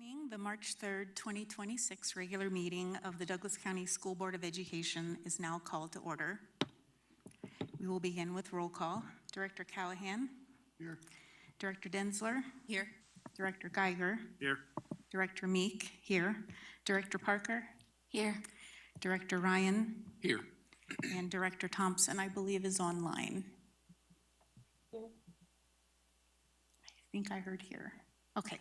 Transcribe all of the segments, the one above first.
Morning, the March 3rd, 2026 regular meeting of the Douglas County School Board of Education is now called to order. We will begin with roll call. Director Callahan. Here. Director Densler. Here. Director Geiger. Here. Director Meek. Here. Director Parker. Here. Director Ryan. Here. And Director Thompson, I believe, is online. I think I heard here. Okay,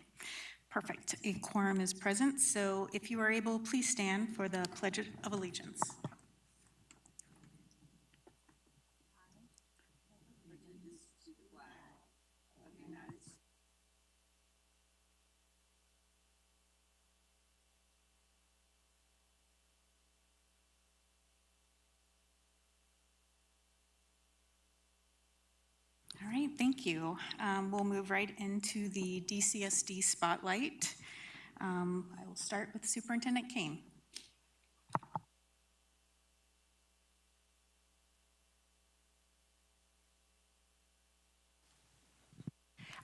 perfect. A quorum is present, so if you are able, please stand for the Pledge of Allegiance. All right, thank you. We'll move right into the DCSD spotlight. I will start with Superintendent Kane.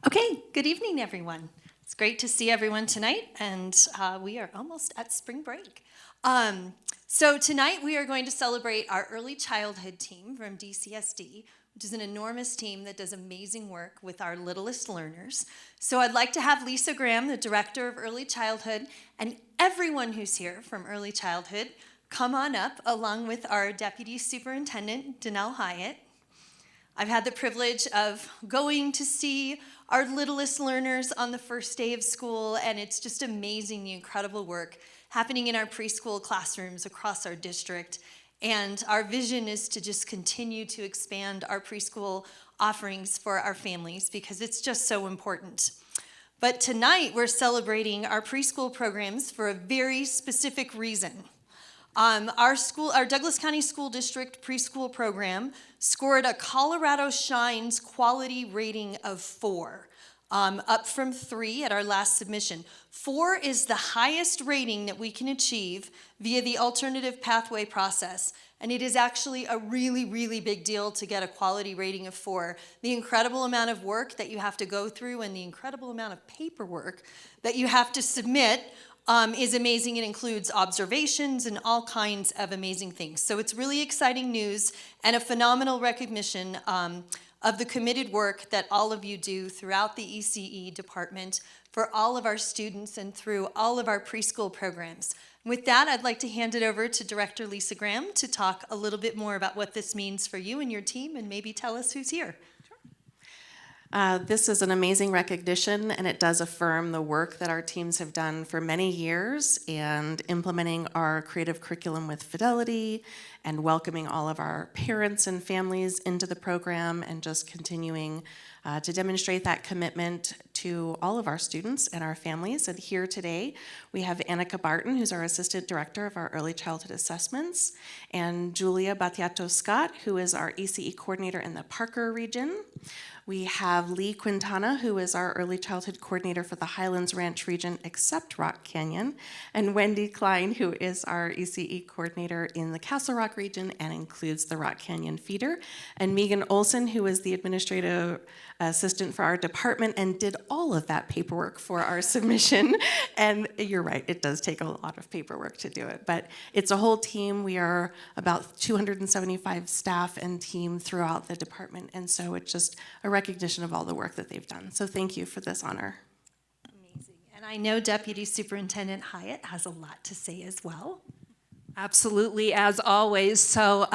Okay, good evening, everyone. It's great to see everyone tonight, and we are almost at spring break. So tonight we are going to celebrate our early childhood team from DCSD, which is an enormous team that does amazing work with our littlest learners. So I'd like to have Lisa Graham, the Director of Early Childhood, and everyone who's here from Early Childhood, come on up, along with our Deputy Superintendent, Danelle Hyatt. I've had the privilege of going to see our littlest learners on the first day of school, and it's just amazing the incredible work happening in our preschool classrooms across our district. And our vision is to just continue to expand our preschool offerings for our families because it's just so important. But tonight we're celebrating our preschool programs for a very specific reason. Our Douglas County School District preschool program scored a Colorado Shines quality rating of 4, up from 3 at our last submission. 4 is the highest rating that we can achieve via the alternative pathway process. And it is actually a really, really big deal to get a quality rating of 4. The incredible amount of work that you have to go through and the incredible amount of paperwork that you have to submit is amazing. It includes observations and all kinds of amazing things. So it's really exciting news and a phenomenal recognition of the committed work that all of you do throughout the ECE department for all of our students and through all of our preschool programs. With that, I'd like to hand it over to Director Lisa Graham to talk a little bit more about what this means for you and your team and maybe tell us who's here. This is an amazing recognition, and it does affirm the work that our teams have done for many years and implementing our creative curriculum with fidelity and welcoming all of our parents and families into the program and just continuing to demonstrate that commitment to all of our students and our families. And here today, we have Annika Barton, who's our Assistant Director of our Early Childhood Assessments, and Julia Battiato-Scott, who is our ECE Coordinator in the Parker region. We have Lee Quintana, who is our Early Childhood Coordinator for the Highlands Ranch region, except Rock Canyon, and Wendy Klein, who is our ECE Coordinator in the Castle Rock region and includes the Rock Canyon feeder, and Megan Olson, who is the Administrative Assistant for our department and did all of that paperwork for our submission. And you're right, it does take a lot of paperwork to do it, but it's a whole team. We are about 275 staff and team throughout the department, and so it's just a recognition of all the work that they've done. So thank you for this honor. Amazing. And I know Deputy Superintendent Hyatt has a lot to say as well. Absolutely, as always. So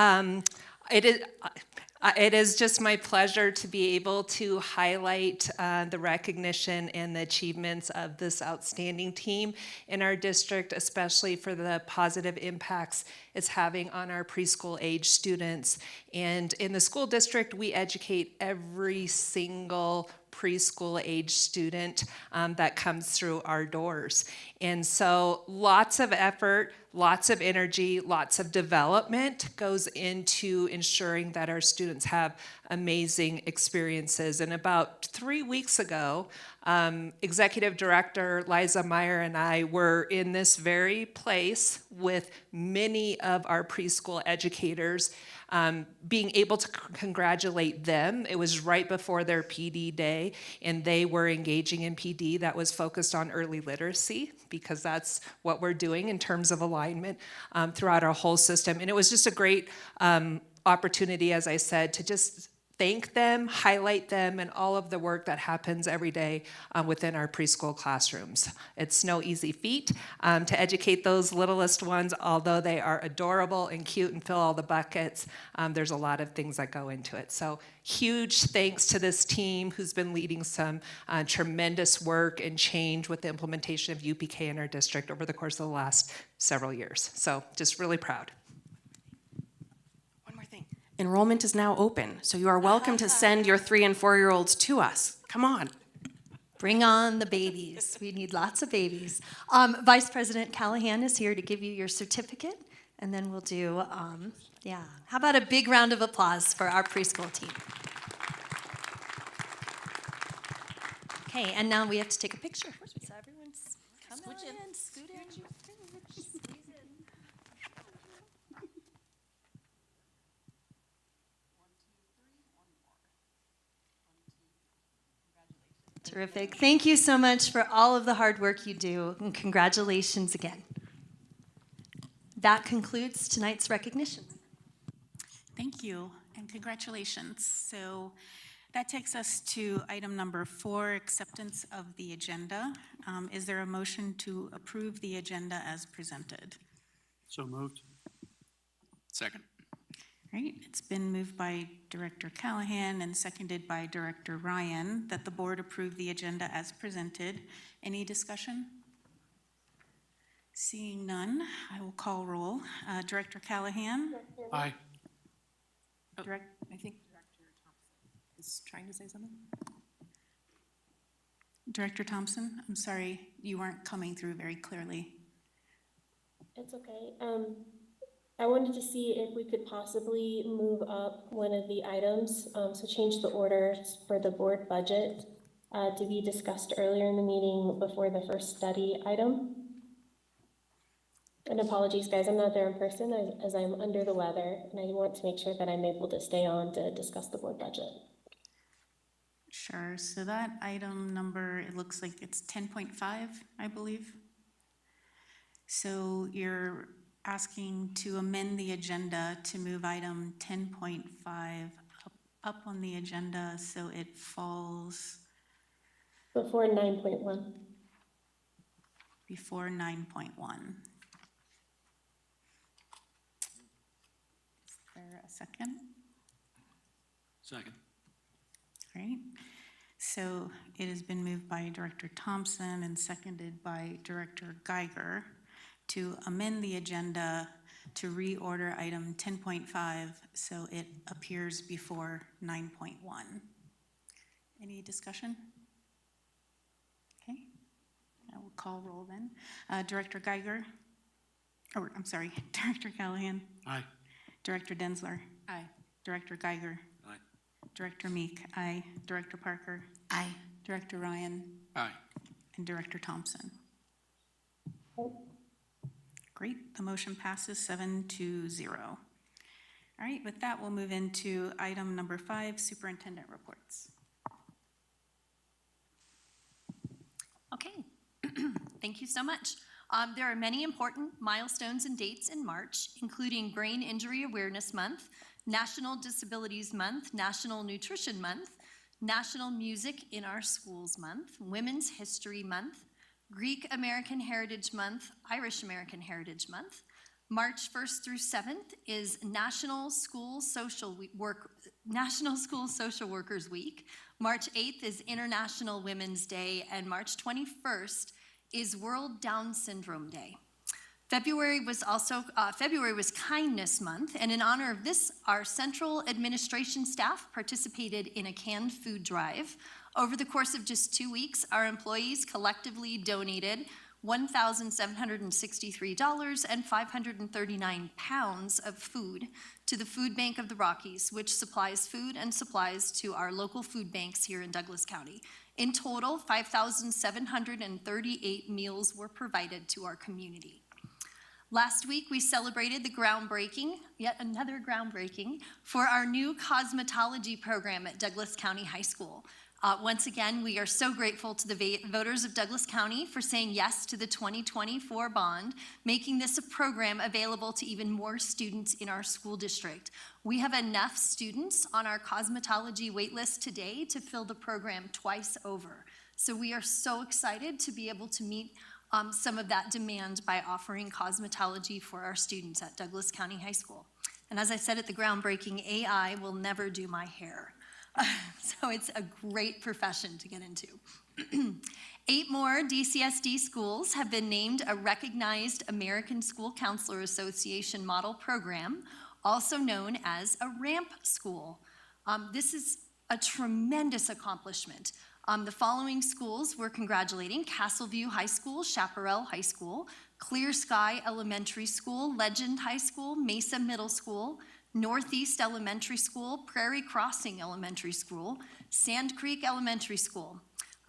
it is just my pleasure to be able to highlight the recognition and the achievements of this outstanding team in our district, especially for the positive impacts it's having on our preschool age students. And in the school district, we educate every single preschool age student that comes through our doors. And so lots of effort, lots of energy, lots of development goes into ensuring that our students have amazing experiences. And about 3 weeks ago, Executive Director Liza Meyer and I were in this very place with many of our preschool educators, being able to congratulate them. It was right before their PD day, and they were engaging in PD that was focused on early literacy, because that's what we're doing in terms of alignment throughout our whole system. And it was just a great opportunity, as I said, to just thank them, highlight them, and all of the work that happens every day within our preschool classrooms. It's no easy feat to educate those littlest ones, although they are adorable and cute and fill all the buckets. There's a lot of things that go into it. So huge thanks to this team who's been leading some tremendous work and change with the implementation of UPK in our district over the course of the last several years. So just really proud. Enrollment is now open, so you are welcome to send your 3- and 4-year-olds to us. Come on. Bring on the babies. We need lots of babies. Vice President Callahan is here to give you your certificate, and then we'll do, how about a big round of applause for our preschool team? Okay, and now we have to take a picture. So everyone's come on in, scoot in. Squeeze in. Terrific. Thank you so much for all of the hard work you do, and congratulations again. That concludes tonight's recognition. Thank you, and congratulations. So that takes us to item number 4, acceptance of the agenda. Is there a motion to approve the agenda as presented? So moved. Second. Right, it's been moved by Director Callahan and seconded by Director Ryan that the board approve the agenda as presented. Any discussion? Seeing none, I will call roll. Director Callahan? Aye. I think Director Thompson is trying to say something. Director Thompson, I'm sorry, you weren't coming through very clearly. It's okay. I wanted to see if we could possibly move up one of the items, so change the order for the board budget to be discussed earlier in the meeting before the first study item. And apologies, guys, I'm not there in person as I'm under the weather, and I want to make sure that I'm able to stay on to discuss the board budget. Sure, so that item number, it looks like it's 10.5, I believe. So you're asking to amend the agenda to move item 10.5 up on the agenda so it falls Before 9.1. before 9.1. Is there a second? Second. All right, so it has been moved by Director Thompson and seconded by Director Geiger to amend the agenda to reorder item 10.5 so it appears before 9.1. Any discussion? Okay, I will call roll then. Director Geiger, Director Callahan. Aye. Director Densler. Aye. Director Geiger. Aye. Director Meek. Aye. Director Parker. Aye. Director Ryan. Aye. And Director Thompson. Great, the motion passes 7-0. All right, with that, we'll move into item number 5, superintendent reports. Okay, thank you so much. There are many important milestones and dates in March, including Brain Injury Awareness Month, National Disabilities Month, National Nutrition Month, National Music in Our Schools Month, Women's History Month, Greek American Heritage Month, Irish American Heritage Month. March 1st through 7th is National School Social Workers Week. March 8th is International Women's Day, and March 21st is World Down Syndrome Day. February was Kindness Month, and in honor of this, our central administration staff participated in a canned food drive. Over the course of just 2 weeks, our employees collectively donated $1,763 and 539 pounds of food to the Food Bank of the Rockies, which supplies food and supplies to our local food banks here in Douglas County. In total, 5,738 meals were provided to our community. Last week, we celebrated the groundbreaking, yet another groundbreaking, for our new cosmetology program at Douglas County High School. Once again, we are so grateful to the voters of Douglas County for saying yes to the 2024 bond, making this a program available to even more students in our school district. We have enough students on our cosmetology waitlist today to fill the program twice over. So we are so excited to be able to meet some of that demand by offering cosmetology for our students at Douglas County High School. And as I said at the groundbreaking, AI will never do my hair. So it's a great profession to get into. 8 more DCSD schools have been named a recognized American School Counselor Association model program, also known as a RAMP school. This is a tremendous accomplishment. The following schools we're congratulating: Castleview High School, Chaparral High School, Clear Sky Elementary School, Legend High School, Mesa Middle School, Northeast Elementary School, Prairie Crossing Elementary School, Sand Creek Elementary School.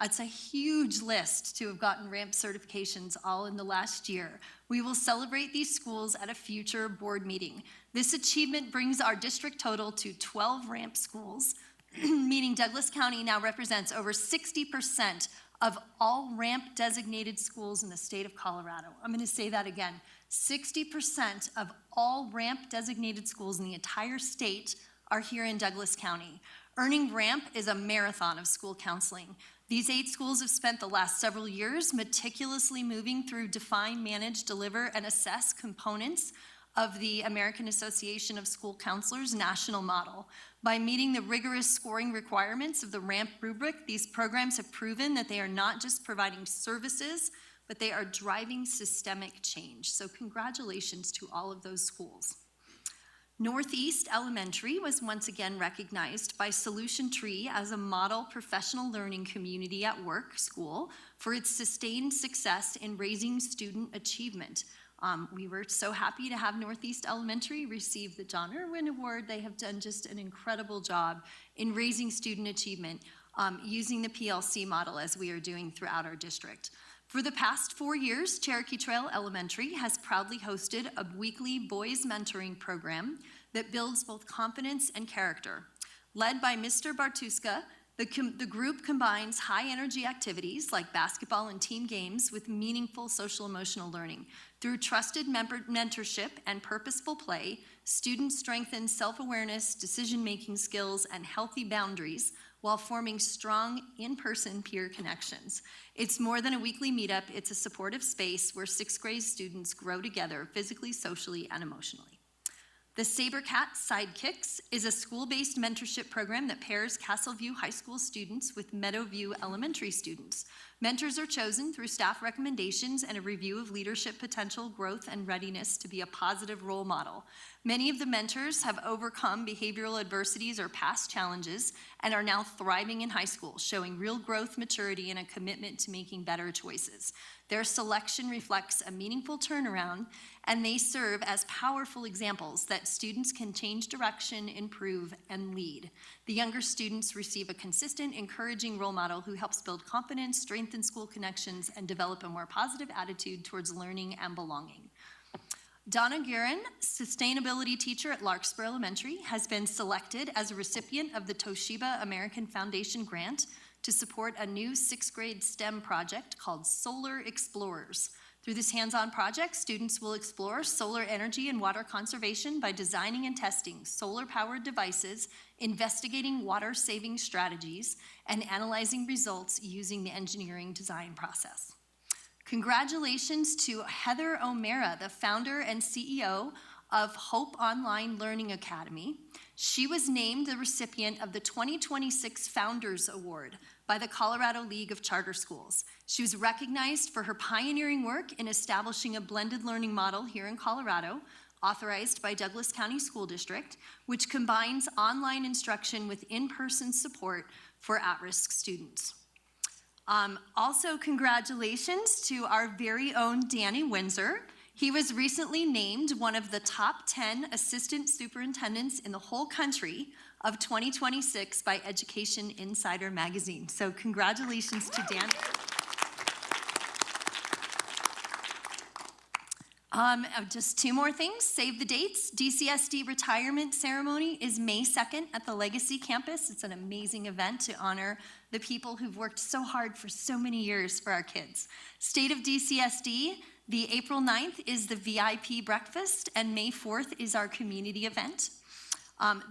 It's a huge list to have gotten RAMP certifications all in the last year. We will celebrate these schools at a future board meeting. This achievement brings our district total to 12 RAMP schools, meaning Douglas County now represents over 60% of all RAMP designated schools in the state of Colorado. I'm going to say that again. 60% of all RAMP designated schools in the entire state are here in Douglas County. Earning RAMP is a marathon of school counseling. These 8 schools have spent the last several years meticulously moving through define, manage, deliver, and assess components of the American Association of School Counselors national model. By meeting the rigorous scoring requirements of the RAMP rubric, these programs have proven that they are not just providing services, but they are driving systemic change. So congratulations to all of those schools. Northeast Elementary was once again recognized by Solution Tree as a model professional learning community at work school for its sustained success in raising student achievement. We were so happy to have Northeast Elementary receive the John Irwin Award. They have done just an incredible job in raising student achievement using the PLC model as we are doing throughout our district. For the past 4 years, Cherokee Trail Elementary has proudly hosted a weekly boys mentoring program that builds both confidence and character. Led by Mr. Bartuska, the group combines high-energy activities like basketball and team games with meaningful social-emotional learning. Through trusted mentorship and purposeful play, students strengthen self-awareness, decision-making skills, and healthy boundaries while forming strong in-person peer connections. It's more than a weekly meetup, it's a supportive space where 6th grade students grow together physically, socially, and emotionally. The Sabercat Sidekicks is a school-based mentorship program that pairs Castleview High School students with Meadowview Elementary students. Mentors are chosen through staff recommendations and a review of leadership potential, growth, and readiness to be a positive role model. Many of the mentors have overcome behavioral adversities or past challenges and are now thriving in high school, showing real growth, maturity, and a commitment to making better choices. Their selection reflects a meaningful turnaround, and they serve as powerful examples that students can change direction, improve, and lead. The younger students receive a consistent, encouraging role model who helps build confidence, strengthen school connections, and develop a more positive attitude towards learning and belonging. Donna Guerin, sustainability teacher at Larkspur Elementary, has been selected as a recipient of the Toshiba American Foundation grant to support a new 6th grade STEM project called Solar Explorers. Through this hands-on project, students will explore solar energy and water conservation by designing and testing solar-powered devices, investigating water-saving strategies, and analyzing results using the engineering design process. Congratulations to Heather O'Mara, the founder and CEO of Hope Online Learning Academy. She was named the recipient of the 2026 Founders Award by the Colorado League of Charter Schools. She was recognized for her pioneering work in establishing a blended learning model here in Colorado, authorized by Douglas County School District, which combines online instruction with in-person support for at-risk students. Also, congratulations to our very own Danny Windsor. He was recently named one of the top 10 assistant superintendents in the whole country of 2026 by Education Insider magazine. So congratulations to Dan. Just two more things, save the dates. DCSD retirement ceremony is May 2nd at the Legacy campus. It's an amazing event to honor the people who've worked so hard for so many years for our kids. State of DCSD, the April 9th is the VIP breakfast, and May 4th is our community event.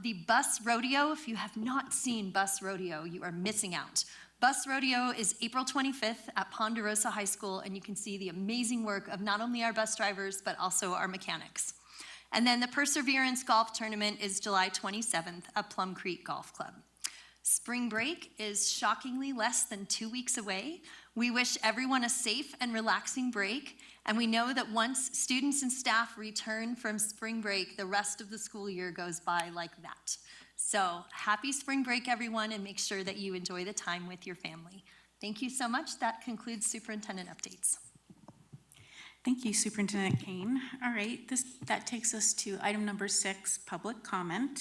The bus rodeo, if you have not seen bus rodeo, you are missing out. Bus rodeo is April 25th at Ponderosa High School, and you can see the amazing work of not only our bus drivers, but also our mechanics. And then the Perseverance Golf Tournament is July 27th at Plum Creek Golf Club. Spring break is shockingly less than 2 weeks away. We wish everyone a safe and relaxing break, and we know that once students and staff return from spring break, the rest of the school year goes by like that. So happy spring break, everyone, and make sure that you enjoy the time with your family. Thank you so much. That concludes superintendent updates. Thank you, Superintendent Kane. All right, that takes us to item number 6, public comment.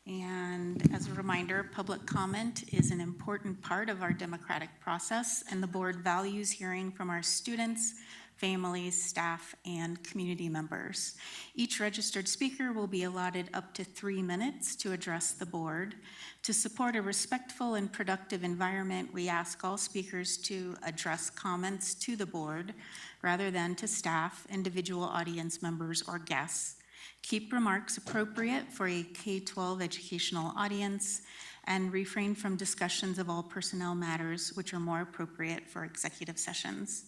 And as a reminder, public comment is an important part of our democratic process, and the board values hearing from our students, families, staff, and community members. Each registered speaker will be allotted up to 3 minutes to address the board. To support a respectful and productive environment, we ask all speakers to address comments to the board rather than to staff, individual audience members, or guests. Keep remarks appropriate for a K-12 educational audience and refrain from discussions of all personnel matters which are more appropriate for executive sessions.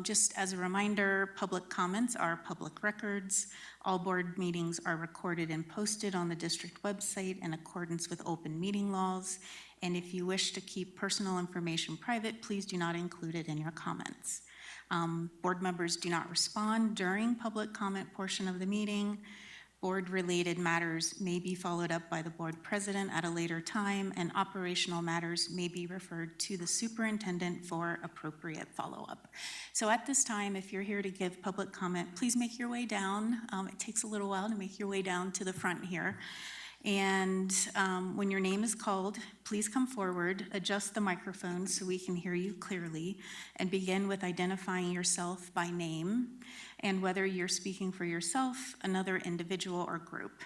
Just as a reminder, public comments are public records. All board meetings are recorded and posted on the district website in accordance with open meeting laws. And if you wish to keep personal information private, please do not include it in your comments. Board members do not respond during public comment portion of the meeting. Board-related matters may be followed up by the board president at a later time, and operational matters may be referred to the superintendent for appropriate follow-up. So at this time, if you're here to give public comment, please make your way down. It takes a little while to make your way down to the front here. And when your name is called, please come forward, adjust the microphone so we can hear you clearly, and begin with identifying yourself by name and whether you're speaking for yourself, another individual, or group.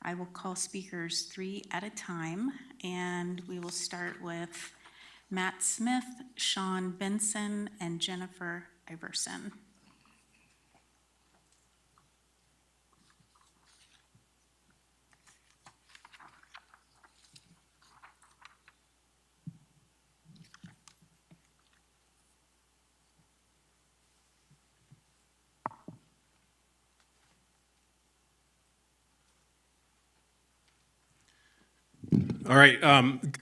I will call speakers 3 at a time, and we will start with Matt Smith, Sean Benson, and Jennifer Iverson. All right,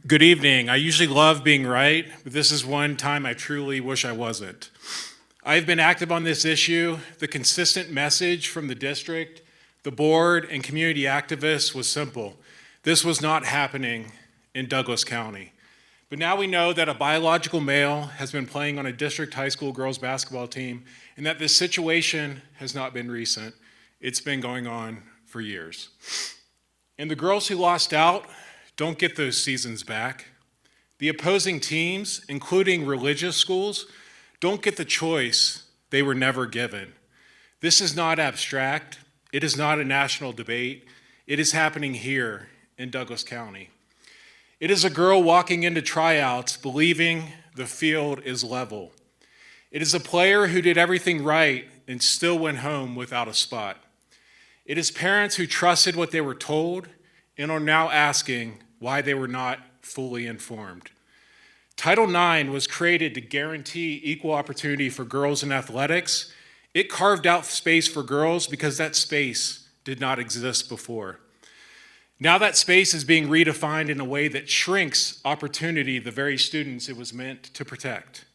good evening. I usually love being right, but this is one time I truly wish I wasn't. I've been active on this issue. The consistent message from the district, the board, and community activists was simple. This was not happening in Douglas County. But now we know that a biological male has been playing on a district high school girls basketball team, and that this situation has not been recent. It's been going on for years. And the girls who lost out don't get those seasons back. The opposing teams, including religious schools, don't get the choice they were never given. This is not abstract. It is not a national debate. It is happening here in Douglas County. It is a girl walking into tryouts believing the field is level. It is a player who did everything right and still went home without a spot. It is parents who trusted what they were told and are now asking why they were not fully informed. Title IX was created to guarantee equal opportunity for girls in athletics. It carved out space for girls because that space did not exist before. Now that space is being redefined in a way that shrinks opportunity, the very students it was meant to protect.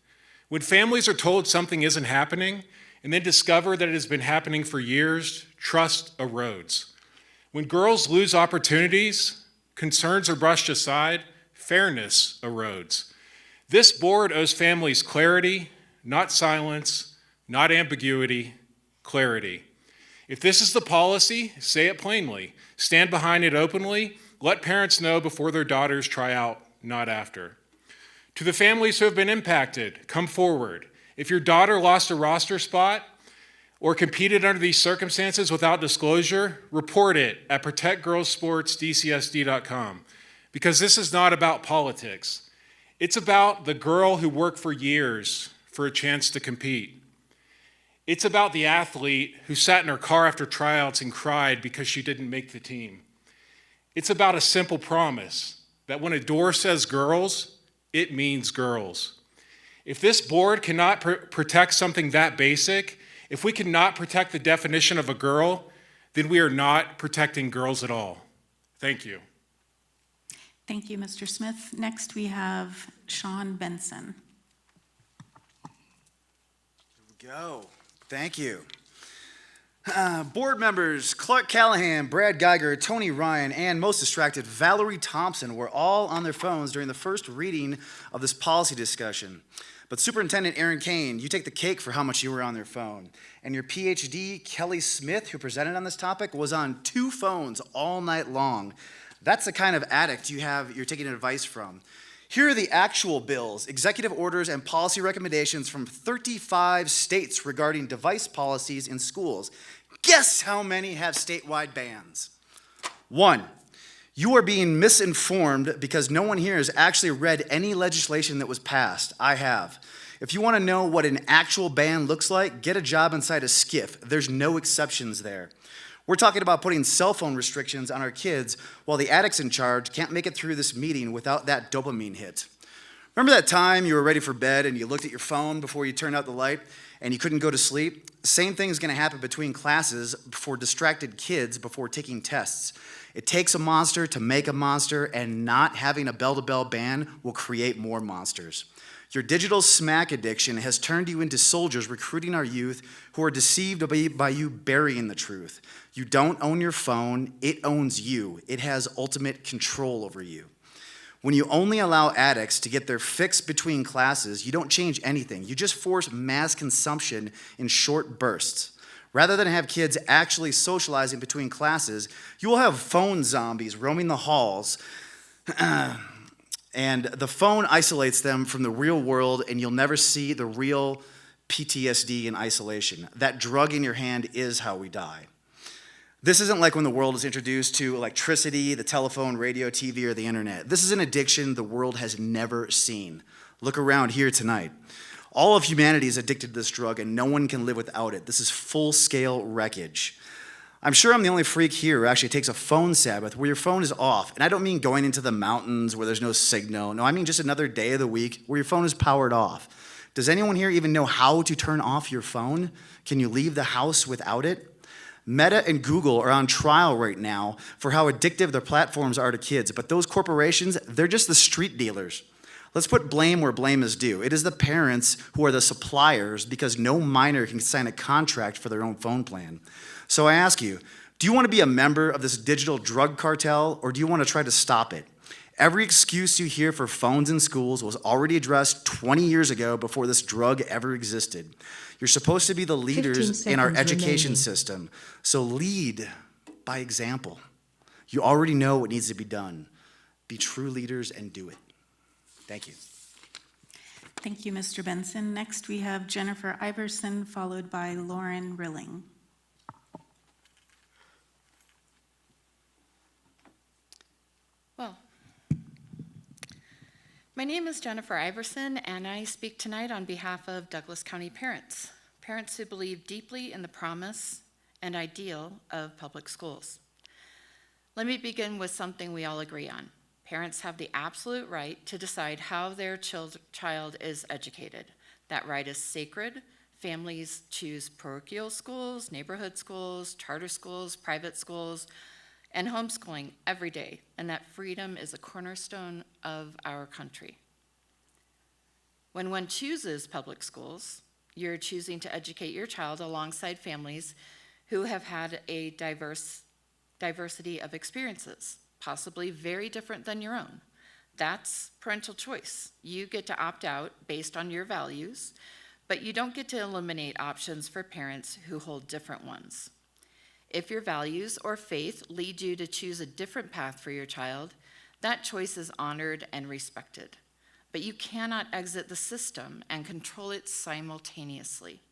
When families are told something isn't happening and then discover that it has been happening for years, trust erodes. When girls lose opportunities, concerns are brushed aside, fairness erodes. This board owes families clarity, not silence, not ambiguity, clarity. If this is the policy, say it plainly, stand behind it openly, let parents know before their daughters try out, not after. To the families who have been impacted, come forward. If your daughter lost a roster spot or competed under these circumstances without disclosure, report it at protectgirlssportsdcsd.com, because this is not about politics. It's about the girl who worked for years for a chance to compete. It's about the athlete who sat in her car after tryouts and cried because she didn't make the team. It's about a simple promise that when a door says girls, it means girls. If this board cannot protect something that basic, if we cannot protect the definition of a girl, then we are not protecting girls at all. Thank you. Thank you, Mr. Smith. Next, we have Sean Benson. Go. Thank you. Board members Clark Callahan, Brad Geiger, Tony Ryan, and most distracted Valerie Thompson were all on their phones during the first reading of this policy discussion. But Superintendent Aaron Kane, you take the cake for how much you were on their phone. And your PhD, Kelly Smith, who presented on this topic, was on 2 phones all night long. That's the kind of addict you're taking advice from. Here are the actual bills, executive orders, and policy recommendations from 35 states regarding device policies in schools. Guess how many have statewide bans? 1, you are being misinformed because no one here has actually read any legislation that was passed. I have. If you want to know what an actual ban looks like, get a job inside a SCIF. There's no exceptions there. We're talking about putting cell phone restrictions on our kids while the addicts in charge can't make it through this meeting without that dopamine hit. Remember that time you were ready for bed and you looked at your phone before you turned out the light and you couldn't go to sleep? Same thing is going to happen between classes for distracted kids before taking tests. It takes a monster to make a monster, and not having a bell-to-bell ban will create more monsters. Your digital smack addiction has turned you into soldiers recruiting our youth who are deceived by you burying the truth. You don't own your phone, it owns you. It has ultimate control over you. When you only allow addicts to get their fix between classes, you don't change anything. You just force mass consumption in short bursts. Rather than have kids actually socializing between classes, you will have phone zombies roaming the halls. And the phone isolates them from the real world, and you'll never see the real PTSD in isolation. That drug in your hand is how we die. This isn't like when the world is introduced to electricity, the telephone, radio, TV, or the internet. This is an addiction the world has never seen. Look around here tonight. All of humanity is addicted to this drug, and no one can live without it. This is full-scale wreckage. I'm sure I'm the only freak here who actually takes a phone Sabbath where your phone is off. And I don't mean going into the mountains where there's no signal. No, I mean just another day of the week where your phone is powered off. Does anyone here even know how to turn off your phone? Can you leave the house without it? Meta and Google are on trial right now for how addictive their platforms are to kids. But those corporations, they're just the street dealers. Let's put blame where blame is due. It is the parents who are the suppliers because no minor can sign a contract for their own phone plan. So I ask you, do you want to be a member of this digital drug cartel, or do you want to try to stop it? Every excuse you hear for phones in schools was already addressed 20 years ago before this drug ever existed. You're supposed to be the leaders in our education system, so lead by example. You already know what needs to be done. Be true leaders and do it. Thank you. Thank you, Mr. Benson. Next, we have Jennifer Iverson, followed by Lauren Rilling. Well, my name is Jennifer Iverson, and I speak tonight on behalf of Douglas County parents, parents who believe deeply in the promise and ideal of public schools. Let me begin with something we all agree on. Parents have the absolute right to decide how their child is educated. That right is sacred. Families choose parochial schools, neighborhood schools, charter schools, private schools, and homeschooling every day, and that freedom is a cornerstone of our country. When one chooses public schools, you're choosing to educate your child alongside families who have had a diversity of experiences, possibly very different than your own. That's parental choice. You get to opt out based on your values, but you don't get to eliminate options for parents who hold different ones. If your values or faith lead you to choose a different path for your child, that choice is honored and respected. But you cannot exit the system and control it simultaneously.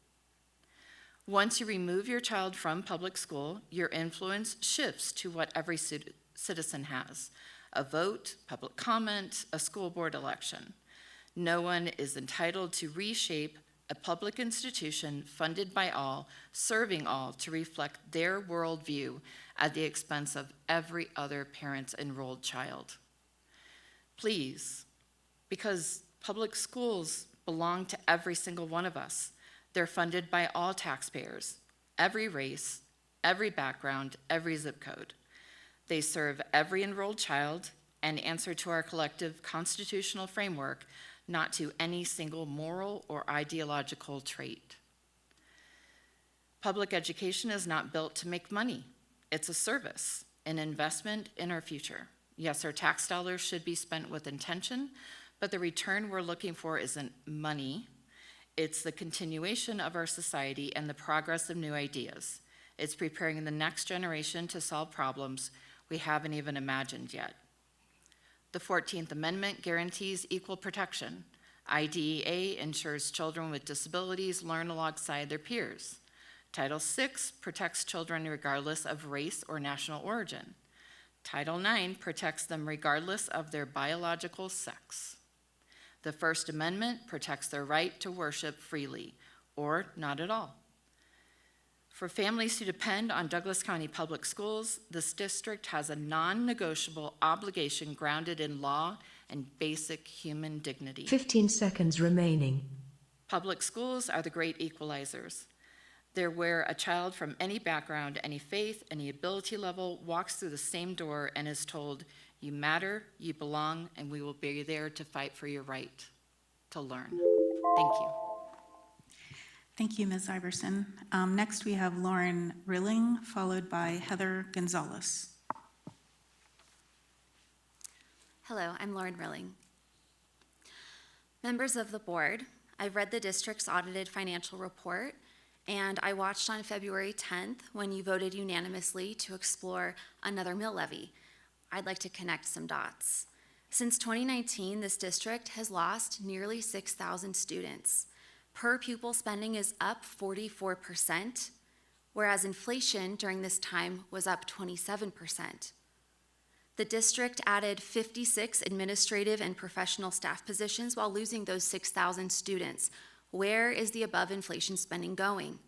Once you remove your child from public school, your influence shifts to what every citizen has: a vote, public comment, a school board election. No one is entitled to reshape a public institution funded by all, serving all, to reflect their worldview at the expense of every other parent's enrolled child. Please, because public schools belong to every single one of us. They're funded by all taxpayers, every race, every background, every zip code. They serve every enrolled child and answer to our collective constitutional framework, not to any single moral or ideological trait. Public education is not built to make money. It's a service, an investment in our future. Yes, our tax dollars should be spent with intention, but the return we're looking for isn't money. It's the continuation of our society and the progress of new ideas. It's preparing the next generation to solve problems we haven't even imagined yet. The 14th Amendment guarantees equal protection. IDEA ensures children with disabilities learn alongside their peers. Title VI protects children regardless of race or national origin. Title IX protects them regardless of their biological sex. The First Amendment protects their right to worship freely, or not at all. For families who depend on Douglas County Public Schools, this district has a non-negotiable obligation grounded in law and basic human dignity. 15 seconds remaining. Public schools are the great equalizers. They're where a child from any background, any faith, any ability level walks through the same door and is told, "You matter, you belong, and we will be there to fight for your right to learn." Thank you. Thank you, Ms. Iverson. Next, we have Lauren Rilling, followed by Heather Gonzalez. Hello, I'm Lauren Rilling. Members of the board, I've read the district's audited financial report, and I watched on February 10th when you voted unanimously to explore another mill levy. I'd like to connect some dots. Since 2019, this district has lost nearly 6,000 students. Per pupil spending is up 44%, whereas inflation during this time was up 27%. The district added 56 administrative and professional staff positions while losing those 6,000 students. Where is the above inflation spending going?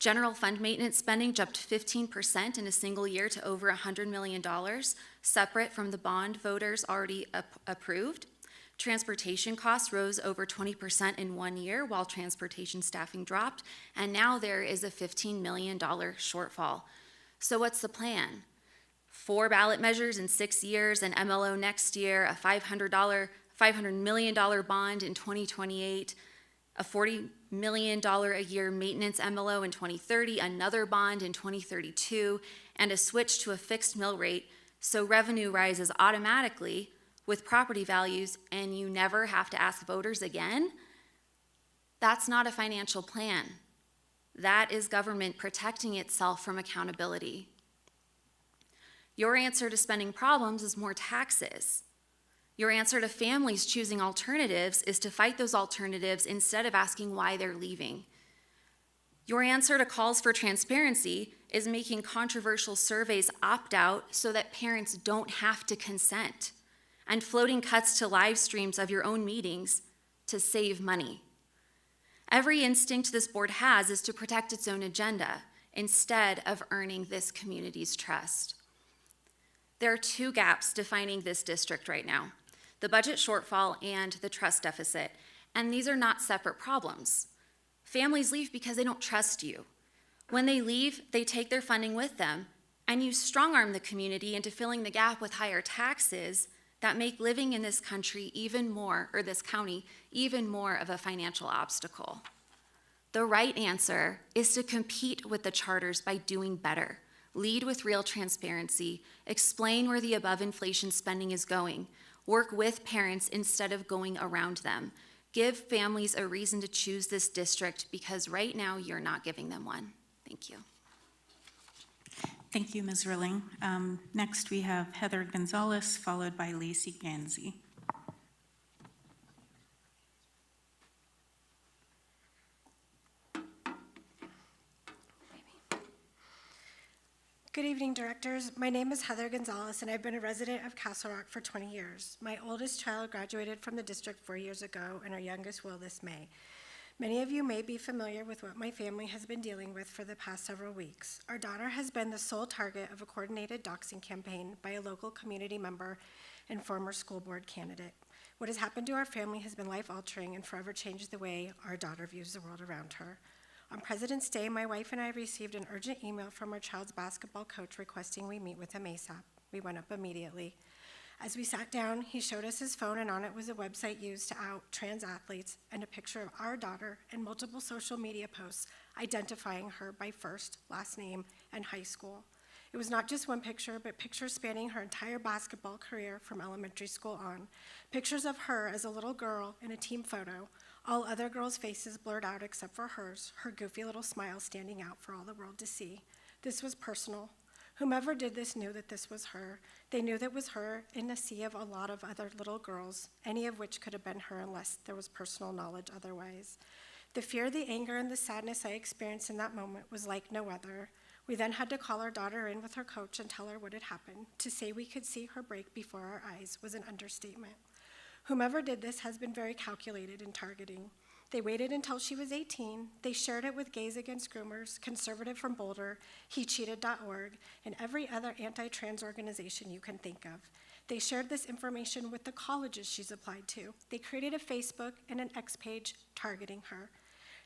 General fund maintenance spending jumped 15% in a single year to over $100 million, separate from the bond voters already approved. Transportation costs rose over 20% in 1 year while transportation staffing dropped, and now there is a $15 million shortfall. So what's the plan? 4 ballot measures in 6 years, an MLO next year, a $500 million bond in 2028, a $40 million a year maintenance MLO in 2030, another bond in 2032, and a switch to a fixed mill rate so revenue rises automatically with property values and you never have to ask voters again? That's not a financial plan. That is government protecting itself from accountability. Your answer to spending problems is more taxes. Your answer to families choosing alternatives is to fight those alternatives instead of asking why they're leaving. Your answer to calls for transparency is making controversial surveys opt out so that parents don't have to consent, and floating cuts to live streams of your own meetings to save money. Every instinct this board has is to protect its own agenda instead of earning this community's trust. There are 2 gaps defining this district right now: the budget shortfall and the trust deficit, and these are not separate problems. Families leave because they don't trust you. When they leave, they take their funding with them, and you strong-arm the community into filling the gap with higher taxes that make living in this country this county, even more of a financial obstacle. The right answer is to compete with the charters by doing better. Lead with real transparency, explain where the above inflation spending is going, work with parents instead of going around them. Give families a reason to choose this district because right now you're not giving them one. Thank you. Thank you, Ms. Rilling. Next, we have Heather Gonzalez, followed by Lacey Gansey. Good evening, directors. My name is Heather Gonzalez, and I've been a resident of Castle Rock for 20 years. My oldest child graduated from the district 4 years ago, and our youngest will this May. Many of you may be familiar with what my family has been dealing with for the past several weeks. Our daughter has been the sole target of a coordinated doxing campaign by a local community member and former school board candidate. What has happened to our family has been life-altering and forever changed the way our daughter views the world around her. On President's Day, my wife and I received an urgent email from our child's basketball coach requesting we meet with him ASAP. We went up immediately. As we sat down, he showed us his phone, and on it was a website used to out trans athletes and a picture of our daughter and multiple social media posts identifying her by first, last name, and high school. It was not just one picture, but pictures spanning her entire basketball career from elementary school on. Pictures of her as a little girl in a team photo, all other girls' faces blurred out except for hers, her goofy little smile standing out for all the world to see. This was personal. Whomever did this knew that this was her. They knew that it was her in a sea of a lot of other little girls, any of which could have been her unless there was personal knowledge otherwise. The fear, the anger, and the sadness I experienced in that moment was like no other. We then had to call our daughter in with her coach and tell her what had happened. To say we could see her break before our eyes was an understatement. Whomever did this has been very calculated in targeting. They waited until she was 18. They shared it with Gays Against Groomers, Conservative from Boulder, HeCheated.org, and every other anti-trans organization you can think of. They shared this information with the colleges she's applied to. They created a Facebook and an X page targeting her.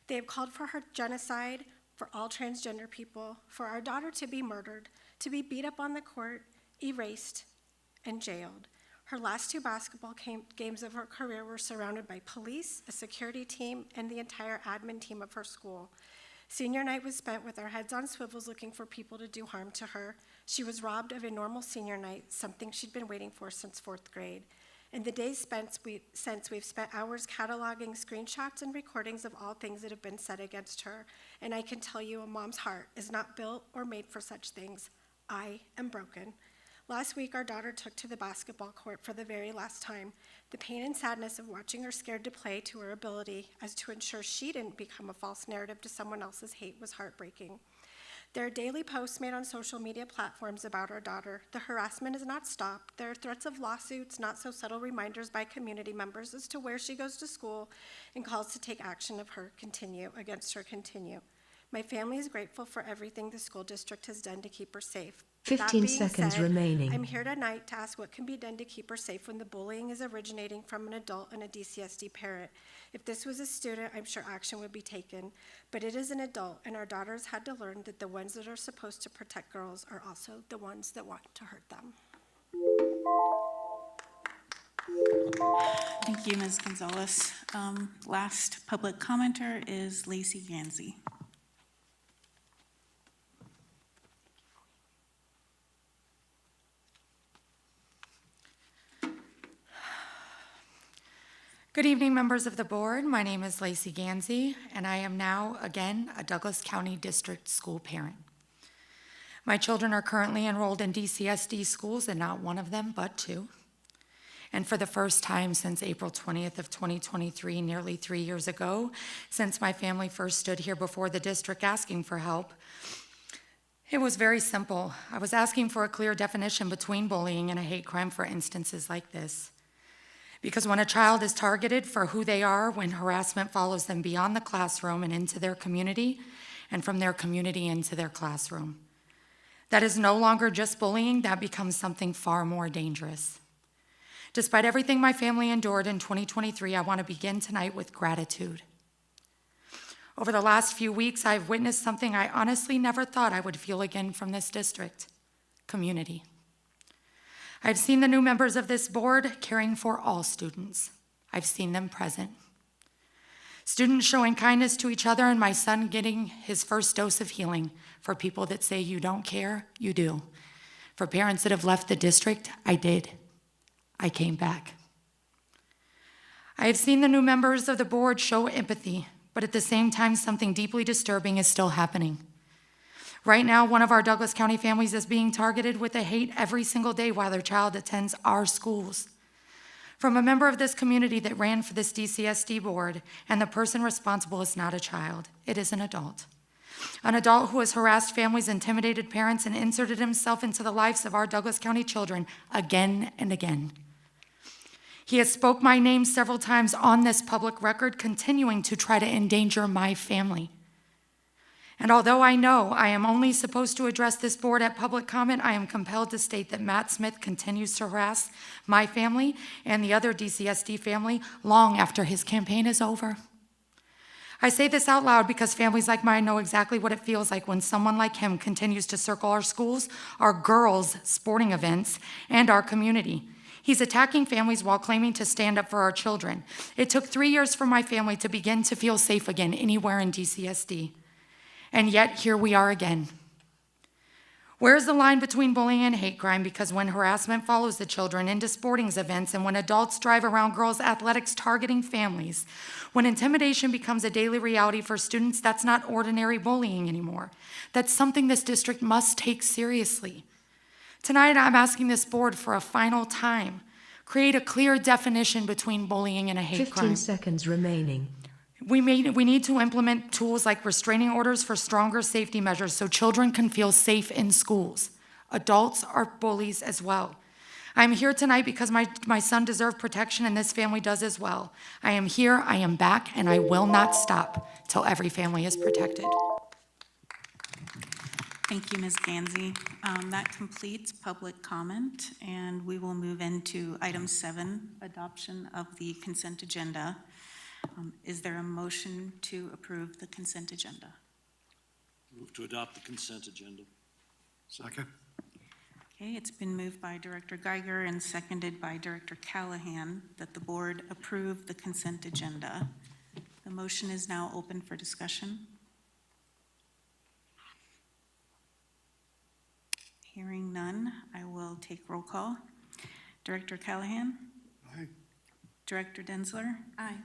They have called for her genocide, for all transgender people, for our daughter to be murdered, to be beat up on the court, erased, and jailed. Her last two basketball games of her career were surrounded by police, a security team, and the entire admin team of her school. Senior night was spent with our heads on swivels looking for people to do harm to her. She was robbed of a normal senior night, something she'd been waiting for since 4th grade. In the days since, we've spent hours cataloging screenshots and recordings of all things that have been said against her. And I can tell you, a mom's heart is not built or made for such things. I am broken. Last week, our daughter took to the basketball court for the very last time. The pain and sadness of watching her scared to play to her ability as to ensure she didn't become a false narrative to someone else's hate was heartbreaking. There are daily posts made on social media platforms about our daughter. The harassment has not stopped. There are threats of lawsuits, not so subtle reminders by community members as to where she goes to school, and calls to take action against her continue. My family is grateful for everything the school district has done to keep her safe. 15 seconds remaining. I'm here tonight to ask what can be done to keep her safe when the bullying is originating from an adult and a DCSD parent. If this was a student, I'm sure action would be taken, but it is an adult, and our daughters had to learn that the ones that are supposed to protect girls are also the ones that want to hurt them. Thank you, Ms. Gonzalez. Last public commenter is Lacey Gansey. Good evening, members of the board. My name is Lacey Gansey, and I am now, again, a Douglas County District school parent. My children are currently enrolled in DCSD schools, and not one of them, but two. And for the first time since April 20th of 2023, nearly 3 years ago, since my family first stood here before the district asking for help, it was very simple. I was asking for a clear definition between bullying and a hate crime for instances like this. Because when a child is targeted for who they are, when harassment follows them beyond the classroom and into their community, and from their community into their classroom, that is no longer just bullying, that becomes something far more dangerous. Despite everything my family endured in 2023, I want to begin tonight with gratitude. Over the last few weeks, I've witnessed something I honestly never thought I would feel again from this district: community. I've seen the new members of this board caring for all students. I've seen them present. Students showing kindness to each other, and my son getting his first dose of healing. For people that say you don't care, you do. For parents that have left the district, I did. I came back. I have seen the new members of the board show empathy, but at the same time, something deeply disturbing is still happening. Right now, one of our Douglas County families is being targeted with a hate every single day while their child attends our schools. From a member of this community that ran for this DCSD board, and the person responsible is not a child, it is an adult. An adult who has harassed families, intimidated parents, and inserted himself into the lives of our Douglas County children again and again. He has spoke my name several times on this public record, continuing to try to endanger my family. And although I know I am only supposed to address this board at public comment, I am compelled to state that Matt Smith continues to harass my family and the other DCSD family long after his campaign is over. I say this out loud because families like mine know exactly what it feels like when someone like him continues to circle our schools, our girls' sporting events, and our community. He's attacking families while claiming to stand up for our children. It took 3 years for my family to begin to feel safe again anywhere in DCSD. And yet, here we are again. Where's the line between bullying and hate crime? Because when harassment follows the children into sporting events, and when adults drive around girls' athletics targeting families, when intimidation becomes a daily reality for students, that's not ordinary bullying anymore. That's something this district must take seriously. Tonight, I'm asking this board for a final time. Create a clear definition between bullying and a hate 15 crime. seconds remaining. We need to implement tools like restraining orders for stronger safety measures so children can feel safe in schools. Adults are bullies as well. I'm here tonight because my son deserves protection and this family does as well. I am here, I am back, and I will not stop till every family is protected. Thank you, Ms. Gansey. That completes public comment, and we will move into item 7, adoption of the consent agenda. Is there a motion to approve the consent agenda? Move to adopt the consent agenda. Second. Okay, it's been moved by Director Geiger and seconded by Director Callahan that the board approve the consent agenda. The motion is now open for discussion. Hearing none, I will take roll call. Director Callahan? Aye. Director Densler? Aye.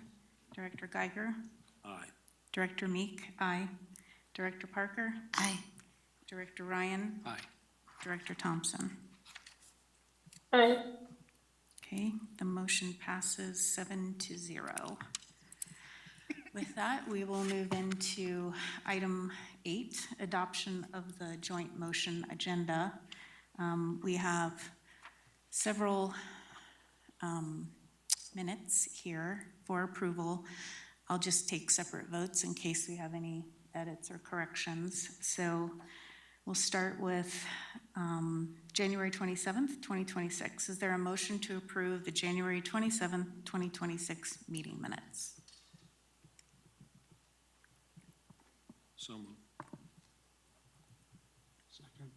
Director Geiger? Aye. Director Meek? Aye. Director Parker? Aye. Director Ryan? Aye. Director Thompson? Aye. Okay, the motion passes 7-0. With that, we will move into item 8, adoption of the joint motion agenda. We have several minutes here for approval. I'll just take separate votes in case we have any edits or corrections. So we'll start with January 27th, 2026. Is there a motion to approve the January 27th, 2026 meeting minutes? So moved. Second.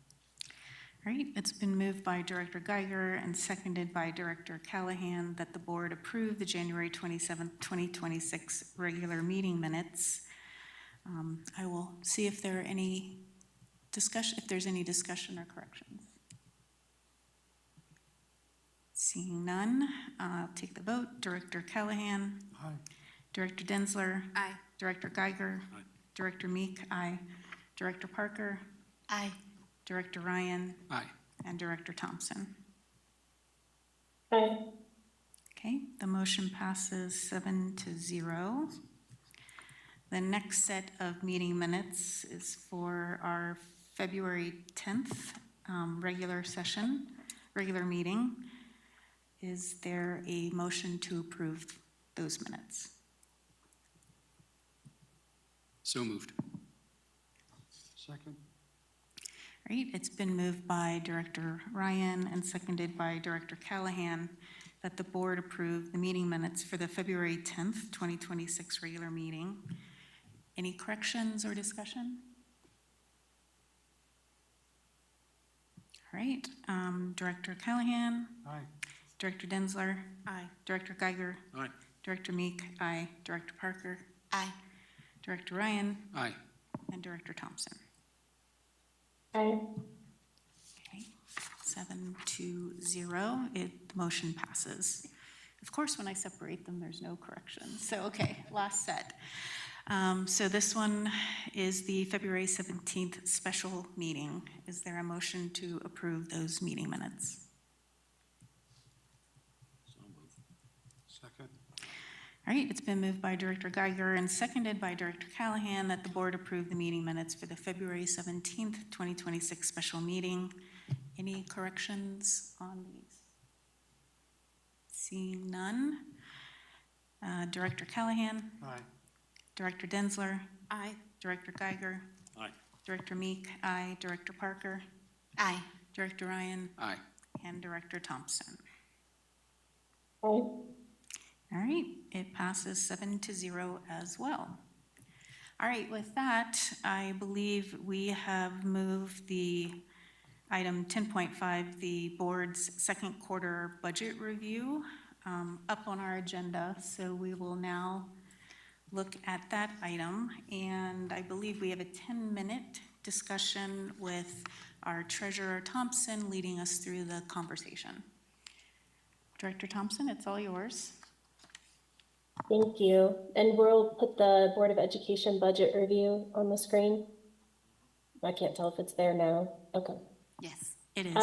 All right, it's been moved by Director Geiger and seconded by Director Callahan that the board approve the January 27th, 2026 regular meeting minutes. I will see if there are any discussion, if there's any discussion or corrections. Seeing none, I'll take the vote. Director Callahan. Aye. Director Densler. Aye. Director Geiger. Aye. Director Meek. Aye. Director Parker. Aye. Director Ryan. Aye. And Director Thompson. Aye. Okay, the motion passes 7-0. The next set of meeting minutes is for our February 10th regular meeting. Is there a motion to approve those minutes? So moved. Second. All right, it's been moved by Director Ryan and seconded by Director Callahan that the board approve the meeting minutes for the February 10th, 2026 regular meeting. Any corrections or discussion? All right, Director Callahan. Aye. Director Densler. Aye. Director Geiger. Aye. Director Meek. Aye. Director Parker. Aye. Director Ryan. Aye. And Director Thompson. Aye. Okay, 7-0, the motion passes. Of course, when I separate them, there's no corrections. So, okay, last set. So this one is the February 17th special meeting. Is there a motion to approve those meeting minutes? So moved. Second. All right, it's been moved by Director Geiger and seconded by Director Callahan that the board approve the meeting minutes for the February 17th, 2026 special meeting. Any corrections on these? Seeing none. Director Callahan? Aye. Director Densler? Aye. Director Geiger? Aye. Director Meek? Aye. Director Parker? Aye. Director Ryan? Aye. And Director Thompson. Aye. All right, it passes 7-0 as well. All right, with that, I believe we have moved the item 10.5, the board's second quarter budget review, up on our agenda. So we will now look at that item, and I believe we have a 10-minute discussion with our Treasurer Thompson leading us through the conversation. Director Thompson, it's all yours. Thank you. And we'll put the Board of Education budget review on the screen. I can't tell if it's there now. Okay. Yes. It is.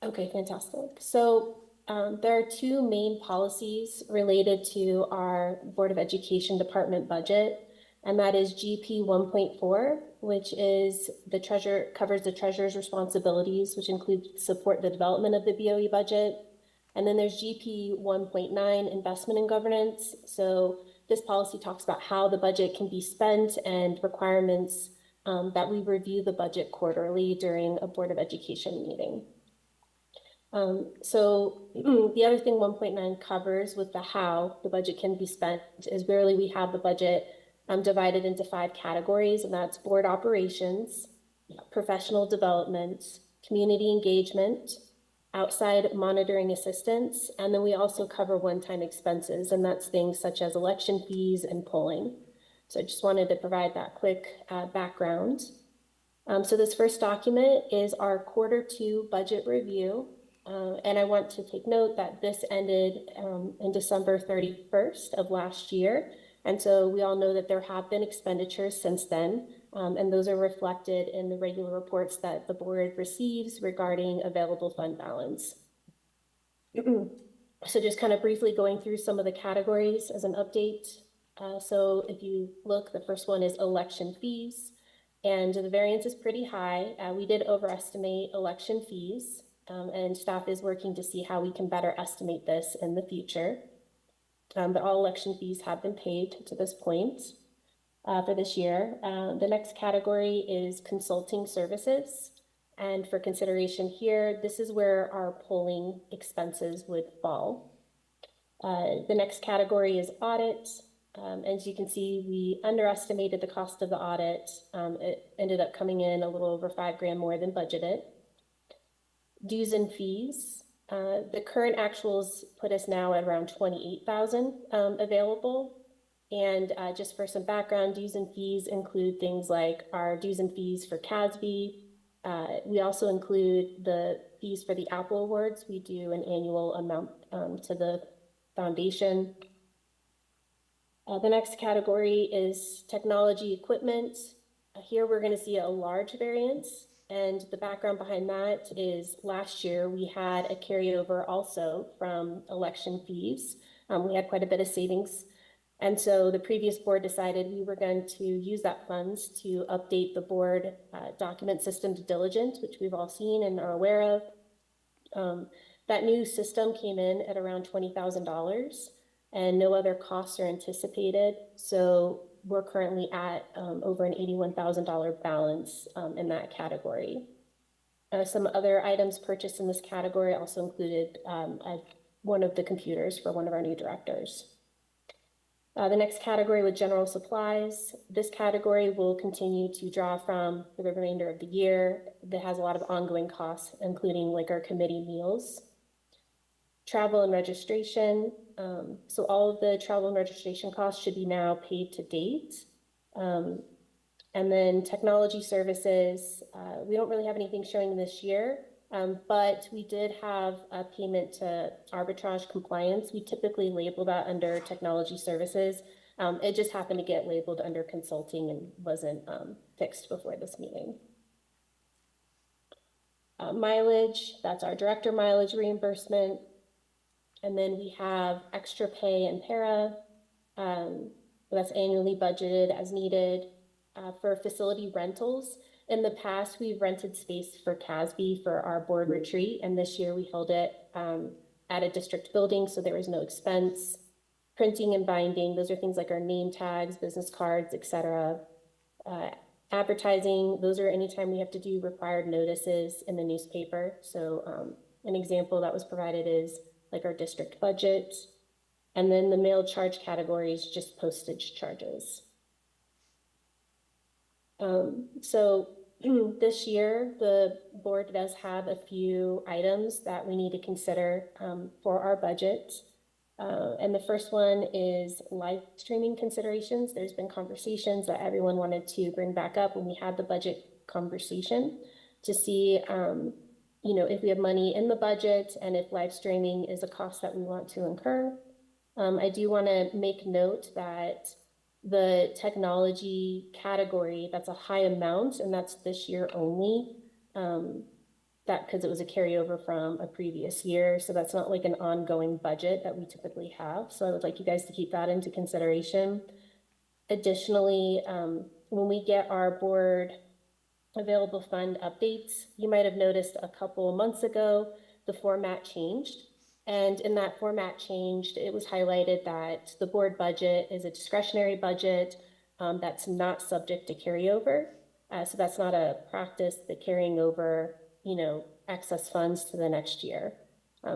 Okay, fantastic. So there are two main policies related to our Board of Education department budget, and that is GP 1.4, which is covers the treasurer's responsibilities, which include support the development of the BOE budget. And then there's GP 1.9, investment and governance. So this policy talks about how the budget can be spent and requirements that we review the budget quarterly during a Board of Education meeting. So the other thing 1.9 covers with the how the budget can be spent is really we have the budget divided into 5 categories, and that's board operations, professional development, community engagement, outside monitoring assistance, and then we also cover one-time expenses, and that's things such as election fees and polling. So I just wanted to provide that quick background. So this first document is our Q2 budget review, and I want to take note that this ended in December 31st of last year, and so we all know that there have been expenditures since then, and those are reflected in the regular reports that the board receives regarding available fund balance. So just kind of briefly going through some of the categories as an update. So if you look, the first one is election fees, and the variance is pretty high. We did overestimate election fees, and staff is working to see how we can better estimate this in the future. But all election fees have been paid to this point. For this year. The next category is consulting services. And for consideration here, this is where our polling expenses would fall. The next category is audit. As you can see, we underestimated the cost of the audit. It ended up coming in a little over $5,000 more than budgeted. Dues and fees. The current actuals put us now at around $28,000 available. And just for some background, dues and fees include things like our dues and fees for CASB. We also include the fees for the Apple Awards. We do an annual amount to the foundation. The next category is technology equipment. Here we're going to see a large variance. And the background behind that is last year we had a carryover also from election fees. We had quite a bit of savings. And so the previous board decided we were going to use that funds to update the board document system to Diligent, which we've all seen and are aware of. That new system came in at around $20,000 and no other costs are anticipated. So we're currently at over an $81,000 balance in that category. Some other items purchased in this category also included one of the computers for one of our new directors. The next category with general supplies. This category will continue to draw from for the remainder of the year. That has a lot of ongoing costs, including like our committee meals. Travel and registration. So all of the travel and registration costs should be now paid to date. And then technology services, we don't really have anything showing this year, but we did have a payment to arbitrage compliance. We typically label that under technology services, It just happened to get labeled under consulting and wasn't fixed before this meeting. Mileage, that's our director mileage reimbursement. And then we have extra pay and para. That's annually budgeted as needed. For facility rentals, in the past, we've rented space for CASB for our board retreat, and this year we held it at a district building, so there was no expense. Printing and binding, those are things like our name tags, business cards, etc. Advertising, those are anytime we have to do required notices in the newspaper. So an example that was provided is like our district budget. And then the mail charge category is just postage charges. So this year, the board does have a few items that we need to consider for our budget. And the first one is live streaming considerations. There's been conversations that everyone wanted to bring back up when we had the budget conversation to see, if we have money in the budget and if live streaming is a cost that we want to incur. I do want to make note that the technology category, that's a high amount, and that's this year only. That because it was a carryover from a previous year, so that's not like an ongoing budget that we typically have. So I would like you guys to keep that into consideration. Additionally, when we get our board available fund updates, you might have noticed a couple of months ago, the format changed. And in that format changed, it was highlighted that the board budget is a discretionary budget that's not subject to carryover. So that's not a practice, the carrying over, excess funds to the next year.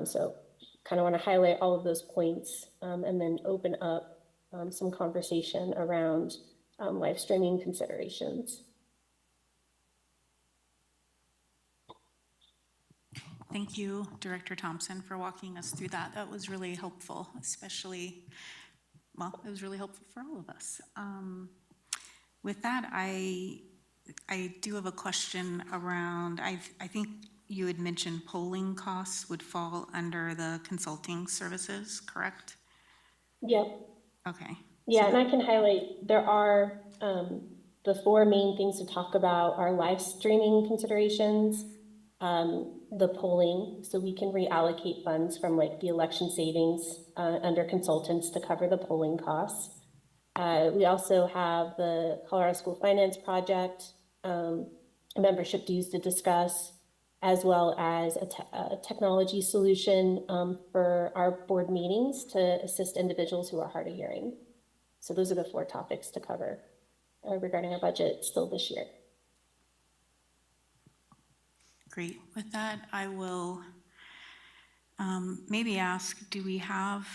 So kind of want to highlight all of those points and then open up some conversation around live streaming considerations. Thank you, Director Thompson, for walking us through that. That was really helpful, especially, well, it was really helpful for all of us. With that, I do have a question around, I think you had mentioned polling costs would fall under the consulting services, correct? Yep. Okay. Yeah, and I can highlight, there are the four main things to talk about are live streaming considerations, the polling, so we can reallocate funds from like the election savings under consultants to cover the polling costs. We also have the Colorado School Finance Project, membership dues to discuss, as well as a technology solution for our board meetings to assist individuals who are hard of hearing. So those are the four topics to cover regarding our budget still this year. Great. With that, I will maybe ask, do we have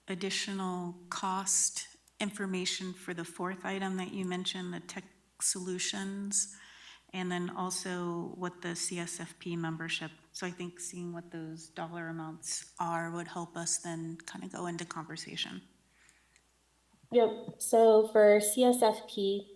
additional cost information for the fourth item that you mentioned, the tech solutions, and then also what the CSFP membership? So I think seeing what those dollar amounts are would help us then kind of go into conversation. Yep. So for CSFP,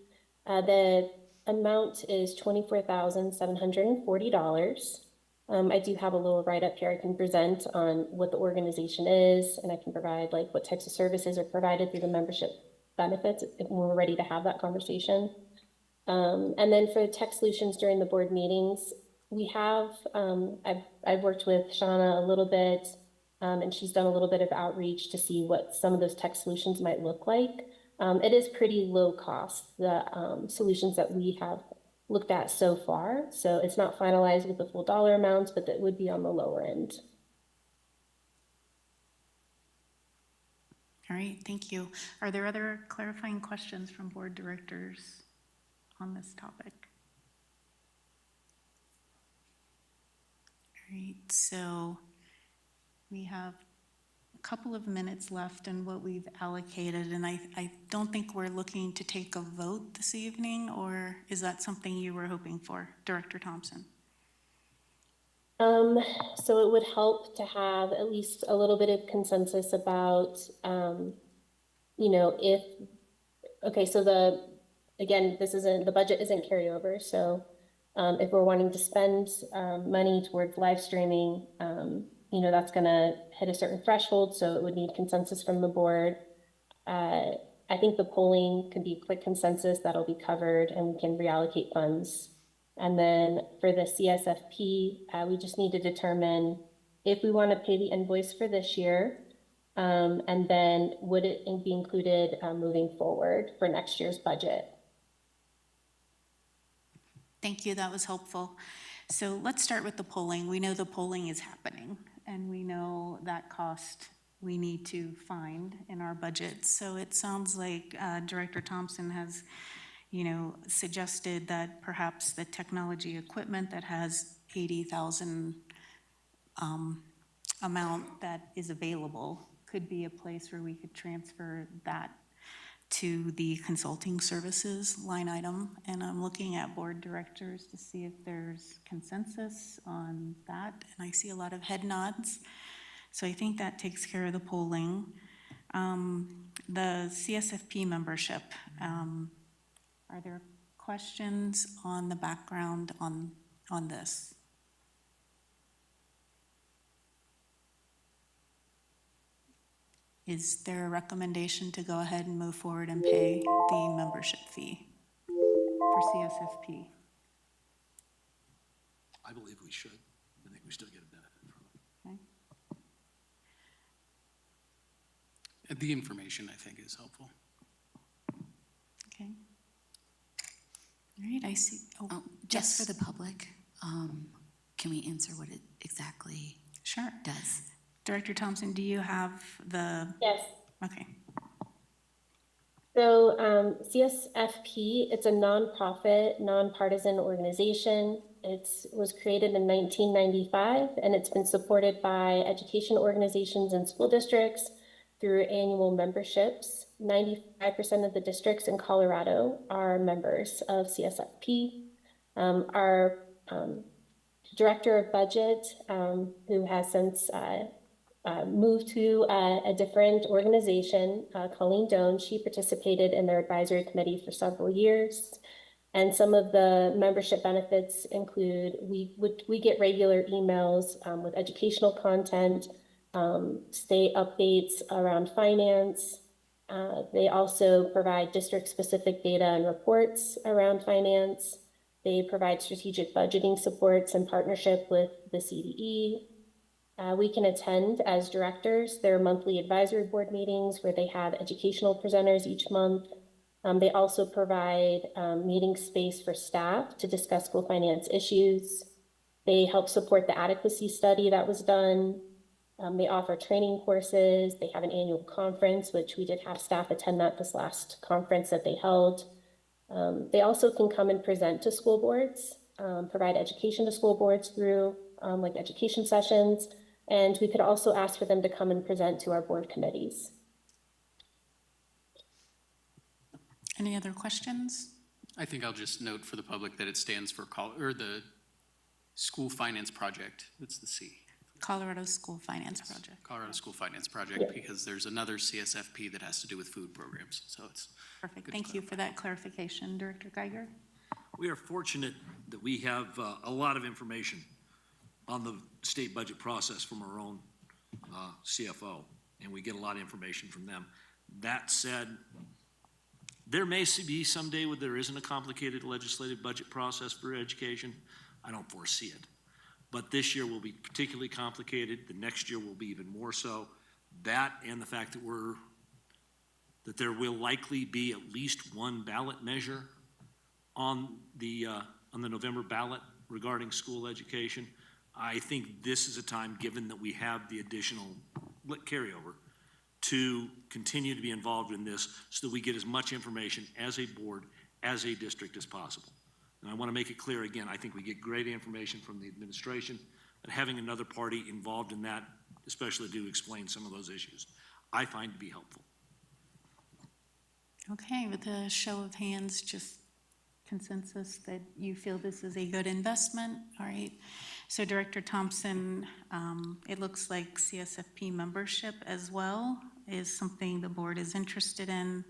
the amount is $24,740. I do have a little write-up here I can present on what the organization is, and I can provide like what types of services are provided through the membership benefits if we're ready to have that conversation. And then for tech solutions during the board meetings, we have, I've worked with Shauna a little bit, and she's done a little bit of outreach to see what some of those tech solutions might look like. It is pretty low cost, the solutions that we have looked at so far. So it's not finalized with the full dollar amounts, but that would be on the lower end. All right, thank you. Are there other clarifying questions from board directors on this topic? All right, so we have a couple of minutes left in what we've allocated, and I don't think we're looking to take a vote this evening, or is that something you were hoping for, Director Thompson? So it would help to have at least a little bit of consensus about, so again, the budget isn't carryover. So if we're wanting to spend money towards live streaming, that's gonna hit a certain threshold. So it would need consensus from the board. I think the polling could be a quick consensus that'll be covered and we can reallocate funds. And then for the CSFP, we just need to determine if we want to pay the invoice for this year, and then would it be included moving forward for next year's budget? Thank you, that was helpful. So let's start with the polling. We know the polling is happening, and we know that cost we need to find in our budget. So it sounds like Director Thompson has, suggested that perhaps the technology equipment that has 80,000 amount that is available could be a place where we could transfer that to the consulting services line item. And I'm looking at board directors to see if there's consensus on that. And I see a lot of head nods. So I think that takes care of the polling. The CSFP membership, are there questions on the background on this? Is there a recommendation to go ahead and move forward and pay the membership fee for CSFP? I believe we should. I think we still get a benefit from it. Okay. And the information, I think, is helpful. Okay. All right, I see. Oh, just yes. for the public, can we answer what it exactly Sure. does? Director Thompson, do you have the? Yes. Okay. So CSFP, it's a nonprofit, nonpartisan organization. It was created in 1995, and it's been supported by education organizations and school districts through annual memberships. 95% of the districts in Colorado are members of CSFP. Our director of budget, who has since moved to a different organization, Colleen Doan. She participated in their advisory committee for several years. And some of the membership benefits include we get regular emails with educational content, state updates around finance. They also provide district-specific data and reports around finance. They provide strategic budgeting supports in partnership with the CDE. We can attend as directors their monthly advisory board meetings where they have educational presenters each month. They also provide meeting space for staff to discuss school finance issues. They help support the adequacy study that was done. They offer training courses. They have an annual conference, which we did have staff attend that this last conference that they held. They also can come and present to school boards, provide education to school boards through like education sessions. And we could also ask for them to come and present to our board committees. Any other questions? I think I'll just note for the public that it stands for the School Finance Project. That's the C. Colorado School Finance Project. Colorado School Finance Project, Yeah. Because there's another CSFP that has to do with food programs. So it's Perfect. Thank you for that clarification, Director Geiger. We are fortunate that we have a lot of information on the state budget process from our own CFO, and we get a lot of information from them. That said, there may be someday where there isn't a complicated legislative budget process for education. I don't foresee it. But this year will be particularly complicated. The next year will be even more so. That and the fact that there will likely be at least one ballot measure on the November ballot regarding school education. I think this is a time, given that we have the additional carryover, to continue to be involved in this so that we get as much information as a board, as a district as possible. And I want to make it clear again, I think we get great information from the administration, but having another party involved in that, especially to explain some of those issues, I find to be helpful. Okay, with a show of hands, just consensus that you feel this is a good investment. All right. So Director Thompson, it looks like CSFP membership as well is something the board is interested in.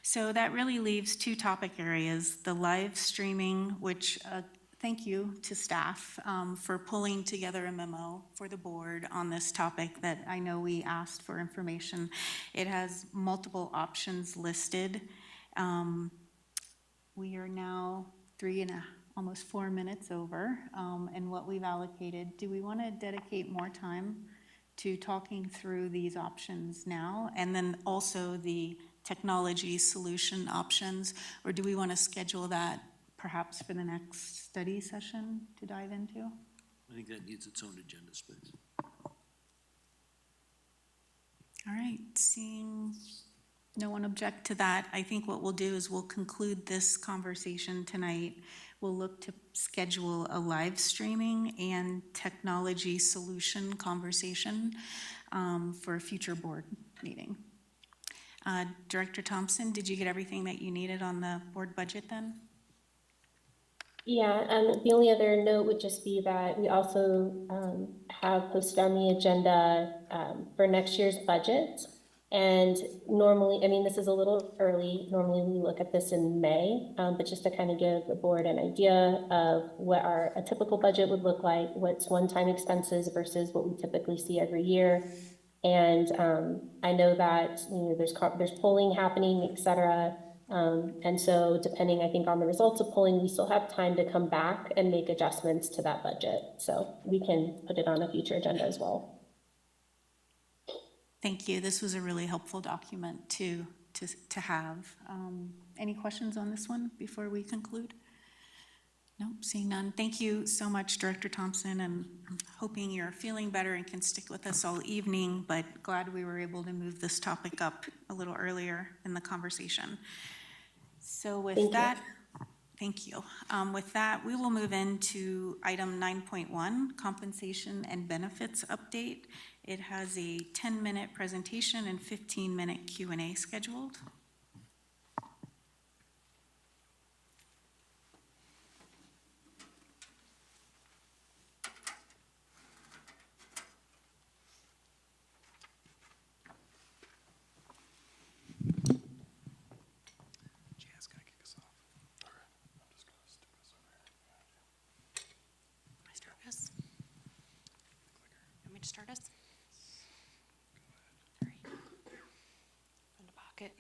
So that really leaves two topic areas: the live streaming, which thank you to staff for pulling together a memo for the board on this topic that I know we asked for information. It has multiple options listed. We are now almost 4 minutes over, and what we've allocated. Do we want to dedicate more time to talking through these options now, and then also the technology solution options, or do we want to schedule that perhaps for the next study session to dive into? I think that needs its own agenda space. All right, seeing no one object to that, I think what we'll do is we'll conclude this conversation tonight. We'll look to schedule a live streaming and technology solution conversation for a future board meeting. Director Thompson, did you get everything that you needed on the board budget then? Yeah, the only other note would just be that we also have posted on the agenda for next year's budget. And normally, I mean, this is a little early. Normally we look at this in May, but just to kind of give the board an idea of what a typical budget would look like, what's one-time expenses versus what we typically see every year. And I know that, there's polling happening, et cetera. And so depending, I think, on the results of polling, we still have time to come back and make adjustments to that budget. So we can put it on a future agenda as well. Thank you. This was a really helpful document to have. Any questions on this one before we conclude? Nope, seeing none. Thank you so much, Director Thompson, and I'm hoping you're feeling better and can stick with us all evening, but glad we were able to move this topic up a little earlier in the conversation. So with that, thank you. With that, we will move into item 9.1, compensation and benefits update. It has a 10-minute presentation and 15-minute Q&A scheduled. Start us? All right. Find a pocket.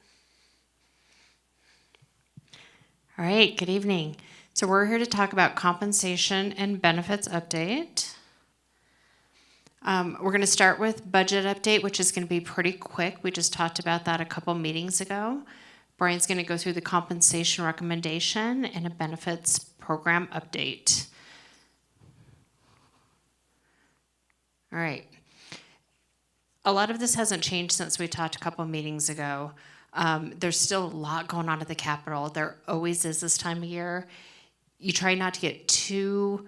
All right, good evening. So we're here to talk about compensation and benefits update. We're going to start with budget update, which is going to be pretty quick. We just talked about that a couple meetings ago. Brian's going to go through the compensation recommendation and a benefits program update. All right. A lot of this hasn't changed since we talked a couple meetings ago. There's still a lot going on at the Capitol. There always is this time of year. You try not to get too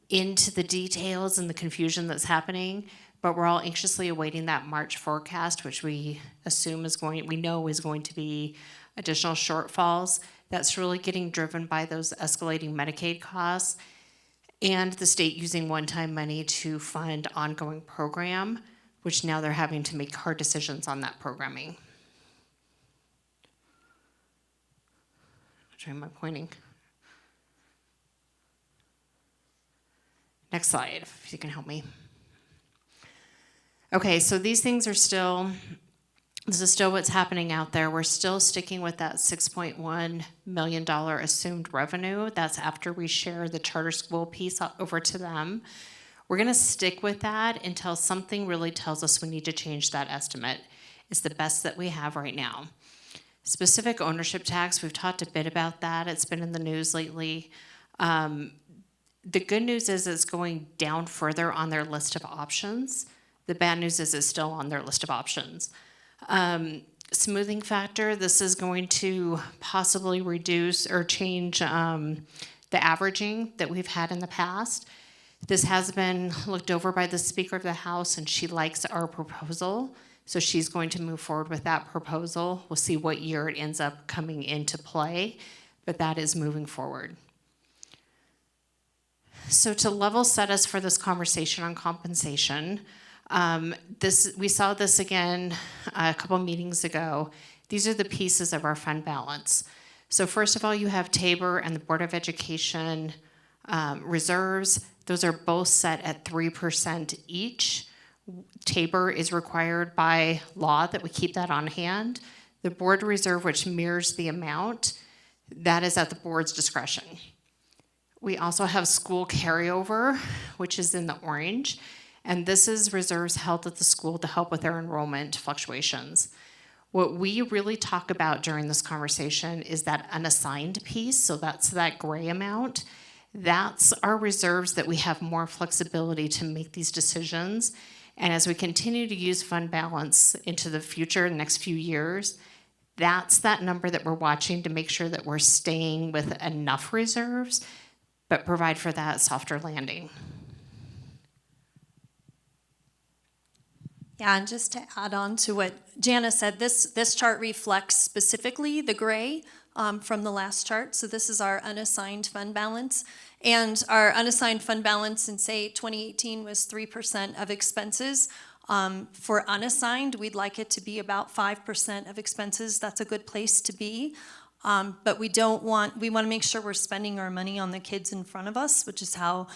into the details and the confusion that's happening, but we're all anxiously awaiting that March forecast, which we know is going to be additional shortfalls. That's really getting driven by those escalating Medicaid costs and the state using one-time money to fund ongoing program, which now they're having to make hard decisions on that programming. Which am I pointing? Next slide, if you can help me. Okay, so these things are still, this is still what's happening out there. We're still sticking with that $6.1 million assumed revenue. That's after we share the charter school piece over to them. We're gonna stick with that until something really tells us we need to change that estimate. It's the best that we have right now. Specific ownership tax, we've talked a bit about that. It's been in the news lately. The good news is it's going down further on their list of options. The bad news is it's still on their list of options. Smoothing factor, this is going to possibly reduce or change the averaging that we've had in the past. This has been looked over by the Speaker of the House, and she likes our proposal, so she's going to move forward with that proposal. We'll see what year it ends up coming into play, but that is moving forward. So to level set us for this conversation on compensation, we saw this again a couple meetings ago. These are the pieces of our fund balance. So first of all, you have Tabor and the Board of Education Reserves, those are both set at 3% each. Tabor is required by law that we keep that on hand. The board reserve, which mirrors the amount, that is at the board's discretion. We also have school carryover, which is in the orange, and this is reserves held at the school to help with their enrollment fluctuations. What we really talk about during this conversation is that unassigned piece, so that's that gray amount. That's our reserves that we have more flexibility to make these decisions. And as we continue to use fund balance into the future, the next few years, that's that number that we're watching to make sure that we're staying with enough reserves, but provide for that softer landing. Yeah, and just to add on to what Jana said, this chart reflects specifically the gray from the last chart. So this is our unassigned fund balance. And our unassigned fund balance in, say, 2018 was 3% of expenses. For unassigned, we'd like it to be about 5% of expenses. That's a good place to be. But we want to make sure we're spending our money on the kids in front of us, which is how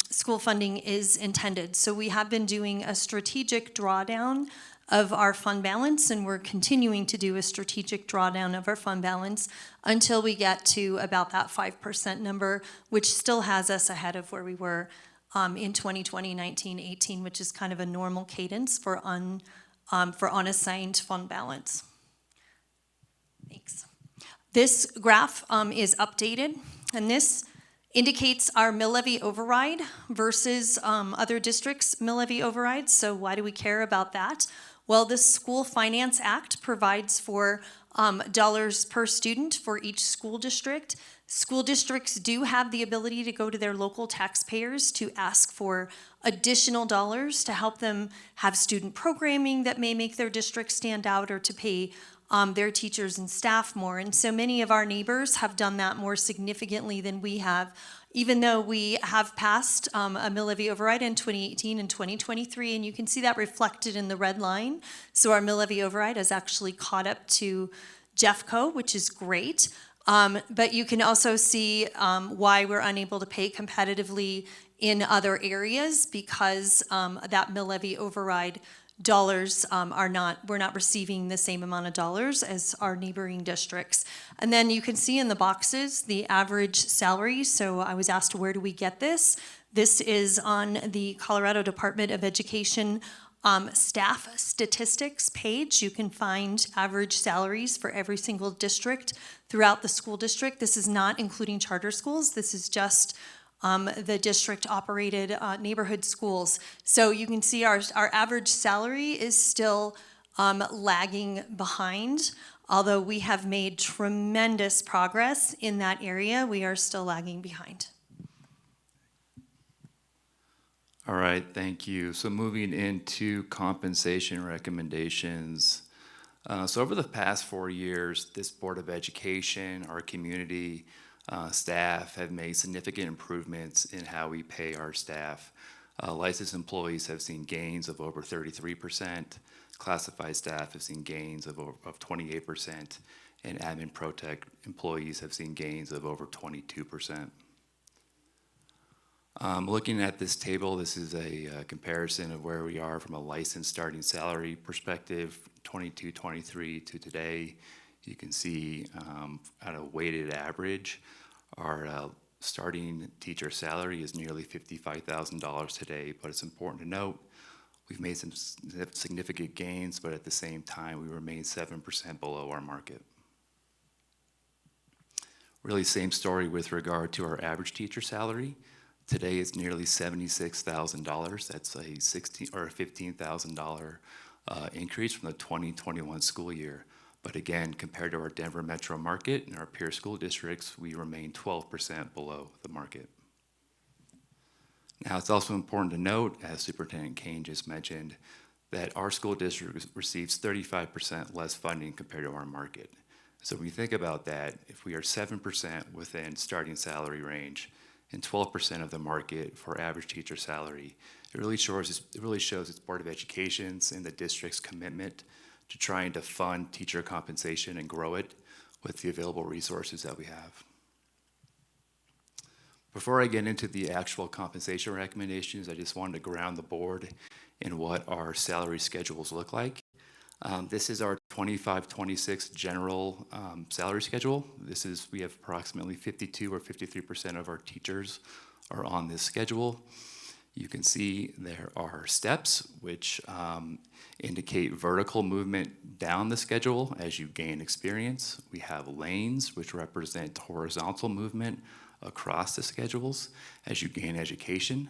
school funding is intended. So we have been doing a strategic drawdown of our fund balance, and we're continuing to do a strategic drawdown of our fund balance until we get to about that 5% number, which still has us ahead of where we were in 2020, 19, 18, which is kind of a normal cadence for unassigned fund balance. Thanks. This graph is updated, and this indicates our mill levy override versus other districts' mill levy overrides. So why do we care about that? Well, the School Finance Act provides for dollars per student for each school district. School districts do have the ability to go to their local taxpayers to ask for additional dollars to help them have student programming that may make their district stand out, or to pay their teachers and staff more. And so many of our neighbors have done that more significantly than we have, even though we have passed a mill levy override in 2018 and 2023, and you can see that reflected in the red line. So our mill levy override has actually caught up to Jeffco, which is great. But you can also see why we're unable to pay competitively in other areas, because that mill levy override dollars we're not receiving the same amount of dollars as our neighboring districts. And then you can see in the boxes the average salary. So I was asked, where do we get this? This is on the Colorado Department of Education staff statistics page. You can find average salaries for every single district throughout the school district. This is not including charter schools. This is just the district-operated neighborhood schools. So you can see our average salary is still lagging behind. Although we have made tremendous progress in that area, we are still lagging behind. All right, thank you. So moving into compensation recommendations. So over the past 4 years, this Board of Education, our community, staff have made significant improvements in how we pay our staff. Licensed employees have seen gains of over 33%. Classified staff have seen gains of 28%. And admin protect employees have seen gains of over 22%. Looking at this table, this is a comparison of where we are from a licensed starting salary perspective, 22-23 to today. You can see at a weighted average, our starting teacher salary is nearly $55,000 today, but it's important to note we've made some significant gains, but at the same time, we remain 7% below our market. Really same story with regard to our average teacher salary. Today it's nearly $76,000. That's a $15,000 increase from the 2021 school year. But again, compared to our Denver metro market and our peer school districts, we remain 12% below the market. Now, it's also important to note, as Superintendent Kane just mentioned, that our school district receives 35% less funding compared to our market. So when you think about that, if we are 7% within starting salary range and 12% of the market for average teacher salary, it really shows its Board of Education's and the district's commitment to trying to fund teacher compensation and grow it with the available resources that we have. Before I get into the actual compensation recommendations, I just wanted to ground the board in what our salary schedules look like. This is our 25-26 general salary schedule. We have approximately 52 or 53% of our teachers are on this schedule. You can see there are steps which indicate vertical movement down the schedule as you gain experience. We have lanes which represent horizontal movement across the schedules as you gain education.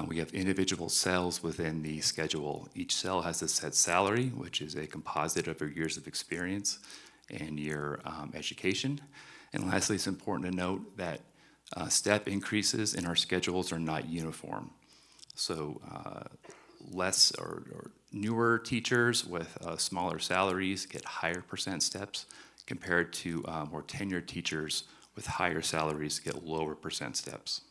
We have individual cells within the schedule. Each cell has a set salary, which is a composite of your years of experience and your education. And lastly, it's important to note that step increases in our schedules are not uniform. So less or newer teachers with smaller salaries get higher percent steps compared to more tenured teachers with higher salaries get lower percent steps.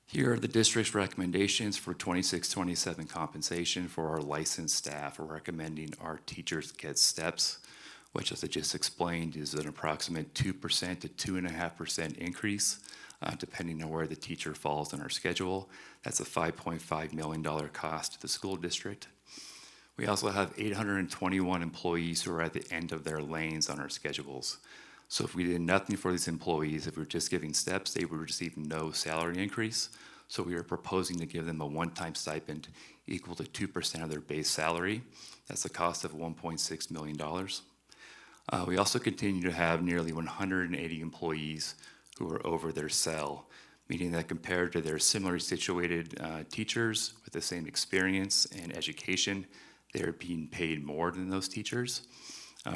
Here are the district's recommendations for 26-27 compensation for our licensed staff. We're recommending our teachers get steps, which, as I just explained, is an approximate 2% to 2.5% increase, depending on where the teacher falls on our schedule. That's a $5.5 million cost to the school district. We also have 821 employees who are at the end of their lanes on our schedules. So if we did nothing for these employees, if we were just giving steps, they would receive no salary increase. So we are proposing to give them a one-time stipend equal to 2% of their base salary. That's a cost of $1.6 million. We also continue to have nearly 180 employees who are over their cell, meaning that compared to their similarly situated teachers with the same experience and education, they're being paid more than those teachers.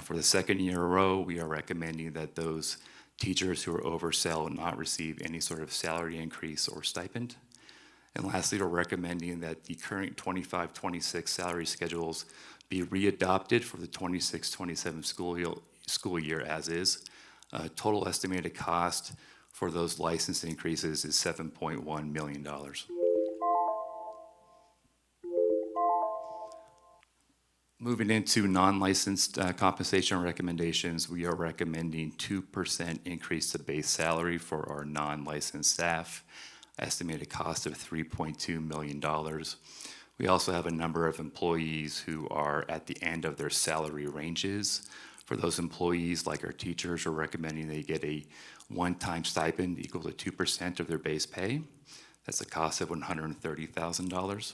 For the second year in a row, we are recommending that those teachers who are over cell not receive any sort of salary increase or stipend. And lastly, we're recommending that the current 25-26 salary schedules be readopted for the 26-27 school year as is. Total estimated cost for those license increases is $7.1 million. Moving into non-licensed compensation recommendations, we are recommending 2% increase to base salary for our non-licensed staff, estimated cost of $3.2 million. We also have a number of employees who are at the end of their salary ranges. For those employees, like our teachers, we're recommending they get a one-time stipend equal to 2% of their base pay. That's a cost of $130,000.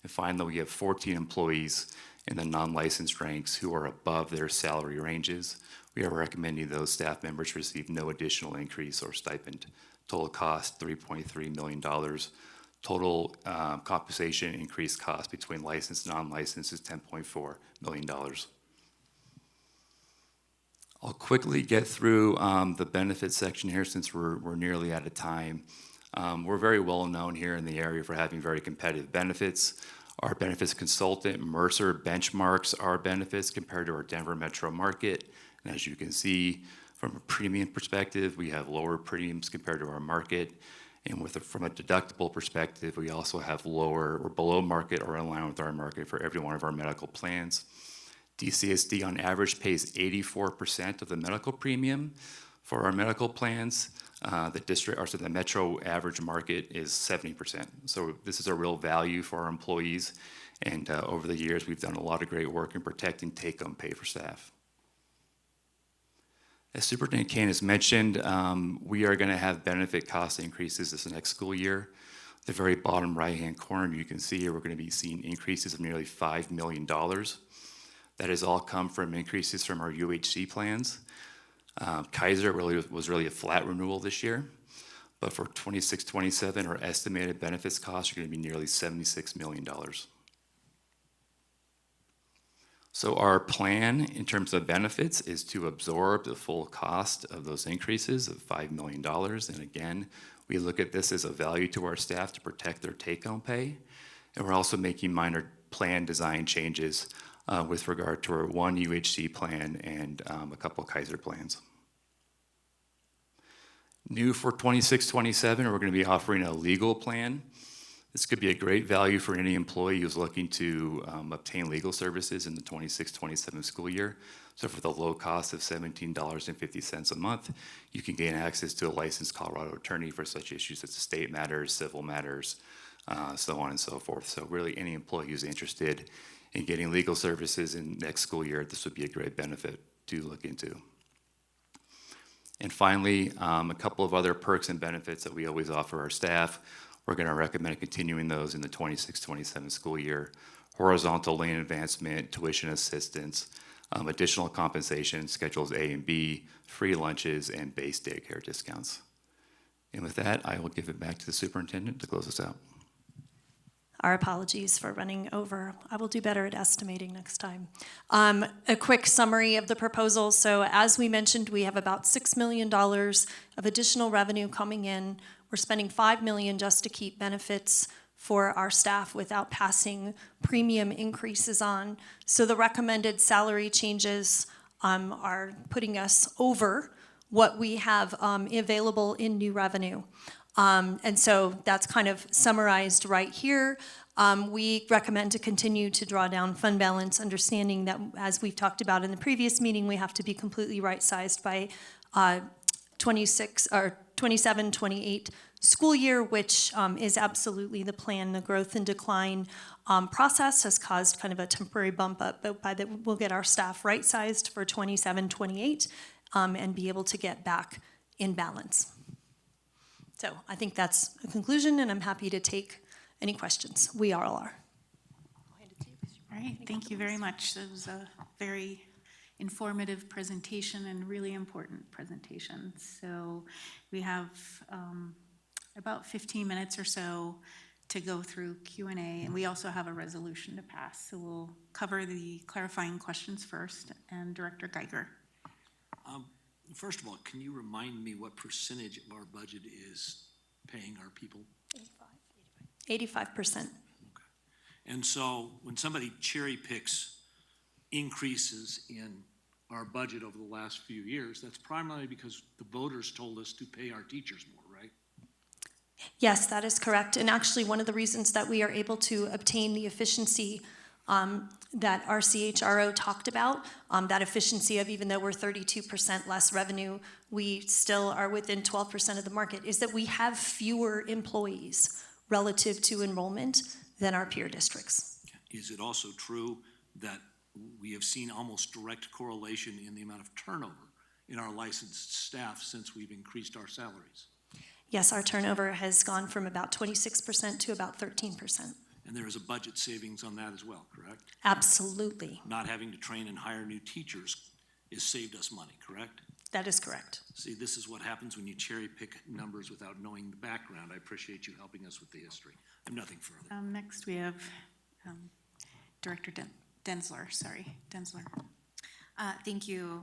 And finally, we have 14 employees in the non-licensed ranks who are above their salary ranges. We are recommending those staff members receive no additional increase or stipend. Total cost, $3.3 million. Total compensation increase cost between licensed and non-licensed is $10.4 million. I'll quickly get through the benefits section here since we're nearly out of time. We're very well known here in the area for having very competitive benefits. Our benefits consultant, Mercer, benchmarks our benefits compared to our Denver metro market. And as you can see, from a premium perspective, we have lower premiums compared to our market. And from a deductible perspective, we also have lower or below market or in line with our market for every one of our medical plans. DCSD on average pays 84% of the medical premium for our medical plans. The metro average market is 70%. So this is a real value for our employees. And over the years, we've done a lot of great work in protecting take-home pay for staff. As Superintendent Kane has mentioned, we are going to have benefit cost increases this next school year. The very bottom right-hand corner, you can see here, we're going to be seeing increases of nearly $5 million. That has all come from increases from our UHC plans. Kaiser was really a flat renewal this year, but for 26-27, our estimated benefits costs are going to be nearly $76 million. So our plan in terms of benefits is to absorb the full cost of those increases of $5 million. And again, we look at this as a value to our staff to protect their take-home pay. And we're also making minor plan design changes with regard to our one UHC plan and a couple of Kaiser plans. New for 26-27, we're going to be offering a legal plan. This could be a great value for any employee who's looking to obtain legal services in the 26-27 school year. So for the low cost of $17.50 a month, you can gain access to a licensed Colorado attorney for such issues as estate matters, civil matters, so on and so forth. So really, any employee who's interested in getting legal services in next school year, this would be a great benefit to look into. And finally, a couple of other perks and benefits that we always offer our staff. We're going to recommend continuing those in the 26-27 school year. Horizontal lane advancement, tuition assistance, additional compensation, schedules A and B, free lunches, and base daycare discounts. And with that, I will give it back to the superintendent to close us out. Our apologies for running over. I will do better at estimating next time. A quick summary of the proposal. So as we mentioned, we have about $6 million of additional revenue coming in. We're spending $5 million just to keep benefits for our staff without passing premium increases on. So the recommended salary changes are putting us over what we have available in new revenue. And so that's kind of summarized right here. We recommend to continue to draw down fund balance, understanding that, as we've talked about in the previous meeting, we have to be completely right-sized by 27, 28 school year, which is absolutely the plan. The growth and decline process has caused kind of a temporary bump up, but we'll get our staff right-sized for 27, 28 and be able to get back in balance. So I think that's a conclusion, and I'm happy to take any questions. We all are. All right, thank you very much. That was a very informative presentation and really important presentation. So we have about 15 minutes or so to go through Q&A, and we also have a resolution to pass. So we'll cover the clarifying questions first, and Director Geiger. First of all, can you remind me what percentage of our budget is paying our people? 85%. And so when somebody cherry picks increases in our budget over the last few years, that's primarily because the voters told us to pay our teachers more, right? Yes, that is correct. And actually, one of the reasons that we are able to obtain the efficiency that our CHRO talked about, that efficiency of, even though we're 32% less revenue, we still are within 12% of the market, is that we have fewer employees relative to enrollment than our peer districts. Is it also true that we have seen almost direct correlation in the amount of turnover in our licensed staff since we've increased our salaries? Yes, our turnover has gone from about 26% to about 13%. And there is a budget savings on that as well, correct? Absolutely. Not having to train and hire new teachers has saved us money, correct? That is correct. See, this is what happens when you cherry pick numbers without knowing the background. I appreciate you helping us with the history. I have nothing further. Next we have Director Densler. Thank you.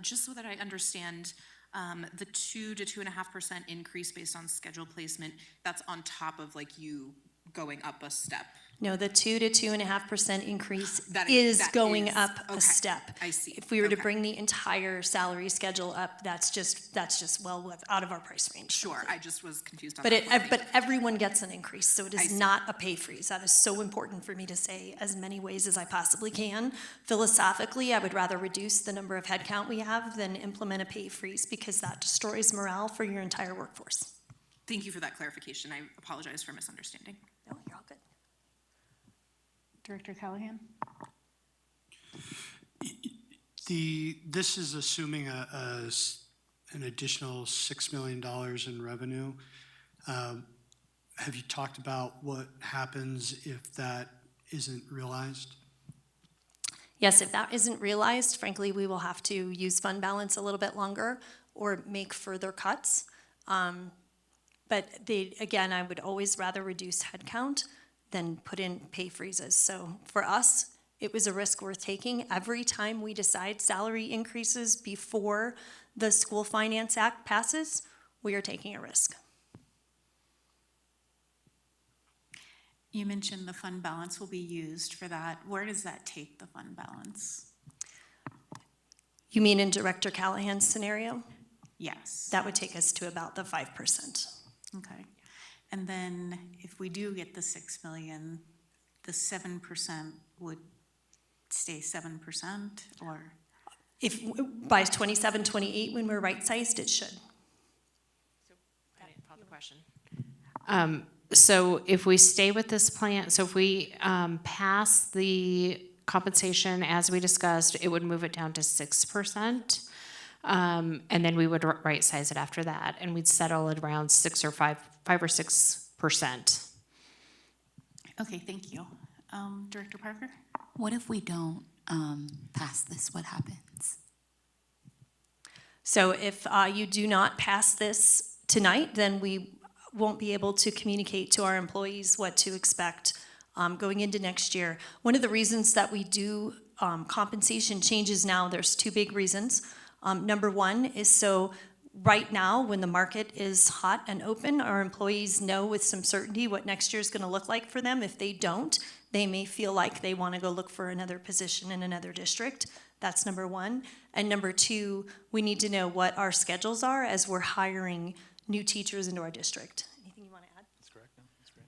Just so that I understand, the 2 to 2.5% increase based on schedule placement, that's on top of like you going up a step. No, the 2 to 2.5% increase is going up a step. I see. If we were to bring the entire salary schedule up, that's just well out of our price range. Sure, I just was confused on But that. but everyone gets an increase, so it is not a pay freeze. That is so important for me to say as many ways as I possibly can. Philosophically, I would rather reduce the number of headcount we have than implement a pay freeze, because that destroys morale for your entire workforce. Thank you for that clarification. I apologize for misunderstanding. No, you're all good. Director Callahan? This is assuming an additional $6 million in revenue. Have you talked about what happens if that isn't realized? Yes, if that isn't realized, frankly, we will have to use fund balance a little bit longer or make further cuts. But again, I would always rather reduce headcount than put in pay freezes. So for us, it was a risk worth taking. Every time we decide salary increases before the School Finance Act passes, we are taking a risk. You mentioned the fund balance will be used for that. Where does that take the fund balance? You mean in Director Callahan's scenario? Yes. That would take us to about the 5%. Okay. And then if we do get the 6 million, the 7% would stay 7%, or? If, by 27, 28, when we're right-sized, it should. I didn't follow the question. So if we stay with this plan, so if we pass the compensation as we discussed, it would move it down to 6%. And then we would right size it after that, and we'd settle it around 5 or 6%. Okay, thank you. Director Parker? What if we don't pass this? What happens? So if you do not pass this tonight, then we won't be able to communicate to our employees what to expect going into next year. One of the reasons that we do compensation changes now, there's two big reasons. Number one is so right now, when the market is hot and open, our employees know with some certainty what next year is going to look like for them. If they don't, they may feel like they want to go look for another position in another district. That's number one. And number two, we need to know what our schedules are as we're hiring new teachers into our district. Anything you want to add? That's correct. No, that's great.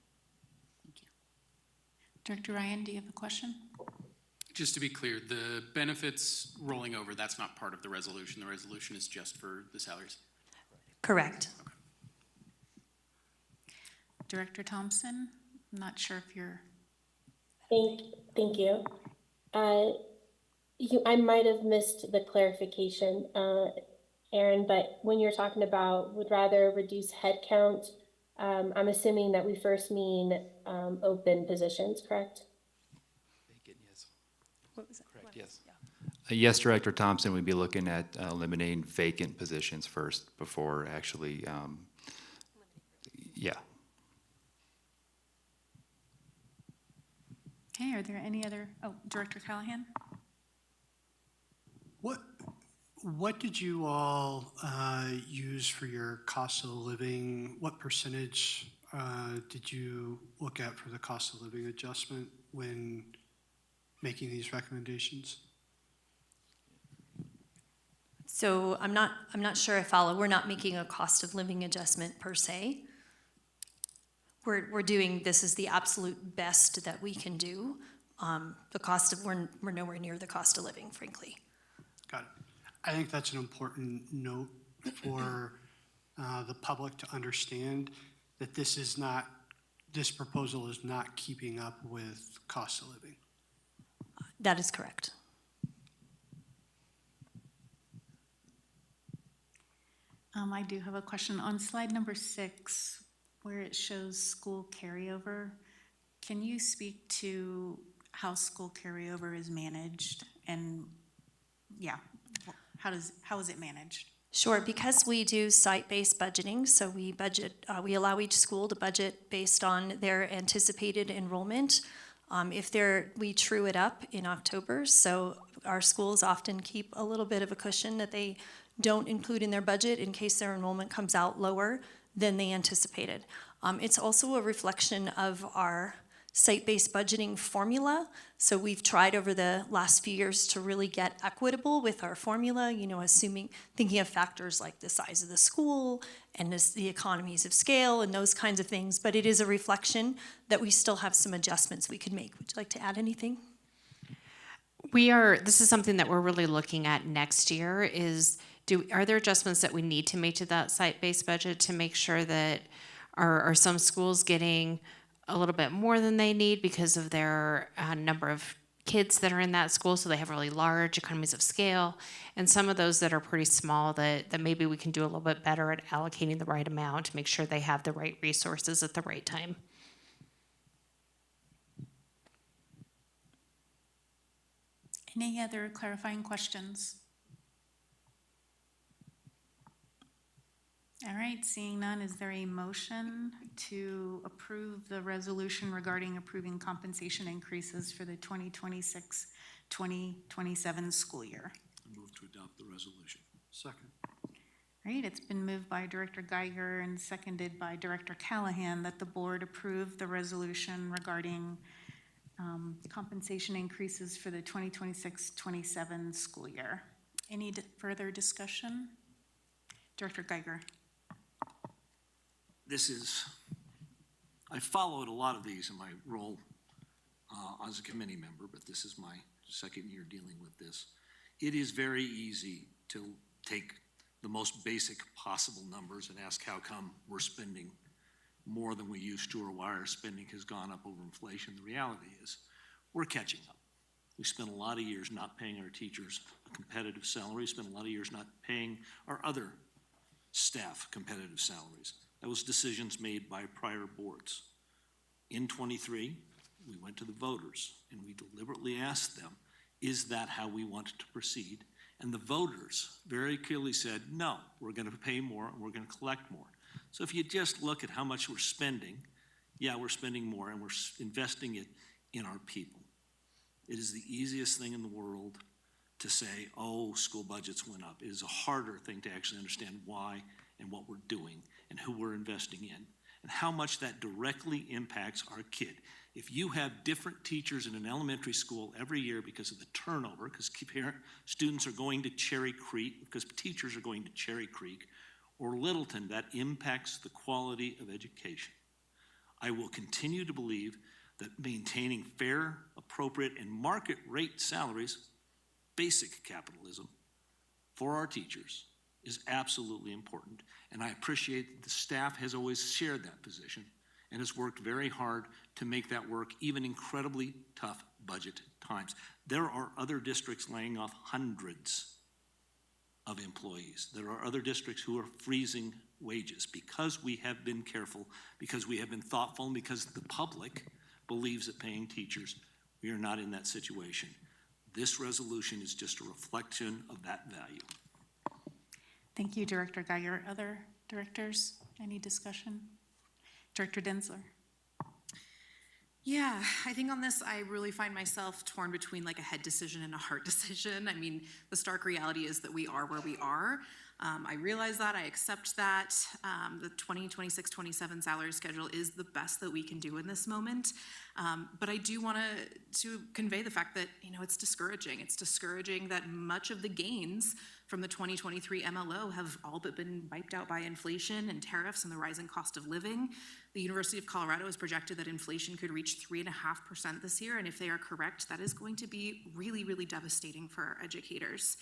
Director Ryan, do you have a question? Just to be clear, the benefits rolling over, that's not part of the resolution. The resolution is just for the salaries. Correct. Director Thompson, I'm not sure if you're... Thank you. I might have missed the clarification, Aaron, but when you're talking about would rather reduce headcount, I'm assuming that we first mean open positions, correct? Vacant, yes. What was that? Correct, yes. Yes, Director Thompson, we'd be looking at eliminating vacant positions first before actually, yeah. Okay, are there any other, Director Callahan? What did you all use for your cost of living? What percentage did you look at for the cost of living adjustment when making these recommendations? So I'm not sure I follow. We're not making a cost of living adjustment per se. We're doing, this is the absolute best that we can do. The cost of, we're nowhere near the cost of living, frankly. Got it. I think that's an important note for the public to understand that this proposal is not keeping up with cost of living. That is correct. I do have a question. On slide number 6, where it shows school carryover, can you speak to how school carryover is managed? And yeah, how is it managed? Sure, because we do site-based budgeting, so we budget, we allow each school to budget based on their anticipated enrollment. We true it up in October, so our schools often keep a little bit of a cushion that they don't include in their budget in case their enrollment comes out lower than they anticipated. It's also a reflection of our site-based budgeting formula. So we've tried over the last few years to really get equitable with our formula, thinking of factors like the size of the school and the economies of scale and those kinds of things. But it is a reflection that we still have some adjustments we could make. Would you like to add anything? This is something that we're really looking at next year are there adjustments that we need to make to that site-based budget to make sure that are some schools getting a little bit more than they need because of their number of kids that are in that school, so they have really large economies of scale, and some of those that are pretty small that maybe we can do a little bit better at allocating the right amount to make sure they have the right resources at the right time. Any other clarifying questions? All right, seeing none, is there a motion to approve the resolution regarding approving compensation increases for the 2026-2027 school year? I move to adopt the resolution. Second. All right, it's been moved by Director Geiger and seconded by Director Callahan that the board approve the resolution regarding compensation increases for the 2026-27 school year. Any further discussion? Director Geiger. I followed a lot of these in my role as a committee member, but this is my second year dealing with this. it is very easy to take the most basic possible numbers and ask how come we're spending more than we used to, or why our spending has gone up over inflation. The reality is, we're catching up. We spent a lot of years not paying our teachers a competitive salary, spent a lot of years not paying our other staff competitive salaries. That was decisions made by prior boards. In '23, we went to the voters and we deliberately asked them, is that how we want to proceed? And the voters very clearly said, no, we're going to pay more and we're going to collect more. So if you just look at how much we're spending, yeah, we're spending more and we're investing it in our people. It is the easiest thing in the world to say, oh, school budgets went up. It is a harder thing to actually understand why and what we're doing and who we're investing in and how much that directly impacts our kid. If you have different teachers in an elementary school every year because of the turnover, because students are going to Cherry Creek, because teachers are going to Cherry Creek, or Littleton, that impacts the quality of education. I will continue to believe that maintaining fair, appropriate, and market rate salaries, basic capitalism, for our teachers is absolutely important. And I appreciate that the staff has always shared that position and has worked very hard to make that work, even incredibly tough budget times. There are other districts laying off hundreds of employees. There are other districts who are freezing wages because we have been careful, because we have been thoughtful, and because the public believes that paying teachers, we are not in that situation. This resolution is just a reflection of that value. Thank you, Director Geiger. Other directors, any discussion? Director Densler. Yeah, I think on this, I really find myself torn between like a head decision and a heart decision. I mean, the stark reality is that we are where we are. I realize that, I accept that. The 2026-27 salary schedule is the best that we can do in this moment. But I do want to convey the fact that, you know, it's discouraging. It's discouraging that much of the gains from the 2023 MLO have all but been wiped out by inflation and tariffs and the rising cost of living. The University of Colorado has projected that inflation could reach 3.5% this year, and if they are correct, that is going to be really, really devastating for our educators.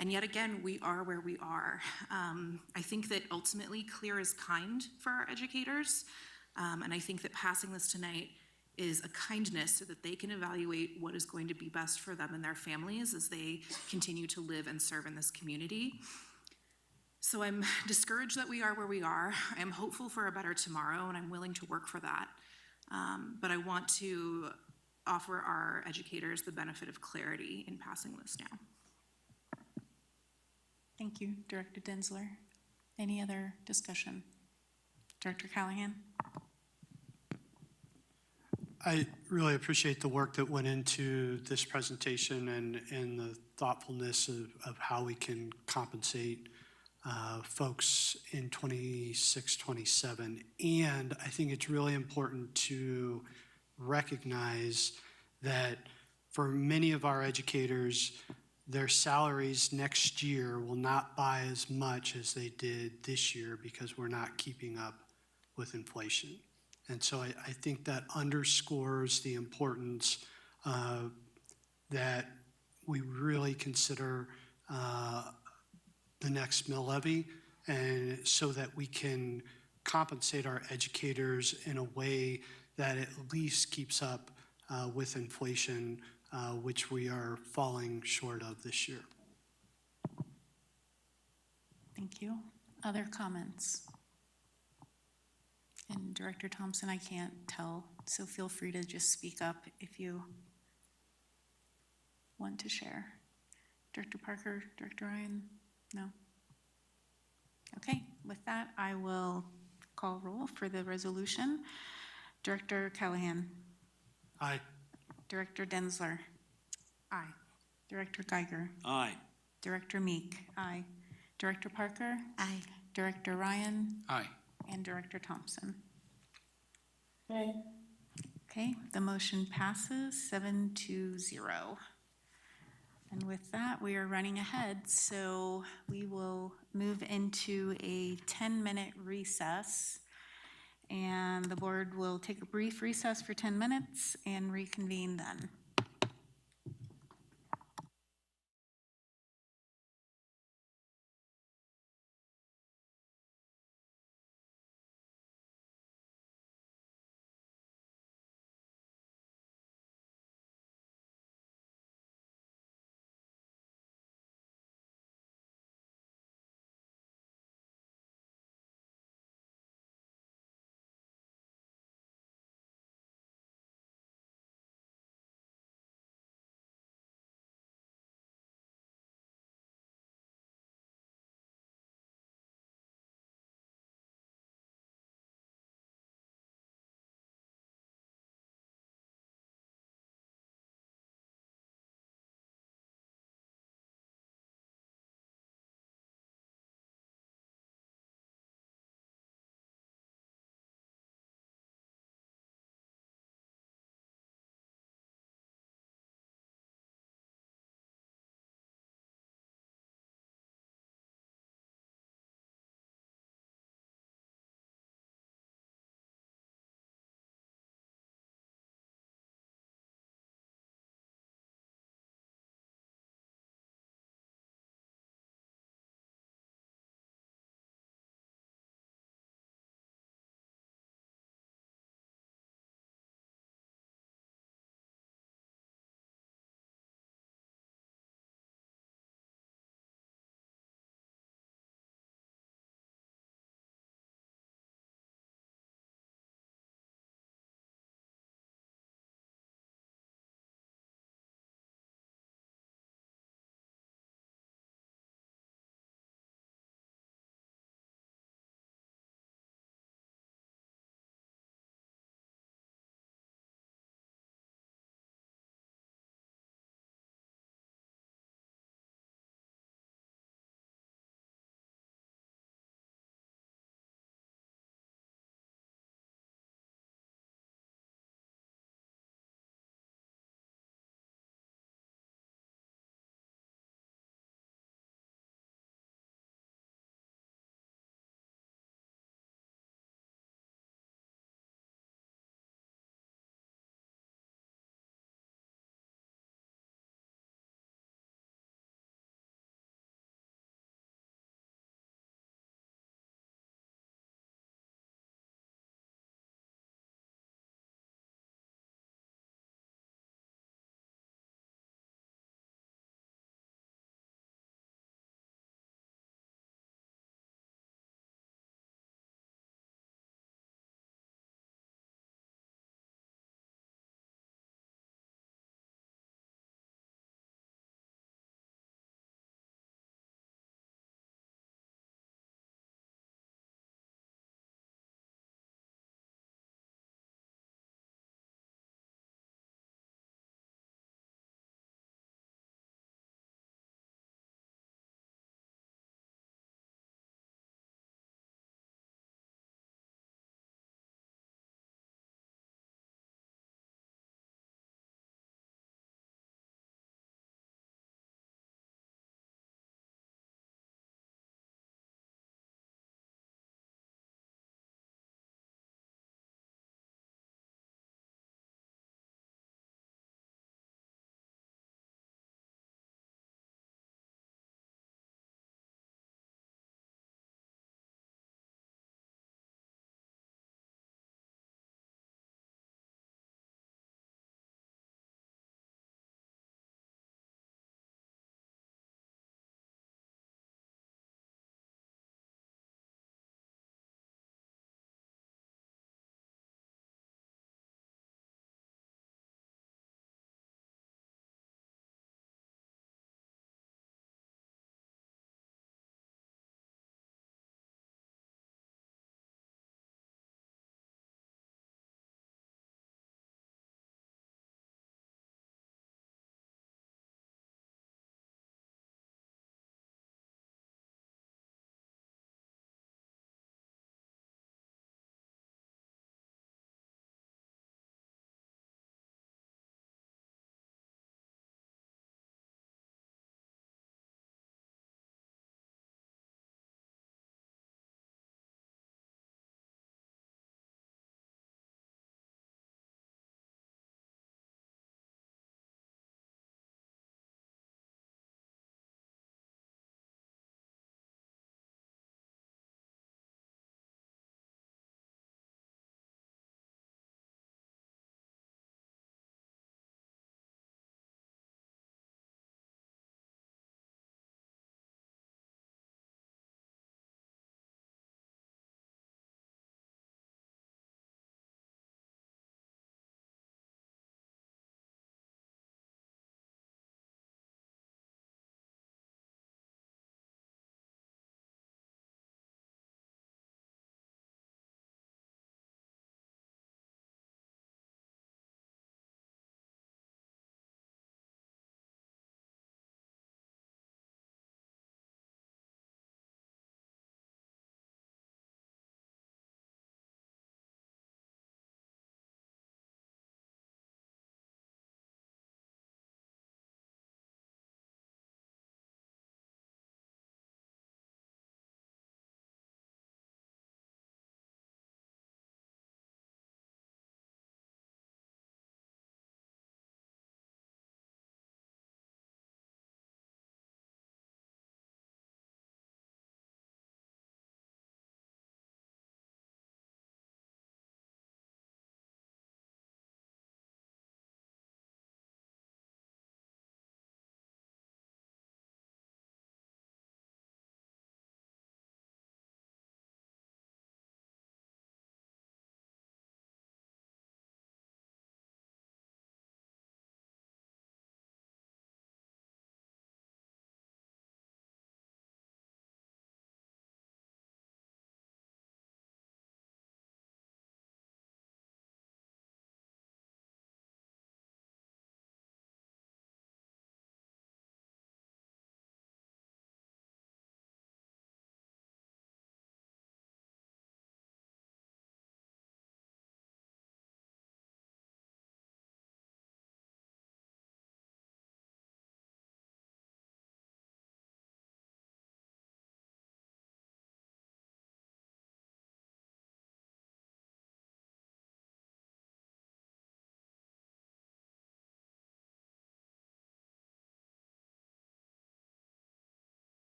And yet again, we are where we are. I think that ultimately clear is kind for our educators, and I think that passing this tonight is a kindness so that they can evaluate what is going to be best for them and their families as they continue to live and serve in this community. So I'm discouraged that we are where we are. I'm hopeful for a better tomorrow, and I'm willing to work for that. But I want to offer our educators the benefit of clarity in passing this now. Thank you, Director Densler. Any other discussion? Director Callahan? I really appreciate the work that went into this presentation and the thoughtfulness of how we can compensate folks in 26, 27. And I think it's really important to recognize that for many of our educators, their salaries next year will not buy as much as they did this year because we're not keeping up with inflation. And so I think that underscores the importance that we really consider the next mill levy, and so that we can compensate our educators in a way that at least keeps up with inflation, which we are falling short of this year. Thank you. Other comments? And Director Thompson, I can't tell, so feel free to just speak up if you want to share. Director Parker, Director Ryan? No? Okay, with that, I will call roll for the resolution. Director Callahan? Aye. Director Densler? Aye. Director Geiger? Aye. Director Meek? Aye. Director Parker? Aye. Director Ryan? Aye. And Director Thompson? Aye. Okay, the motion passes 7-0. And with that, we are running ahead, so we will move into a 10-minute recess. And the board will take a brief recess for 10 minutes and reconvene then.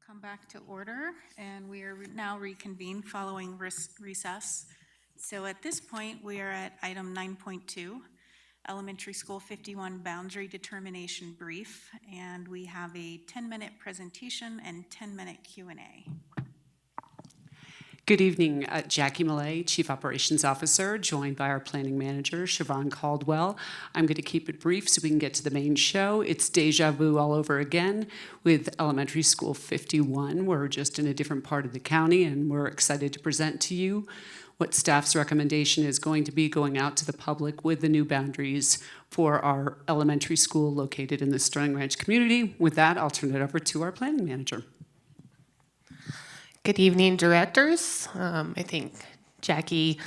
come back to order, and we are now reconvened following recess. So at this point, we are at item 9.2, Elementary School 51 Boundary Determination Brief, and we have a 10-minute presentation and 10-minute Q&A. Good evening, Jackie Millay, Chief Operations Officer, joined by our Planning Manager, Siobhan Caldwell. I'm going to keep it brief so we can get to the main show. It's deja vu all over again with Elementary School 51. We're just in a different part of the county, and we're excited to present to you what staff's recommendation is going to be going out to the public with the new boundaries for our elementary school located in the Sterling Ranch community. With that, I'll turn it over to our Planning Manager. Good evening, directors. I think Jackie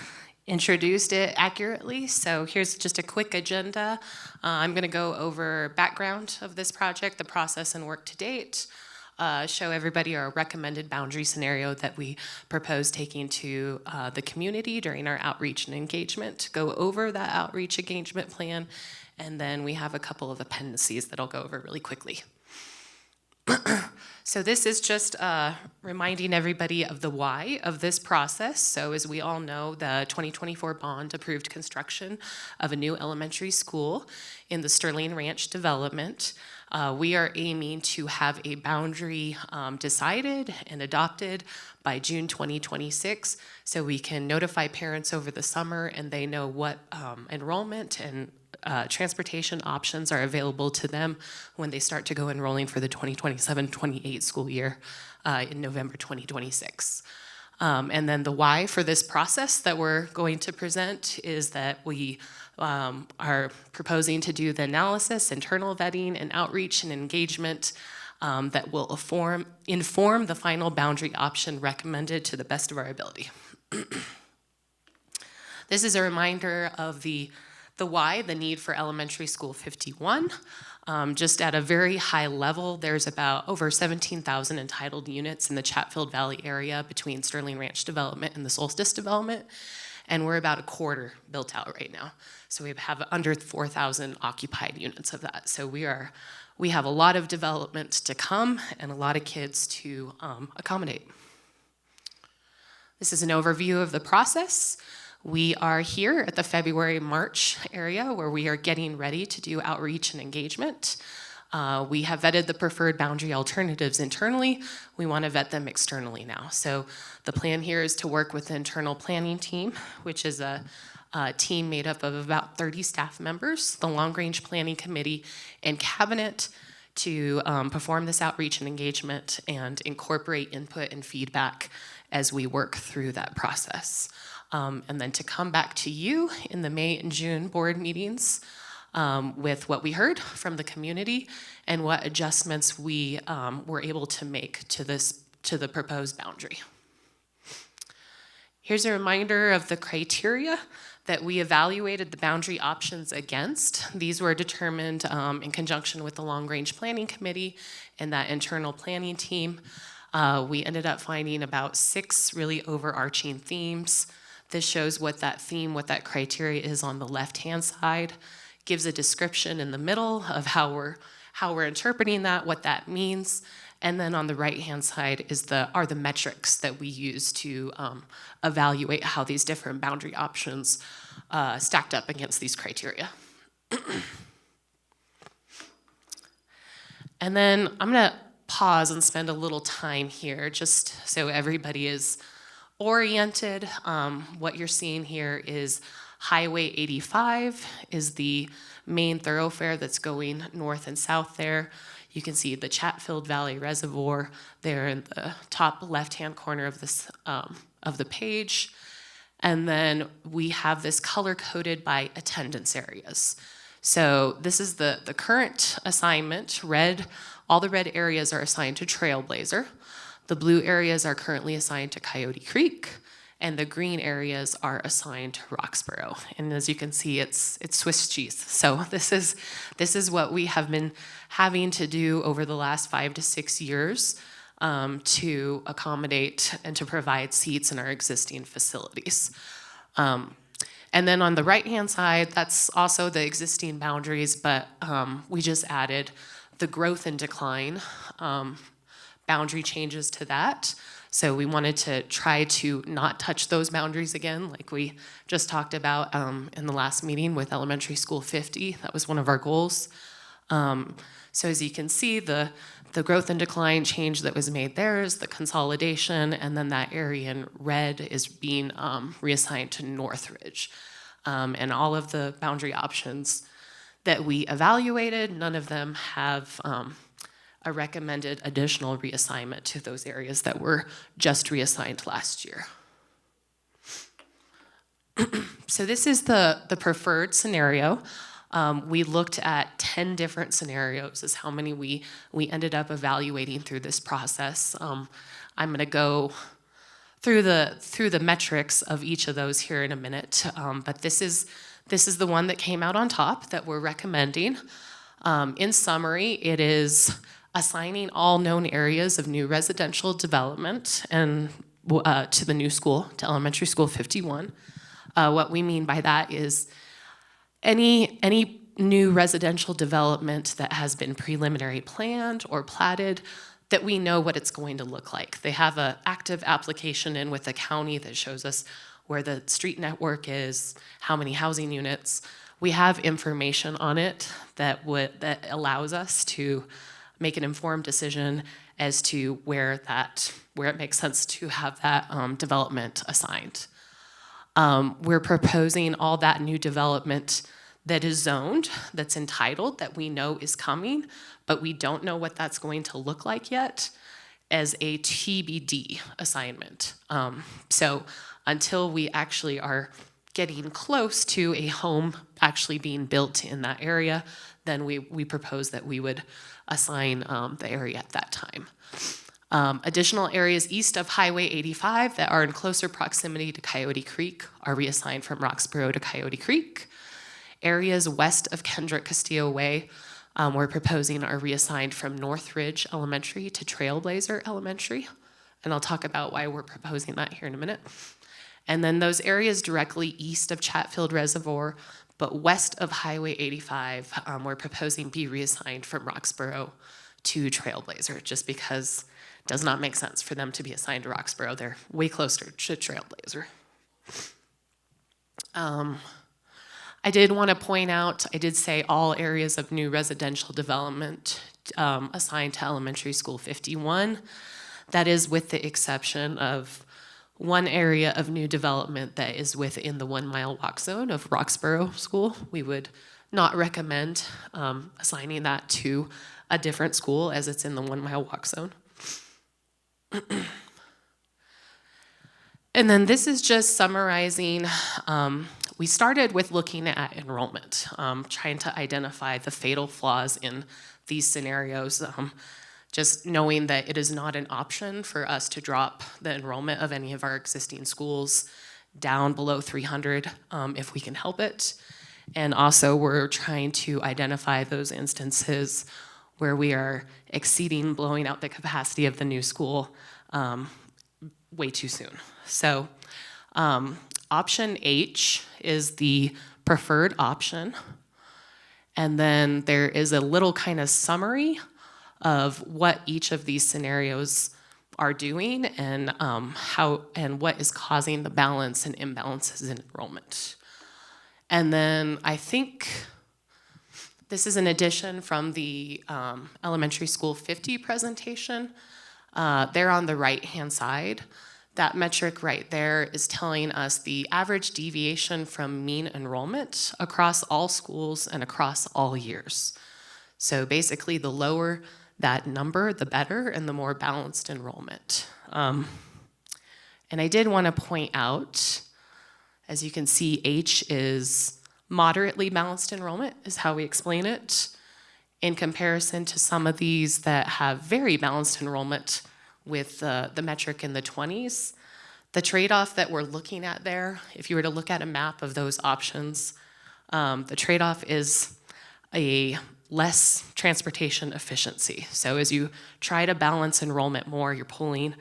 introduced it accurately, so here's just a quick agenda. I'm going to go over background of this project, the process and work to date, show everybody our recommended boundary scenario that we propose taking to the community during our outreach and engagement, go over that outreach engagement plan, and then we have a couple of appendices that I'll go over really quickly. So this is just reminding everybody of the why of this process. So as we all know, the 2024 bond approved construction of a new elementary school in the Sterling Ranch development. We are aiming to have a boundary decided and adopted by June 2026, so we can notify parents over the summer and they know what enrollment and transportation options are available to them when they start to go enrolling for the 2027-28 school year in November 2026. And then the why for this process that we're going to present is that we are proposing to do the analysis, internal vetting, and outreach and engagement that will inform the final boundary option recommended to the best of our ability. This is a reminder of the why, the need for Elementary School 51. Just at a very high level, there's about over 17,000 entitled units in the Chatfield Valley area between Sterling Ranch development and the Solstice development, and we're about a quarter built out right now. So we have under 4,000 occupied units of that. So we have a lot of development to come and a lot of kids to accommodate. This is an overview of the process. We are here at the February-March area where we are getting ready to do outreach and engagement. We have vetted the preferred boundary alternatives internally. We want to vet them externally now. So the plan here is to work with the internal planning team, which is a team made up of about 30 staff members, the long-range planning committee, and cabinet to perform this outreach and engagement and incorporate input and feedback as we work through that process. And then to come back to you in the May and June board meetings with what we heard from the community and what adjustments we were able to make to the proposed boundary. Here's a reminder of the criteria that we evaluated the boundary options against. These were determined in conjunction with the long-range planning committee and that internal planning team. We ended up finding about 6 really overarching themes. This shows what that theme, what that criteria is on the left-hand side, gives a description in the middle of how we're interpreting that, what that means, and then on the right-hand side are the metrics that we use to evaluate how these different boundary options stacked up against these criteria. And then I'm gonna pause and spend a little time here just so everybody is oriented. What you're seeing here is Highway 85 is the main thoroughfare that's going north and south there. You can see the Chatfield Valley Reservoir there in the top left-hand corner of this of the page. And then we have this color-coded by attendance areas. So this is the current assignment. All the red areas are assigned to Trailblazer. The blue areas are currently assigned to Coyote Creek, and the green areas are assigned to Roxborough. And as you can see, it's Swiss cheese. So this is what we have been having to do over the last 5 to 6 years to accommodate and to provide seats in our existing facilities. And then on the right-hand side, that's also the existing boundaries, but we just added the growth and decline boundary changes to that. So we wanted to try to not touch those boundaries again, like we just talked about in the last meeting with Elementary School 50. That was one of our goals. So as you can see, the growth and decline change that was made there is the consolidation, and then that area in red is being reassigned to Northridge. And all of the boundary options that we evaluated, none of them have a recommended additional reassignment to those areas that were just reassigned last year. So this is the preferred scenario. We looked at 10 different scenarios as how many we ended up evaluating through this process. I'm going to go through the metrics of each of those here in a minute, but this is the one that came out on top that we're recommending. In summary, it is assigning all known areas of new residential development and to the new school, to Elementary School 51. What we mean by that is any new residential development that has been preliminary planned or platted, that we know what it's going to look like. They have an active application in with the county that shows us where the street network is, how many housing units. We have information on it that allows us to make an informed decision as to where it makes sense to have that development assigned. We're proposing all that new development that is zoned, that's entitled, that we know is coming, but we don't know what that's going to look like yet, as a TBD assignment. So until we actually are getting close to a home actually being built in that area, then we propose that we would assign the area at that time. Additional areas east of Highway 85 that are in closer proximity to Coyote Creek are reassigned from Roxborough to Coyote Creek. Areas west of Kendrick Castillo Way, we're proposing are reassigned from Northridge Elementary to Trailblazer Elementary. And I'll talk about why we're proposing that here in a minute. And then those areas directly east of Chatfield Reservoir, but west of Highway 85, we're proposing be reassigned from Roxborough to Trailblazer, just because it does not make sense for them to be assigned to Roxborough. They're way closer to Trailblazer. I did want to point out, I did say all areas of new residential development assigned to Elementary School 51. That is with the exception of one area of new development that is within the 1 mile walk zone of Roxborough School. We would not recommend assigning that to a different school as it's in the 1 mile walk zone. And then this is just summarizing. We started with looking at enrollment, trying to identify the fatal flaws in these scenarios, just knowing that it is not an option for us to drop the enrollment of any of our existing schools down below 300 if we can help it. And also we're trying to identify those instances where we are exceeding, blowing out the capacity of the new school way too soon. So option H is the preferred option. And then there is a little kind of summary of what each of these scenarios are doing and how and what is causing the balance and imbalances in enrollment. And then I think this is an addition from the Elementary School 50 presentation. There on the right-hand side, that metric right there is telling us the average deviation from mean enrollment across all schools and across all years. So basically, the lower that number, the better, and the more balanced enrollment. And I did want to point out, as you can see, H is moderately balanced enrollment, is how we explain it, in comparison to some of these that have very balanced enrollment with the metric in the 20s. The trade-off that we're looking at there, if you were to look at a map of those options, the trade-off is a less transportation efficiency. So as you try to balance enrollment more, you're pulling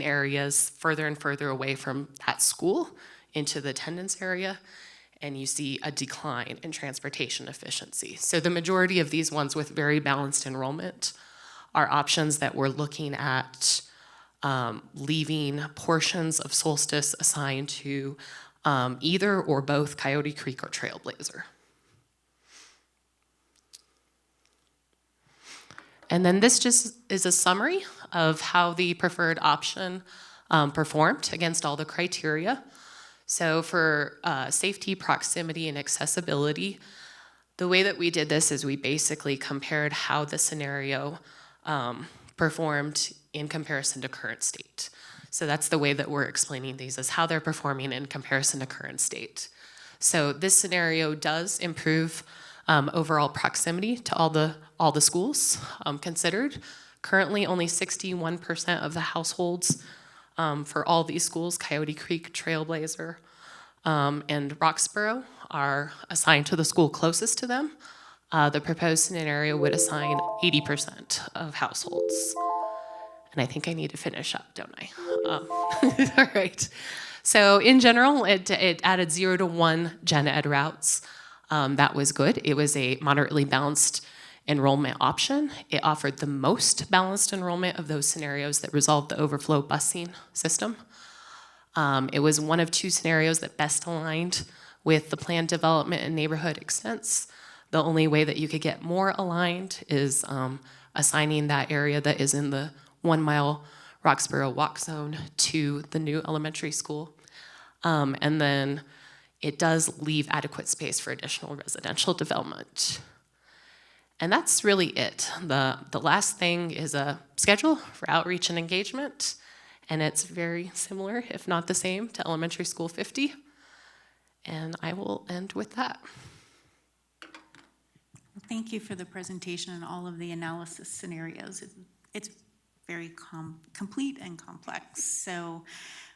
areas further and further away from that school into the attendance area, and you see a decline in transportation efficiency. So the majority of these ones with very balanced enrollment are options that we're looking at leaving portions of Solstice assigned to either or both Coyote Creek or Trailblazer. And then this just is a summary of how the preferred option performed against all the criteria. So for safety, proximity, and accessibility, the way that we did this is we basically compared how the scenario performed in comparison to current state. So that's the way that we're explaining these, is how they're performing in comparison to current state. So this scenario does improve overall proximity to all the schools considered. Currently, only 61% of the households for all these schools, Coyote Creek, Trailblazer, and Roxborough, are assigned to the school closest to them. The proposed scenario would assign 80% of households. And I think I need to finish up, don't I? All right. So in general, it added 0 to 1 gen ed routes. That was good. It was a moderately balanced enrollment option. It offered the most balanced enrollment of those scenarios that resolved the overflow busing system. It was one of 2 scenarios that best aligned with the planned development and neighborhood extents. The only way that you could get more aligned is assigning that area that is in the 1 mile Roxborough walk zone to the new elementary school. And then it does leave adequate space for additional residential development. And that's really it. The last thing is a schedule for outreach and engagement. And it's very similar, if not the same, to Elementary School 50. And I will end with that. Thank you for the presentation and all of the analysis scenarios. It's very complete and complex. So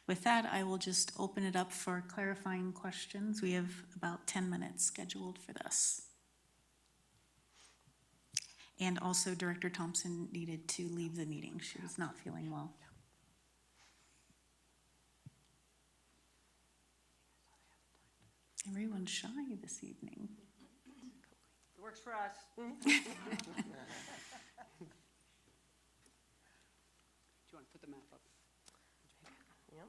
with that, I will just open it up for clarifying questions. We have about 10 minutes scheduled for this. And also, Director Thompson needed to leave the meeting. She was not feeling well. Everyone's shy this evening. It works for us. Do you want to put the map up? Yep.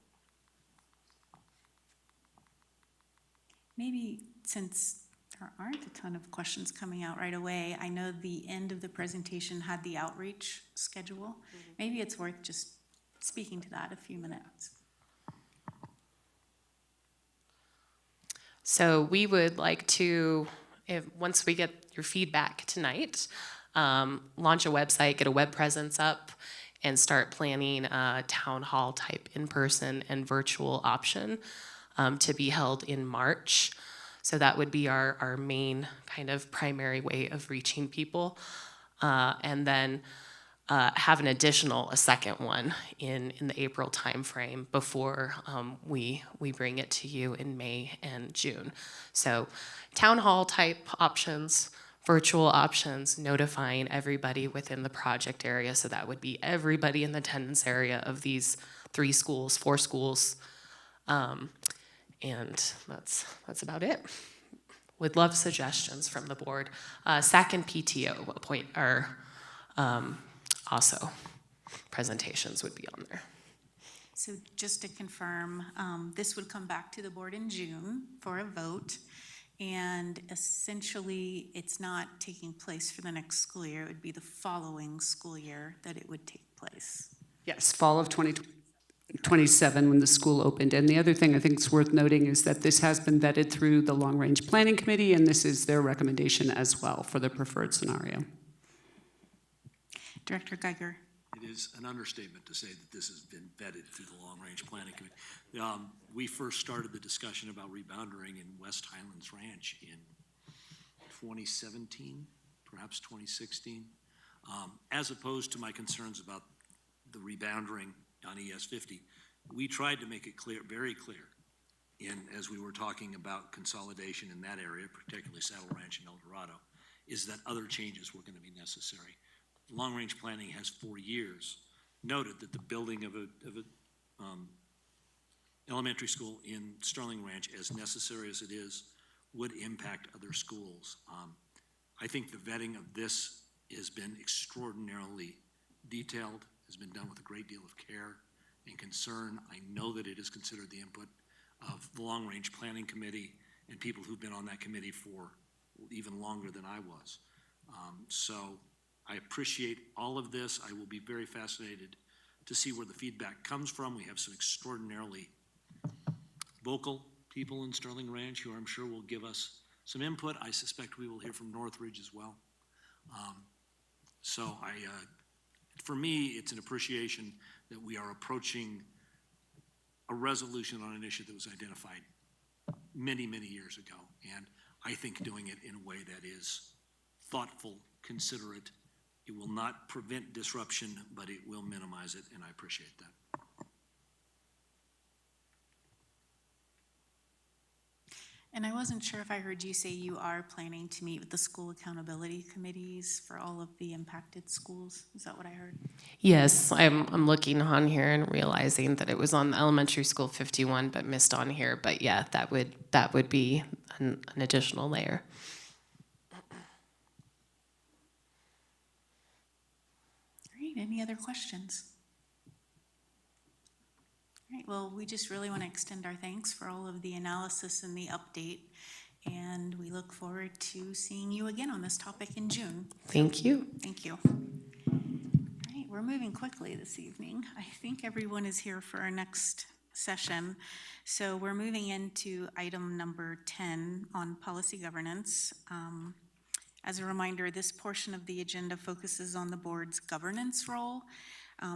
Maybe since there aren't a ton of questions coming out right away, I know the end of the presentation had the outreach schedule. Maybe it's worth just speaking to that a few minutes. So we would like to, once we get your feedback tonight, launch a website, get a web presence up, and start planning a town hall type in-person and virtual option to be held in March. So that would be our main kind of primary way of reaching people. And then have a second one in the April timeframe before we bring it to you in May and June. So town hall type options, virtual options, notifying everybody within the project area. So that would be everybody in the attendance area of these 3 schools, 4 schools. And that's about it. Would love suggestions from the board. SAC and PTO also presentations would be on there. So just to confirm, this would come back to the board in June for a vote. And essentially, it's not taking place for the next school year. It would be the following school year that it would take place. Yes, fall of 2027 when the school opened. And the other thing I think is worth noting is that this has been vetted through the Long Range Planning Committee, and this is their recommendation as well for the preferred scenario. Director Geiger. It is an understatement to say that this has been vetted through the Long Range Planning Committee. We first started the discussion about rebounding in West Highlands Ranch in 2017, perhaps 2016, as opposed to my concerns about the rebounding on ES 50. We tried to make it clear, very clear, as we were talking about consolidation in that area, particularly Saddle Ranch and El Dorado, is that other changes were going to be necessary. Long Range Planning has for years noted that the building of a elementary school in Sterling Ranch, as necessary as it is, would impact other schools. I think the vetting of this has been extraordinarily detailed, has been done with a great deal of care and concern. I know that it has considered the input of the Long Range Planning Committee and people who've been on that committee for even longer than I was. So I appreciate all of this. I will be very fascinated to see where the feedback comes from. We have some extraordinarily vocal people in Sterling Ranch who I'm sure will give us some input. I suspect we will hear from Northridge as well. So for me, it's an appreciation that we are approaching a resolution on an issue that was identified many, many years ago. And I think doing it in a way that is thoughtful, considerate. It will not prevent disruption, but it will minimize it, and I appreciate that. And I wasn't sure if I heard you say you are planning to meet with the school accountability committees for all of the impacted schools. Is that what I heard? Yes, I'm looking on here and realizing that it was on the elementary school 51, but missed on here. But yeah, that would be an additional layer. All right, any other questions? All right, well, we just really want to extend our thanks for all of the analysis and the update, and we look forward to seeing you again on this topic in June. Thank you. Thank you. All right, we're moving quickly this evening. I think everyone is here for our next session. So we're moving into item number 10 on policy governance. As a reminder, this portion of the agenda focuses on the board's governance role,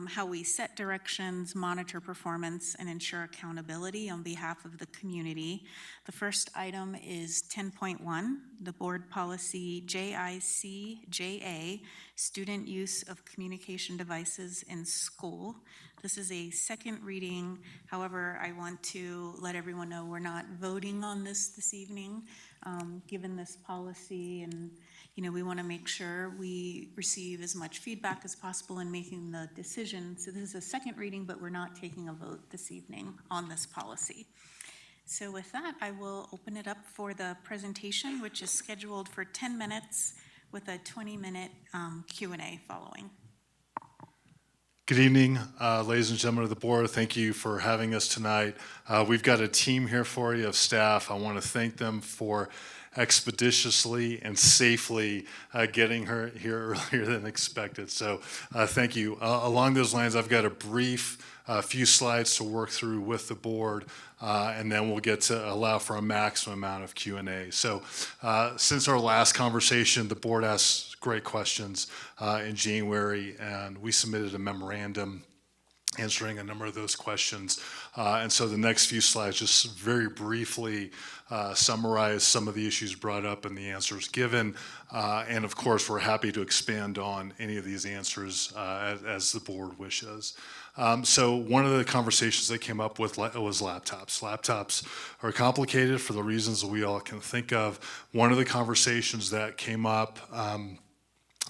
how we set directions, monitor performance, and ensure accountability on behalf of the community. The first item is 10.1, the board policy JICJA, student use of communication devices in school. This is a second reading. However, I want to let everyone know we're not voting on this evening, given this policy, and we want to make sure we receive as much feedback as possible in making the decision. So this is a second reading, but we're not taking a vote this evening on this policy. So with that, I will open it up for the presentation, which is scheduled for 10 minutes with a 20-minute Q&A following. Good evening, ladies and gentlemen of the board. Thank you for having us tonight. We've got a team here for you of staff. I want to thank them for expeditiously and safely getting her here earlier than expected. So thank you. Along those lines, I've got a brief few slides to work through with the board, and then we'll get to allow for a maximum amount of Q&A. So since our last conversation, the board asked great questions in January, and we submitted a memorandum answering a number of those questions. And so the next few slides just very briefly summarize some of the issues brought up and the answers given. And of course, we're happy to expand on any of these answers as the board wishes. So one of the conversations that came up with was laptops. Laptops are complicated for the reasons that we all can think of. One of the conversations that came up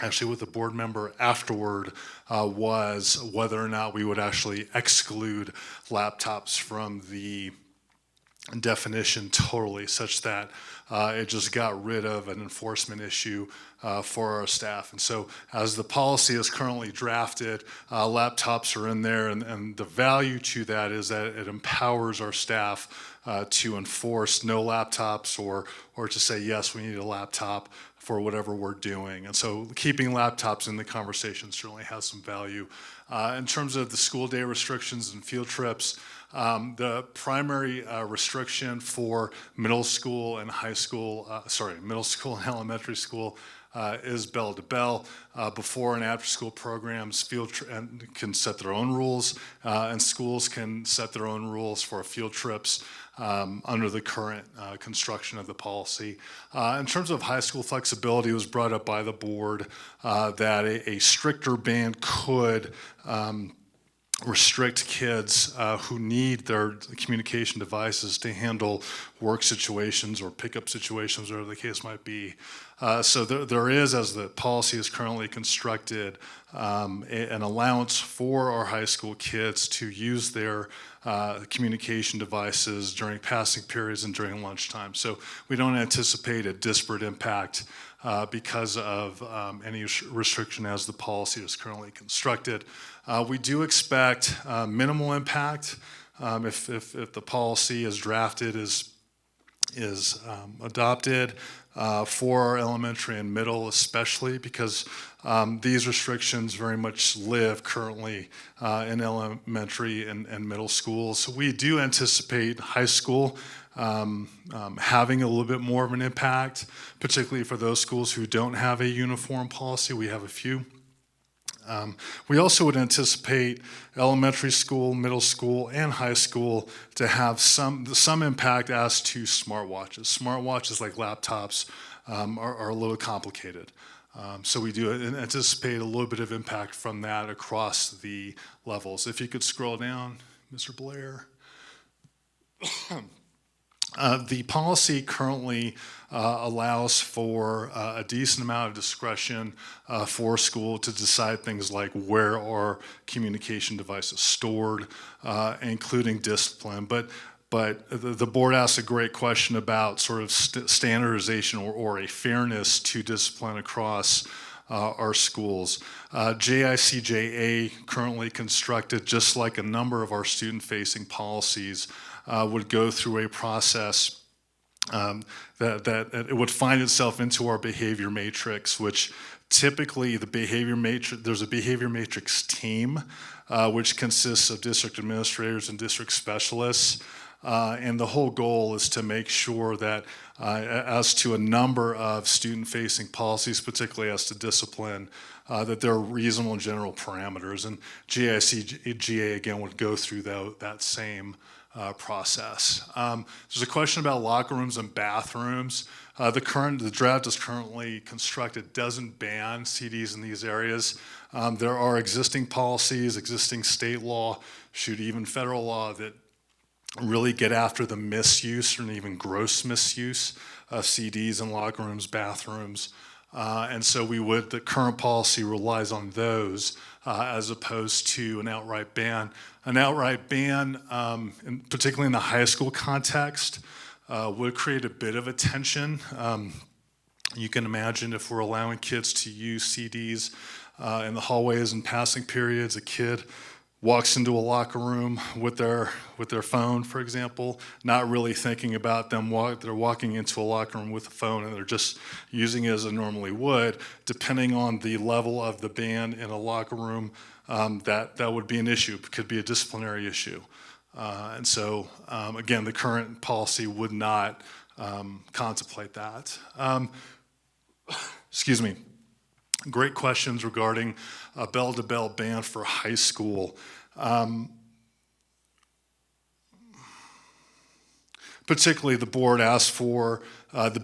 actually with the board member afterward was whether or not we would actually exclude laptops from the definition totally, such that it just got rid of an enforcement issue for our staff. And so as the policy is currently drafted, laptops are in there, and the value to that is that it empowers our staff to enforce no laptops or to say, yes, we need a laptop for whatever we're doing. And so keeping laptops in the conversation certainly has some value. In terms of the school day restrictions and field trips, the primary restriction for middle school and middle school and elementary school is bell to bell. Before and after school programs, can set their own rules, and schools can set their own rules for field trips under the current construction of the policy. In terms of high school flexibility, it was brought up by the board that a stricter ban could restrict kids who need their communication devices to handle work situations or pickup situations, whatever the case might be. So there is, as the policy is currently constructed, an allowance for our high school kids to use their communication devices during passing periods and during lunchtime. So we don't anticipate a disparate impact because of any restriction as the policy is currently constructed. We do expect minimal impact if the policy as drafted is adopted for our elementary and middle, especially because these restrictions very much live currently in elementary and middle schools. So we do anticipate high school having a little bit more of an impact, particularly for those schools who don't have a uniform policy. We have a few. We also would anticipate elementary school, middle school, and high school to have some impact as to smartwatches. Smartwatches, like laptops, are a little complicated. So we do anticipate a little bit of impact from that across the levels. If you could scroll down, Mr. Blair. The policy currently allows for a decent amount of discretion for school to decide things like where are communication devices stored, including discipline. But the board asked a great question about sort of standardization or a fairness to discipline across our schools. JICJA, currently constructed, just like a number of our student-facing policies, would go through a process that it would find itself into our behavior matrix, which typically the behavior matrix, there's a behavior matrix team, which consists of district administrators and district specialists. And the whole goal is to make sure that as to a number of student-facing policies, particularly as to discipline, that there are reasonable general parameters. And GICGA, again, would go through that same process. There's a question about locker rooms and bathrooms. The draft is currently constructed doesn't ban CDs in these areas. There are existing policies, existing state law, shoot, even federal law that really get after the misuse or even gross misuse of CDs in locker rooms, bathrooms. And so the current policy relies on those as opposed to an outright ban. An outright ban, particularly in the high school context, would create a bit of a tension. You can imagine if we're allowing kids to use CDs in the hallways and passing periods, a kid walks into a locker room with their phone, for example, not really thinking about them. They're walking into a locker room with a phone and they're just using it as they normally would. Depending on the level of the ban in a locker room, that would be an issue. It could be a disciplinary issue. And so, again, the current policy would not contemplate that. Excuse me. Great questions regarding a bell-to-bell ban for high school. Particularly, the board asked for the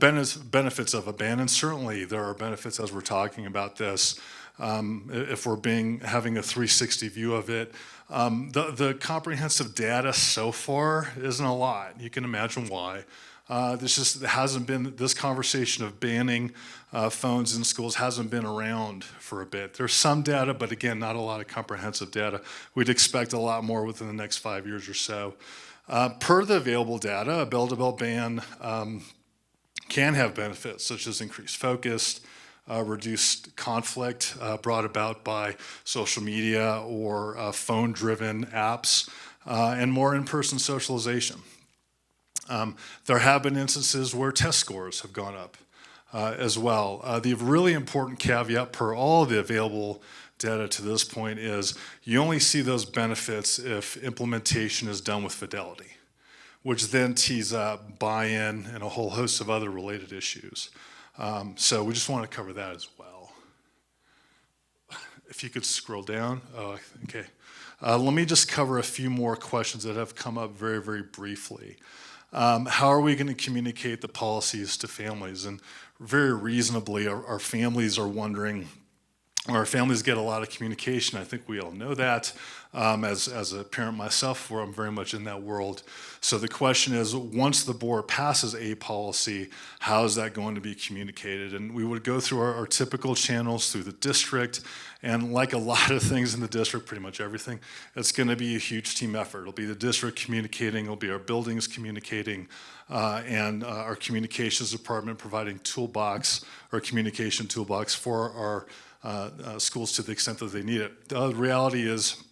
benefits of a ban, and certainly there are benefits as we're talking about this. If we're having a 360 view of it, the comprehensive data so far isn't a lot. You can imagine why. This conversation of banning phones in schools hasn't been around for a bit. There's some data, but again, not a lot of comprehensive data. We'd expect a lot more within the next 5 years or so. Per the available data, a bell-to-bell ban can have benefits such as increased focus, reduced conflict brought about by social media or phone-driven apps, and more in-person socialization. There have been instances where test scores have gone up as well. The really important caveat per all of the available data to this point is you only see those benefits if implementation is done with fidelity, which then tees up buy-in and a whole host of other related issues. So we just want to cover that as well. If you could scroll down. Oh, okay. Let me just cover a few more questions that have come up very, very briefly. How are we going to communicate the policies to families? And very reasonably, our families are wondering Our families get a lot of communication. I think we all know that. As a parent myself, where I'm very much in that world. So the question is, once the board passes a policy, how is that going to be communicated? And we would go through our typical channels through the district. And like a lot of things in the district, pretty much everything, it's going to be a huge team effort. It'll be the district communicating, it'll be our buildings communicating, and our communications department providing toolbox or communication toolbox for our schools to the extent that they need it. The reality is,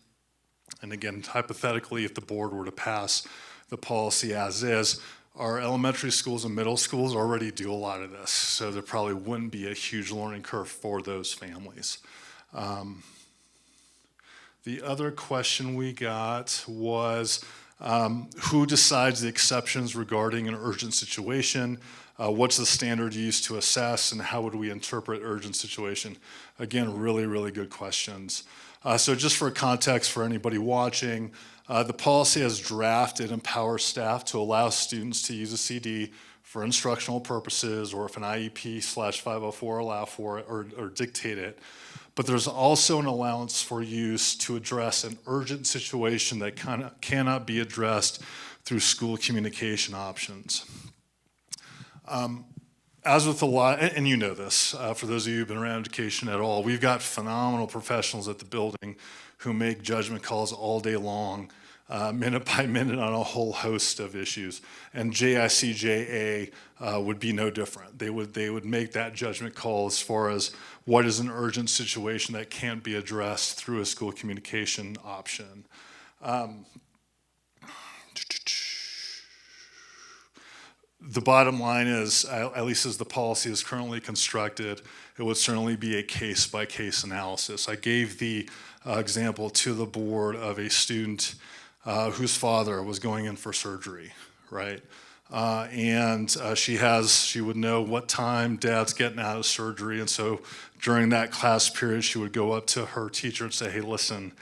and again, hypothetically, if the board were to pass the policy as is, our elementary schools and middle schools already do a lot of this, so there probably wouldn't be a huge learning curve for those families. The other question we got was, who decides the exceptions regarding an urgent situation? What's the standard used to assess, and how would we interpret urgent situation? Again, really, really good questions. So just for context for anybody watching, the policy as drafted empowers staff to allow students to use a CD for instructional purposes, or if an IEP/504 allow for it or dictate it. But there's also an allowance for use to address an urgent situation that cannot be addressed through school communication options. As with a lot, and you know this, for those of you who've been around education at all, we've got phenomenal professionals at the building who make judgment calls all day long, minute by minute on a whole host of issues. And JICJA would be no different. They would make that judgment call as far as what is an urgent situation that can't be addressed through a school communication option. The bottom line is, at least as the policy is currently constructed, it would certainly be a case-by-case analysis. I gave the example to the board of a student whose father was going in for surgery, right? She would know what time dad's getting out of surgery, and so during that class period, she would go up to her teacher and say, hey, listen,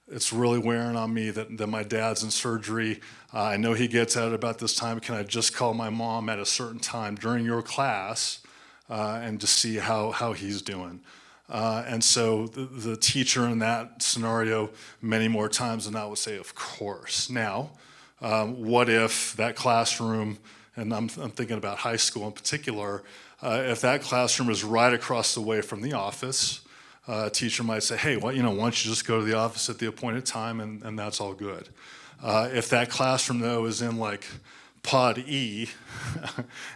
it's really wearing on me that my dad's in surgery. I know he gets out at about this time. Can I just call my mom at a certain time during your class and just see how he's doing? And so the teacher in that scenario, many more times than not, would say, of course. Now, what if that classroom, and I'm thinking about high school in particular, if that classroom is right across the way from the office, a teacher might say, hey, why don't you just go to the office at the appointed time, and that's all good. If that classroom, though, is in like Pod E,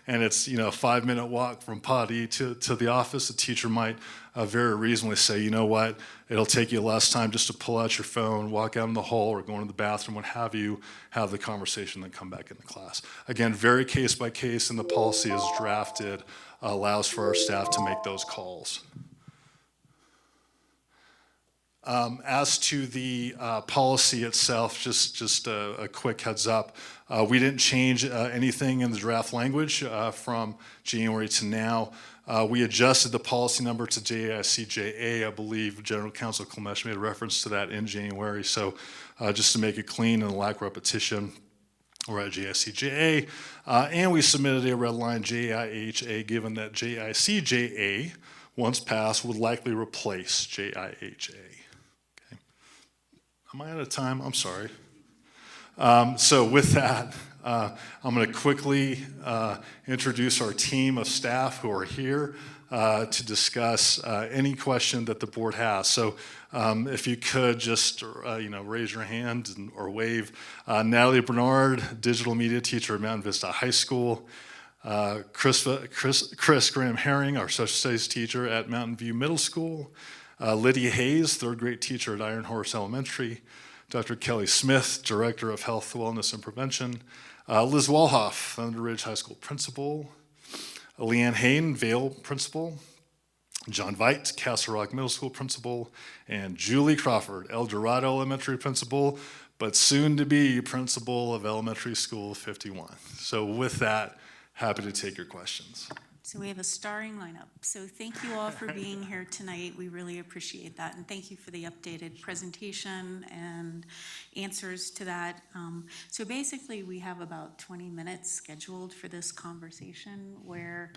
and it's a 5-minute walk from Pod E to the office, the teacher might very reasonably say, you know what, it'll take you less time just to pull out your phone, walk out in the hall, or go into the bathroom, what have you, have the conversation, then come back into class. Again, very case by case, and the policy as drafted allows for our staff to make those calls. As to the policy itself, just a quick heads up, we didn't change anything in the draft language from January to now. We adjusted the policy number to JICJA. I believe General Counsel Klemesh made a reference to that in January. So just to make it clean and lack repetition, we're at JICJA. And we submitted a red line JIHA, given that JICJA, once passed, would likely replace JIHA. Am I out of time? I'm sorry. So with that, I'm going to quickly introduce our team of staff who are here to discuss any question that the board has. So if you could just raise your hand or wave. Natalie Bernard, digital media teacher at Mountain Vista High School. Chris Graham Herring, our social studies teacher at Mountain View Middle School. Lydia Hayes, third grade teacher at Iron Horse Elementary. Dr. Kelly Smith, Director of Health, Wellness, and Prevention. Liz Walhoff, Thunder Ridge High School Principal. Leanne Hayden, Vale Principal. John Veit, Castle Rock Middle School Principal. And Julie Crawford, El Dorado Elementary Principal, but soon to be Principal of Elementary School 51. So with that, happy to take your questions. So we have a starring lineup. So thank you all for being here tonight. We really appreciate that. And thank you for the updated presentation and answers to that. So basically, we have about 20 minutes scheduled for this conversation where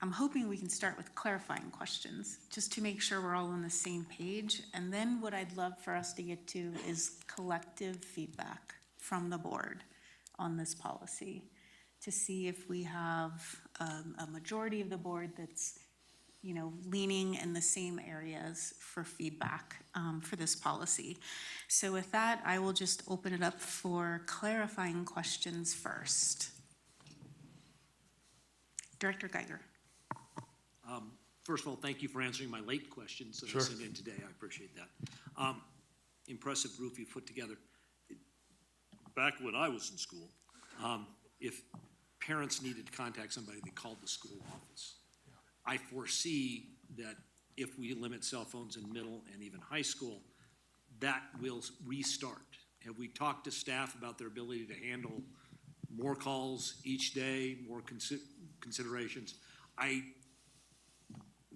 I'm hoping we can start with clarifying questions, just to make sure we're all on the same page. And then what I'd love for us to get to is collective feedback from the board on this policy, to see if we have a majority of the board that's, leaning in the same areas for feedback for this policy. So with that, I will just open it up for clarifying questions first. Director Geiger. First of all, thank you for answering my late questions that I Sure. sent in today. I appreciate that. Impressive group you put together. Back when I was in school, if parents needed to contact somebody, they called the school office. I foresee that if we limit cell phones in middle and even high school, that will restart. Have we talked to staff about their ability to handle more calls each day, more considerations?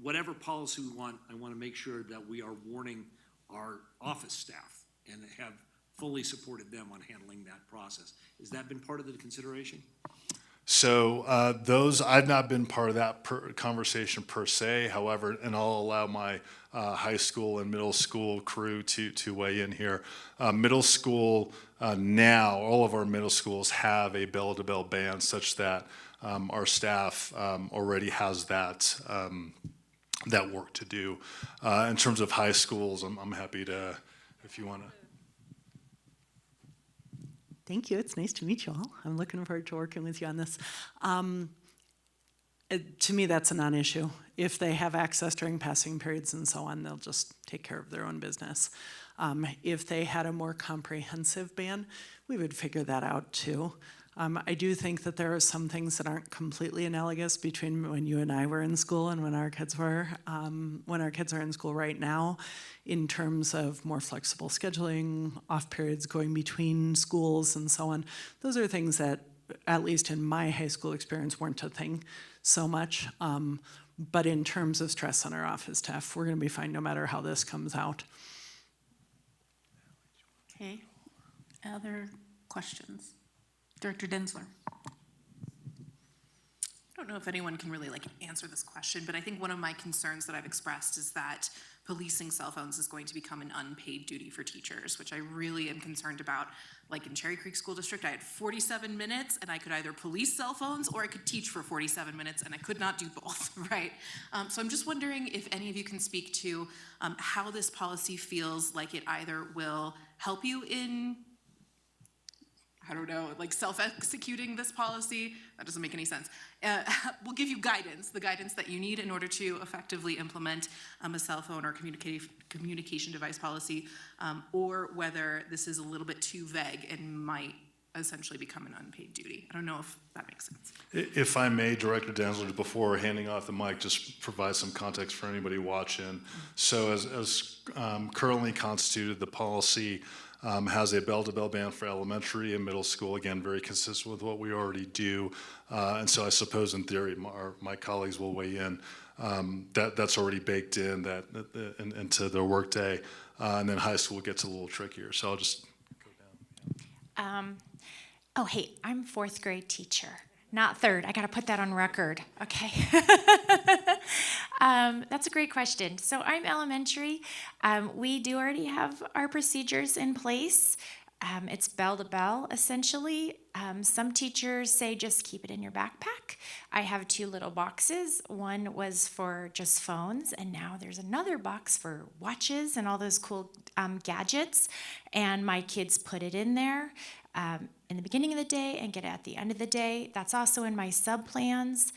Whatever policy we want, I want to make sure that we are warning our office staff and have fully supported them on handling that process. Has that been part of the consideration? So I've not been part of that conversation per se. However, and I'll allow my high school and middle school crew to weigh in here. Middle school now, all of our middle schools have a bell-to-bell ban such that our staff already has that work to do. In terms of high schools, I'm happy to, if you want to. Thank you. It's nice to meet you all. I'm looking forward to working with you on this. To me, that's a non-issue. If they have access during passing periods and so on, they'll just take care of their own business. If they had a more comprehensive ban, we would figure that out too. I do think that there are some things that aren't completely analogous between when you and I were in school and when our kids were. When our kids are in school right now, in terms of more flexible scheduling, off periods going between schools and so on. Those are things that, at least in my high school experience, weren't a thing so much. But in terms of stress on our office staff, we're going to be fine no matter how this comes out. Okay. Other questions? Director Densler. I don't know if anyone can really answer this question, but I think one of my concerns that I've expressed is that policing cell phones is going to become an unpaid duty for teachers, which I really am concerned about. Like in Cherry Creek School District, I had 47 minutes and I could either police cell phones or I could teach for 47 minutes and I could not do both, right? So I'm just wondering if any of you can speak to how this policy feels like it either will help you in, I don't know, self-executing this policy. That doesn't make any sense. We'll give you guidance, the guidance that you need in order to effectively implement a cell phone or communication device policy, or whether this is a little bit too vague and might essentially become an unpaid duty. I don't know if that makes sense. If I may, Director Densler, before handing off the mic, just provide some context for anybody watching. So as currently constituted, the policy has a bell-to-bell ban for elementary and middle school, again, very consistent with what we already do. And so I suppose in theory, my colleagues will weigh in. That's already baked in into their workday. And then high school gets a little trickier. So I'll just go down. Oh, hey, I'm fourth grade teacher, not third. I got to put that on record, okay? That's a great question. So I'm elementary. We do already have our procedures in place. It's bell to bell, essentially. Some teachers say just keep it in your backpack. I have 2 little boxes. One was for just phones, and now there's another box for watches and all those cool gadgets. And my kids put it in there in the beginning of the day and get it at the end of the day. That's also in my sub-plans.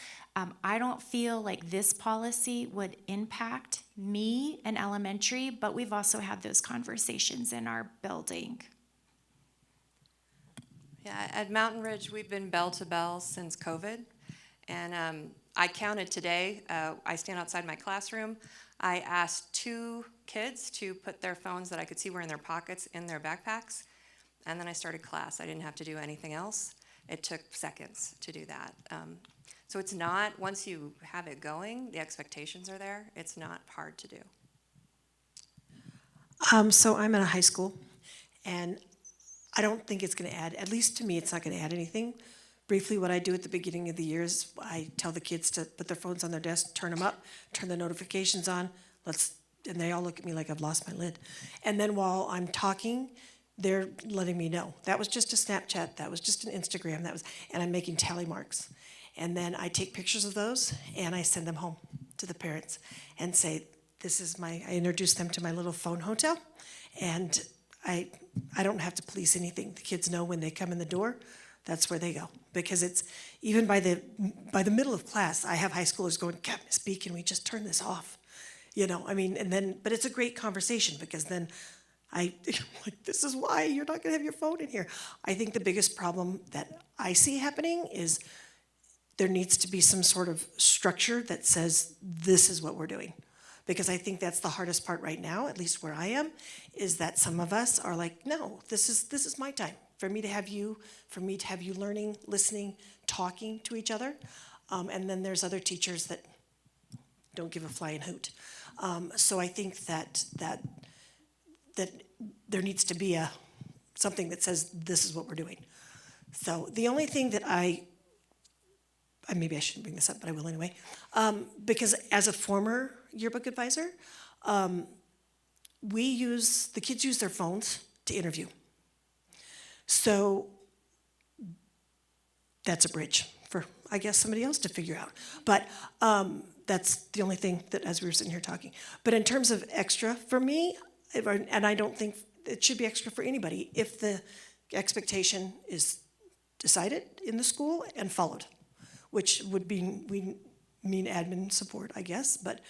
I don't feel like this policy would impact me in elementary, but we've also had those conversations in our building. Yeah, at Mountain Ridge, we've been bell to bell since COVID. And I counted today, I stand outside my classroom. I asked 2 kids to put their phones that I could see were in their pockets in their backpacks. And then I started class. I didn't have to do anything else. It took seconds to do that. So it's not, once you have it going, the expectations are there. It's not hard to do. So I'm at a high school, and I don't think it's going to add, at least to me, it's not going to add anything. briefly, what I do at the beginning of the year is I tell the kids to put their phones on their desk, turn them up, turn the notifications on, and they all look at me like I've lost my lid. And then while I'm talking, they're letting me know. That was just a Snapchat, that was just an Instagram, and I'm making tally marks. And then I take pictures of those and I send them home to the parents and say, I introduce them to my little phone hotel, and I don't have to police anything. The kids know when they come in the door, that's where they go. Because it's, even by the middle of class, I have high schoolers going, Miss B, can we just turn this off? But it's a great conversation, because then like, this is why you're not gonna have your phone in here. I think the biggest problem that I see happening is there needs to be some sort of structure that says, this is what we're doing. Because I think that's the hardest part right now, at least where I am, is that some of us are like, no, this is my time. For me to have you learning, listening, talking to each other. And then there's other teachers that don't give a flying hoot. So I think that there needs to be something that says, this is what we're doing. So the only thing that maybe I shouldn't bring this up, but I will anyway, because as a former yearbook advisor, the kids use their phones to interview. So that's a bridge for, I guess, somebody else to figure out. But that's the only thing that, as we were sitting here talking. But in terms of extra for me, and I don't think it should be extra for anybody, if the expectation is decided in the school and followed, which would mean admin support, I guess, but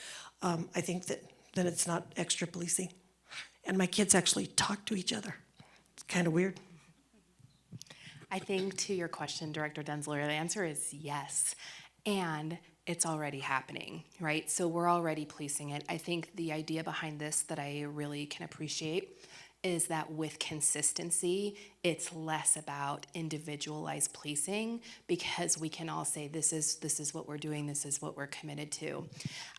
I think that then it's not extra policing. And my kids actually talk to each other. It's kind of weird. I think to your question, Director Denzler, the answer is yes. And it's already happening, right? So we're already policing it. I think the idea behind this that I really can appreciate is that with consistency, it's less about individualized policing, because we can all say, this is what we're doing, this is what we're committed to.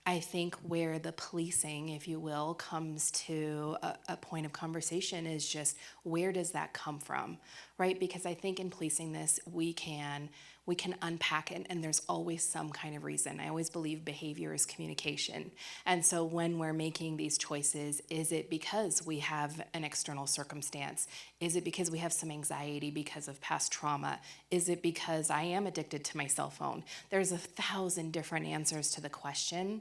I think where the policing, if you will, comes to a point of conversation is just, where does that come from, right? Because I think in policing this, we can unpack it, and there's always some kind of reason. I always believe behavior is communication. And so when we're making these choices, is it because we have an external circumstance? Is it because we have some anxiety because of past trauma? Is it because I am addicted to my cell phone? There's 1,000 different answers to the question.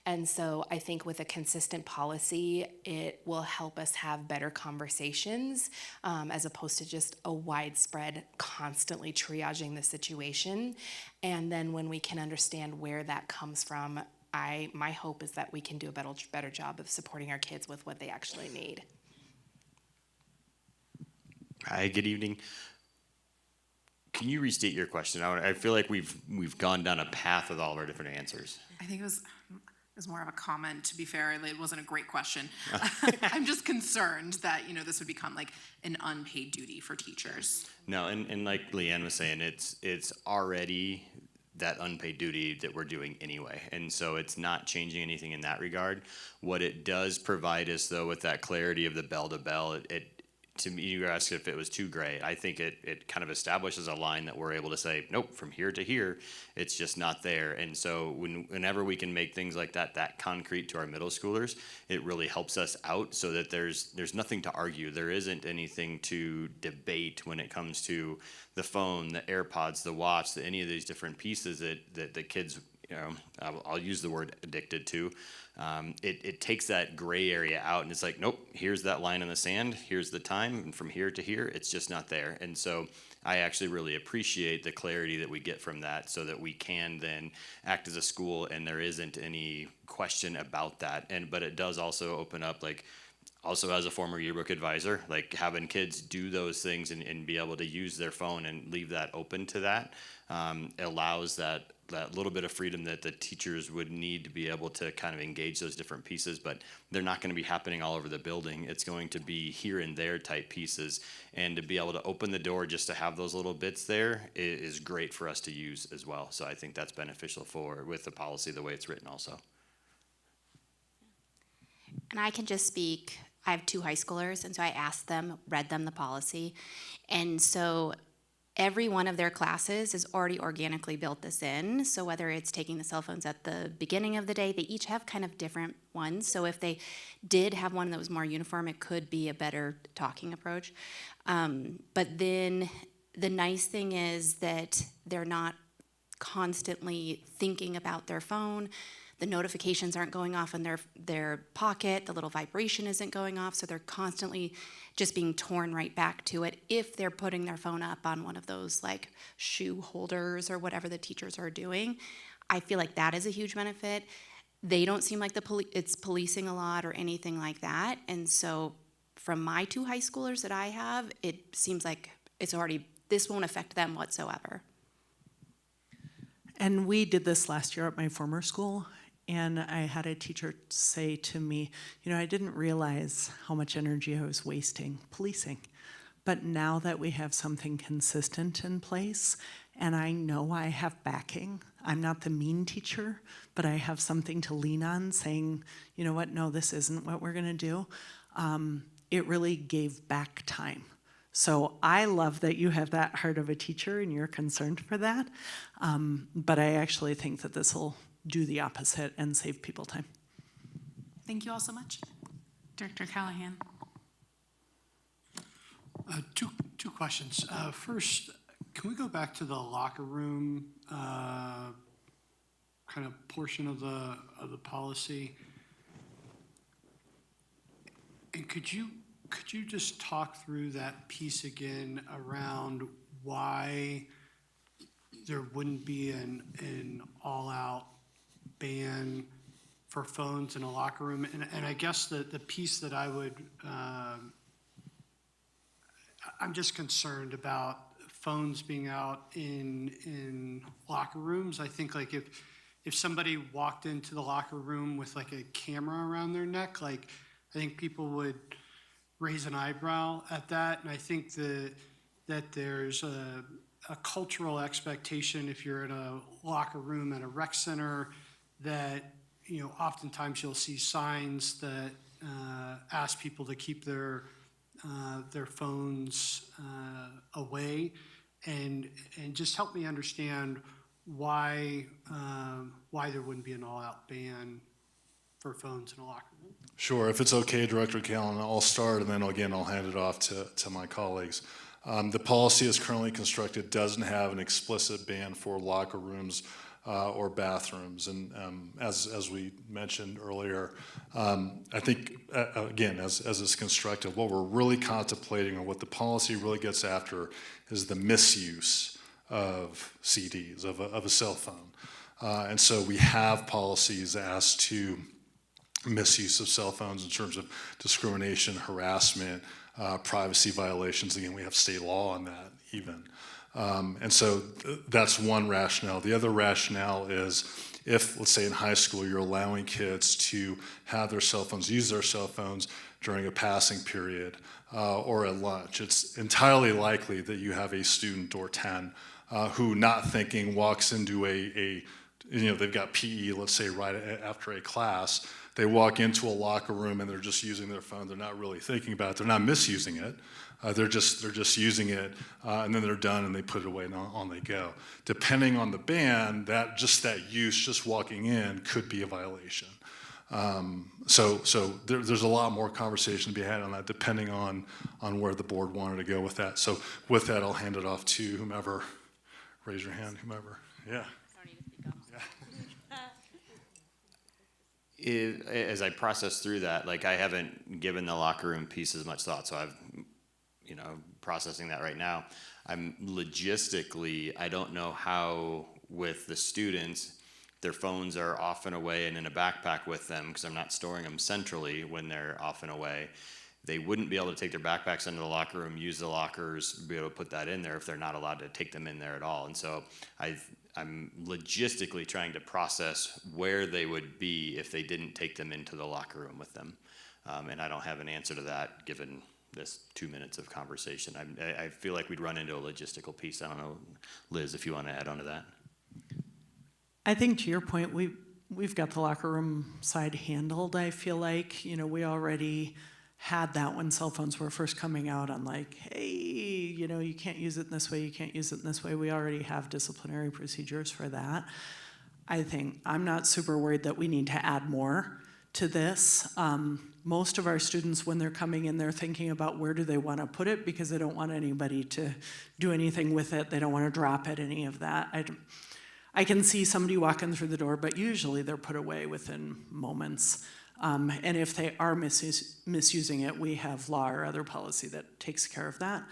And so I think with a consistent policy, it will help us have better conversations, as opposed to just a widespread, constantly triaging the situation. And then when we can understand where that comes from, my hope is that we can do a better job of supporting our kids with what they actually need. Hi, good evening. Can you restate your question? I feel like we've gone down a path with all of our different answers. I think it was more of a comment, to be fair. It wasn't a great question. I'm just concerned that, this would become like an unpaid duty for teachers. No, and like Leanne was saying, it's already that unpaid duty that we're doing anyway. And so it's not changing anything in that regard. What it does provide us, though, with that clarity of the bell to bell, to me, you asked if it was too gray. I think it kind of establishes a line that we're able to say, nope, from here to here, it's just not there. And so whenever we can make things like that concrete to our middle schoolers, it really helps us out, so that there's nothing to argue. There isn't anything to debate when it comes to the phone, the AirPods, the watch, any of these different pieces that the kids, I'll use the word addicted to. It takes that gray area out, and it's like, nope, here's that line in the sand, here's the time, and from here to here, it's just not there. And so I actually really appreciate the clarity that we get from that, so that we can then act as a school and there isn't any question about that. But it does also open up, like, also as a former yearbook advisor, like having kids do those things and be able to use their phone and leave that open to that, allows that little bit of freedom that the teachers would need to be able to kind of engage those different pieces. But they're not going to be happening all over the building. It's going to be here and there type pieces, and to be able to open the door just to have those little bits there is great for us to use as well. So I think that's beneficial with the policy the way it's written also. And I can just speak, I have 2 high schoolers, and so I asked them, read them the policy. And so every one of their classes has already organically built this in. So whether it's taking the cell phones at the beginning of the day, they each have kind of different ones. So if they did have one that was more uniform, it could be a better talking approach. But then the nice thing is that they're not constantly thinking about their phone. The notifications aren't going off in their pocket. The little vibration isn't going off. So they're constantly just being torn right back to it if they're putting their phone up on one of those like shoe holders or whatever the teachers are doing. I feel like that is a huge benefit. They don't seem like it's policing a lot or anything like that. And so from my 2 high schoolers that I have, it seems like this won't affect them whatsoever. And we did this last year at my former school, and I had a teacher say to me, I didn't realize how much energy I was wasting policing. But now that we have something consistent in place, and I know I have backing, I'm not the mean teacher, but I have something to lean on saying, you know what, no, this isn't what we're gonna do. It really gave back time. So I love that you have that heart of a teacher and you're concerned for that. But I actually think that this will do the opposite and save people time. Thank you all so much. Director Callahan. Two questions. First, can we go back to the locker room kind of portion of the policy? And could you just talk through that piece again around why there wouldn't be an all-out ban for phones in a locker room? And I guess the piece that I would, I'm just concerned about phones being out in locker rooms. I think like if somebody walked into the locker room with like a camera around their neck, like I think people would raise an eyebrow at that. And I think that there's a cultural expectation if you're in a locker room at a rec center that, oftentimes you'll see signs that ask people to keep their phones away, and just help me understand why there wouldn't be an all-out ban for phones in a locker room. Sure, if it's okay, Director Callen, I'll start and then again I'll hand it off to my colleagues. The policy as currently constructed doesn't have an explicit ban for locker rooms or bathrooms, and as we mentioned earlier, I think again as it's constructed, what we're really contemplating and what the policy really gets after is the misuse of CDs, of a cell phone, and so we have policies as to misuse of cell phones in terms of discrimination, harassment, privacy violations. Again, we have state law on that even. And so that's one rationale. The other rationale is if, let's say in high school, you're allowing kids to have their cell phones, use their cell phones during a passing period or at lunch, it's entirely likely that you have a student or 10 who, not thinking, walks into they've got PE, let's say right after a class, they walk into a locker room and they're just using their phone. They're not really thinking about it. They're not misusing it. They're just using it, and then they're done and they put it away and on they go. Depending on the ban, that use, just walking in, could be a violation. So there's a lot more conversation to be had on that, depending on where the board wanted to go with that. So with that, I'll hand it off to whomever. Raise your hand, whomever. Yeah. As I process through that, like I haven't given the locker room piece as much thought, so I've, processing that right now. I'm logistically, I don't know how with the students, their phones are off and away and in a backpack with them because I'm not storing them centrally when they're off and away. They wouldn't be able to take their backpacks into the locker room, use the lockers, be able to put that in there if they're not allowed to take them in there at all. And so I'm logistically trying to process where they would be if they didn't take them into the locker room with them. And I don't have an answer to that given this 2 minutes of conversation. I feel like we'd run into a logistical piece. I don't know, Liz, if you want to add on to that. I think to your point, we've got the locker room side handled. I feel like, we already had that when cell phones were first coming out on like, hey, you can't use it in this way, you can't use it in this way. We already have disciplinary procedures for that. I'm not super worried that we need to add more to this. Most of our students, when they're coming in, they're thinking about where do they want to put it because they don't want anybody to do anything with it. They don't want to drop it, any of that. I can see somebody walking through the door, but usually they're put away within moments. And if they are misusing it, we have law or other policy that takes care of that.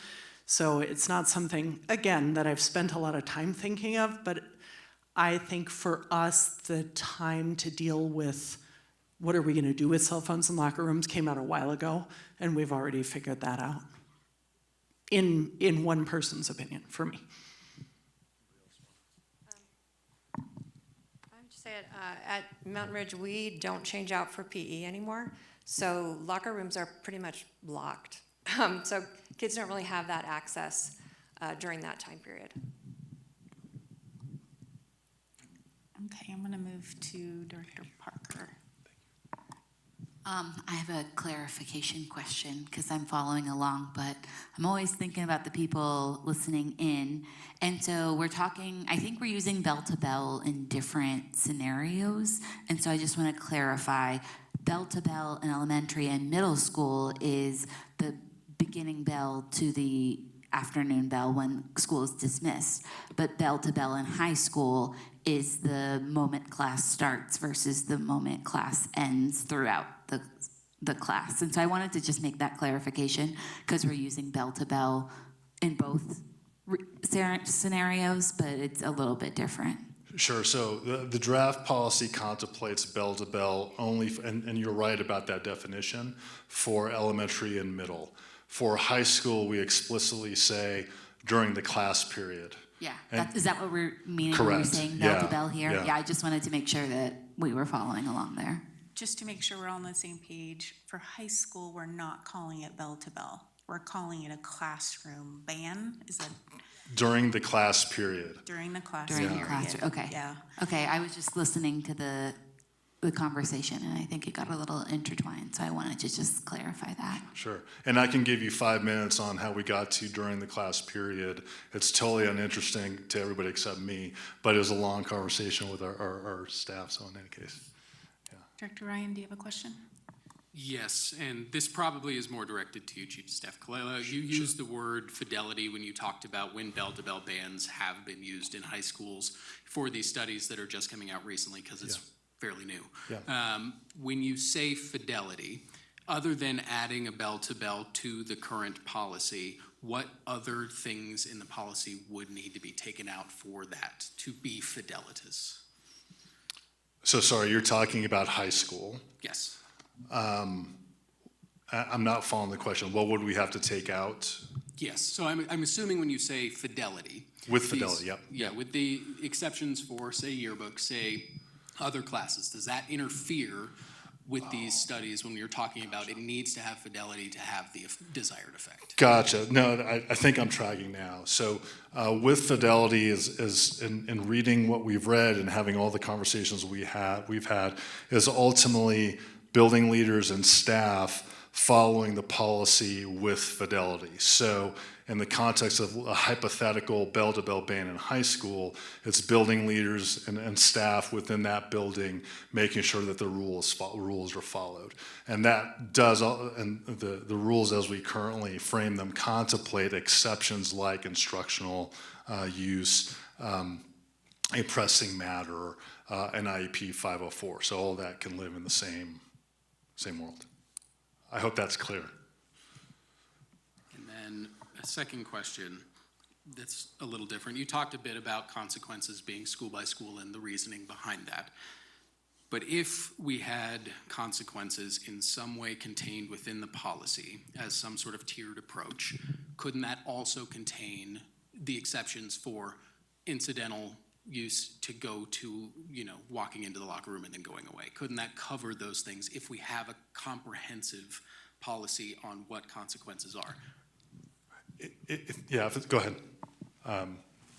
So it's not something, again, that I've spent a lot of time thinking of, but I think for us, the time to deal with what are we going to do with cell phones in locker rooms came out a while ago, and we've already figured that out. In one person's opinion, for me. I'm just saying, at Mountain Ridge, we don't change out for PE anymore, so locker rooms are pretty much locked. So kids don't really have that access during that time period. Okay, I'm gonna move to Director Parker. I have a clarification question because I'm following along, but I'm always thinking about the people listening in. And so we're talking, I think we're using bell to bell in different scenarios. And so I just want to clarify, bell to bell in elementary and middle school is the beginning bell to the afternoon bell when school is dismissed. But bell to bell in high school is the moment class starts versus the moment class ends throughout the class. And so I wanted to just make that clarification because we're using bell to bell in both scenarios, but it's a little bit different. Sure. So the draft policy contemplates bell to bell only, and you're right about that definition, for elementary and middle. For high school, we explicitly say during the class period. Yeah, is that what we're meaning Correct. when we're saying bell to bell here? Yeah. Yeah, I just wanted to make sure that we were following along there. Just to make sure we're all on the same page, for high school, we're not calling it bell to bell. We're calling it a classroom ban. Is that During the class period. during the class During period? the class, okay. Yeah. Okay, I was just listening to the conversation and I think it got a little intertwined, so I wanted to just clarify that. Sure. And I can give you 5 minutes on how we got to during the class period. It's totally uninteresting to everybody except me, but it was a long conversation with our staff, so in any case. Director Ryan, do you have a question? Yes, and this probably is more directed to you, Chief of Staff Kalela. You used the word fidelity when you talked about when bell-to-bell bans have been used in high schools for these studies that are just coming out recently because it's fairly new. Yeah. When you say fidelity, other than adding a bell-to-bell to the current policy, what other things in the policy would need to be taken out for that to be fidelitous? So sorry, you're talking about high school. Yes. I'm not following the question. What would we have to take out? Yes, so I'm assuming when you say fidelity. With fidelity, yep. Yeah, with the exceptions for, say, yearbook, say, other classes, does that interfere with these studies when you're talking about it needs to have fidelity to have the desired effect? Gotcha. No, I think I'm tracking now. So with fidelity is in reading what we've read and having all the conversations we've had is ultimately building leaders and staff following the policy with fidelity. So in the context of a hypothetical bell-to-bell ban in high school, it's building leaders and staff within that building, making sure that the rules are followed. And that does, and the rules as we currently frame them contemplate exceptions like instructional use, a pressing matter, an IEP 504. So all that can live in the same world. I hope that's clear. And then a second question that's a little different. You talked a bit about consequences being school by school and the reasoning behind that. But if we had consequences in some way contained within the policy as some sort of tiered approach, couldn't that also contain the exceptions for incidental use to go to, walking into the locker room and then going away? Couldn't that cover those things if we have a comprehensive policy on what consequences are? Go ahead.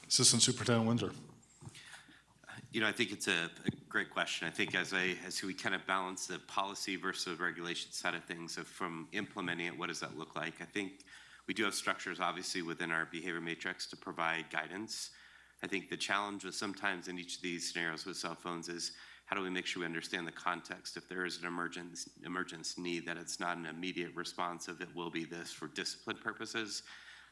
Assistant Superintendent Windsor. I think it's a great question. I think as we kind of balance the policy versus regulation side of things, from implementing it, what does that look like? I think We do have structures, obviously, within our behavior matrix to provide guidance. I think the challenge with sometimes in each of these scenarios with cell phones is how do we make sure we understand the context? If there is an emergence need, that it's not an immediate response of it will be this for discipline purposes.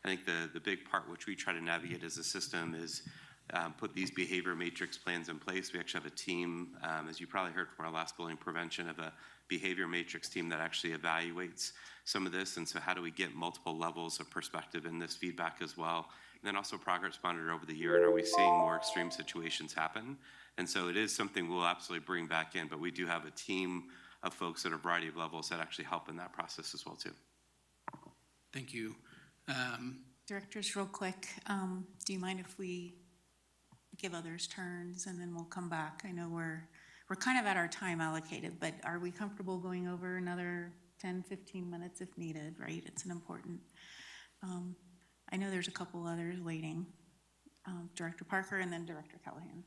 I think the big part which we try to navigate as a system is put these behavior matrix plans in place. We actually have a team, as you probably heard from our last bullying prevention, of a behavior matrix team that actually evaluates some of this. And so how do we get multiple levels of perspective in this feedback as well? And then also progress monitor over the year, and are we seeing more extreme situations happen? And so it is something we'll absolutely bring back in, but we do have a team of folks at a variety of levels that actually help in that process as well too. Thank you. Directors, real quick, do you mind if we give others turns and then we'll come back? I know we're kind of at our time allocated, but are we comfortable going over another 10, 15 minutes if needed, right? It's an important, I know there's a couple others waiting. Director Parker and then Director Callahan.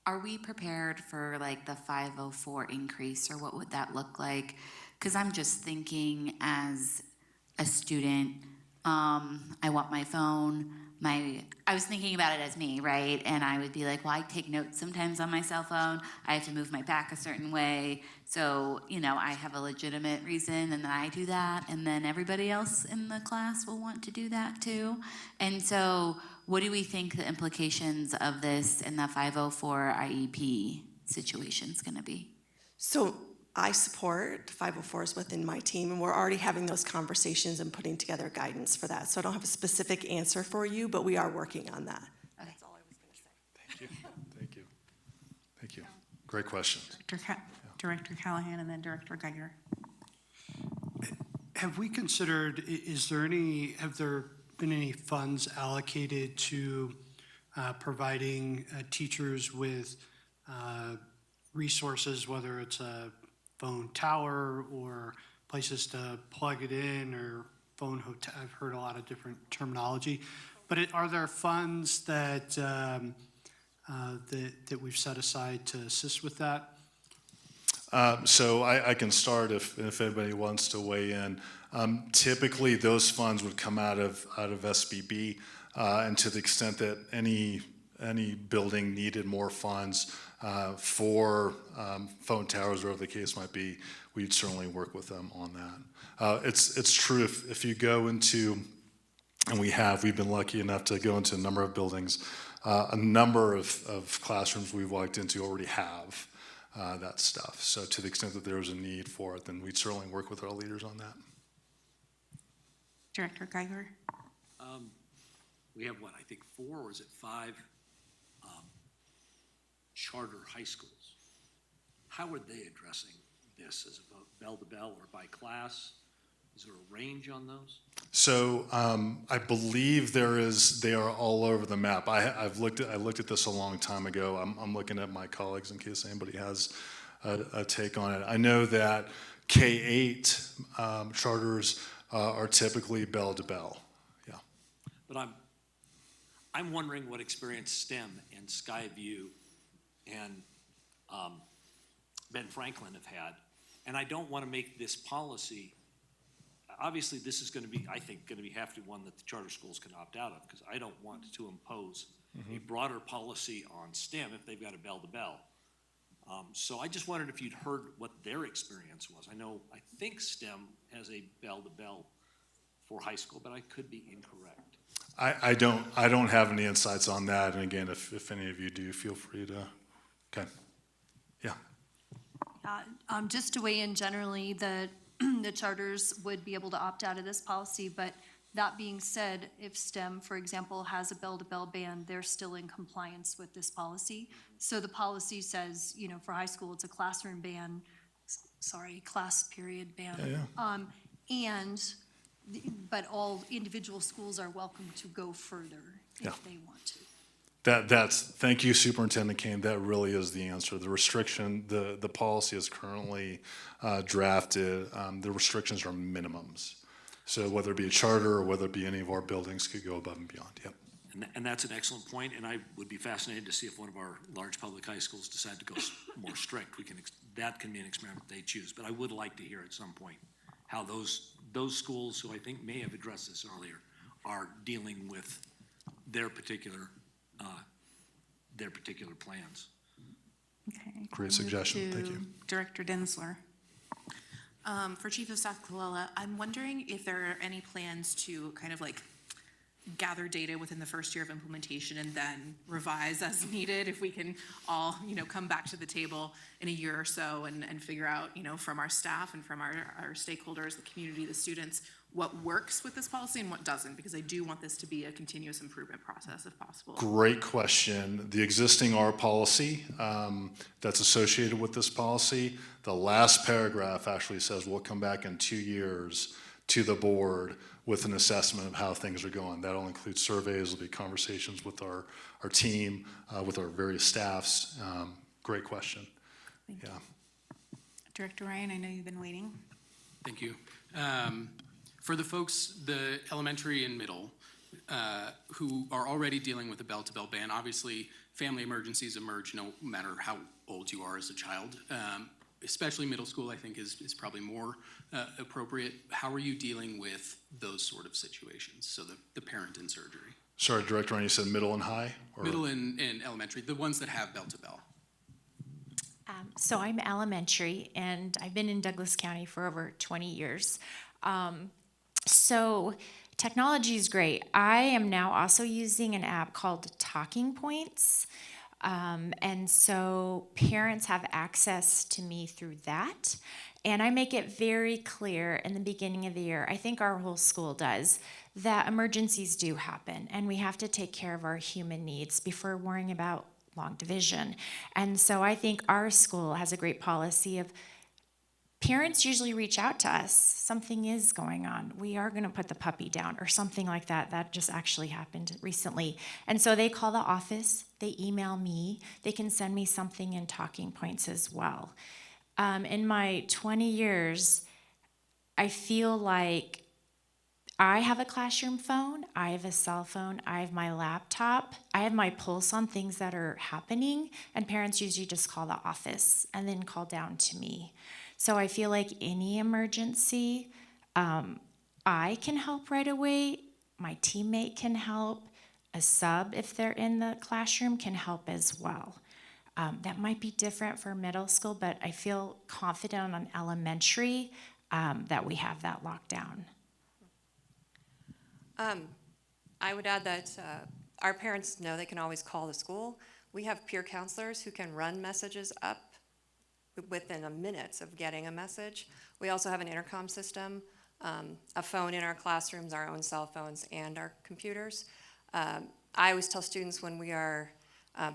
Are we prepared for like the 504 increase, or what would that look like? Because I'm just thinking as a student, I want my phone. I was thinking about it as me, right? And I would be like, well, I take notes sometimes on my cell phone. I have to move my back a certain way. So, you know, I have a legitimate reason, and then I do that. And then everybody else in the class will want to do that too. And so what do we think the implications of this in the 504 IEP situation is going to be? So I support 504s within my team, and we're already having those conversations and putting together guidance for that. So I don't have a specific answer for you, but we are working on that. That's all I was going to say. Thank you. Thank you. Thank you. Great question. Director Callahan and then Director Geiger. Have we considered, have there been any funds allocated to providing teachers with resources, whether it's a phone tower or places to plug it in, or phone hotel? I've heard a lot of different terminology, but are there funds that that we've set aside to assist with that? So I can start if anybody wants to weigh in. Typically, those funds would come out of SBB, and to the extent that any building needed more funds for phone towers, whatever the case might be, we'd certainly work with them on that. It's true if you go into, and we've been lucky enough to go into a number of buildings, a number of classrooms we've walked into already have that stuff. So to the extent that there was a need for it, then we'd certainly work with our leaders on that. Director Geiger. We have what, I think 4 or is it 5 charter high schools. How are they addressing this? Is it bell to bell or by class? Is there a range on those? So I believe they are all over the map. I looked at this a long time ago. I'm looking at my colleagues in case anybody has a take on it. I know that K-8 charters are typically bell to bell. Yeah. But I'm wondering what experience STEM and Skyview and Ben Franklin have had. And I don't want to make this policy, obviously this is going to be, I think, going to be have to one that the charter schools can opt out of, because I don't want to impose a broader policy on STEM if they've got a bell to bell. So I just wondered if you'd heard what their experience was. I think STEM has a bell to bell for high school, but I could be incorrect. I don't have any insights on that. And again, if any of you do, feel free to. Okay. Yeah. Just to weigh in generally, the charters would be able to opt out of this policy, but that being said, if STEM, for example, has a bell-to-bell ban, they're still in compliance with this policy. So the policy says, for high school, it's a classroom ban, class period ban. Yeah. But all individual schools are welcome to go further if they want to. Thank you, Superintendent Kane. That really is the answer. The restriction, the policy is currently drafted. The restrictions are minimums. So whether it be a charter or whether it be any of our buildings could go above and beyond. Yep. And that's an excellent point, and I would be fascinated to see if one of our large public high schools decide to go more strict. That can be an experiment they choose, but I would like to hear at some point how those schools who I think may have addressed this earlier are dealing with their particular plans. Okay. Great I'll move suggestion. Thank to you. Director Densler. For Chief of Staff Colella, I'm wondering if there are any plans to kind of like gather data within the first year of implementation and then revise as needed, if we can all, come back to the table in a year or so and figure out, from our staff and from our stakeholders, the community, the students, what works with this policy and what doesn't, because I do want this to be a continuous improvement process if possible. Great question. The existing R policy that's associated with this policy, the last paragraph actually says we'll come back in 2 years to the board with an assessment of how things are going. That'll include surveys, there'll be conversations with our team, with our various staffs. Great question. Yeah. Director Ryan, I know you've been waiting. Thank you. For the folks, the elementary and middle, who are already dealing with a bell-to-bell ban, obviously family emergencies emerge no matter how old you are as a child. Especially middle school, I think, is probably more appropriate. How are you dealing with those sort of situations? So the parent in surgery. Sorry, Director Ryan, you said middle and high? Or? Middle and elementary, the ones that have bell-to-bell. So I'm elementary, and I've been in Douglas County for over 20 years. So technology is great. I am now also using an app called Talking Points. And so parents have access to me through that. And I make it very clear in the beginning of the year, I think our whole school does, that emergencies do happen. And we have to take care of our human needs before worrying about long division. And so I think our school has a great policy of parents usually reach out to us. Something is going on. We are going to put the puppy down or something like that. That just actually happened recently. And so they call the office, they email me, they can send me something in Talking Points as well. In my 20 years, I feel like I have a classroom phone, I have a cell phone, I have my laptop, I have my pulse on things that are happening, and parents usually just call the office and then call down to me. So I feel like any emergency, I can help right away, my teammate can help, a sub, if they're in the classroom, can help as well. That might be different for middle school, but I feel confident on elementary that we have that locked down. I would add that our parents know they can always call the school. We have peer counselors who can run messages up within a minute of getting a message. We also have an intercom system, a phone in our classrooms, our own cell phones, and our computers. I always tell students when we are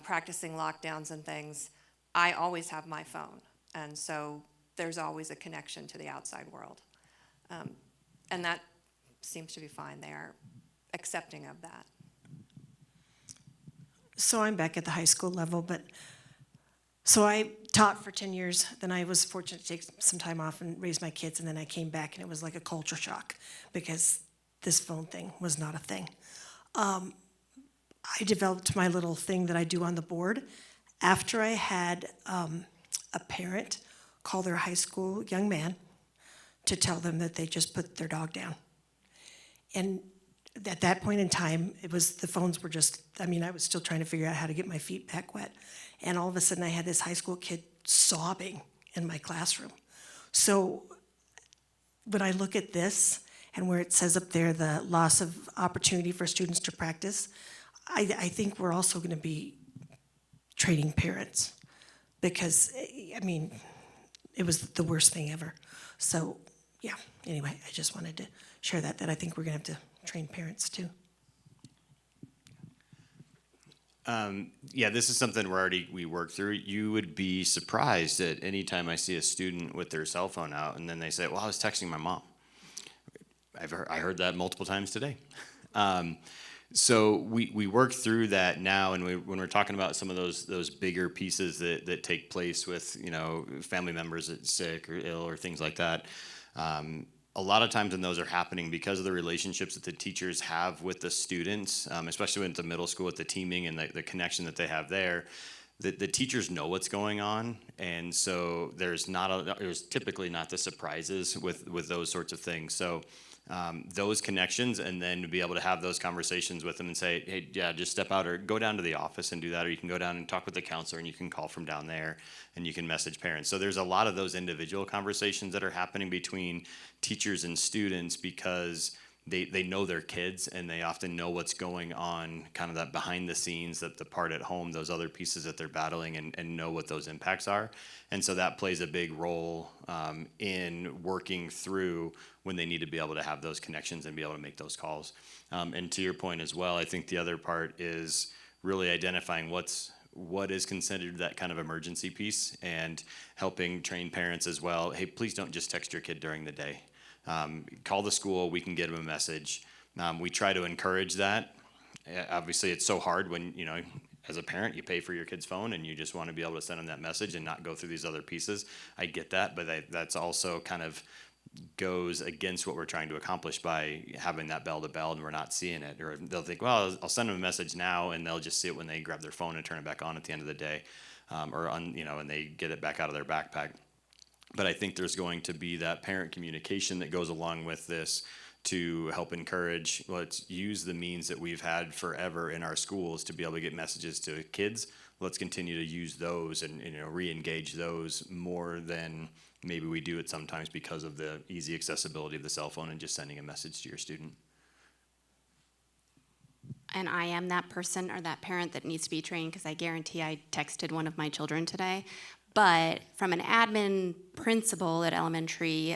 practicing lockdowns and things, I always have my phone. And so there's always a connection to the outside world. And that seems to be fine. They are accepting of that. So I'm back at the high school level, but so I taught for 10 years. Then I was fortunate to take some time off and raise my kids, and then I came back, and it was like a culture shock because this phone thing was not a thing. I developed my little thing that I do on the board after I had a parent call their high school young man to tell them that they just put their dog down. And at that point in time, the phones were just, I was still trying to figure out how to get my feet back wet. And all of a sudden I had this high school kid sobbing in my classroom. So when I look at this and where it says up there, the loss of opportunity for students to practice, I think we're also gonna be training parents because, it was the worst thing ever. So, yeah, anyway, I just wanted to share that I think we're gonna have to train parents too. Yeah, this is something we worked through. You would be surprised at any time I see a student with their cell phone out and then they say, well, I was texting my mom. I heard that multiple times today. So we work through that now, and when we're talking about some of those bigger pieces that take place with family members that's sick or ill or things like that, a lot of times when those are happening, because of the relationships that the teachers have with the students, especially when it's the middle school with the teaming and the connection that they have there, the teachers know what's going on, and so there's typically not the surprises with those sorts of things. So those connections, and then to be able to have those conversations with them and say, hey, yeah, just step out or go down to the office and do that, or you can go down and talk with the counselor, and you can call from down there, and you can message parents. So there's a lot of those individual conversations that are happening between teachers and students because they know their kids, and they often know what's going on, kind of that behind the scenes, that the part at home, those other pieces that they're battling, and know what those impacts are. And so that plays a big role in working through when they need to be able to have those connections and be able to make those calls. And to your point as well, I think the other part is really identifying what is considered that kind of emergency piece, and helping train parents as well. Hey, please don't just text your kid during the day. Call the school, we can get them a message. We try to encourage that. Obviously, it's so hard when, as a parent, you pay for your kid's phone and you just want to be able to send them that message and not go through these other pieces. I get that, but that's also kind of goes against what we're trying to accomplish by having that bell to bell and we're not seeing it. Or they'll think, well, I'll send them a message now, and they'll just see it when they grab their phone and turn it back on at the end of the day, and they get it back out of their backpack. But I think there's going to be that parent communication that goes along with this to help encourage, let's use the means that we've had forever in our schools to be able to get messages to kids. Let's continue to use those and re-engage those more than maybe we do it sometimes because of the easy accessibility of the cell phone and just sending a message to your student. And I am that person or that parent that needs to be trained, because I guarantee I texted one of my children today. But from an admin principal at elementary,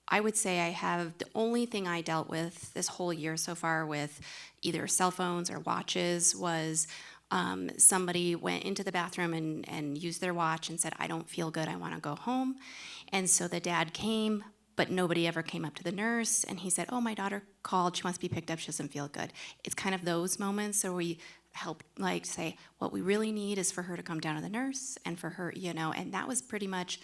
I would say the only thing I dealt with this whole year so far with either cell phones or watches was somebody went into the bathroom and used their watch and said, I don't feel good, I want to go home. And so the dad came, but nobody ever came up to the nurse, and he said, oh, my daughter called, she wants to be picked up, she doesn't feel good. It's kind of those moments where we help say what we really need is for her to come down to the nurse, and for her, and that was pretty much,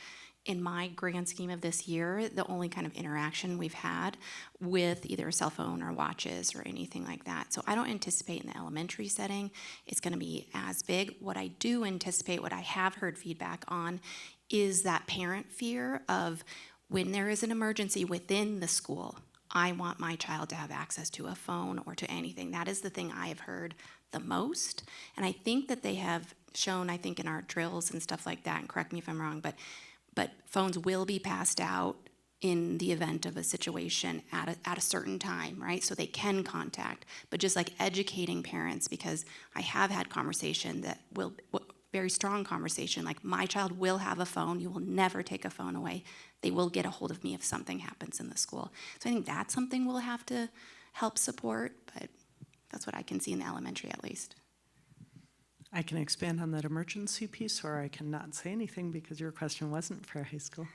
in my grand scheme of this year, the only kind of interaction we've had with either a cell phone or watches or anything like that. So I don't anticipate in the elementary setting it's going to be as big. What I do anticipate, what I have heard feedback on, is that parent fear of when there is an emergency within the school, I want my child to have access to a phone or to anything. That is the thing I have heard the most. And I think that they have shown, I think in our drills and stuff like that, and correct me if I'm wrong, but phones will be passed out in the event of a situation at a certain time, right? So they can contact, but just like educating parents, because I have had conversation that very strong conversation, like my child will have a phone, you will never take a phone away. They will get a hold of me if something happens in the school. So I think that's something we'll have to help support, but that's what I can see in the elementary at least. I can expand on that emergency piece, or I cannot say anything because your question wasn't for high school.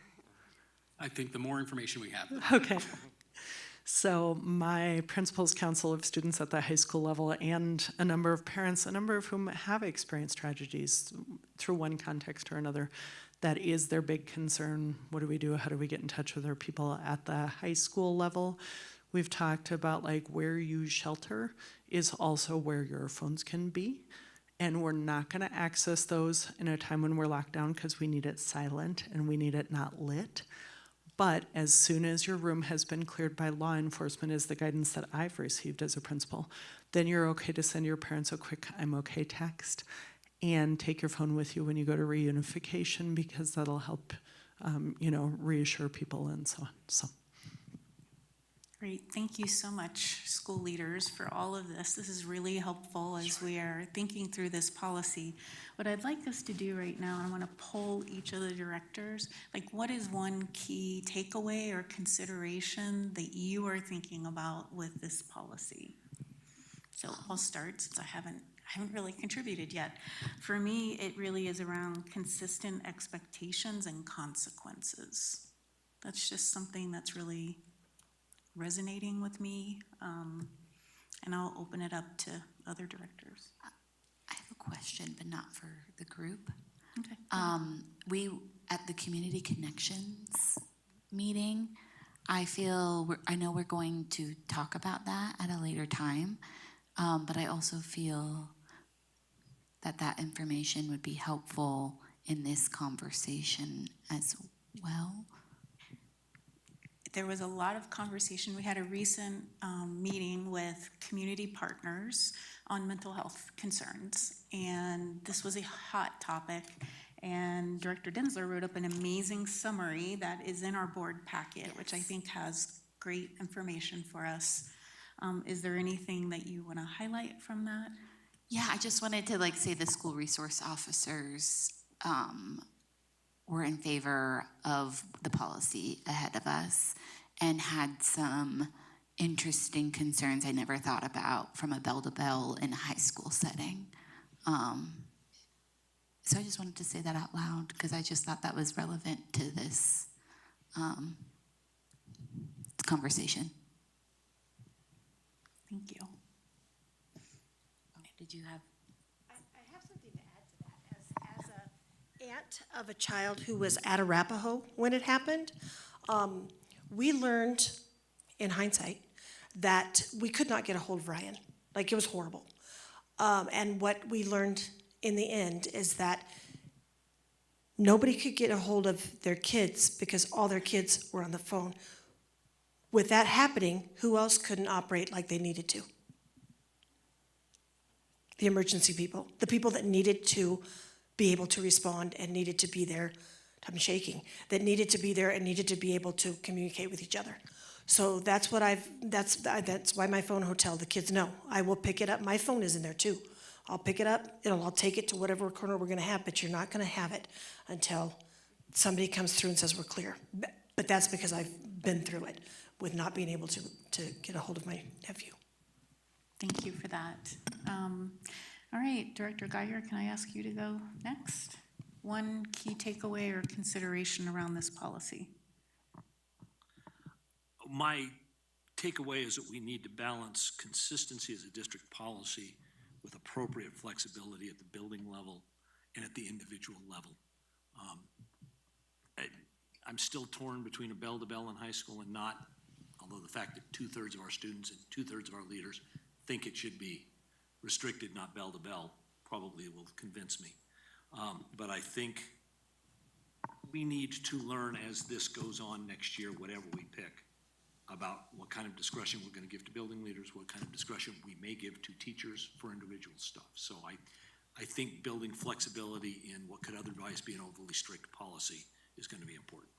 I think the more information we have. Okay. So my principal's council of students at the high school level and a number of parents, a number of whom have experienced tragedies through one context or another, that is their big concern. What do we do? How do we get in touch with our people at the high school level? We've talked about where you shelter is also where your phones can be. And we're not going to access those in a time when we're locked down because we need it silent and we need it not lit. But as soon as your room has been cleared by law enforcement, is the guidance that I've received as a principal, then you're okay to send your parents a quick I'm okay text and take your phone with you when you go to reunification, because that'll help, reassure people and so on. So. Great, thank you so much, school leaders, for all of this. This is really helpful as we are thinking through this policy. What I'd like us to do right now, I want to poll each of the directors, what is one key takeaway or consideration that you are thinking about with this policy? So I'll start, since I haven't really contributed yet. For me, it really is around consistent expectations and consequences. That's just something that's really resonating with me, and I'll open it up to other directors. I have a question, but not for the group. Okay. We, at the Community Connections meeting, I know we're going to talk about that at a later time, but I also feel that information would be helpful in this conversation as well? There was a lot of conversation. We had a recent meeting with community partners on mental health concerns, and this was a hot topic. And Director Densler wrote up an amazing summary that is in our board packet, which I think has great information for us. Is there anything that you want to highlight from that? Yeah, I just wanted to say the school resource officers were in favor of the policy ahead of us and had some interesting concerns I never thought about from a bell-to-bell in a high school setting. So I just wanted to say that out loud because I just thought that was relevant to this conversation. Thank you. Did you have? I have something to add to that. As an aunt of a child who was at Arapahoe when it happened, we learned in hindsight that we could not get a hold of Ryan. Like, it was horrible. And what we learned in the end is that nobody could get a hold of their kids because all their kids were on the phone. With that happening, who else couldn't operate like they needed to? The emergency people, the people that needed to be able to respond and needed to be there. I'm shaking. That needed to be there and needed to be able to communicate with each other. So that's what that's why my phone hotel, the kids know. I will pick it up. My phone is in there too. I'll pick it up, I'll take it to whatever corner we're gonna have, but you're not gonna have it until somebody comes through and says we're clear. But that's because I've been through it with not being able to get a hold of my nephew. Thank you for that. All right, Director Geiger, can I ask you to go next? One key takeaway or consideration around this policy? My takeaway is that we need to balance consistency as a district policy with appropriate flexibility at the building level and at the individual level. I'm still torn between a bell-to-bell in high school and not, although the fact that 2/3 of our students and 2/3 of our leaders think it should be restricted, not bell-to-bell, probably will convince me. But I think we need to learn as this goes on next year, whatever we pick, about what kind of discretion we're going to give to building leaders, what kind of discretion we may give to teachers for individual stuff. So I think building flexibility in what could otherwise be an overly strict policy is going to be important.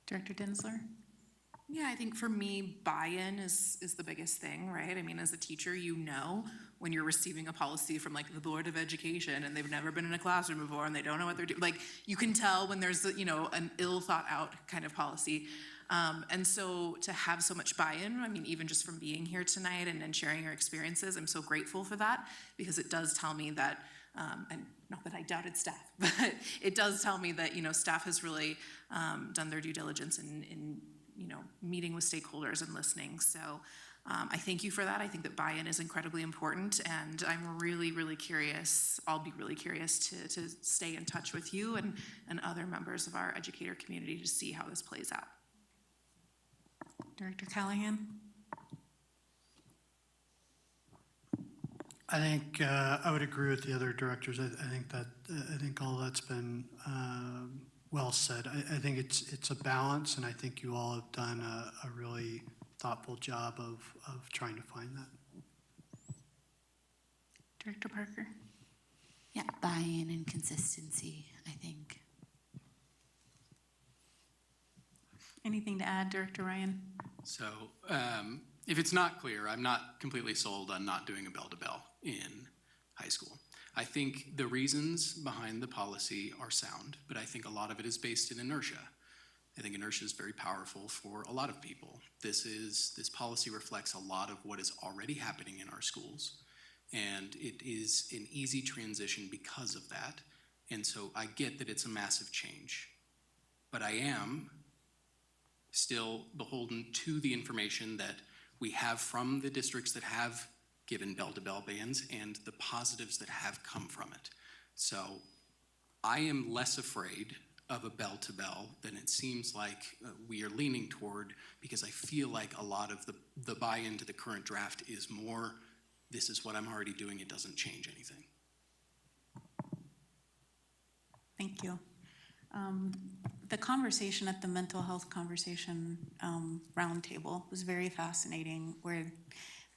Director Densler? Yeah, I think for me, buy-in is the biggest thing, right? I mean, as a teacher, you know when you're receiving a policy from the Board of Education and they've never been in a classroom before and they don't know what they're doing. You can tell when there's an ill thought out kind of policy. And so to have so much buy-in, I mean, even just from being here tonight and sharing your experiences, I'm so grateful for that because it does tell me that, and not that I doubted staff, but it does tell me that, staff has really done their due diligence in meeting with stakeholders and listening. So I thank you for that. I think that buy-in is incredibly important, and I'm really, really curious. I'll be really curious to stay in touch with you and other members of our educator community to see how this plays out. Director Callahan? I think I would agree with the other directors. I think all that's been well said. I think it's a balance, and I think you all have done a really thoughtful job of trying to find that. Director Parker? Yeah, buy-in and consistency, I think. Anything to add, Director Ryan? So if it's not clear, I'm not completely sold on not doing a bell-to-bell in high school. I think the reasons behind the policy are sound, but I think a lot of it is based in inertia. I think inertia is very powerful for a lot of people. This policy reflects a lot of what is already happening in our schools, and it is an easy transition because of that. And so I get that it's a massive change, but I am still beholden to the information that we have from the districts that have given bell-to-bell bans and the positives that have come from it. So I am less afraid of a bell-to-bell than it seems like we are leaning toward, because I feel like a lot of the buy-in to the current draft is more, this is what I'm already doing, it doesn't change anything. Thank you. The conversation at the mental health conversation roundtable was very fascinating, where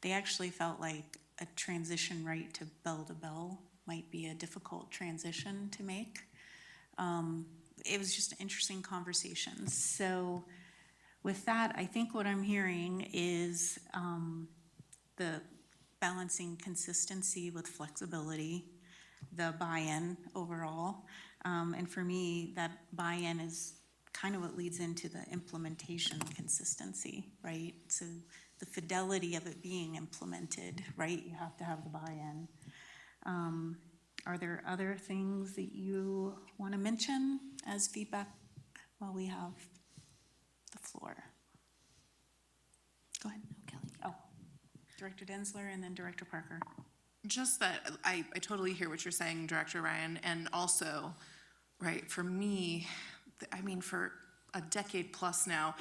they actually felt like a transition right to bell might be a difficult transition to make. It was just an interesting conversation. So with that, I think what I'm hearing is the balancing consistency with flexibility, the buy-in overall. And for me, that buy-in is kind of what leads into the implementation consistency, right? So the fidelity of it being implemented, right? You have to have the buy-in. Are there other things that you want to mention as feedback while we have the floor? Go ahead. Kelly. Oh, Director Densler and then Director Parker. Just that I totally hear what you're saying, Director Ryan, and also, right, for me, I mean, for a decade plus now,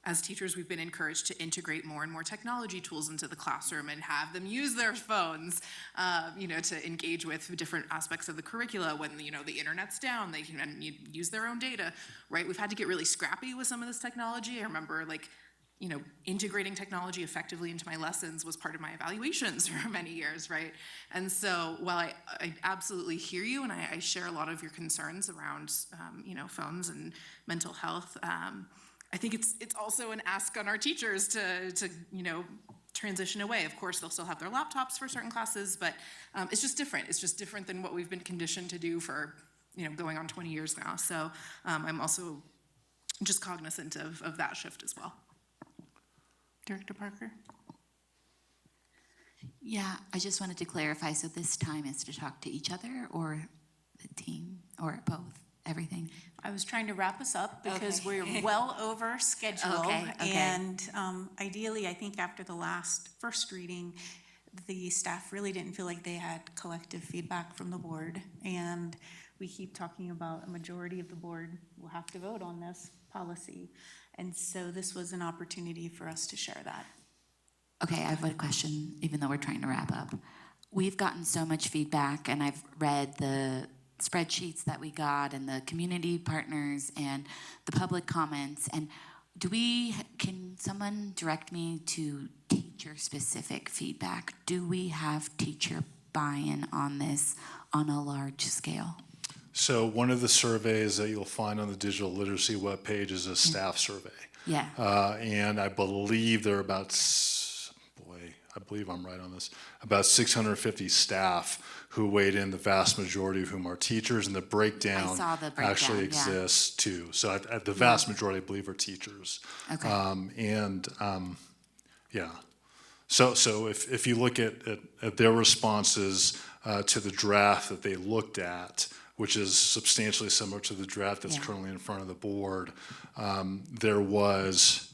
as teachers, we've been encouraged to integrate more and more technology tools into the classroom and have them use their phones, to engage with different aspects of the curricula. When, the internet's down, they can use their own data, right? We've had to get really scrappy with some of this technology. I remember, integrating technology effectively into my lessons was part of my evaluations for many years, right? And so while I absolutely hear you, and I share a lot of your concerns around, phones and mental health, I think it's also an ask on our teachers to transition away. Of course, they'll still have their laptops for certain classes, but it's just different. It's just different than what we've been conditioned to do for, going on 20 years now. So I'm also just cognizant of that shift as well. Director Parker? Yeah, I just wanted to clarify, so this time is to talk to each other or the team or both, everything? I was trying to wrap us up because Okay. we're well over schedule. Okay. And ideally, I think after the first reading, the staff really didn't feel like they had collective feedback from the board. And we keep talking about a majority of the board will have to vote on this policy. And so this was an opportunity for us to share that. Okay, I have a question, even though we're trying to wrap up. We've gotten so much feedback, and I've read the spreadsheets that we got and the community partners and the public comments. And can someone direct me to teacher-specific feedback? Do we have teacher buy-in on this on a large scale? So one of the surveys that you'll find on the digital literacy webpage is a staff survey. Yeah. And I believe there are about, I believe I'm right on this, about 650 staff who weighed in, the vast majority of whom are teachers, and the breakdown, I saw the breakdown, actually exists too. So the vast majority, I believe, are teachers. Okay. Yeah. So if you look at their responses to the draft that they looked at, which is substantially similar to the draft that's currently in front of the board, there was,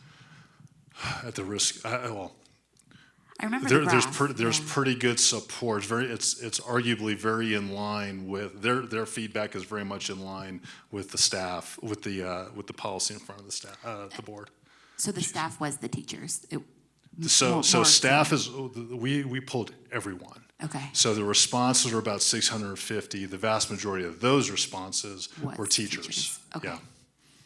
at the risk, I remember there's pretty good support. It's arguably very in line with their feedback is very much in line with the staff, with the policy in front of the staff, the board. So the staff was the teachers. So staff is, we pulled everyone. Okay. So the responses were about 650. The vast majority of those responses were teachers. Okay. Yeah.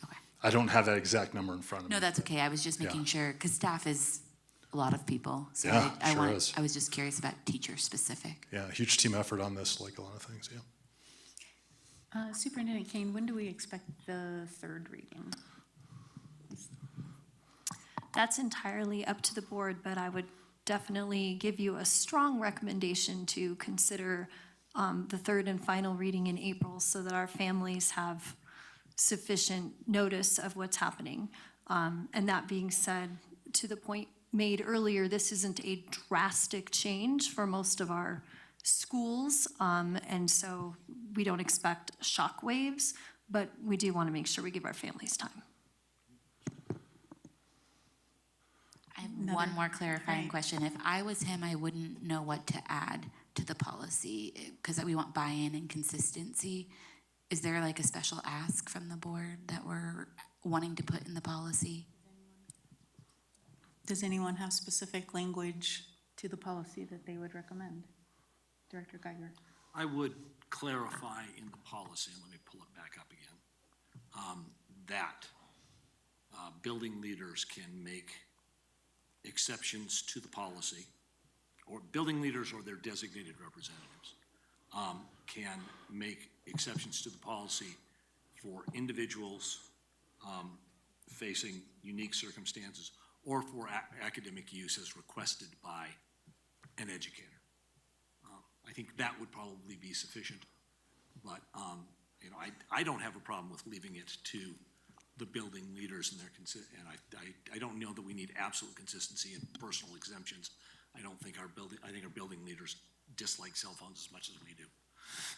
Okay. I don't have that exact number in front of me. No, that's okay. I was just making sure, because staff is a lot of people. So Yeah, sure is. I was just curious about teacher specific. Yeah, huge team effort on this, like a lot of things, yeah. Superintendent Kane, when do we expect the third reading? That's entirely up to the board, but I would definitely give you a strong recommendation to consider the third and final reading in April so that our families have sufficient notice of what's happening. And that being said, to the point made earlier, this isn't a drastic change for most of our schools, and so we don't expect shock waves, but we do want to make sure we give our families time. I have one more clarifying question. If I was him, I wouldn't know what to add to the policy because we want buy-in and consistency. Is there like a special ask from the board that we're wanting to put in the policy? Does anyone have specific language to the policy that they would recommend? Director Geiger. I would clarify in the policy, and let me pull it back up again, that building leaders can make exceptions to the policy, or building leaders or their designated representatives can make exceptions to the policy for individuals facing unique circumstances or for academic use as requested by an educator. I think that would probably be sufficient, but you know, I don't have a problem with leaving it to the building leaders and their I don't know that we need absolute consistency in personal exemptions. I think our building leaders dislike cell phones as much as we do.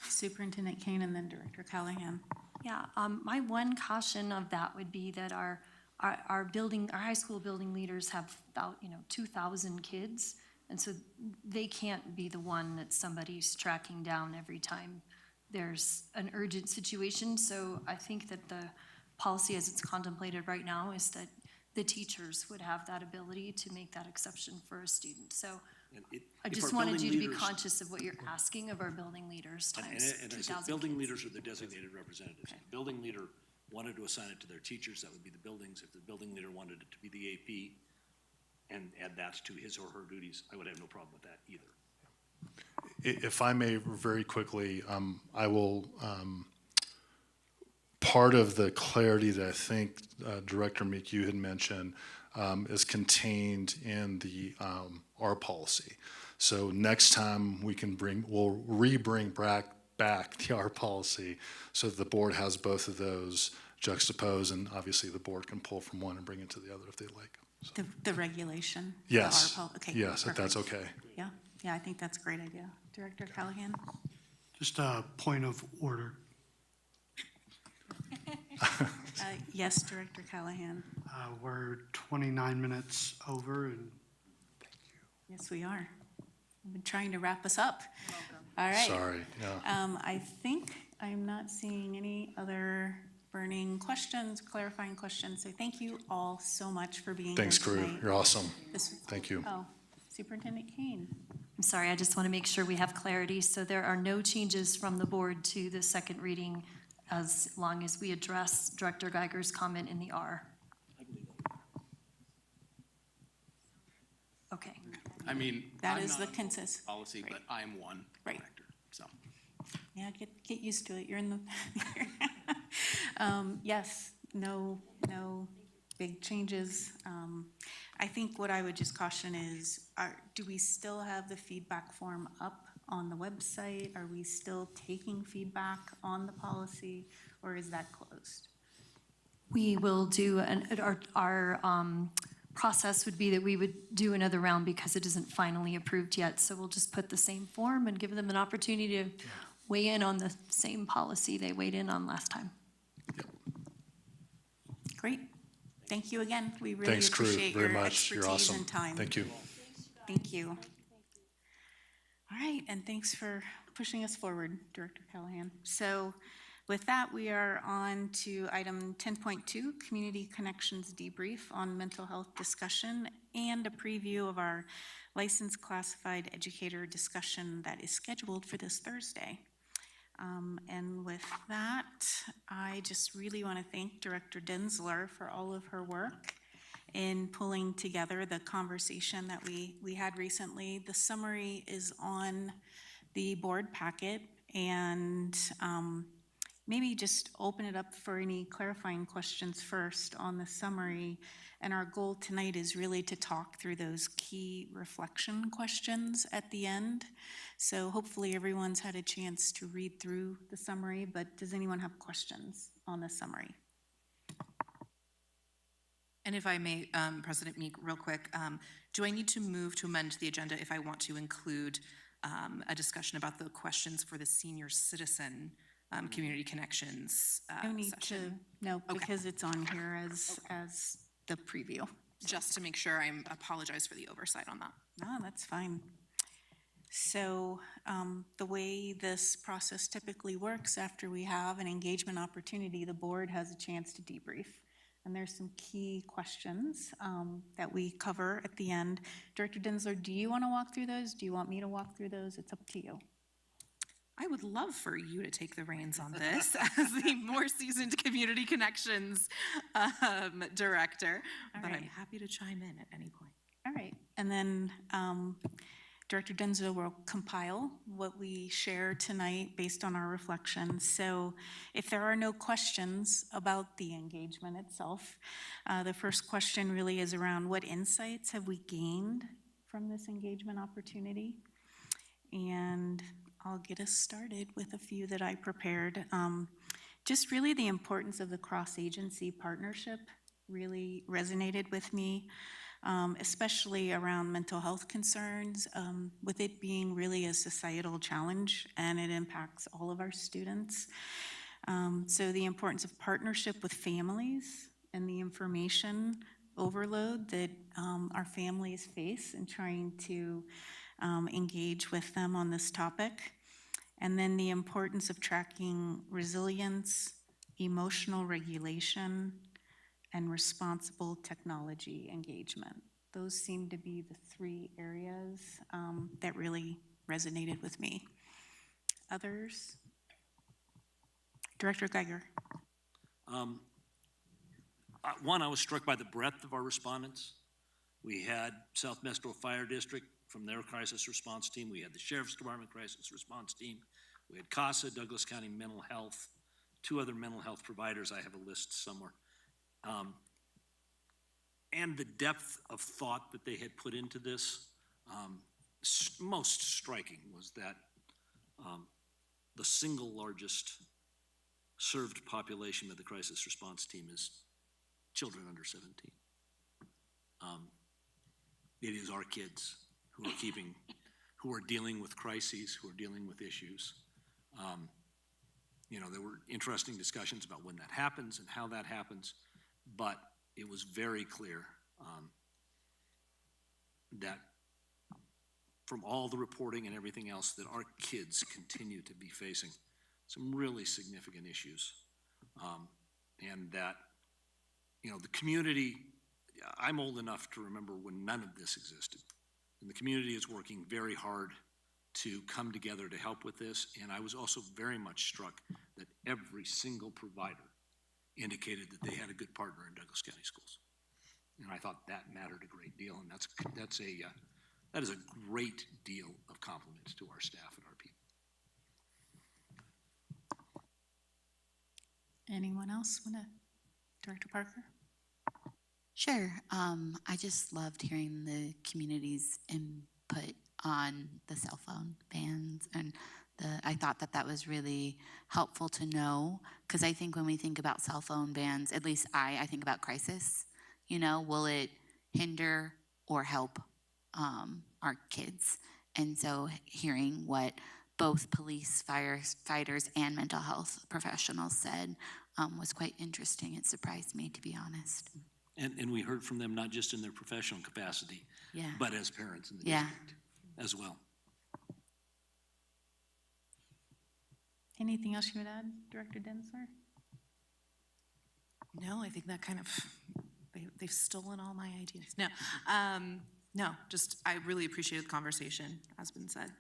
Superintendent Kane and then Director Callahan. Yeah, my one caution of that would be that our high school building leaders have about, 2,000 kids. And so they can't be the one that somebody's tracking down every time there's an urgent situation. So I think that the policy as it's contemplated right now is that the teachers would have that ability to make that exception for a student. So I just wanted you to be conscious of what you're asking of our building leaders times And I 2,000 said, building kids. leaders are the designated representatives. If the building leader wanted to assign it to their teachers, that would be the buildings. If the building leader wanted it to be the AP and add that to his or her duties, I would have no problem with that either. If I may very quickly, I will, part of the clarity that I think Director Meek you had mentioned is contained in the our policy. So next time we'll re-bring back the R policy so that the board has both of those juxtaposed, and obviously the board can pull from one and bring it to the other if they like. So. The regulation? Yes. The R okay, yes, if that's perfect. okay. Yeah, I think that's a great idea. Director Callahan? Just a point of order. Yes, Director Callahan. We're 29 minutes over, and Yes, we are. I've been trying to wrap us up. All right. Sorry, yeah. I think I'm not seeing any other burning questions, clarifying questions. So thank you all so much for being Thanks, here crew. tonight. You're awesome. This- Thank you. Oh, Superintendent Kane. I'm sorry, I just want to make sure we have clarity. So there are no changes from the board to the second reading as long as we address Director Geiger's comment in the R. Okay. I mean, That I'm is not the involved in consensus. policy, but I'm one Right. director, so. Yeah, get used to it. You're in the, yes, no big changes. I think what I would just caution is, do we still have the feedback form up on the website? Are we still taking feedback on the policy, or is that closed? We will do, our process would be that we would do another round because it isn't finally approved yet. So we'll just put the same form and give them an opportunity to weigh in on the same policy they weighed in on last time. Great. Thank you again. We really Thanks, crew, appreciate very your much. You're expertise awesome. and time. Thank you. Thank you. All right, and thanks for pushing us forward, Director Callahan. So with that, we are on to item 10.2, Community Connections Debrief on Mental Health Discussion and a preview of our licensed classified educator discussion that is scheduled for this Thursday. And with that, I just really want to thank Director Denzler for all of her work in pulling together the conversation that we had recently. The summary is on the board packet, and maybe just open it up for any clarifying questions first on the summary. And our goal tonight is really to talk through those key reflection questions at the end. So hopefully everyone's had a chance to read through the summary, but does anyone have questions on the summary? And if I may, President Meek, real quick, do I need to move to amend the agenda if I want to include a discussion about the questions for the senior citizen community connections No need session? to, no, Okay. because it's on here as the preview. Just to make sure, I apologize for the oversight on that. No, that's fine. So the way this process typically works, after we have an engagement opportunity, the board has a chance to debrief. And there's some key questions that we cover at the end. Director Denzler, do you want to walk through those? Do you want me to walk through those? It's up to you. I would love for you to take the reins on this as the more seasoned community connections director, All but I'm right. happy to chime in at any point. All right, and then Director Denzler will compile what we share tonight based on our reflections. So if there are no questions about the engagement itself, the first question really is around what insights have we gained from this engagement opportunity? And I'll get us started with a few that I prepared. Just really the importance of the cross-agency partnership really resonated with me, especially around mental health concerns, with it being really a societal challenge and it impacts all of our students. So the importance of partnership with families and the information overload that our families face in trying to engage with them on this topic. And then the importance of tracking resilience, emotional regulation, and responsible technology engagement. Those seem to be the three areas that really resonated with me. Others? Director Geiger. One, I was struck by the breadth of our respondents. We had South Metro Fire District from their crisis response team. We had the Sheriff's Department crisis response team. We had CASA, Douglas County Mental Health, 2 other mental health providers. I have a list somewhere. And the depth of thought that they had put into this, most striking was that the single largest served population of the crisis response team is children under 17. It is our kids who are dealing with crises, who are dealing with issues. There were interesting discussions about when that happens and how that happens, but it was very clear that from all the reporting and everything else that our kids continue to be facing some really significant issues. And that, the community, I'm old enough to remember when none of this existed. And the community is working very hard to come together to help with this. And I was also very much struck that every single provider indicated that they had a good partner in Douglas County Schools. And I thought that mattered a great deal. And that is a great deal of compliments to our staff and our people. Anyone else want to? Director Parker? Sure. I just loved hearing the community's input on the cell phone bans, and I thought that was really helpful to know, because I think when we think about cell phone bans, at least I think about crisis. Will it hinder or help our kids? And so hearing what both police, firefighters, and mental health professionals said was quite interesting. It surprised me, to be honest. And we heard from them not just in their professional capacity, but as parents in the district as well. Anything else you would add, Director Denzler? No, I think that kind of, they've stolen all my ideas. No, just I really appreciated the conversation, has been said.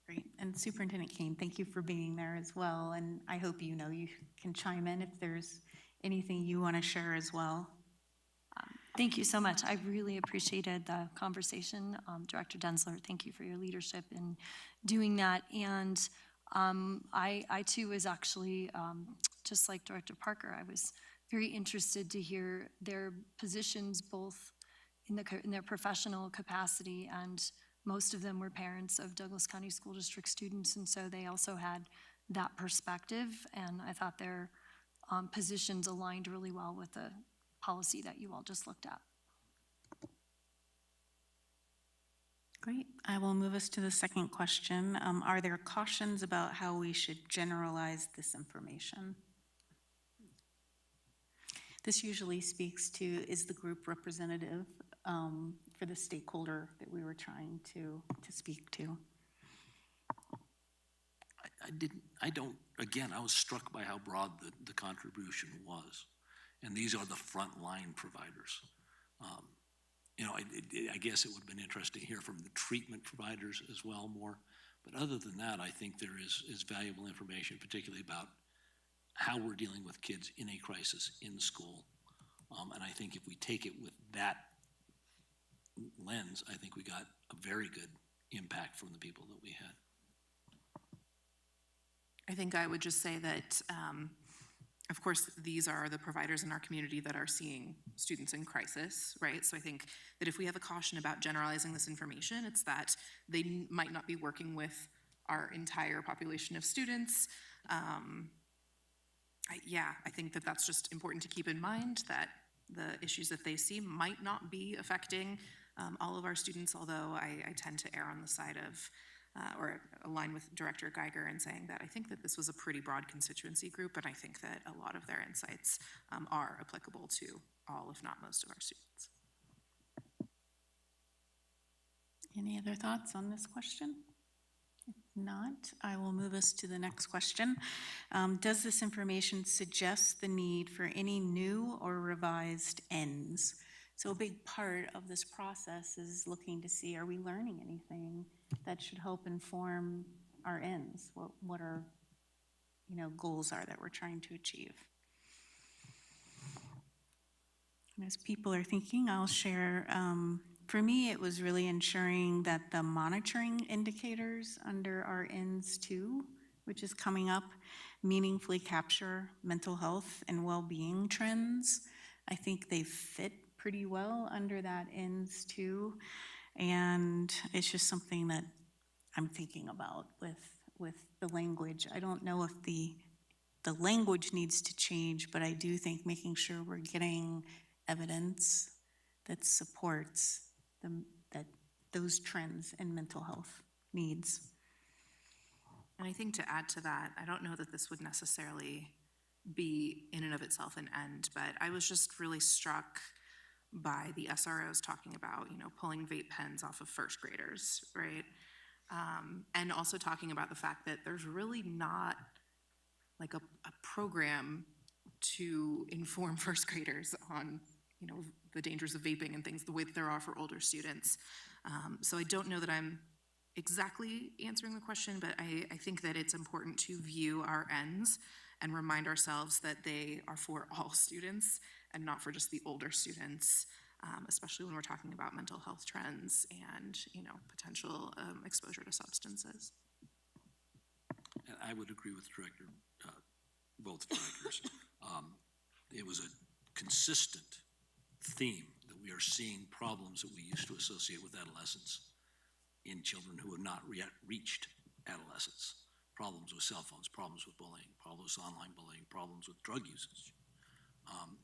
Great. And Superintendent Kane, thank you for being there as well. And I hope you can chime in if there's anything you want to share as well. Thank you so much. I really appreciated the conversation. Director Denzler, thank you for your leadership in doing that. And I too was actually, just like Director Parker, I was very interested to hear their positions both in their professional capacity, and most of them were parents of Douglas County School District students, and so they also had that perspective, and I thought their positions aligned really well with the policy that you all just looked at. Great. I will move us to the second question. Are there cautions about how we should generalize this information? This usually speaks to, is the group representative for the stakeholder that we were trying to speak to? Again, I was struck by how broad the contribution was. And these are the frontline providers. I guess it would have been interesting to hear from the treatment providers as well more, But other than that, I think there is valuable information, particularly about how we're dealing with kids in a crisis in school. And I think if we take it with that lens, I think we got a very good impact from the people that we had. I think I would just say that, of course, these are the providers in our community that are seeing students in crisis, right? So I think that if we have a caution about generalizing this information, it's that they might not be working with our entire population of students. I think that that's just important to keep in mind, that the issues that they see might not be affecting all of our students, although I tend to err on the side of, or align with Director Geiger in saying that I think that this was a pretty broad constituency group, and I think that a lot of their insights are applicable to all, if not most, of our students. Any other thoughts on this question? If not, I will move us to the next question. Does this information suggest the need for any new or revised ends? So a big part of this process is looking to see, are we learning anything that should help inform our ends? What our, goals are that we're trying to achieve? And as people are thinking, I'll share, for me, it was really ensuring that the monitoring indicators under our ends too, which is coming up, meaningfully capture mental health and well-being trends. I think they fit pretty well under that ends too. And it's just something that I'm thinking about with the language. I don't know if the language needs to change, but I do think making sure we're getting evidence that supports those trends in mental health needs. And I think to add to that, I don't know that this would necessarily be in and of itself an end, but I was just really struck by the SROs talking about, pulling vape pens off of first graders, right? And also talking about the fact that there's really not like a program to inform first graders on, the dangers of vaping and things the way that there are for older students. So I don't know that I'm exactly answering the question, but I think that it's important to view our ends and remind ourselves that they are for all students and not for just the older students, especially when we're talking about mental health trends and, potential exposure to substances. And I would agree with both directors. It was a consistent theme that we are seeing problems that we used to associate with adolescence in children who have not yet reached adolescence. Problems with cell phones, problems with bullying, problems with online bullying, problems with drug usage.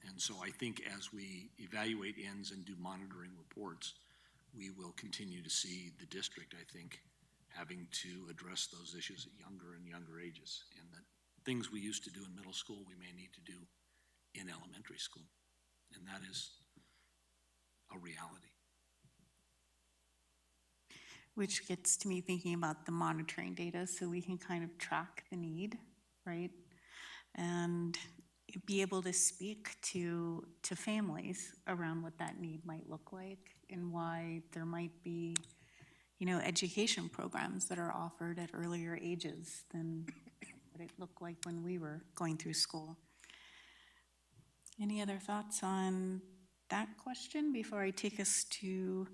And so I think as we evaluate ends and do monitoring reports, we will continue to see the district, I think, having to address those issues at younger and younger ages. And that things we used to do in middle school, we may need to do in elementary school. And that is a reality. Which gets to me thinking about the monitoring data so we can kind of track the need, right? And be able to speak to families around what that need might look like and why there might be, education programs that are offered at earlier ages than what it looked like when we were going through school. Any other thoughts on that question before I take us to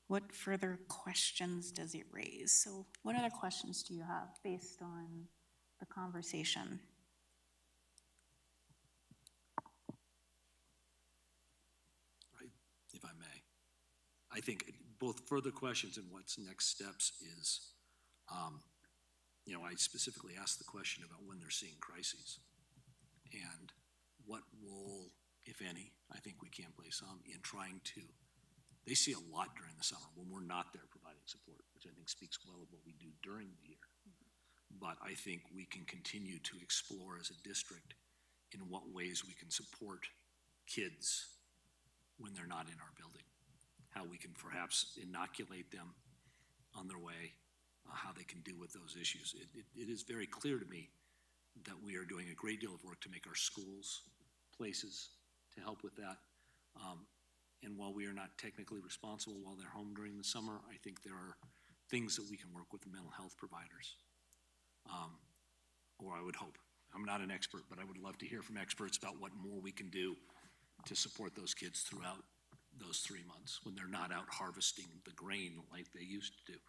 what further questions does it raise? So what other questions do you have based on the conversation? If I may. I think both further questions and what's next steps is, I specifically asked the question about when they're seeing crises and what role, if any, I think we can play some in trying to, they see a lot during the summer when we're not there providing support, which I think speaks well of what we do during the year. But I think we can continue to explore as a district in what ways we can support kids when they're not in our building, how we can perhaps inoculate them on their way, how they can deal with those issues. It is very clear to me that we are doing a great deal of work to make our schools places to help with that. And while we are not technically responsible while they're home during the summer, I think there are things that we can work with the mental health providers. Or I would hope. I'm not an expert, but I would love to hear from experts about what more we can do to support those kids throughout those 3 months when they're not out harvesting the grain like they used to do.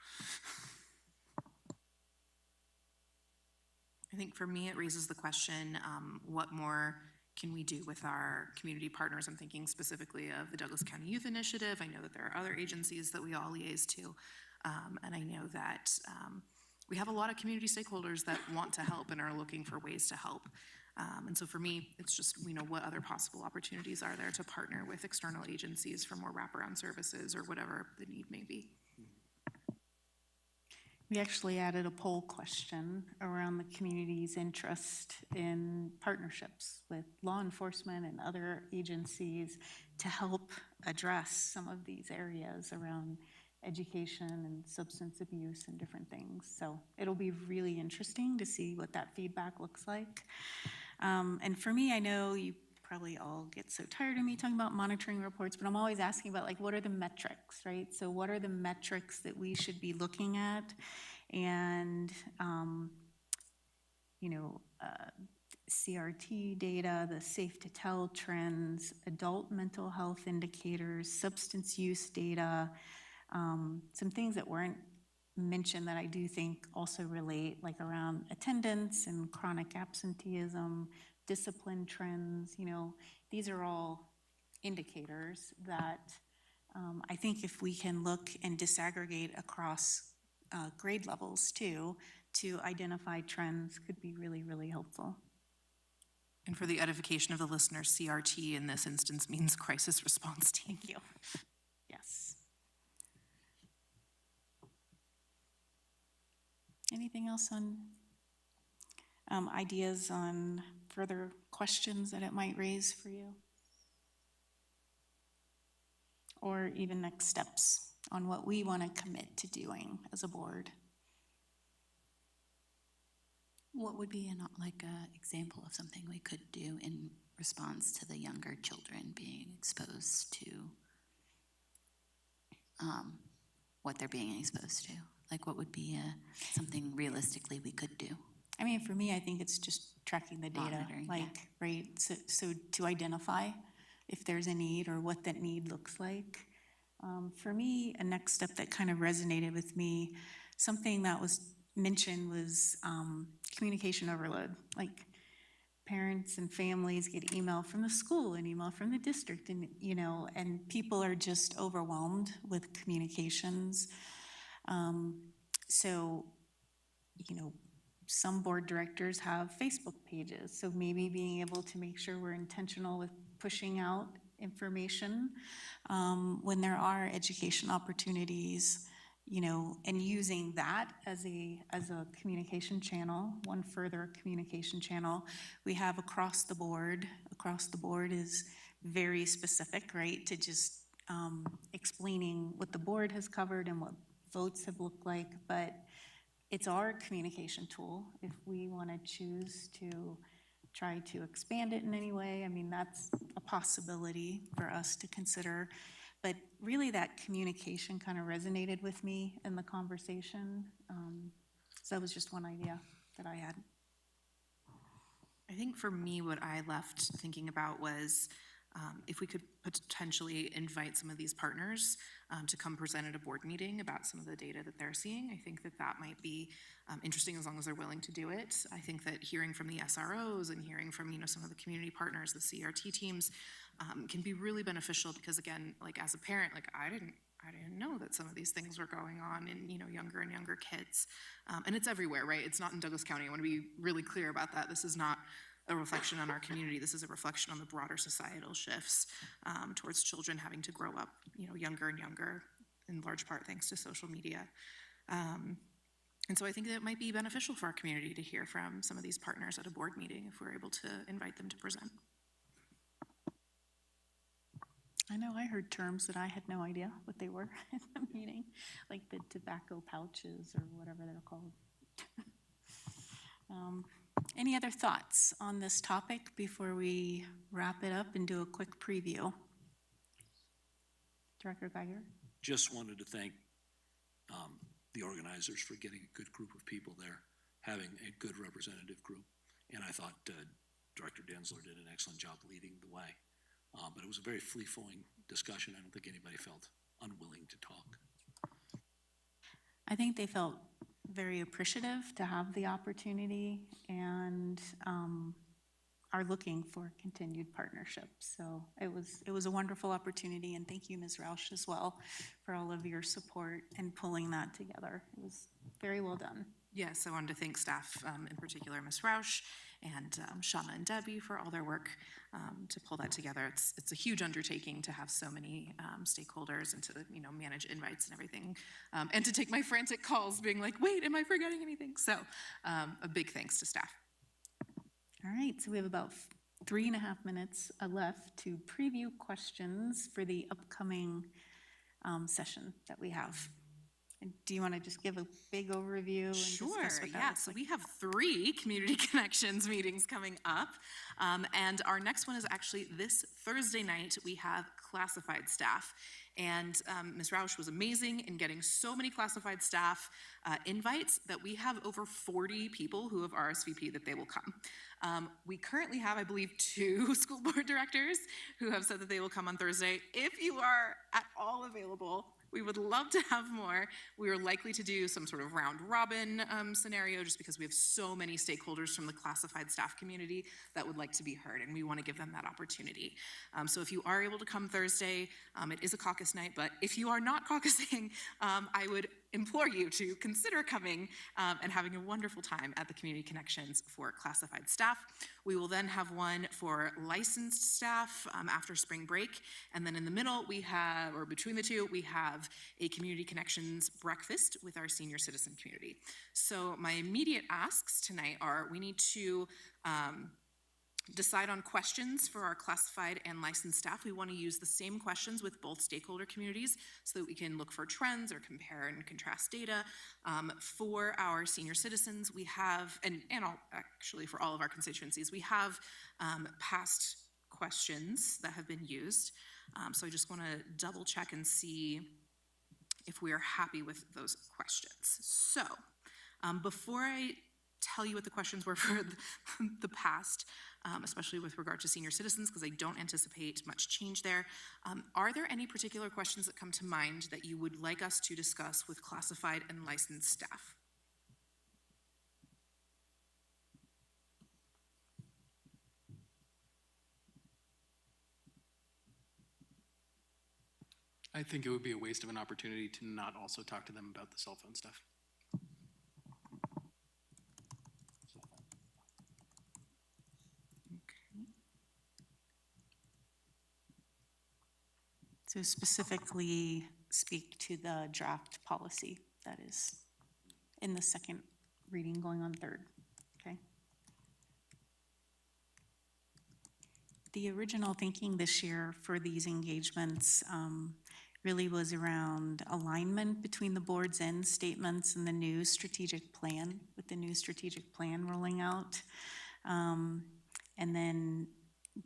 I think for me, it raises the question, what more can we do with our community partners? I'm thinking specifically of the Douglas County Youth Initiative. I know that there are other agencies that we all liaise to. And I know that we have a lot of community stakeholders that want to help and are looking for ways to help. And so for me, it's just, what other possible opportunities are there to partner with external agencies for more wraparound services or whatever the need may be. We actually added a poll question around the community's interest in partnerships with law enforcement and other agencies to help address some of these areas around education and substance abuse and different things. So it'll be really interesting to see what that feedback looks like. And for me, I know you probably all get so tired of me talking about monitoring reports, but I'm always asking about, like, what are the metrics, right? So what are the metrics that we should be looking at? And, CRT data, the safe to tell trends, adult mental health indicators, substance use data, some things that weren't mentioned that I do think also relate, like around attendance and chronic absenteeism, discipline trends. These are all indicators that I think if we can look and disaggregate across grade levels too, to identify trends could be really, really helpful. And for the edification of the listener, CRT in this instance means crisis response team. Thank you. Yes. Anything else on ideas on further questions that it might raise for you? Or even next steps on what we want to commit to doing as a board? What would be an example of something we could do in response to the younger children being exposed to what they're being exposed to? Like, what would be something realistically we could do? I mean, for me, I think it's just tracking the data, right? So to identify if there's a need or what that need looks like. For me, a next step that kind of resonated with me, something that was mentioned was communication overload. Like, parents and families get email from the school and email from the district, and and people are just overwhelmed with communications. So, some board directors have Facebook pages, so maybe being able to make sure we're intentional with pushing out information when there are education opportunities, and using that as a communication channel, one further communication channel. We have across the board. Across the board is very specific, right, to just explaining what the board has covered and what votes have looked like, but it's our communication tool. If we want to choose to try to expand it in any way, I mean, that's a possibility for us to consider. But really, that communication kind of resonated with me in the conversation. So that was just one idea that I had. I think for me, what I left thinking about was if we could potentially invite some of these partners to come present at a board meeting about some of the data that they're seeing. I think that might be interesting as long as they're willing to do it. I think that hearing from the SROs and hearing from some of the community partners, the CRT teams, can be really beneficial because, again, like as a parent, like I didn't know that some of these things were going on in younger and younger kids, and it's everywhere, right? It's not in Douglas County. I want to be really clear about that. This is not a reflection on our community. This is a reflection on the broader societal shifts towards children having to grow up, younger and younger, in large part thanks to social media. And so I think that it might be beneficial for our community to hear from some of these partners at a board meeting if we're able to invite them to present. I know I heard terms that I had no idea what they were at the meeting, like the tobacco pouches or whatever they're called. Any other thoughts on this topic before we wrap it up and do a quick preview? Director Geiger? Just wanted to thank the organizers for getting a good group of people there, having a good representative group. And I thought Director Densler did an excellent job leading the way. But it was a very free-flowing discussion. I don't think anybody felt unwilling to talk. I think they felt very appreciative to have the opportunity and are looking for continued partnership. So it was a wonderful opportunity, and thank you, Ms. Roush, as well, for all of your support and pulling that together. It was very well done. Yes, I wanted to thank staff, in particular Ms. Roush and Shauna and Debbie for all their work to pull that together. It's a huge undertaking to have so many stakeholders and to manage invites and everything, and to take my frantic calls being like, wait, am I forgetting anything? So a big thanks to staff. All right, so we have about 3.5 minutes left to preview questions for the upcoming session that we have. And do you want to just give a big overview and Sure, discuss what that yeah. looks So like? we have 3 Community Connections meetings coming up. And our next one is actually this Thursday night. We have classified staff. And Ms. Roush was amazing in getting so many classified staff invites that we have over 40 people who have RSVP'd that they will come. We currently have, I believe, 2 school board directors who have said that they will come on Thursday. If you are at all available, we would love to have more. We are likely to do some sort of round robin scenario just because we have so many stakeholders from the classified staff community that would like to be heard, and we want to give them that opportunity. So if you are able to come Thursday, it is a caucus night, but if you are not caucusing, I would implore you to consider coming and having a wonderful time at the Community Connections for classified staff. We will then have one for licensed staff after spring break, and then in the middle we have, or between the two, we have a Community Connections breakfast with our senior citizen community. So my immediate asks tonight are, we need to decide on questions for our classified and licensed staff. We want to use the same questions with both stakeholder communities so that we can look for trends or compare and contrast data. For our senior citizens, we have, and actually for all of our constituencies, we have past questions that have been used. So I just want to double check and see if we are happy with those questions. So before I tell you what the questions were for the past, especially with regard to senior citizens, because I don't anticipate much change there. Are there any particular questions that come to mind that you would like us to discuss with classified and licensed staff? I think it would be a waste of an opportunity to not also talk to them about the cell phone stuff. So specifically speak to the draft policy that is in the second reading going on third, okay? The original thinking this year for these engagements really was around alignment between the board's end statements and the new strategic plan, with the new strategic plan rolling out. And then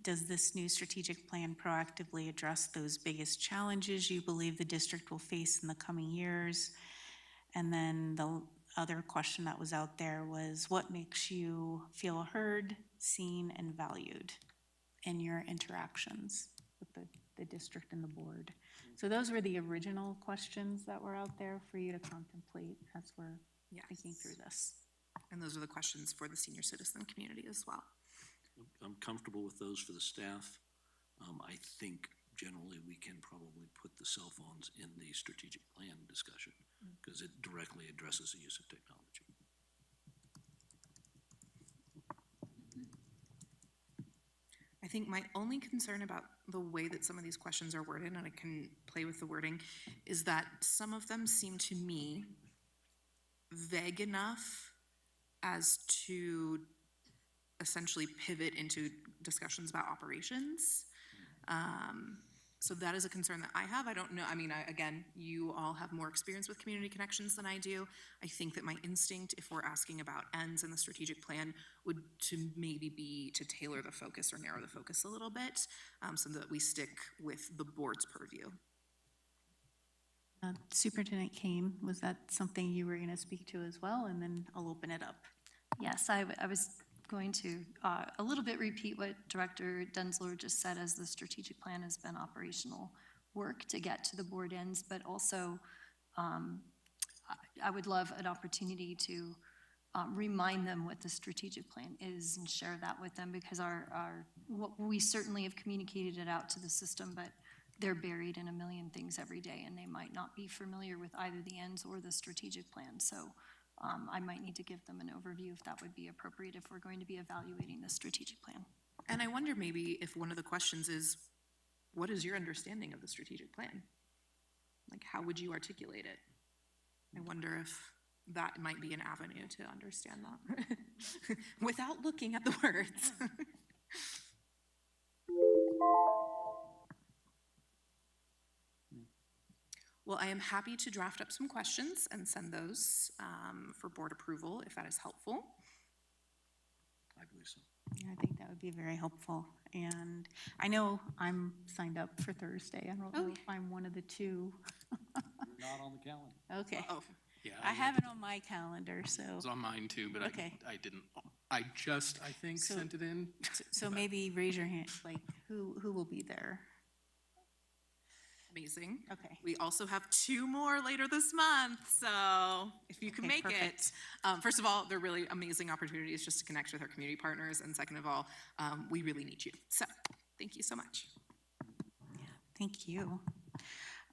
does this new strategic plan proactively address those biggest challenges you believe the district will face in the coming years? And then the other question that was out there was, what makes you feel heard, seen, and valued in your interactions with the district and the board? So those were the original questions that were out there for you to contemplate as we're thinking through this. And those are the questions for the senior citizen community as well. I'm comfortable with those for the staff. I think generally we can probably put the cell phones in the strategic plan discussion because it directly addresses the use of technology. I think my only concern about the way that some of these questions are worded, and I can play with the wording, is that some of them seem to me vague enough as to essentially pivot into discussions about operations. So that is a concern that I have. I don't know, I mean, again, you all have more experience with community connections than I do. I think that my instinct, if we're asking about ends in the strategic plan, would to maybe be to tailor the focus or narrow the focus a little bit, so that we stick with the board's purview. Superintendent Kane, was that something you were going to speak to as well? And then I'll open it up. Yes, I was going to a little bit repeat what Director Densler just said, as the strategic plan has been operational work to get to the board ends, but also I would love an opportunity to remind them what the strategic plan is and share that with them, because we certainly have communicated it out to the system, but they're buried in a million things every day, and they might not be familiar with either the ends or the strategic plan. So I might need to give them an overview if that would be appropriate if we're going to be evaluating the strategic plan. And I wonder maybe if one of the questions is, what is your understanding of the strategic plan? Like, how would you articulate it? I wonder if that might be an avenue to understand that without looking at the words. Well, I am happy to draft up some questions and send those for board approval, if that is helpful. I believe so. Yeah, I think that would be very helpful. And I know I'm signed up for Thursday. I don't know if I'm one of the two. You're not on the calendar. Okay. Oh, Yeah. I have it on my calendar, so. It was on mine too, but Okay. I didn't, I think, So- sent it in. So maybe raise your hand, like, who will be there? amazing. Okay. We also have 2 more later this month, so if you can Okay, make perfect. it. First of all, they're really amazing opportunities just to connect with our community partners, and second of all, we really need you. So, thank you so much. Thank you.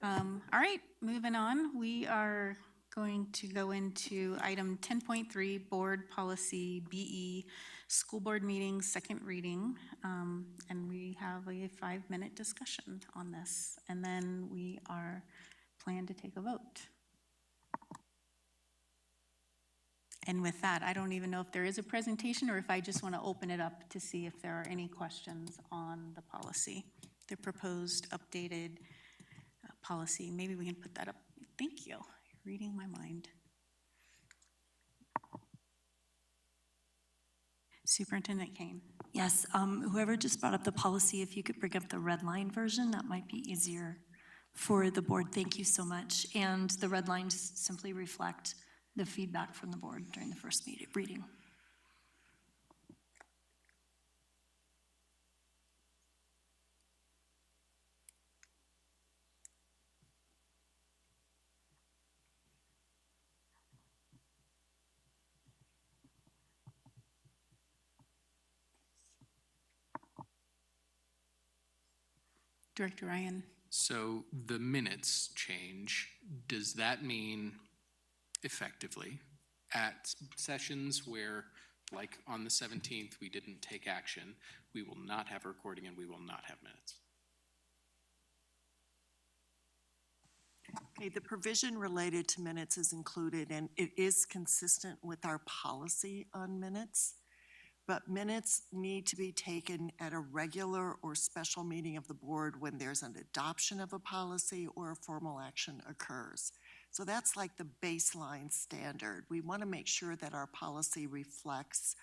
All right, moving on. We are going to go into item 10.3, Board Policy BE, School Board Meeting, second reading. And we have a 5-minute discussion on this, and then we are planned to take a vote. And with that, I don't even know if there is a presentation or if I just want to open it up to see if there are any questions on the policy, the proposed updated policy. Maybe we can put that up. Thank you. You're reading my mind. Superintendent Kane. Yes, whoever just brought up the policy, if you could bring up the red line version, that might be easier for the board. Thank you so much. And the red lines simply reflect the feedback from the board during the first reading. Director Ryan. So the minutes change, does that mean effectively at sessions where, like on the 17th, we didn't take action, we will not have a recording and we will not have minutes? Okay, the provision related to minutes is included, and it is consistent with our policy on minutes. But minutes need to be taken at a regular or special meeting of the board when there's an adoption of a policy or a formal action occurs. So that's like the baseline standard. We want to make sure that our policy reflects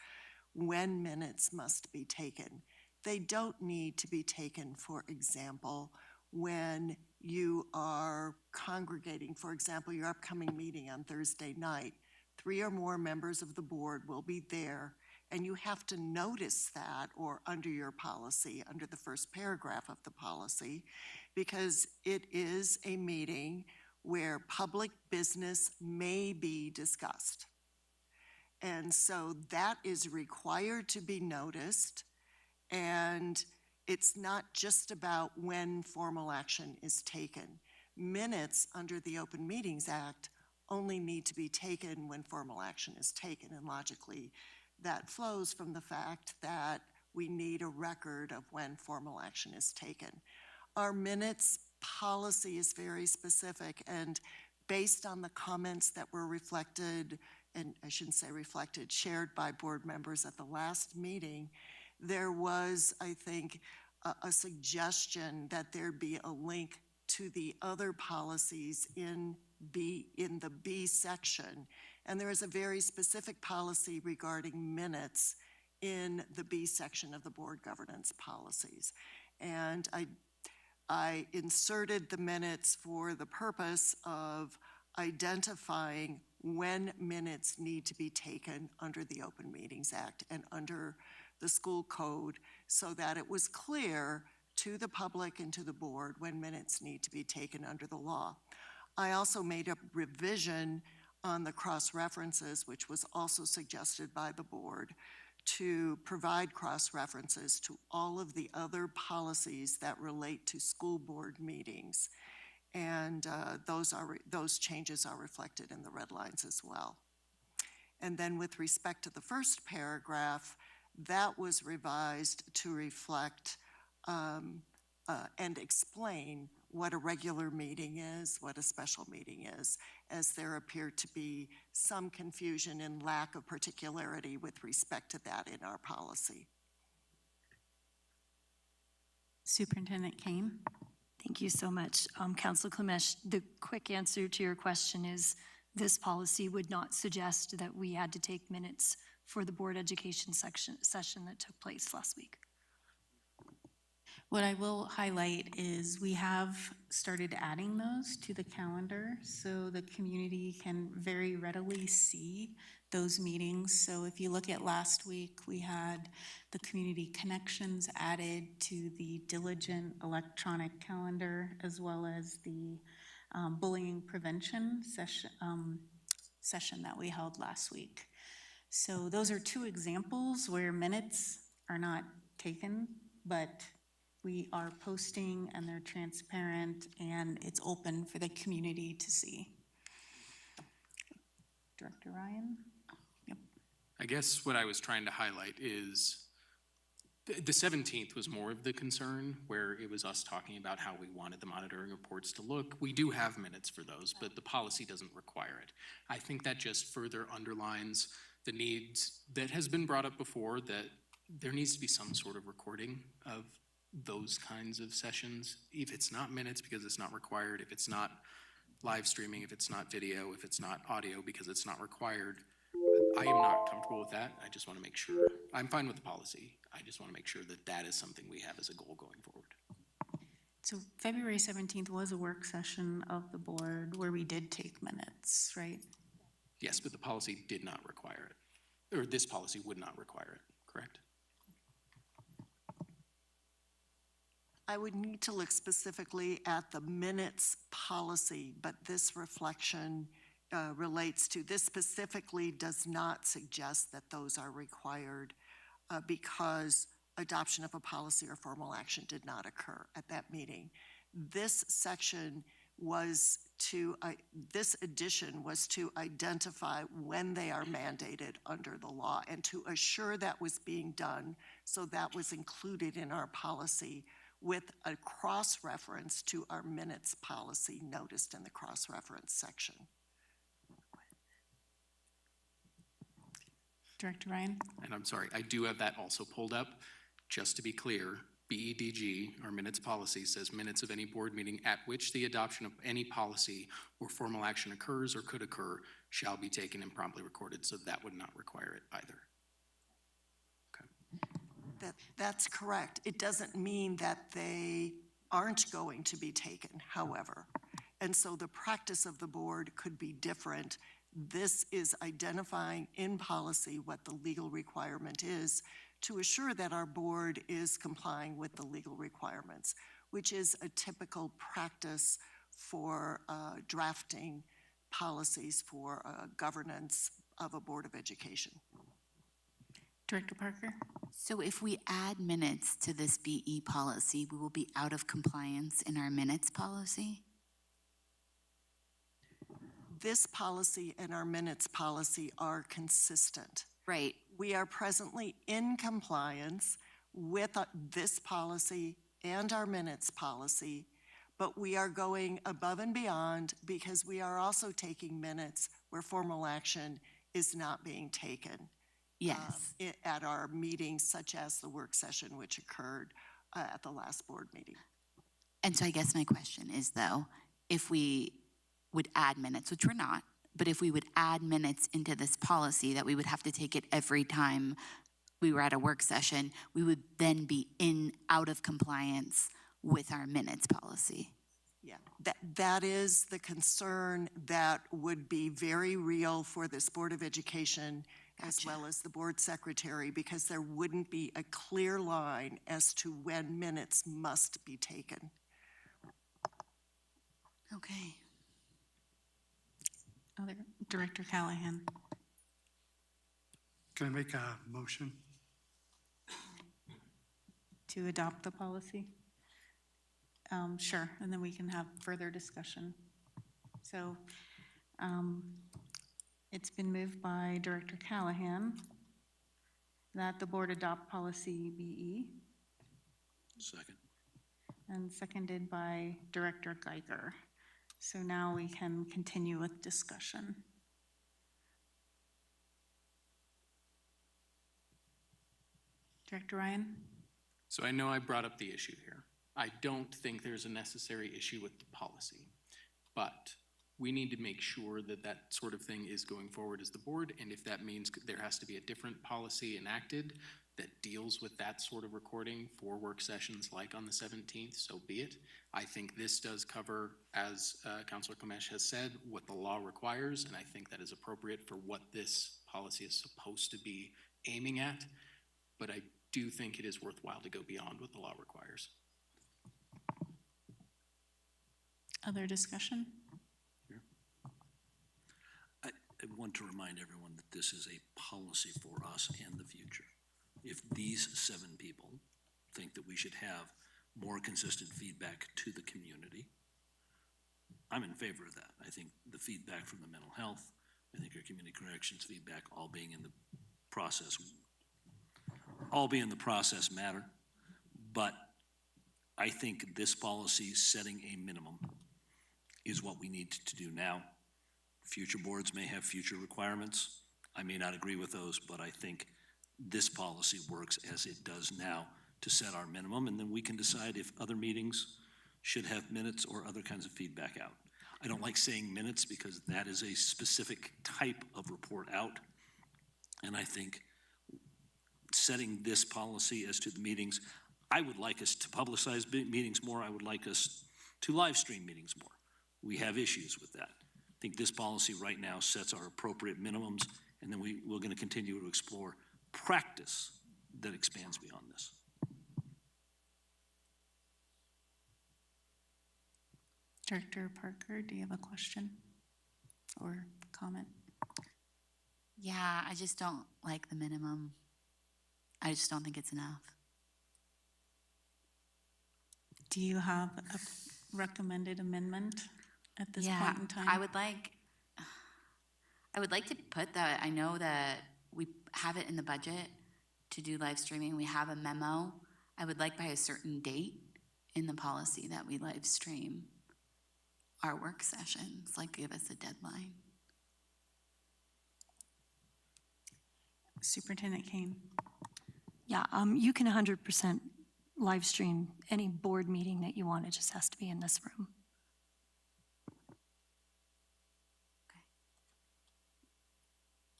when minutes must be taken. They don't need to be taken, for example, when you are congregating, for example, your upcoming meeting on Thursday night. 3 or more members of the board will be there, and you have to notice that, or under your policy, under the first paragraph of the policy, because it is a meeting where public business may be discussed. And so that is required to be noticed, and it's not just about when formal action is taken. Minutes under the Open Meetings Act only need to be taken when formal action is taken, and logically that flows from the fact that we need a record of when formal action is taken. Our minutes policy is very specific, and based on the comments that were reflected, and I shouldn't say reflected, shared by board members at the last meeting, there was, I think, a suggestion that there be a link to the other policies in the B section. And there is a very specific policy regarding minutes in the B section of the board governance policies. And I inserted the minutes for the purpose of identifying when minutes need to be taken under the Open Meetings Act and under the school code, so that it was clear to the public and to the board when minutes need to be taken under the law. I also made a revision on the cross-references, which was also suggested by the board, to provide cross-references to all of the other policies that relate to school board meetings. And those changes are reflected in the red lines as well. And then with respect to the first paragraph, that was revised to reflect and explain what a regular meeting is, what a special meeting is, as there appeared to be some confusion and lack of particularity with respect to that in our policy. Superintendent Kane? Thank you so much. Council Klemesh, the quick answer to your question is this policy would not suggest that we had to take minutes for the board education session that took place last week. What I will highlight is we have started adding those to the calendar so the community can very readily see those meetings. So if you look at last week, we had the community connections added to the diligent electronic calendar, as well as the bullying prevention session that we held last week. So those are two examples where minutes are not taken, but we are posting and they're transparent and it's open for the community to see. Director Ryan? Yep. I guess what I was trying to highlight is the 17th was more of the concern, where it was us talking about how we wanted the monitoring reports to look. We do have minutes for those, but the policy doesn't require it. I think that just further underlines the needs that has been brought up before, that there needs to be some sort of recording of those kinds of sessions. If it's not minutes because it's not required, if it's not live streaming, if it's not video, if it's not audio because it's not required, I am not comfortable with that. I just want to make sure. I'm fine with the policy. I just want to make sure that that is something we have as a goal going forward. So February 17th was a work session of the board where we did take minutes, right? Yes, but the policy did not require it, or this policy would not require it, correct? I would need to look specifically at the minutes policy, but this reflection relates to, this specifically does not suggest that those are required because adoption of a policy or formal action did not occur at that meeting. This section was to, this addition was to identify when they are mandated under the law and to assure that was being done, so that was included in our policy with a cross-reference to our minutes policy noticed in the cross-reference section. Director Ryan? And I'm sorry, I do have that also pulled up. Just to be clear, BEDG, our minutes policy, says minutes of any board meeting at which the adoption of any policy or formal action occurs or could occur shall be taken and promptly recorded, so that would not require it either. That's correct. It doesn't mean that they aren't going to be taken, however. And so the practice of the board could be different. This is identifying in policy what the legal requirement is to assure that our board is complying with the legal requirements, which is a typical practice for drafting policies for governance of a board of education. Director Parker? So if we add minutes to this BE policy, we will be out of compliance in our minutes policy? This policy and our minutes policy are consistent. Right. We are presently in compliance with this policy and our minutes policy, but we are going above and beyond because we are also taking minutes where formal action is not being taken. Yes. At our meetings, such as the work session, which occurred at the last board meeting. And so I guess my question is, though, if we would add minutes, which we're not, but if we would add minutes into this policy that we would have to take it every time we were at a work session, we would then be out of compliance with our minutes policy. Yeah, that is the concern that would be very real for this Board of Education as well as the board secretary, because there wouldn't be a clear line as to when minutes must be taken. Okay. Director Callahan. Can I make a motion? To adopt the policy? Sure, and then we can have further discussion. So, it's been moved by Director Callahan that the board adopt policy BE, Second. and seconded by Director Geiger. So now we can continue with discussion. Director Ryan? So I know I brought up the issue here. I don't think there's a necessary issue with the policy, but we need to make sure that that sort of thing is going forward as the board, and if that means there has to be a different policy enacted that deals with that sort of recording for work sessions like on the 17th, so be it. I think this does cover, as Councilor Komesh has said, what the law requires, and I think that is appropriate for what this policy is supposed to be aiming at, but I do think it is worthwhile to go beyond what the law requires. Other discussion? I want to remind everyone that this is a policy for us and the future. If these 7 people think that we should have more consistent feedback to the community, I'm in favor of that. I think the feedback from the mental health, I think our community corrections feedback, all being in the process matter. But I think this policy setting a minimum is what we need to do now. Future boards may have future requirements. I may not agree with those, but I think this policy works as it does now to set our minimum, and then we can decide if other meetings should have minutes or other kinds of feedback out. I don't like saying minutes because that is a specific type of report out, and I think setting this policy as to the meetings, I would like us to publicize meetings more. I would like us to live stream meetings more. We have issues with that. I think this policy right now sets our appropriate minimums, and then we're going to continue to explore practice that expands beyond this. Director Parker, do you have a question or comment? Yeah, I just don't like the minimum. I just don't think it's enough. Do you have a recommended amendment at this point in time? I would like to put that, I know that we have it in the budget to do live streaming. We have a memo. I would like by a certain date in the policy that we live stream our work sessions, like give us a deadline. Superintendent Kane. Yeah, you can 100% live stream any board meeting that you want. It just has to be in this room.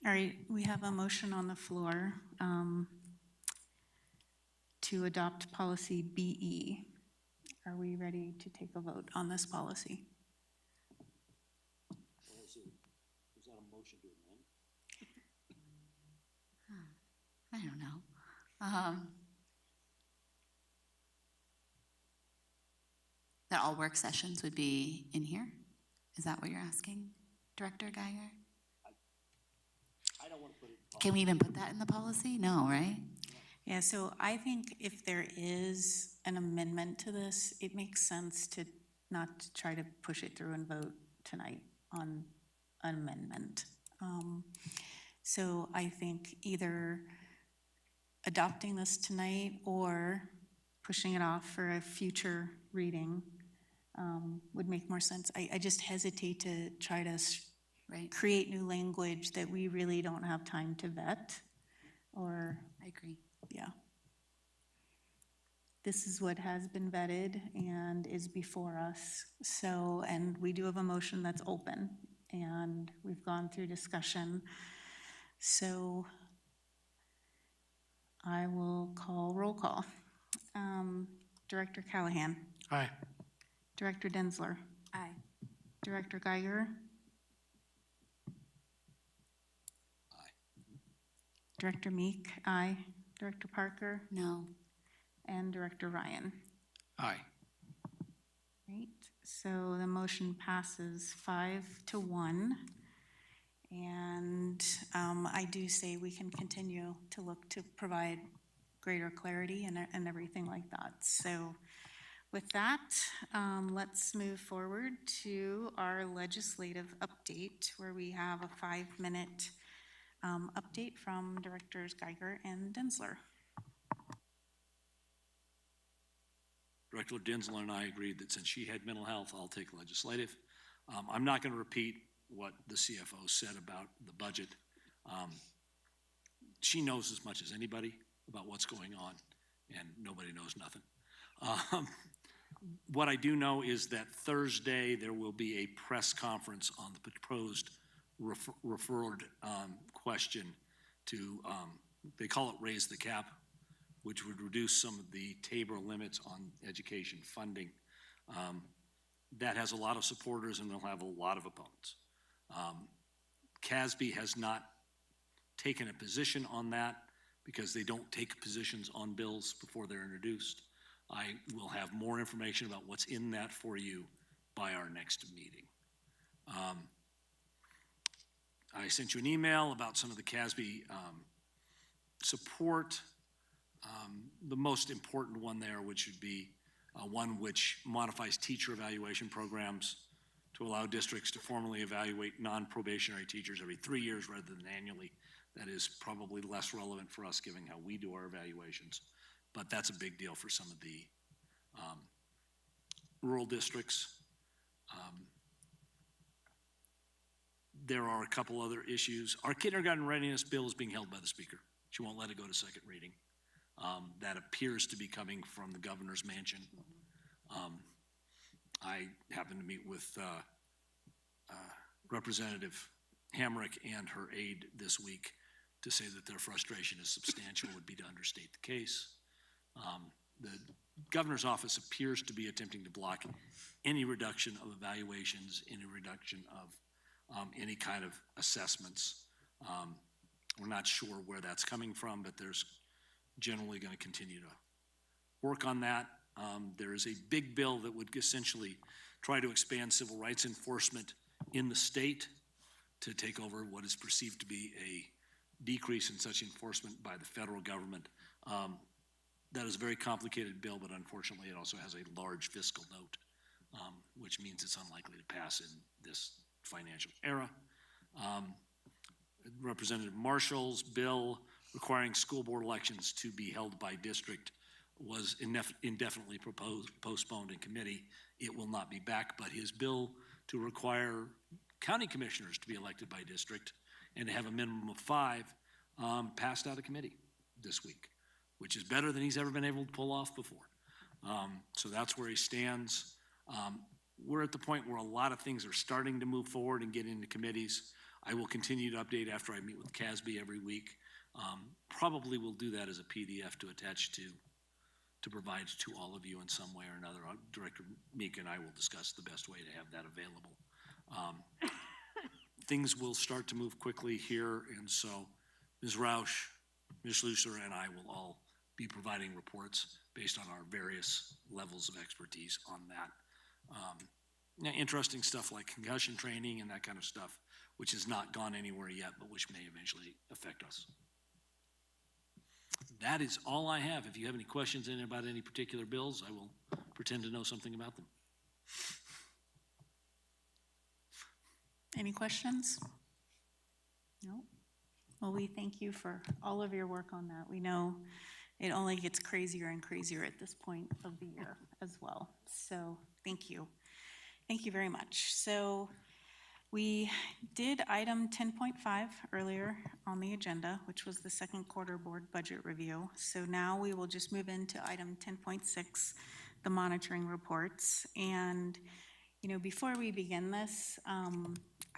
All right, we have a motion on the floor to adopt policy BE. Are we ready to take a vote on this policy? Is that a motion to amend? I don't know. That all work sessions would be in here? Is that what you're asking, Director Geiger? I don't want to put it. Can we even put that in the policy? No, right? Yeah, so I think if there is an amendment to this, it makes sense to not to try to push it through and vote tonight on an amendment. So I think either adopting this tonight or pushing it off for a future reading would make more sense. I just hesitate to try to create new language that we really don't have time to vet, or. I agree. Yeah. This is what has been vetted and is before us. So, and we do have a motion that's open, and we've gone through discussion. So I will call roll call. Director Callahan. Aye. Director Denzler, Aye. Director Geiger, Director Meek, aye. Director Parker, No. and Director Ryan. Aye. Great, so the motion passes 5-1. And I do say we can continue to look to provide greater clarity and everything like that. So with that, let's move forward to our legislative update, where we have a 5-minute update from Directors Geiger and Denzler. Director Denzler and I agreed that since she had mental health, I'll take legislative. I'm not going to repeat what the CFO said about the budget. She knows as much as anybody about what's going on, and nobody knows nothing. What I do know is that Thursday there will be a press conference on the proposed referred question to, they call it raise the cap, which would reduce some of the Tabor limits on education funding. That has a lot of supporters and will have a lot of opponents. CASB has not taken a position on that because they don't take positions on bills before they're introduced. I will have more information about what's in that for you by our next meeting. I sent you an email about some of the CASB support. The most important one there, which would be one which modifies teacher evaluation programs to allow districts to formally evaluate non-probationary teachers every 3 years rather than annually. That is probably less relevant for us given how we do our evaluations, but that's a big deal for some of the rural districts. There are a couple other issues. Our kindergarten readiness bill is being held by the Speaker. She won't let it go to second reading. That appears to be coming from the governor's mansion. I happened to meet with Representative Hamrick and her aide this week to say that their frustration is substantial would be to understate the case. The governor's office appears to be attempting to block any reduction of evaluations, any reduction of any kind of assessments. We're not sure where that's coming from, but there's generally going to continue to work on that. There is a big bill that would essentially try to expand civil rights enforcement in the state to take over what is perceived to be a decrease in such enforcement by the federal government. That is a very complicated bill, but unfortunately it also has a large fiscal note, which means it's unlikely to pass in this financial era. Representative Marshall's bill requiring school board elections to be held by district was indefinitely postponed in committee. It will not be back, but his bill to require county commissioners to be elected by district and to have a minimum of 5 passed out of committee this week, which is better than he's ever been able to pull off before. So that's where he stands. We're at the point where a lot of things are starting to move forward and get into committees. I will continue to update after I meet with CASB every week. Probably will do that as a PDF to attach to provide to all of you in some way or another. Director Meek and I will discuss the best way to have that available. Things will start to move quickly here, and so Ms. Roush, Ms. Schlusser, and I will all be providing reports based on our various levels of expertise on that. Interesting stuff like concussion training and that kind of stuff, which has not gone anywhere yet, but which may eventually affect us. That is all I have. If you have any questions about any particular bills, I will pretend to know something about them. Any questions? No? Well, we thank you for all of your work on that. We know it only gets crazier and crazier at this point of the year as well. So thank you. Thank you very much. So we did item 10.5 earlier on the agenda, which was the second quarter board budget review. So now we will just move into item 10.6, the monitoring reports. And, you know, before we begin this,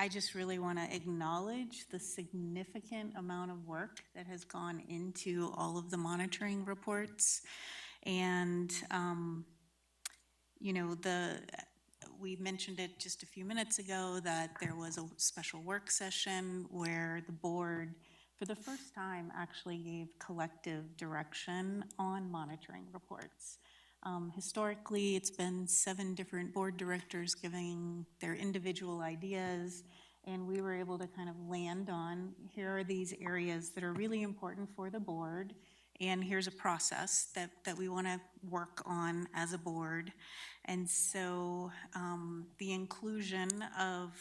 I just really want to acknowledge the significant amount of work that has gone into all of the monitoring reports. And, you know, we mentioned it just a few minutes ago that there was a special work session where the board, for the first time, actually gave collective direction on monitoring reports. Historically, it's been 7 different board directors giving their individual ideas, and we were able to kind of land on, here are these areas that are really important for the board, and here's a process that we want to work on as a board. And so the inclusion of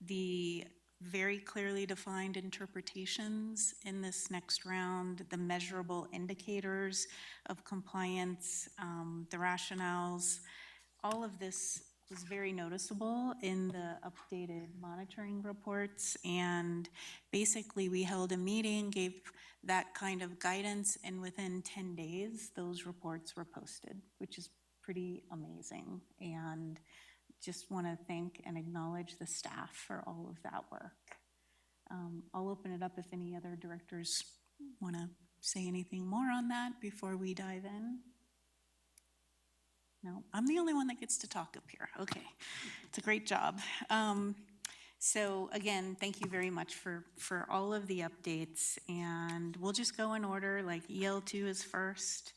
the very clearly defined interpretations in this next round, the measurable indicators of compliance, the rationales, all of this was very noticeable in the updated monitoring reports. And basically, we held a meeting, gave that kind of guidance, and within 10 days, those reports were posted, which is pretty amazing. And just want to thank and acknowledge the staff for all of that work. I'll open it up if any other directors want to say anything more on that before we dive in. No, I'm the only one that gets to talk up here. Okay, it's a great job. So again, thank you very much for all of the updates, and we'll just go in order. Like EL2 is first,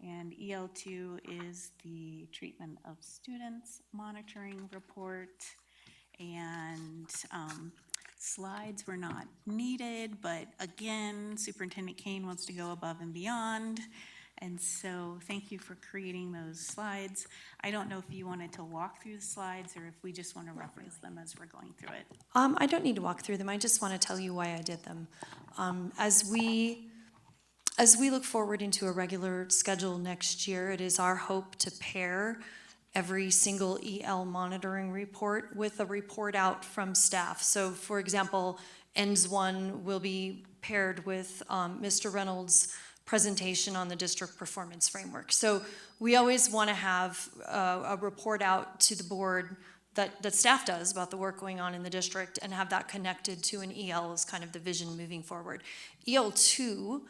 and EL2 is the treatment of students monitoring report, and slides were not needed, but again, Superintendent Kane wants to go above and beyond. And so thank you for creating those slides. I don't know if you wanted to walk through the slides or if we just want to reference them as we're going through it. I don't need to walk through them. I just want to tell you why I did them. As we look forward into a regular schedule next year, it is our hope to pair every single EL monitoring report with a report out from staff. So for example, ENDS 1 will be paired with Mr. Reynolds' presentation on the district performance framework. So we always want to have a report out to the board that staff does about the work going on in the district and have that connected to an EL as kind of the vision moving forward. EL2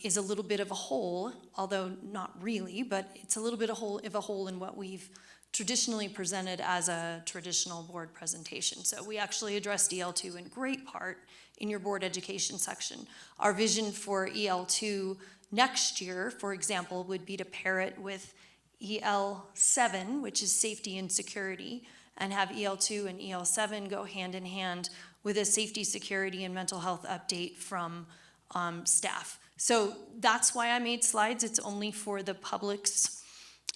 is a little bit of a hole, although not really, but it's a little bit of a hole in what we've traditionally presented as a traditional board presentation. So we actually addressed EL2 in great part in your board education section. Our vision for EL2 next year, for example, would be to pair it with EL7, which is safety and security, and have EL2 and EL7 go hand in hand with a safety, security, and mental health update from staff. So that's why I made slides. It's only for the public's,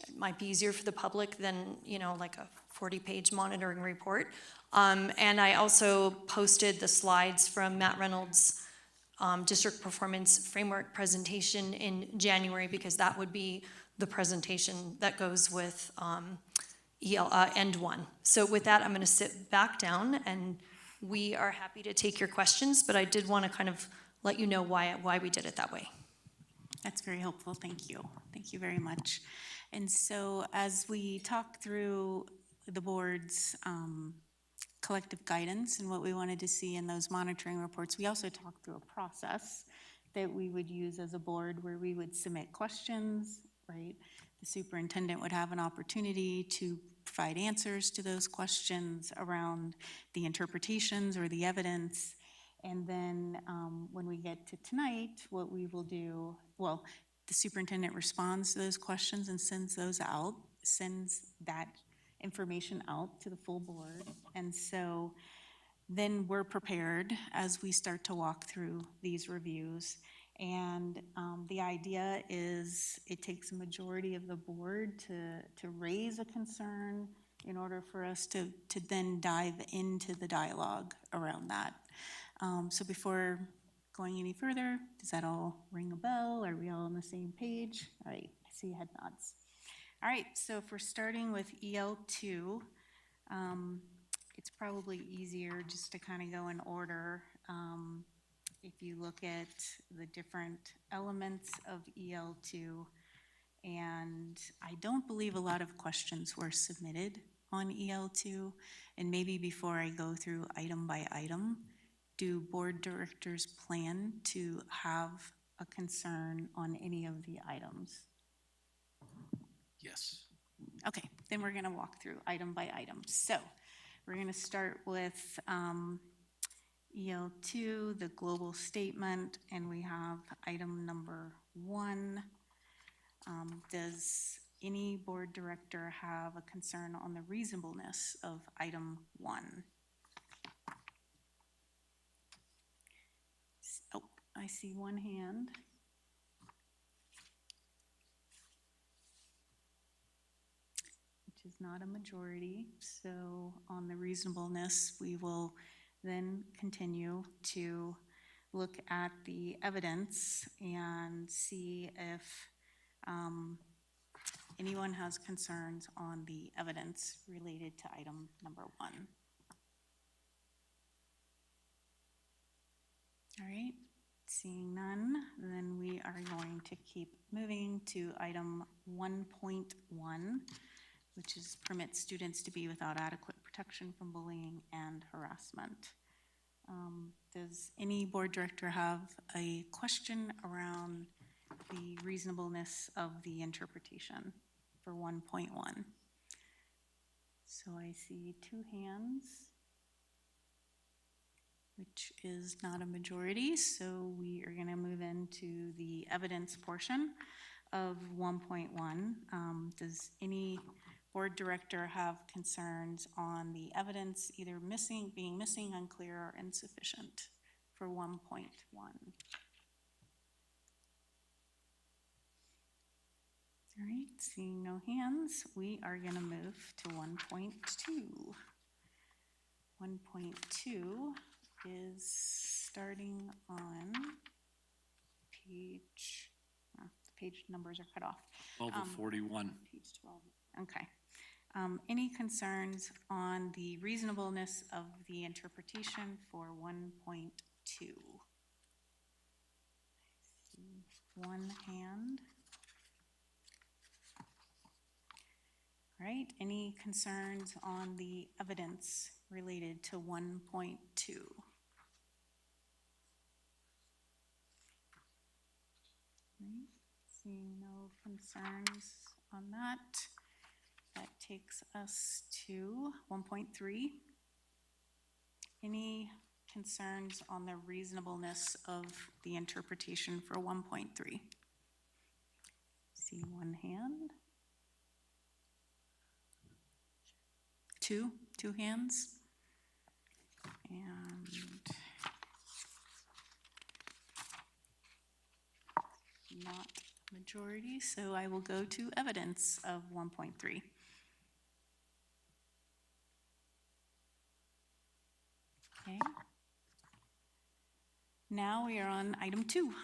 it might be easier for the public than, you know, like a 40-page monitoring report. And I also posted the slides from Matt Reynolds' district performance framework presentation in January, because that would be the presentation that goes with END 1. So with that, I'm going to sit back down, and we are happy to take your questions, but I did want to kind of let you know why we did it that way. That's very helpful. Thank you. Thank you very much. And so as we talk through the board's collective guidance and what we wanted to see in those monitoring reports, we also talked through a process that we would use as a board where we would submit questions, right? The superintendent would have an opportunity to provide answers to those questions around the interpretations or the evidence. And then when we get to tonight, what we will do, well, the superintendent responds to those questions and sends that information out to the full board. And so then we're prepared as we start to walk through these reviews. And the idea is it takes a majority of the board to raise a concern in order for us to then dive into the dialogue around that. So before going any further, does that all ring a bell? Are we all on the same page? All right, I see head nods. All right, so if we're starting with EL2, it's probably easier just to kind of go in order. If you look at the different elements of EL2, and I don't believe a lot of questions were submitted on EL2, and maybe before I go through item by item, do board directors plan to have a concern on any of the items? Yes. Okay, then we're gonna walk through item by item. So, we're gonna start with, EL2, the global statement, and we have item number 1. Does any board director have a concern on the reasonableness of item 1? Oh, I see one hand. Which is not a majority. So on the reasonableness, we will then continue to look at the evidence and see if anyone has concerns on the evidence related to item number 1. All right, seeing none, then we are going to keep moving to item 1.1, which is permit students to be without adequate protection from bullying and harassment. Does any board director have a question around the reasonableness of the interpretation for 1.1? So I see 2 hands, which is not a majority, so we are going to move into the evidence portion of 1.1. Does any board director have concerns on the evidence either being missing, unclear, or insufficient for 1.1? All right, seeing no hands, we are going to move to 1.2. 1.2 is starting on page, the page numbers are cut off. 12 of 41. Page 12, okay. Any concerns on the reasonableness of the interpretation for 1.2? One hand. All right, any concerns on the evidence related to 1.2? Right, seeing no concerns on that. That takes us to 1.3. Any concerns on the reasonableness of the interpretation for 1.3? See one hand. Two hands. And not majority, so I will go to evidence of 1.3. Okay. Now we are on item 2.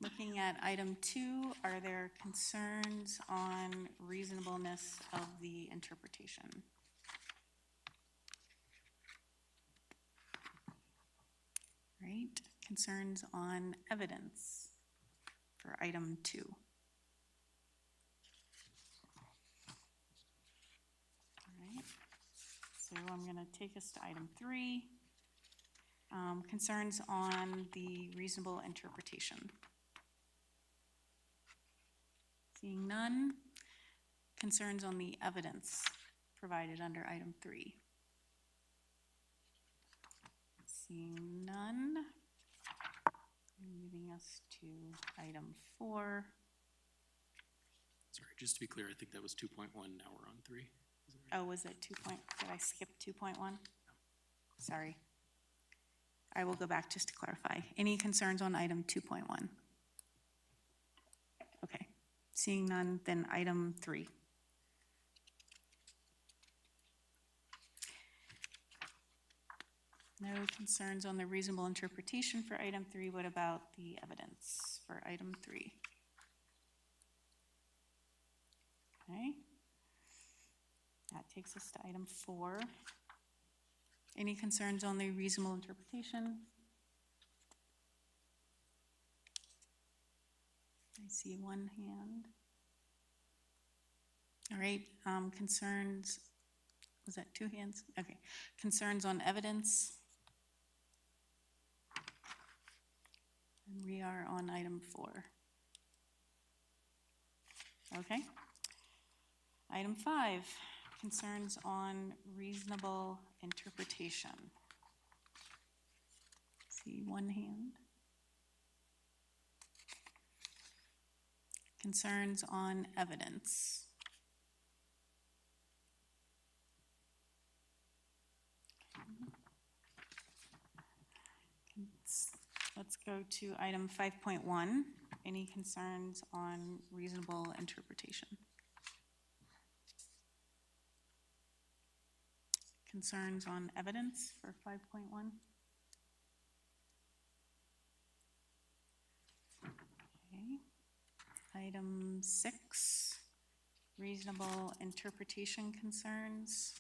Looking at item 2, are there concerns on reasonableness of the interpretation? Right, concerns on evidence for item 2. All right, so I'm going to take us to item 3. Concerns on the reasonable interpretation. Seeing none. Concerns on the evidence provided under item 3. Seeing none. Moving us to item 4. Sorry, just to be clear, I think that was 2.1, now we're on 3. Oh, was it 2 point, did I skip 2.1? Sorry. I will go back just to clarify. Any concerns on item 2.1? Okay, seeing none, then item 3. No concerns on the reasonable interpretation for item 3. What about the evidence for item 3? Okay. That takes us to item 4. Any concerns on the reasonable interpretation? I see one hand. All right, concerns, was that 2 hands? Okay, concerns on evidence? And we are on item 4. Okay. Item 5, concerns on reasonable interpretation. See one hand. Concerns on evidence. Let's go to item 5.1. Any concerns on reasonable interpretation? Concerns on evidence for 5.1? Okay. Item 6, reasonable interpretation concerns.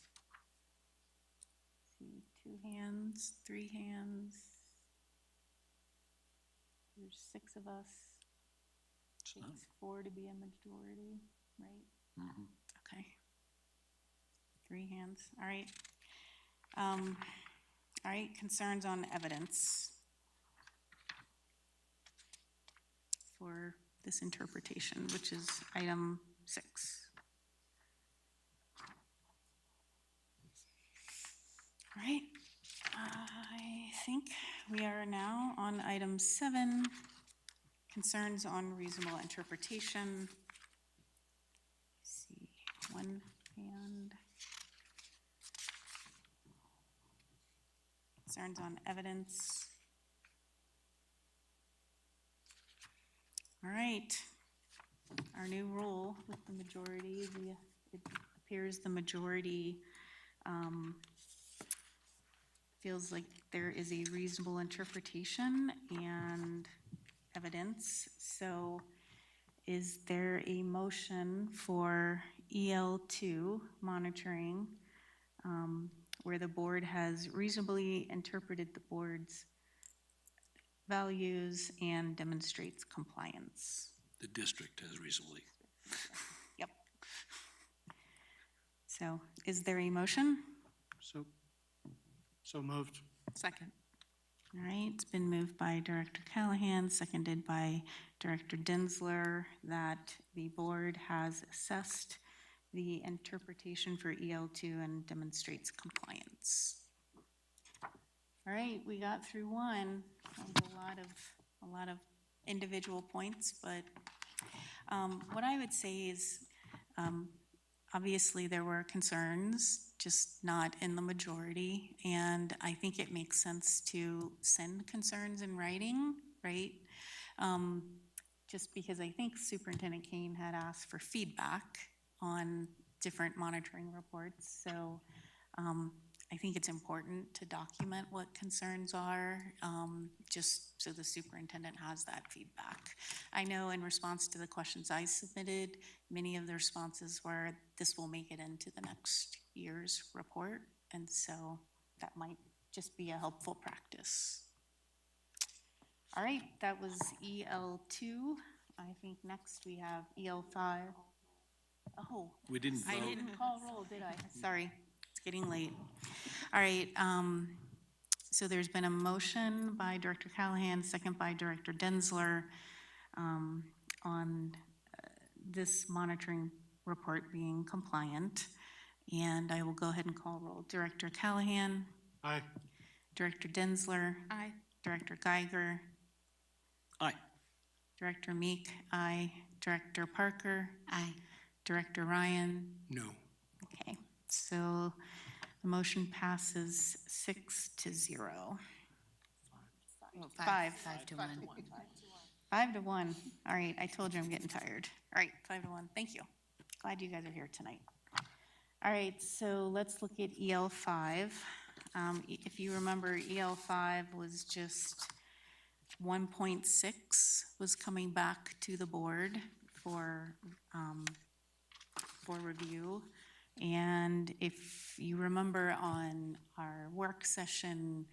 See, 2 hands, 3 hands. There's 6 of us. Takes 4 to be a majority, right? Okay. 3 hands, all right. All right, concerns on evidence for this interpretation, which is item 6. All right, I think we are now on item 7, concerns on reasonable interpretation. Let's see, 1 hand. Concerns on evidence. All right, our new rule with the majority, it appears the majority feels like there is a reasonable interpretation and evidence. So is there a motion for EL2 monitoring where the board has reasonably interpreted the board's values and demonstrates compliance? The district has reasonably. Yep. So is there a motion? So moved. Second. All right, it's been moved by Director Callahan, seconded by Director Densler, that the board has assessed the interpretation for EL2 and demonstrates compliance. All right, we got through one. That was a lot of individual points, but what I would say is, obviously there were concerns, just not in the majority, and I think it makes sense to send concerns in writing, right? Just because I think Superintendent Kane had asked for feedback on different monitoring reports, so I think it's important to document what concerns are, just so the superintendent has that feedback. I know in response to the questions I submitted, many of the responses were, this will make it into the next year's report, and so that might just be a helpful practice. All right, that was EL2. I think next we have EL5. Oh, We didn't vote. I didn't call roll, did I? Sorry, it's getting late. All right, so there's been a motion by Director Callahan, second by Director Densler, on this monitoring report being compliant. And I will go ahead and call roll. Director Callahan? Aye. Director Densler? Aye. Director Geiger? Aye. Director Meek? Aye. Director Parker? Aye. Director Ryan? No. Okay, so the motion passes 6-0. Five. 5-1. 5-1. All right, I told you I'm getting tired. All right, 5-1. Thank you. Glad you guys are here tonight. All right, so let's look at EL5. If you remember, EL5 was just 1.6 was coming back to the board for review. And if you remember on our work session,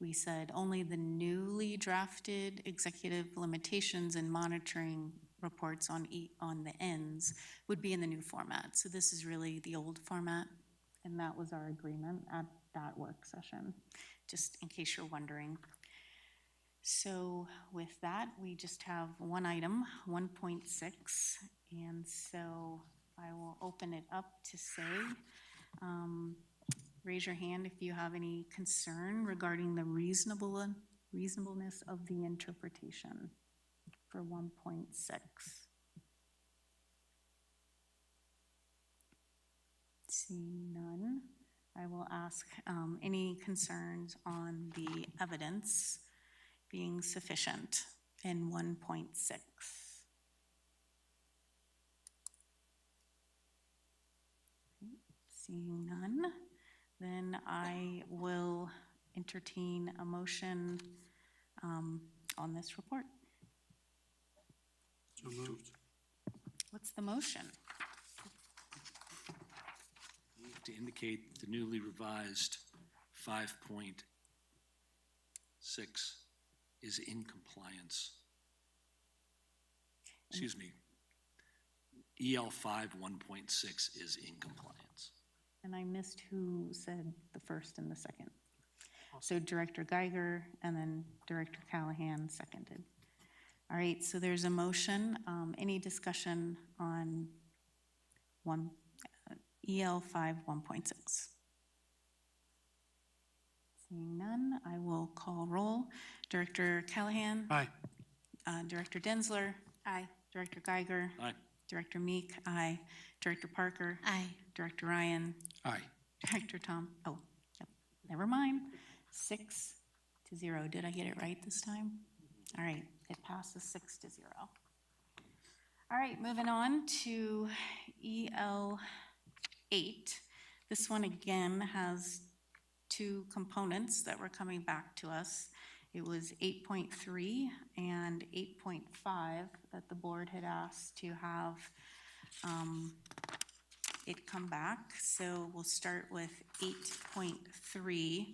we said only the newly drafted executive limitations and monitoring reports on the ends would be in the new format. So this is really the old format, and that was our agreement at that work session, just in case you're wondering. So with that, we just have one item, 1.6, and so I will open it up to say, raise your hand if you have any concern regarding the reasonableness of the interpretation for 1.6. Seeing none, I will ask any concerns on the evidence being sufficient in 1.6. Seeing none, then I will entertain a motion on this report. So moved. What's the motion? To indicate the newly revised 5.6 is in compliance. Excuse me. EL 5 1.6 is in compliance. And I missed who said the first and the second. So Director Geiger and then Director Callahan seconded. All right, so there's a motion. Any discussion on EL 5 1.6? Seeing none, I will call roll. Director Callahan? Aye. Director Densler? Aye. Director Geiger? Aye. Director Meek? Aye. Director Parker? Aye. Director Ryan? Aye. Director Tom? Oh, yep, never mind. 6-0. Did I get it right this time? All right, it passes 6-0. All right, moving on to EL 8. This one again has two components that were coming back to us. It was 8.3 and 8.5 that the board had asked to have it come back. So we'll start with 8.3.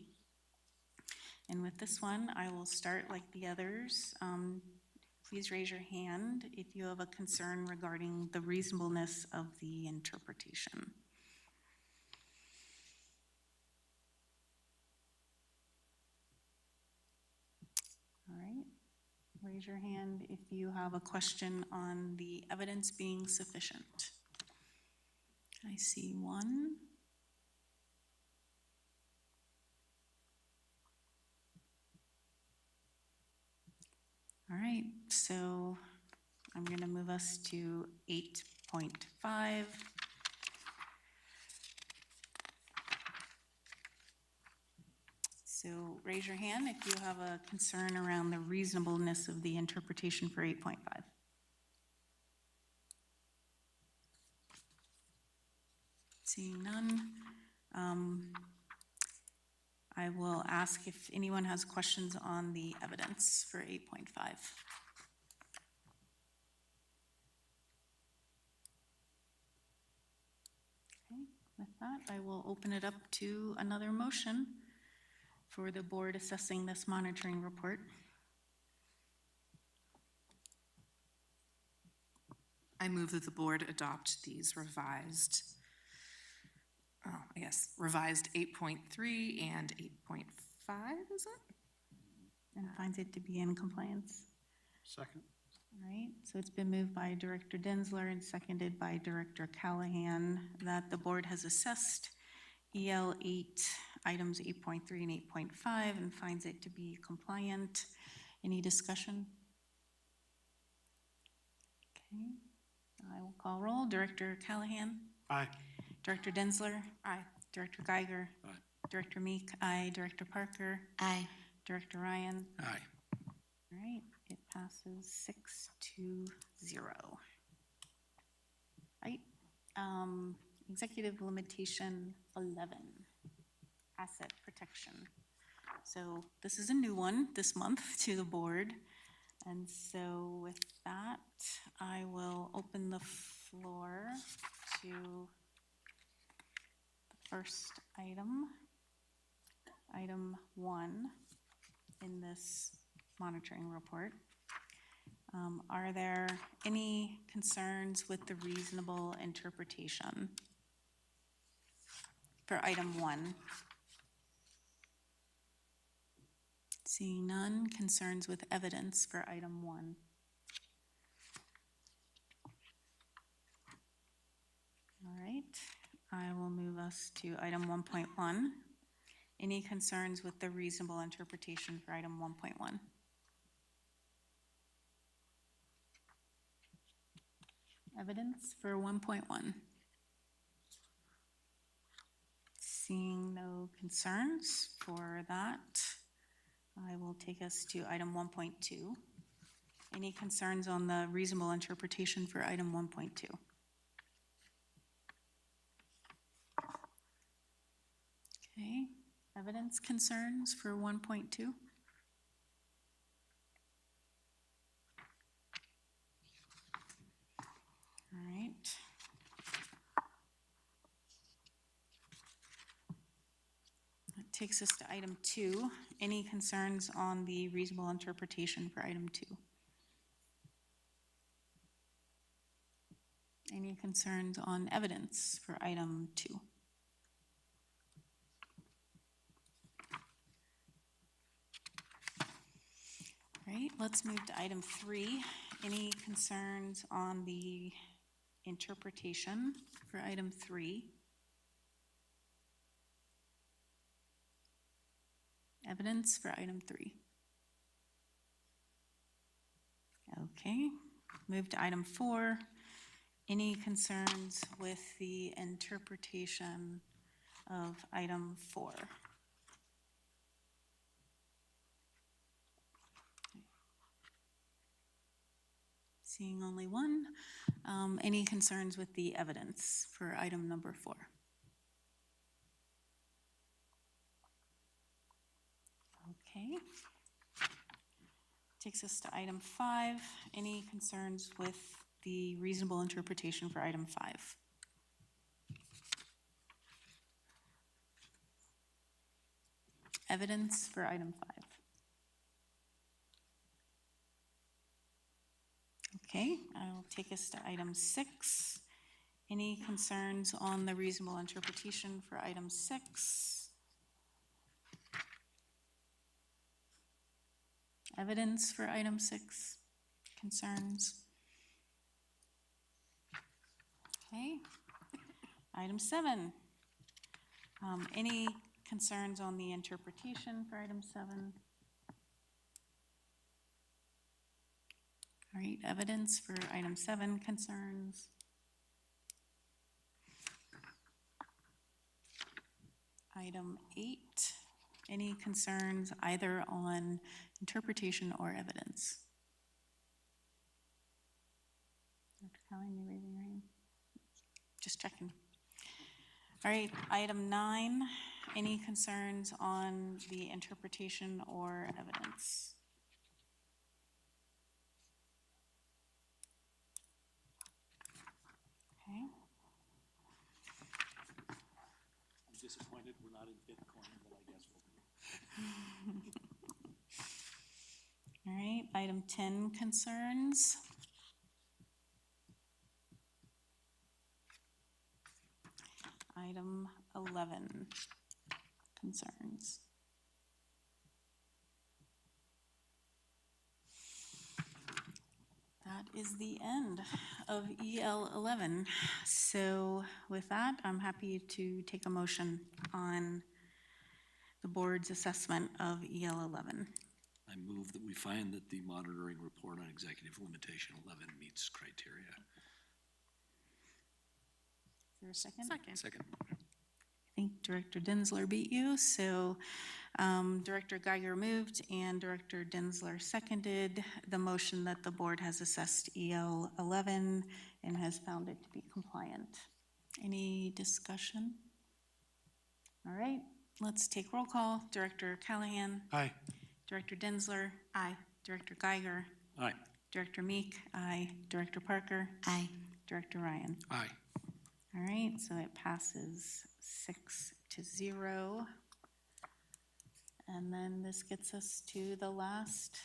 And with this one, I will start like the others. Please raise your hand if you have a concern regarding the reasonableness of the interpretation. All right, raise your hand if you have a question on the evidence being sufficient. I see one. All right, so I'm going to move us to 8.5. So raise your hand if you have a concern around the reasonableness of the interpretation for 8.5. Seeing none, I will ask if anyone has questions on the evidence for 8.5. Okay, with that, I will open it up to another motion for the board assessing this monitoring report. I move that the board adopt these revised, revised 8.3 and 8.5, is it? And finds it to be in compliance. Second. All right, so it's been moved by Director Densler and seconded by Director Callahan that the board has assessed EL 8, items 8.3 and 8.5 and finds it to be compliant. Any discussion? Okay, I will call roll. Director Callahan? Aye. Director Densler? Aye. Director Geiger? Aye. Director Meek? Aye. Director Parker? Aye. Director Ryan? Aye. All right, it passes 6-0. Right, executive limitation 11, asset protection. So this is a new one this month to the board. And so with that, I will open the floor to the first item, item 1 in this monitoring report. Are there any concerns with the reasonable interpretation for item 1? Seeing none, concerns with evidence for item 1. All right, I will move us to item 1.1. Any concerns with the reasonable interpretation for item 1.1? Evidence for 1.1? Seeing no concerns for that, I will take us to item 1.2. Any concerns on the reasonable interpretation for item 1.2? Okay, evidence concerns for 1.2? All right. That takes us to item 2. Any concerns on the reasonable interpretation for item 2? Any concerns on evidence for item 2? All right, let's move to item 3. Any concerns on the interpretation for item 3? Evidence for item 3. Okay, move to item 4. Any concerns with the interpretation of item 4? Seeing only one. Any concerns with the evidence for item number 4? Okay. Takes us to item 5. Any concerns with the reasonable interpretation for item 5? Evidence for item 5. Okay, I will take us to item 6. Any concerns on the reasonable interpretation for item 6? Evidence for item 6. Concerns? Okay. Item 7. Any concerns on the interpretation for item 7? All right, evidence for item 7. Concerns? Item 8. Any concerns either on interpretation or evidence? Dr. Callahan, you raising your hand? Just checking. All right, item 9. Any concerns on the interpretation or evidence? Okay. I'm disappointed we're not in Bitcoin, but I guess we'll be. All right, item 10, concerns. Item 11, concerns. That is the end of EL 11. So with that, I'm happy to take a motion on the board's assessment of EL 11. I move that we find that the monitoring report on executive limitation 11 meets criteria. Is there a second? Second. I think Director Densler beat you, so Director Geiger moved and Director Densler seconded the motion that the board has assessed EL 11 and has found it to be compliant. Any discussion? All right, let's take roll call. Director Callahan? Aye. Director Densler? Aye. Director Geiger? Aye. Director Meek? Aye. Director Parker? Aye. Director Ryan? Aye. All right, so it passes 6-0. And then this gets us to the last,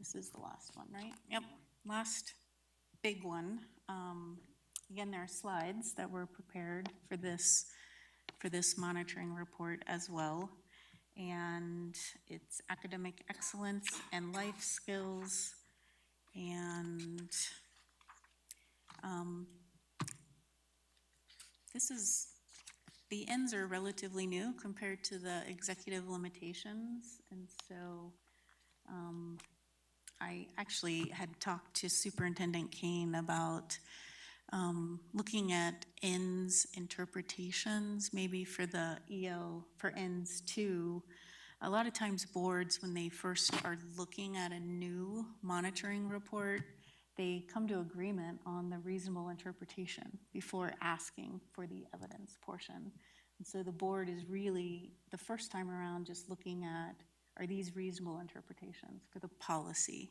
this is the last one, right? Yep, last big one. Again, there are slides that were prepared for this monitoring report as well. And it's academic excellence and life skills. And the ends are relatively new compared to the executive limitations, and so I actually had talked to Superintendent Kane about looking at ends interpretations, maybe for the EL, for ends too. A lot of times boards, when they first are looking at a new monitoring report, they come to agreement on the reasonable interpretation before asking for the evidence portion. And so the board is really, the first time around, just looking at, are these reasonable interpretations for the policy?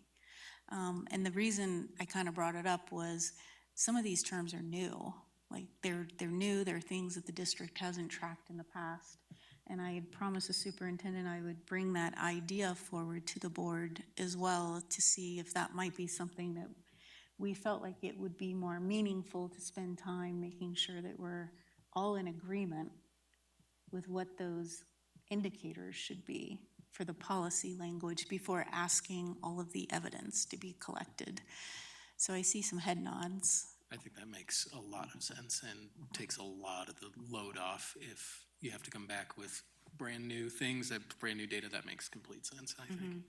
And the reason I kind of brought it up was some of these terms are new. Like they're new, they're things that the district hasn't tracked in the past. And I had promised the superintendent I would bring that idea forward to the board as well to see if that might be something that we felt like it would be more meaningful to spend time making sure that we're all in agreement with what those indicators should be for the policy language before asking all of the evidence to be collected. So I see some head nods. I think that makes a lot of sense and takes a lot of the load off if you have to come back with brand new things, brand new data. That makes complete sense, I think.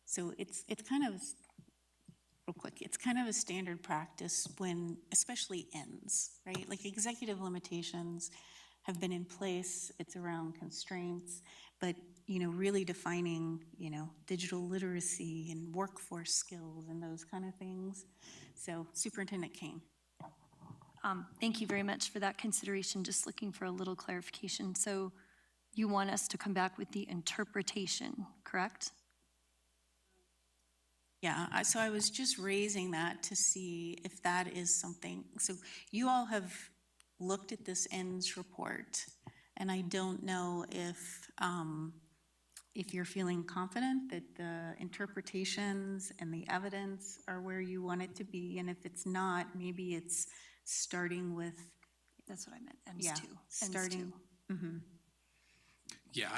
So it's kind of, real quick, it's kind of a standard practice when, especially ends, right? Like executive limitations have been in place, it's around constraints, but really defining, digital literacy and workforce skills and those kind of things. So Superintendent Kane. Thank you very much for that consideration. Just looking for a little clarification. So you want us to come back with the interpretation, correct? Yeah, so I was just raising that to see if that is something. So you all have looked at this ends report, and I don't know if you're feeling confident that the interpretations and the evidence are where you want it to be, and if it's not, maybe it's starting with. That's what I meant, ends Yeah, two. starting. Yeah,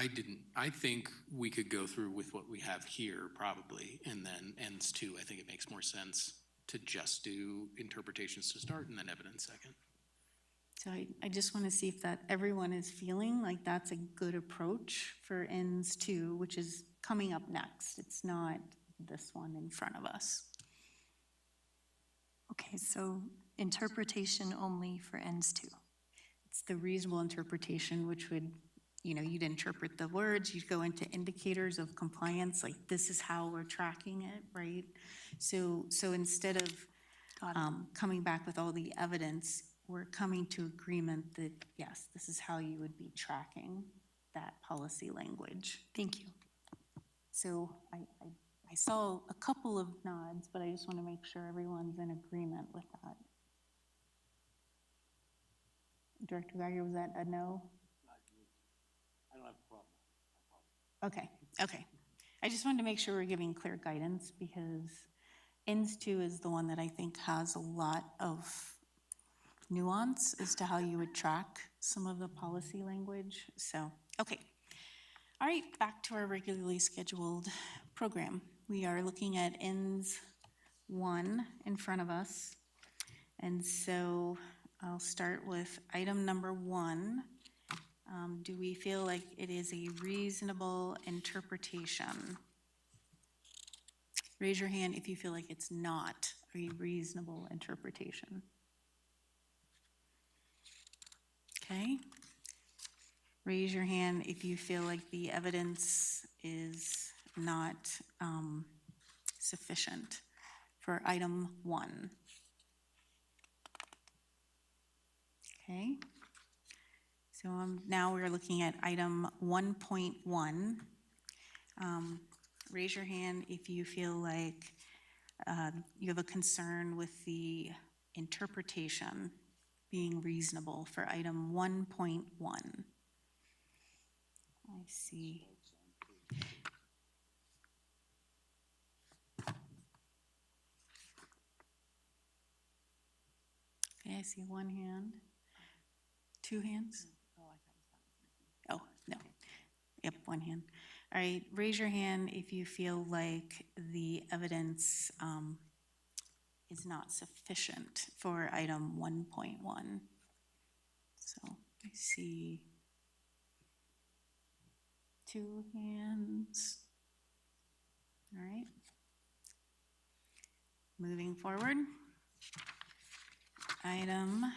I think we could go through with what we have here probably, and then ends two. I think it makes more sense to just do interpretations to start and then evidence second. So I just want to see if that everyone is feeling like that's a good approach for ends two, which is coming up next. It's not this one in front of us. Okay, so interpretation only for ends two. It's the reasonable interpretation, which would, you'd interpret the words, you'd go into indicators of compliance, like this is how we're tracking it, right? So instead of coming back with all the evidence, we're coming to agreement that, yes, this is how you would be tracking that policy language. Thank you. So I saw a couple of nods, but I just want to make sure everyone's in agreement with that. Director Geiger, was that a no? I don't have a problem. Okay. I just wanted to make sure we're giving clear guidance because ends two is the one that I think has a lot of nuance as to how you would track some of the policy language. So, okay. All right, back to our regularly scheduled program. We are looking at ends one in front of us. And so I'll start with item number one. Do we feel like it is a reasonable interpretation? Raise your hand if you feel like it's not a reasonable interpretation. Okay. Raise your hand if you feel like the evidence is not sufficient for item one. Okay. So now we're looking at item 1.1. Raise your hand if you feel like you have a concern with the interpretation being reasonable for item 1.1. I see. Okay, I see one hand. Two hands? Oh, no. Yep, one hand. All right, raise your hand if you feel like the evidence is not sufficient for item 1.1. So I see 2 hands. All right. Moving forward. Item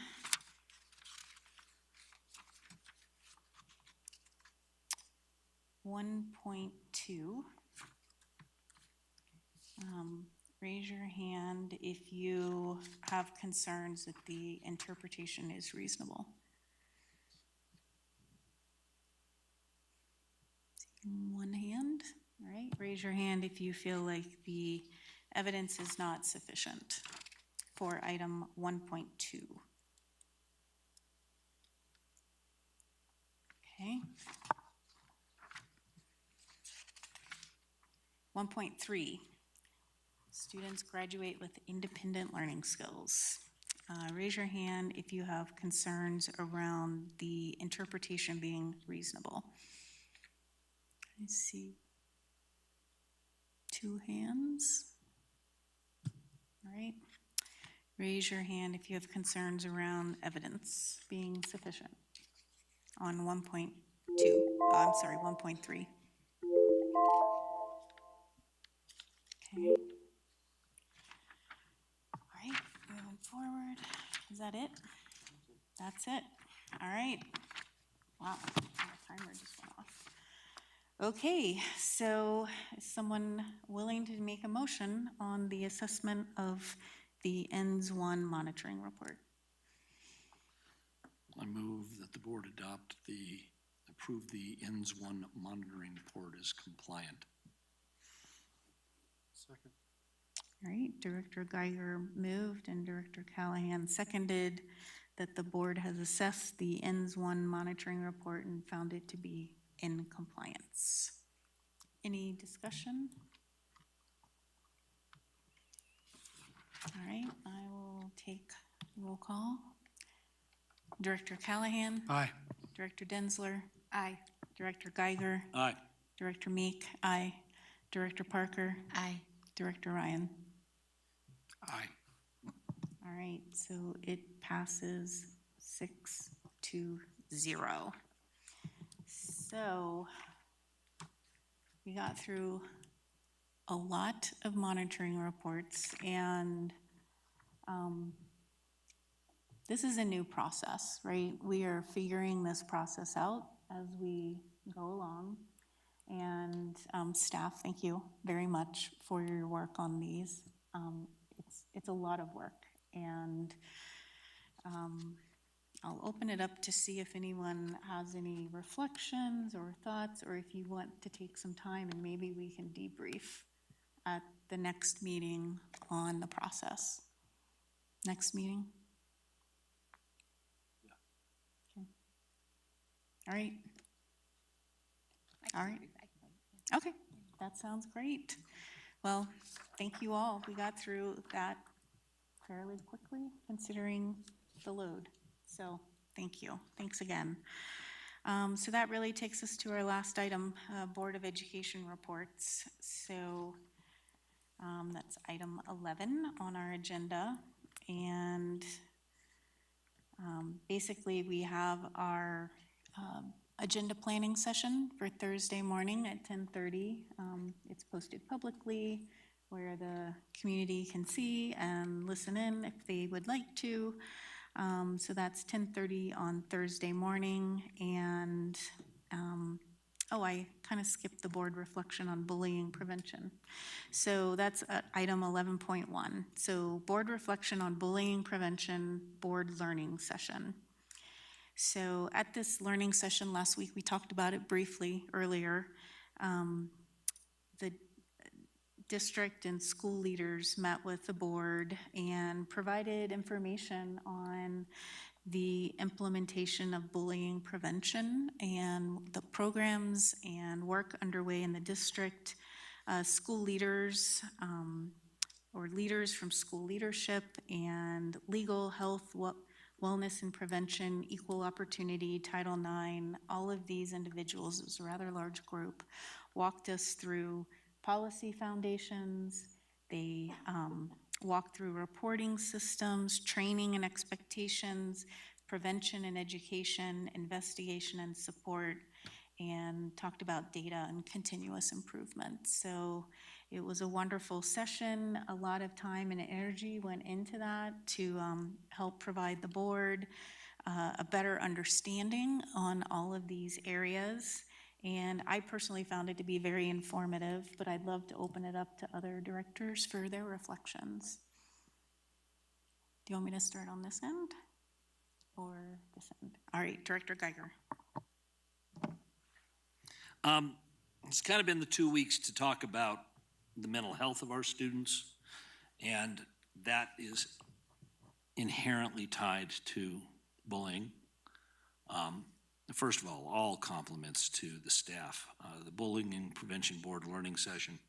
1.2. Raise your hand if you have concerns that the interpretation is reasonable. One hand. All right. Raise your hand if you feel like the evidence is not sufficient for item 1.2. Okay. 1.3, students graduate with independent learning skills. Raise your hand if you have concerns around the interpretation being reasonable. I see 2 hands. All right. Raise your hand if you have concerns around evidence being sufficient on 1.2. Oh, I'm sorry, 1.3. Okay. All right, moving forward. Is that it? That's it. All right. Wow, my timer just went off. Okay, so is someone willing to make a motion on the assessment of the ENDS 1 monitoring report? I move that the board approve the ENDS 1 monitoring report as compliant. Second. All right, Director Geiger moved and Director Callahan seconded that the board has assessed the ENDS 1 monitoring report and found it to be in compliance. Any discussion? All right, I will take roll call. Director Callahan? Aye. Director Densler? Aye. Director Geiger? Aye. Director Meek? Aye. Director Parker? Aye. Director Ryan? Aye. All right, so it passes 6-0. So we got through a lot of monitoring reports, and this is a new process, right? We are figuring this process out as we go along. And staff, thank you very much for your work on these. It's a lot of work, and I'll open it up to see if anyone has any reflections or thoughts, or if you want to take some time and maybe we can debrief at the next meeting on the process. Next meeting? Yeah. Okay. All right. All right. Okay, that sounds great. Well, thank you all. We got through that fairly quickly, considering the load. So, thank you. Thanks again. So that really takes us to our last item, Board of Education reports. So, that's item 11 on our agenda. And basically, we have our agenda planning session for Thursday morning at 10:30. It's posted publicly where the community can see and listen in if they would like to. So that's 10:30 on Thursday morning. And I kind of skipped the board reflection on bullying prevention. So that's item 11.1. So board reflection on bullying prevention, board learning session. So at this learning session last week, we talked about it briefly earlier. The district and school leaders met with the board and provided information on the implementation of bullying prevention and the programs and work underway in the district. School leaders or leaders from school leadership and legal, health, wellness and prevention, equal opportunity, Title IX, all of these individuals, it was a rather large group, walked us through policy foundations. They walked through reporting systems, training and expectations, prevention and education, investigation and support, and talked about data and continuous improvement. So it was a wonderful session. A lot of time and energy went into that to help provide the board a better understanding on all of these areas. And I personally found it to be very informative, but I'd love to open it up to other directors for their reflections. Do you want me to start on this end or this end? All right, Director Geiger. It's kind of been the 2 weeks to talk about the mental health of our students, and that is inherently tied to bullying. First of all compliments to the staff. The Bullying and Prevention Board learning session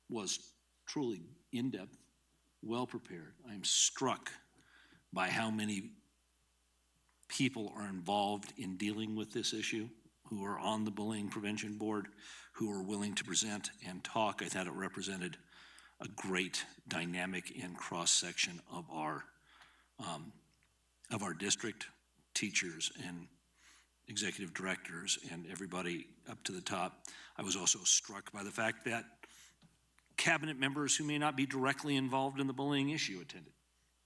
was truly in-depth, well-prepared. I'm struck by how many people are involved in dealing with this issue, who are on the Bullying Prevention Board, who are willing to present and talk. I thought it represented a great dynamic and cross-section of our district, teachers and executive directors and everybody up to the top. I was also struck by the fact that cabinet members who may not be directly involved in the bullying issue attended.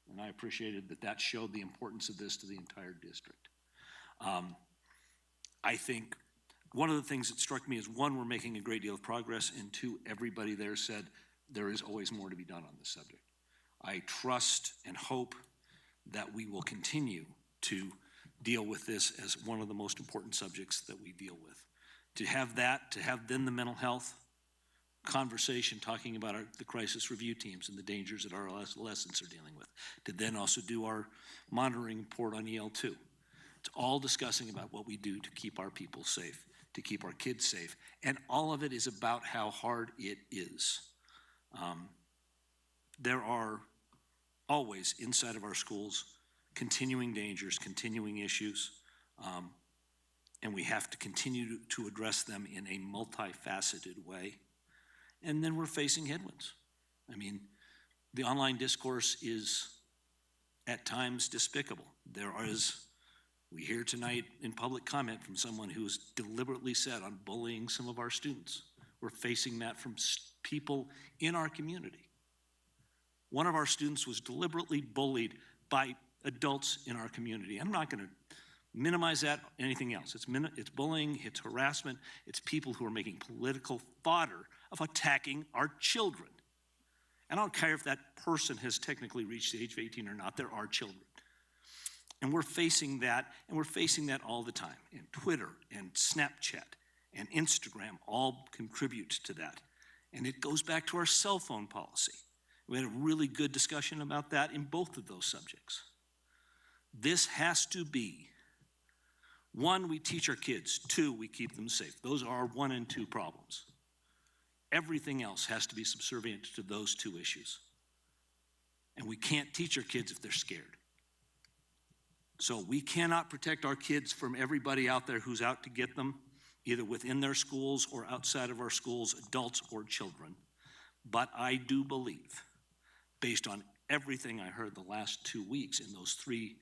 And I appreciated that that showed the importance of this to the entire district. I think one of the things that struck me is, one, we're making a great deal of progress, and two, everybody there said there is always more to be done on this subject. I trust and hope that we will continue to deal with this as one of the most important subjects that we deal with. To have that, to have then the mental health conversation talking about the crisis review teams and the dangers that our adolescents are dealing with, to then also do our monitoring report on EL2. It's all discussing about what we do to keep our people safe, to keep our kids safe, and all of it is about how hard it is. There are always inside of our schools continuing dangers, continuing issues, and we have to continue to address them in a multifaceted way. And then we're facing headwinds. I mean, the online discourse is at times despicable. We hear tonight in public comment from someone who has deliberately said on bullying some of our students. We're facing that from people in our community. One of our students was deliberately bullied by adults in our community. I'm not going to minimize that, anything else. It's bullying, it's harassment, it's people who are making political fodder of attacking our children. And I don't care if that person has technically reached the age of 18 or not, they're our children. And we're facing that, and we're facing that all the time. And Twitter and Snapchat and Instagram all contribute to that. And it goes back to our cell phone policy. We had a really good discussion about that in both of those subjects. This has to be, one, we teach our kids. Two, we keep them safe. Those are our 1 and 2 problems. Everything else has to be subservient to those 2 issues. And we can't teach our kids if they're scared. So we cannot protect our kids from everybody out there who's out to get them, either within their schools or outside of our schools, adults or children. But I do believe, based on everything I heard the last 2 weeks in those 3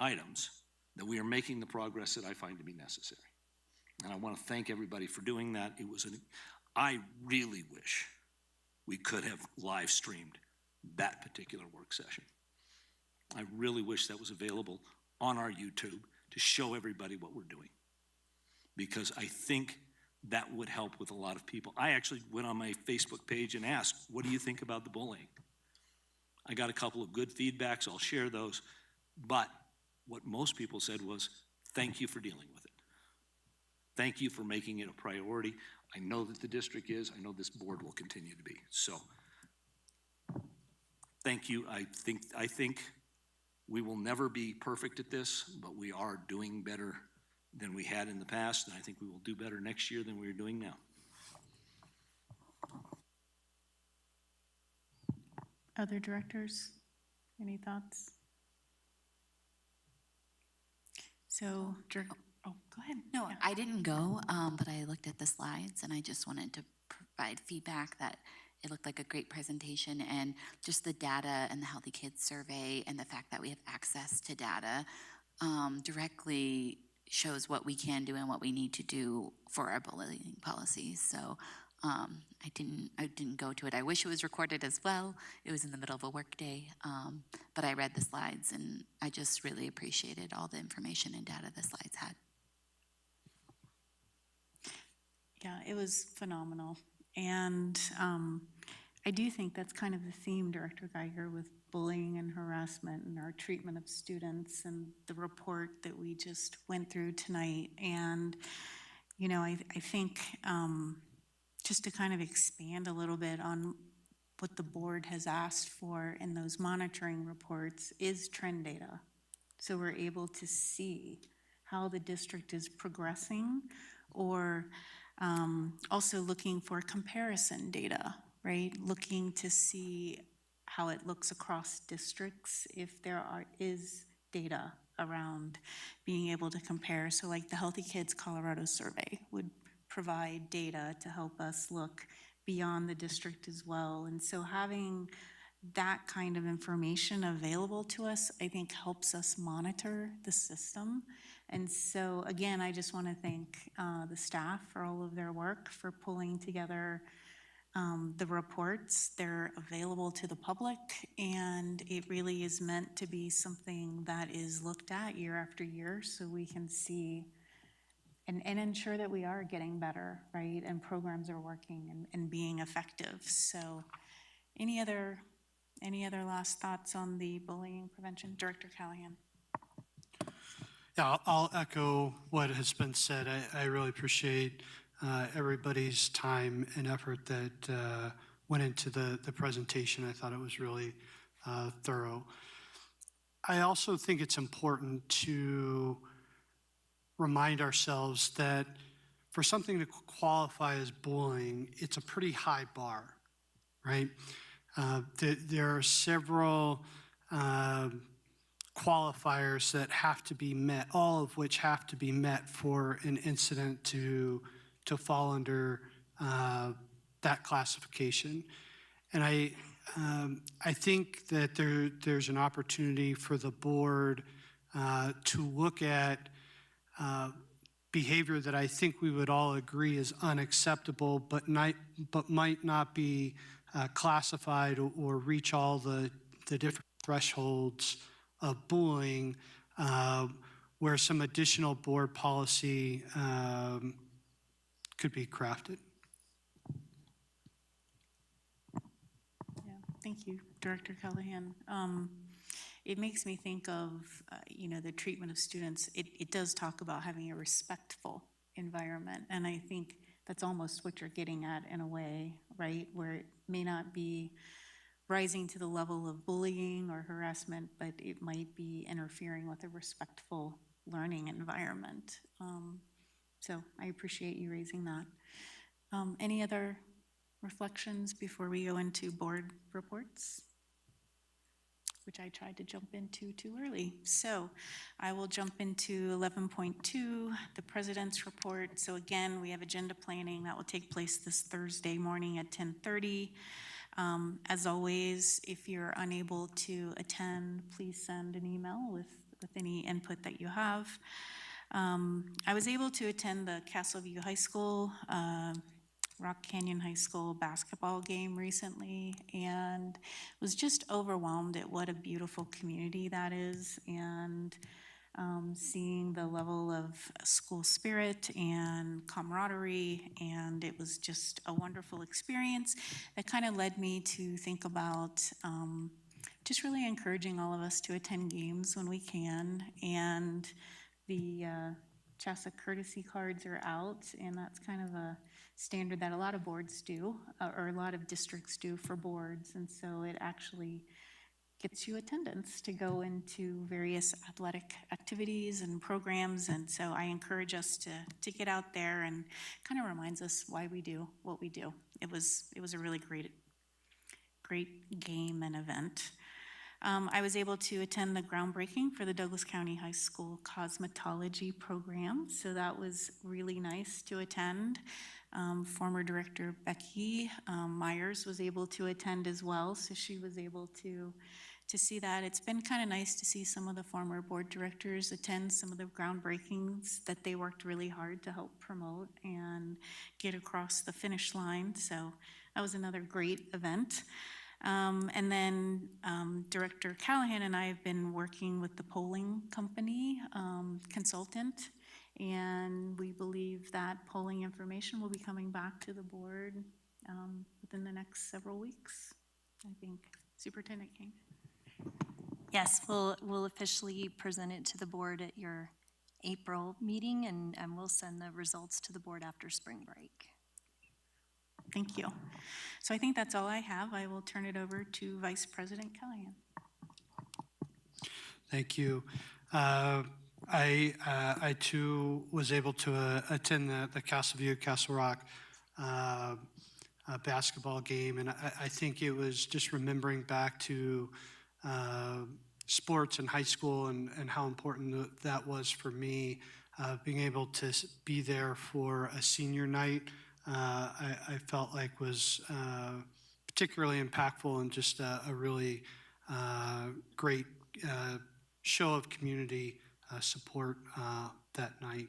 items, that we are making the progress that I find to be necessary. And I want to thank everybody for doing that. I really wish we could have live streamed that particular work session. I really wish that was available on our YouTube to show everybody what we're doing, because I think that would help with a lot of people. I actually went on my Facebook page and asked, what do you think about the bullying? I got a couple of good feedbacks, I'll share those, but what most people said was, thank you for dealing with it. Thank you for making it a priority. I know that the district is, I know this board will continue to be. So, thank you. I think we will never be perfect at this, but we are doing better than we had in the past, and I think we will do better next year than we are doing now. Other directors, any thoughts? So, go ahead. No, I didn't go, but I looked at the slides and I just wanted to provide feedback that it looked like a great presentation, and just the data and the Healthy Kids survey and the fact that we have access to data directly shows what we can do and what we need to do for our bullying policies. So I didn't go to it. I wish it was recorded as well. It was in the middle of a work day, but I read the slides, and I just really appreciated all the information and data the slides had. Yeah, it was phenomenal. And I do think that's kind of the theme, Director Geiger, with bullying and harassment and our treatment of students and the report that we just went through tonight. And, you know, I think just to kind of expand a little bit on what the board has asked for in those monitoring reports is trend data. So we're able to see how the district is progressing, or also looking for comparison data, right? Looking to see how it looks across districts, if there is data around being able to compare. So like the Healthy Kids Colorado survey would provide data to help us look beyond the district as well. And so having that kind of information available to us, I think helps us monitor the system. And so again, I just want to thank the staff for all of their work, for pulling together the reports. They're available to the public, and it really is meant to be something that is looked at year after year, so we can see and ensure that we are getting better, right? And programs are working and being effective. So any other last thoughts on the bullying prevention? Director Callahan. Yeah, I'll echo what has been said. I really appreciate everybody's time and effort that went into the presentation. I thought it was really thorough. I also think it's important to remind ourselves that for something to qualify as bullying, it's a pretty high bar, right? There are several qualifiers that have to be met, all of which have to be met for an incident to fall under that classification. And I think that there's an opportunity for the board to look at behavior that I think we would all agree is unacceptable, but might not be classified or reach all the different thresholds of bullying, where some additional board policy could be crafted. Yeah, thank you, Director Callahan. It makes me think of, you know, the treatment of students. It does talk about having a respectful environment, and I think that's almost what you're getting at in a way, right? Where it may not be rising to the level of bullying or harassment, but it might be interfering with a respectful learning environment. So I appreciate you raising that. Any other reflections before we go into board reports, which I tried to jump into too early? So I will jump into 11.2, the President's Report. So again, we have agenda planning that will take place this Thursday morning at 10:30. As always, if you're unable to attend, please send an email with any input that you have. I was able to attend the Castleview High School, Rock Canyon High School basketball game recently, and was just overwhelmed at what a beautiful community that is, and seeing the level of school spirit and camaraderie, and it was just a wonderful experience that kind of led me to think about just really encouraging all of us to attend games when we can. And the CHASA courtesy cards are out, and that's kind of a standard that a lot of boards do, or a lot of districts do for boards, and so it actually gets you attendance to go into various athletic activities and programs. And so I encourage us to get out there, and kind of reminds us why we do what we do. It was a really great game and event. I was able to attend the groundbreaking for the Douglas County High School cosmetology program, so that was really nice to attend. Former Director Becky Myers was able to attend as well, so she was able to see that. It's been kind of nice to see some of the former board directors attend some of the groundbreakings that they worked really hard to help promote and get across the finish line. So that was another great event. And then Director Callahan and I have been working with the polling company consultant, and we believe that polling information will be coming back to the board within the next several weeks, I think. Superintendent King. Yes, we'll officially present it to the board at your April meeting, and we'll send the results to the board after spring break. Thank you. So I think that's all I have. I will turn it over to Vice President Callahan. Thank you. I too was able to attend the Castleview Castle Rock basketball game, and I think it was just remembering back to sports in high school and how important that was for me. Being able to be there for a senior night, I felt like was particularly impactful and just a really great show of community support that night.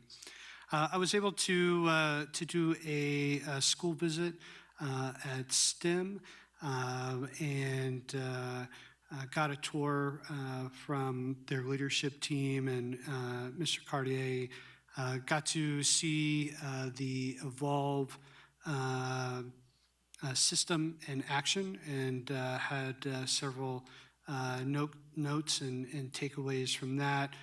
I was able to do a school visit at STEM and got a tour from their leadership team, and Mr. Cartier got to see the Evolve system in action, and had several notes and takeaways from that.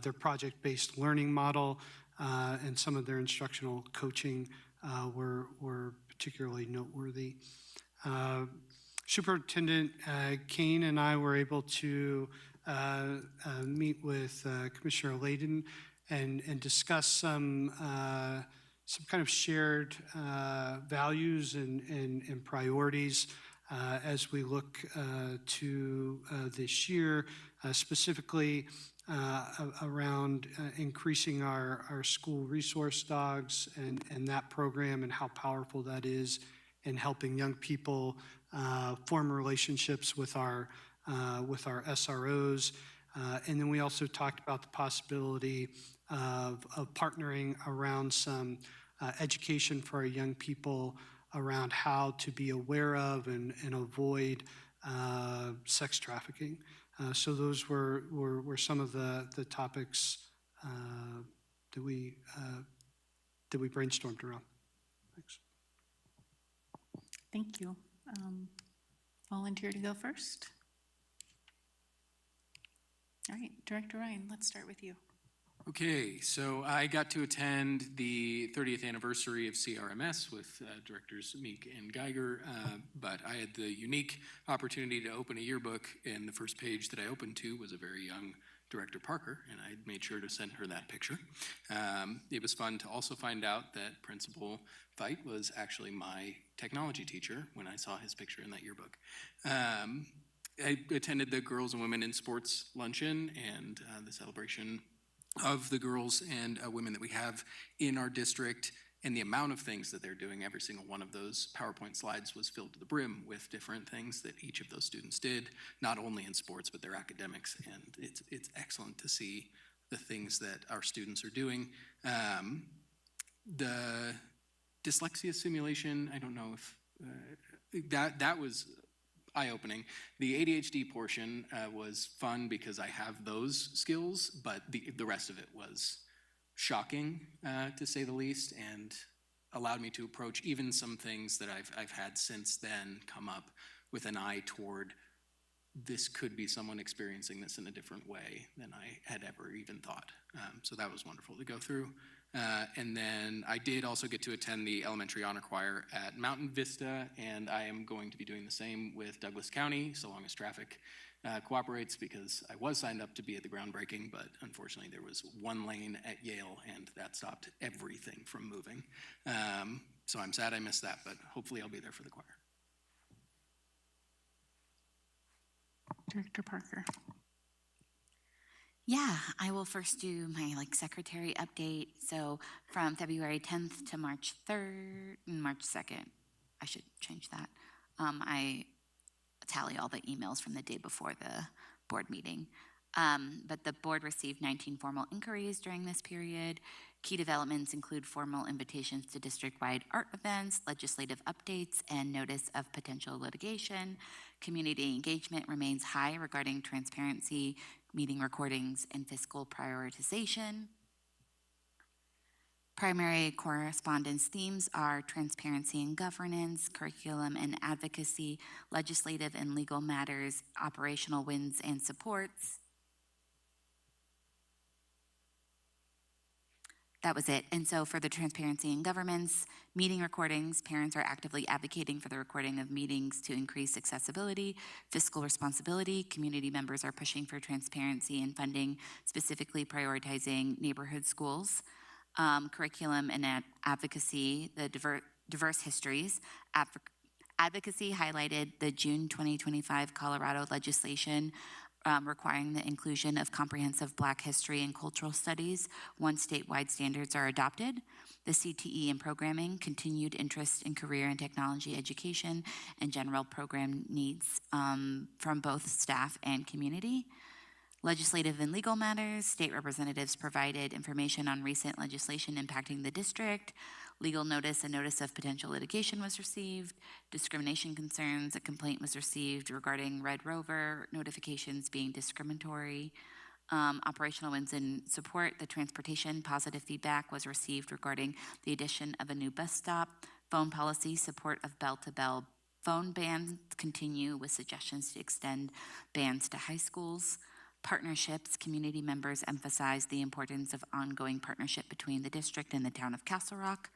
Their project-based learning model and some of their instructional coaching were particularly noteworthy. Superintendent Kane and I were able to meet with Commissioner Layden and discuss some kind of shared values and priorities as we look to this year, specifically around increasing our school resource dogs and that program, and how powerful that is in helping young people form relationships with our SROs. And then we also talked about the possibility of partnering around some education for our young people around how to be aware of and avoid sex trafficking. So those were some of the topics that we brainstormed around. Thanks. Thank you. Volunteer to go first? All right, Director Ryan, let's start with you. Okay, so I got to attend the 30th anniversary of CRMS with Directors Meek and Geiger, but I had the unique opportunity to open a yearbook, and the first page that I opened to was a very young Director Parker, and I made sure to send her that picture. It was fun to also find out that Principal Veit was actually my technology teacher when I saw his picture in that yearbook. I attended the Girls and Women in Sports luncheon and the celebration of the girls and women that we have in our district, and the amount of things that they're doing. Every single one of those PowerPoint slides was filled to the brim with different things that each of those students did, not only in sports, but their academics, and it's excellent to see the things that our students are doing. The dyslexia simulation, I don't know if that was eye-opening. The ADHD portion was fun because I have those skills, but the rest of it was shocking, to say the least, and allowed me to approach even some things that I've had since then come up with an eye toward this could be someone experiencing this in a different way than I had ever even thought. So that was wonderful to go through. And then I did also get to attend the Elementary Honor Choir at Mountain Vista, and I am going to be doing the same with Douglas County, so long as traffic cooperates, because I was signed up to be at the groundbreaking, but unfortunately there was one lane at Yale, and that stopped everything from moving. So I'm sad I missed that, but hopefully I'll be there for the choir. Director Parker. Yeah, I will first do my secretary update. So from February 10th to March 3rd and March 2nd, I should change that. I tally all the emails from the day before the board meeting. But the board received 19 formal inquiries during this period. Key developments include formal invitations to district-wide art events, legislative updates, and notice of potential litigation. Community engagement remains high regarding transparency, meeting recordings, and fiscal prioritization. Primary correspondence themes are transparency and governance, curriculum and advocacy, legislative and legal matters, operational wins and supports. That was it. And so for the transparency in governments, meeting recordings, parents are actively advocating for the recording of meetings to increase accessibility, fiscal responsibility. Community members are pushing for transparency and funding, specifically prioritizing neighborhood schools. Curriculum and advocacy, the diverse histories. Advocacy highlighted the June 2025 Colorado legislation requiring the inclusion of comprehensive Black history and cultural studies once statewide standards are adopted. The CTE in programming, continued interest in career and technology education, and general program needs from both staff and community. Legislative and legal matters, state representatives provided information on recent legislation impacting the district. Legal notice, a notice of potential litigation was received. Discrimination concerns, a complaint was received regarding Red Rover notifications being discriminatory. Operational wins and support, the transportation positive feedback was received regarding the addition of a new bus stop. Phone policy, support of bell-to-bell phone bans continue with suggestions to extend bans to high schools. Partnerships, community members emphasize the importance of ongoing partnership between the district and the town of Castle Rock.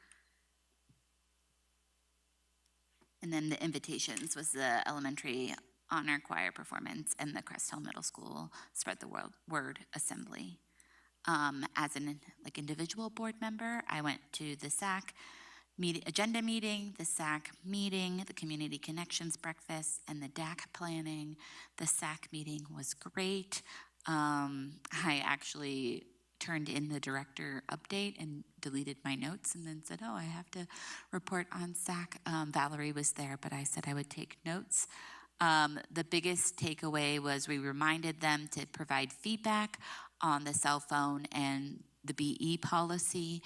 And then the invitations was the elementary honor choir performance and the Crest Hill Middle School Spread the Word Assembly. As an individual board member, I went to the SAC agenda meeting, the SAC meeting, the Community Connections Breakfast, and the DAC planning. The SAC meeting was great. I actually turned in the director update and deleted my notes and then said, oh, I have to report on SAC. Valerie was there, but I said I would take notes. The biggest takeaway was we reminded them to provide feedback on the cell phone and the BE policy.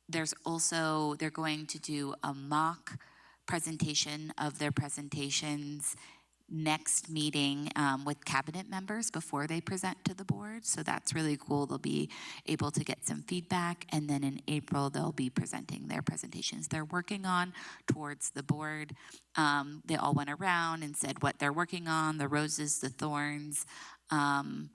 There's also, they're going to do a mock presentation of their presentations next meeting with cabinet members before they present to the board. So that's really cool. They'll be able to get some feedback, and then in April they'll be presenting their presentations they're working on towards the board. They all went around and said what they're working on, the roses, the thorns, and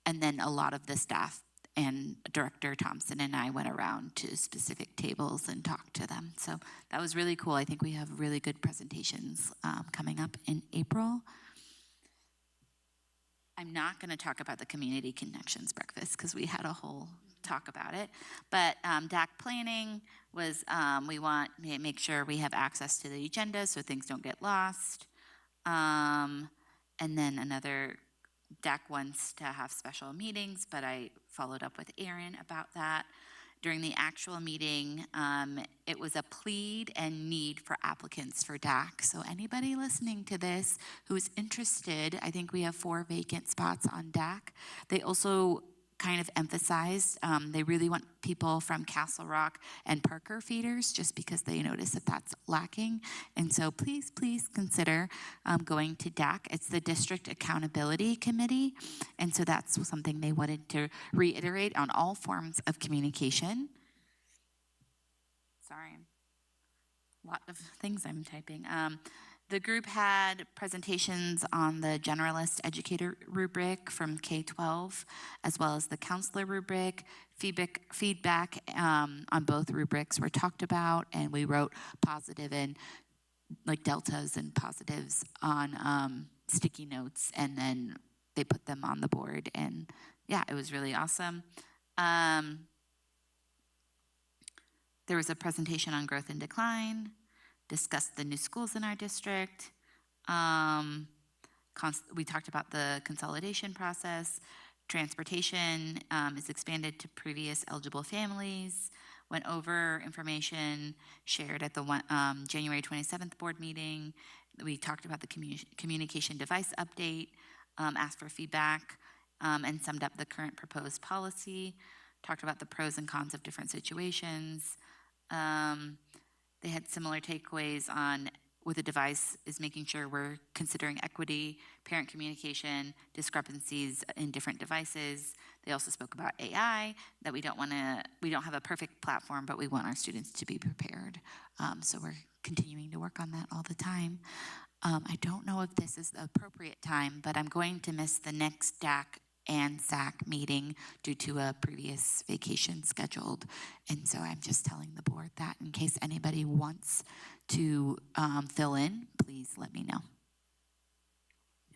then a lot of the staff and Director Thompson and I went around to specific tables and talked to them. So that was really cool. I think we have really good presentations coming up in April. I'm not going to talk about the Community Connections Breakfast because we had a whole talk about it. But DAC planning was we want to make sure we have access to the agenda so things don't get lost. And then another DAC wants to have special meetings, but I followed up with Aaron about that. During the actual meeting, it was a plead and need for applicants for DAC. So anybody listening to this who's interested, I think we have 4 vacant spots on DAC. They also kind of emphasized they really want people from Castle Rock and Parker feeders just because they notice that that's lacking. And so please consider going to DAC. It's the District Accountability Committee. And so that's something they wanted to reiterate on all forms of communication. Sorry, a lot of things I'm typing. The group had presentations on the generalist educator rubric from K-12, as well as the counselor rubric. Feedback on both rubrics were talked about, and we wrote positive and deltas and positives on sticky notes, and then they put them on the board, and yeah, it was really awesome. There was a presentation on growth and decline, discussed the new schools in our district. We talked about the consolidation process, Transportation is expanded to previous eligible families. Went over information shared at the January 27th board meeting. We talked about the communication device update, asked for feedback, and summed up the current proposed policy. Talked about the pros and cons of different situations. They had similar takeaways on with a device is making sure we're considering equity, parent communication, discrepancies in different devices. They also spoke about AI, that we don't have a perfect platform, but we want our students to be prepared. So we're continuing to work on that all the time. I don't know if this is the appropriate time, but I'm going to miss the next DAC and SAC meeting due to a previous vacation scheduled. And so I'm just telling the board that in case anybody wants to fill in, please let me know.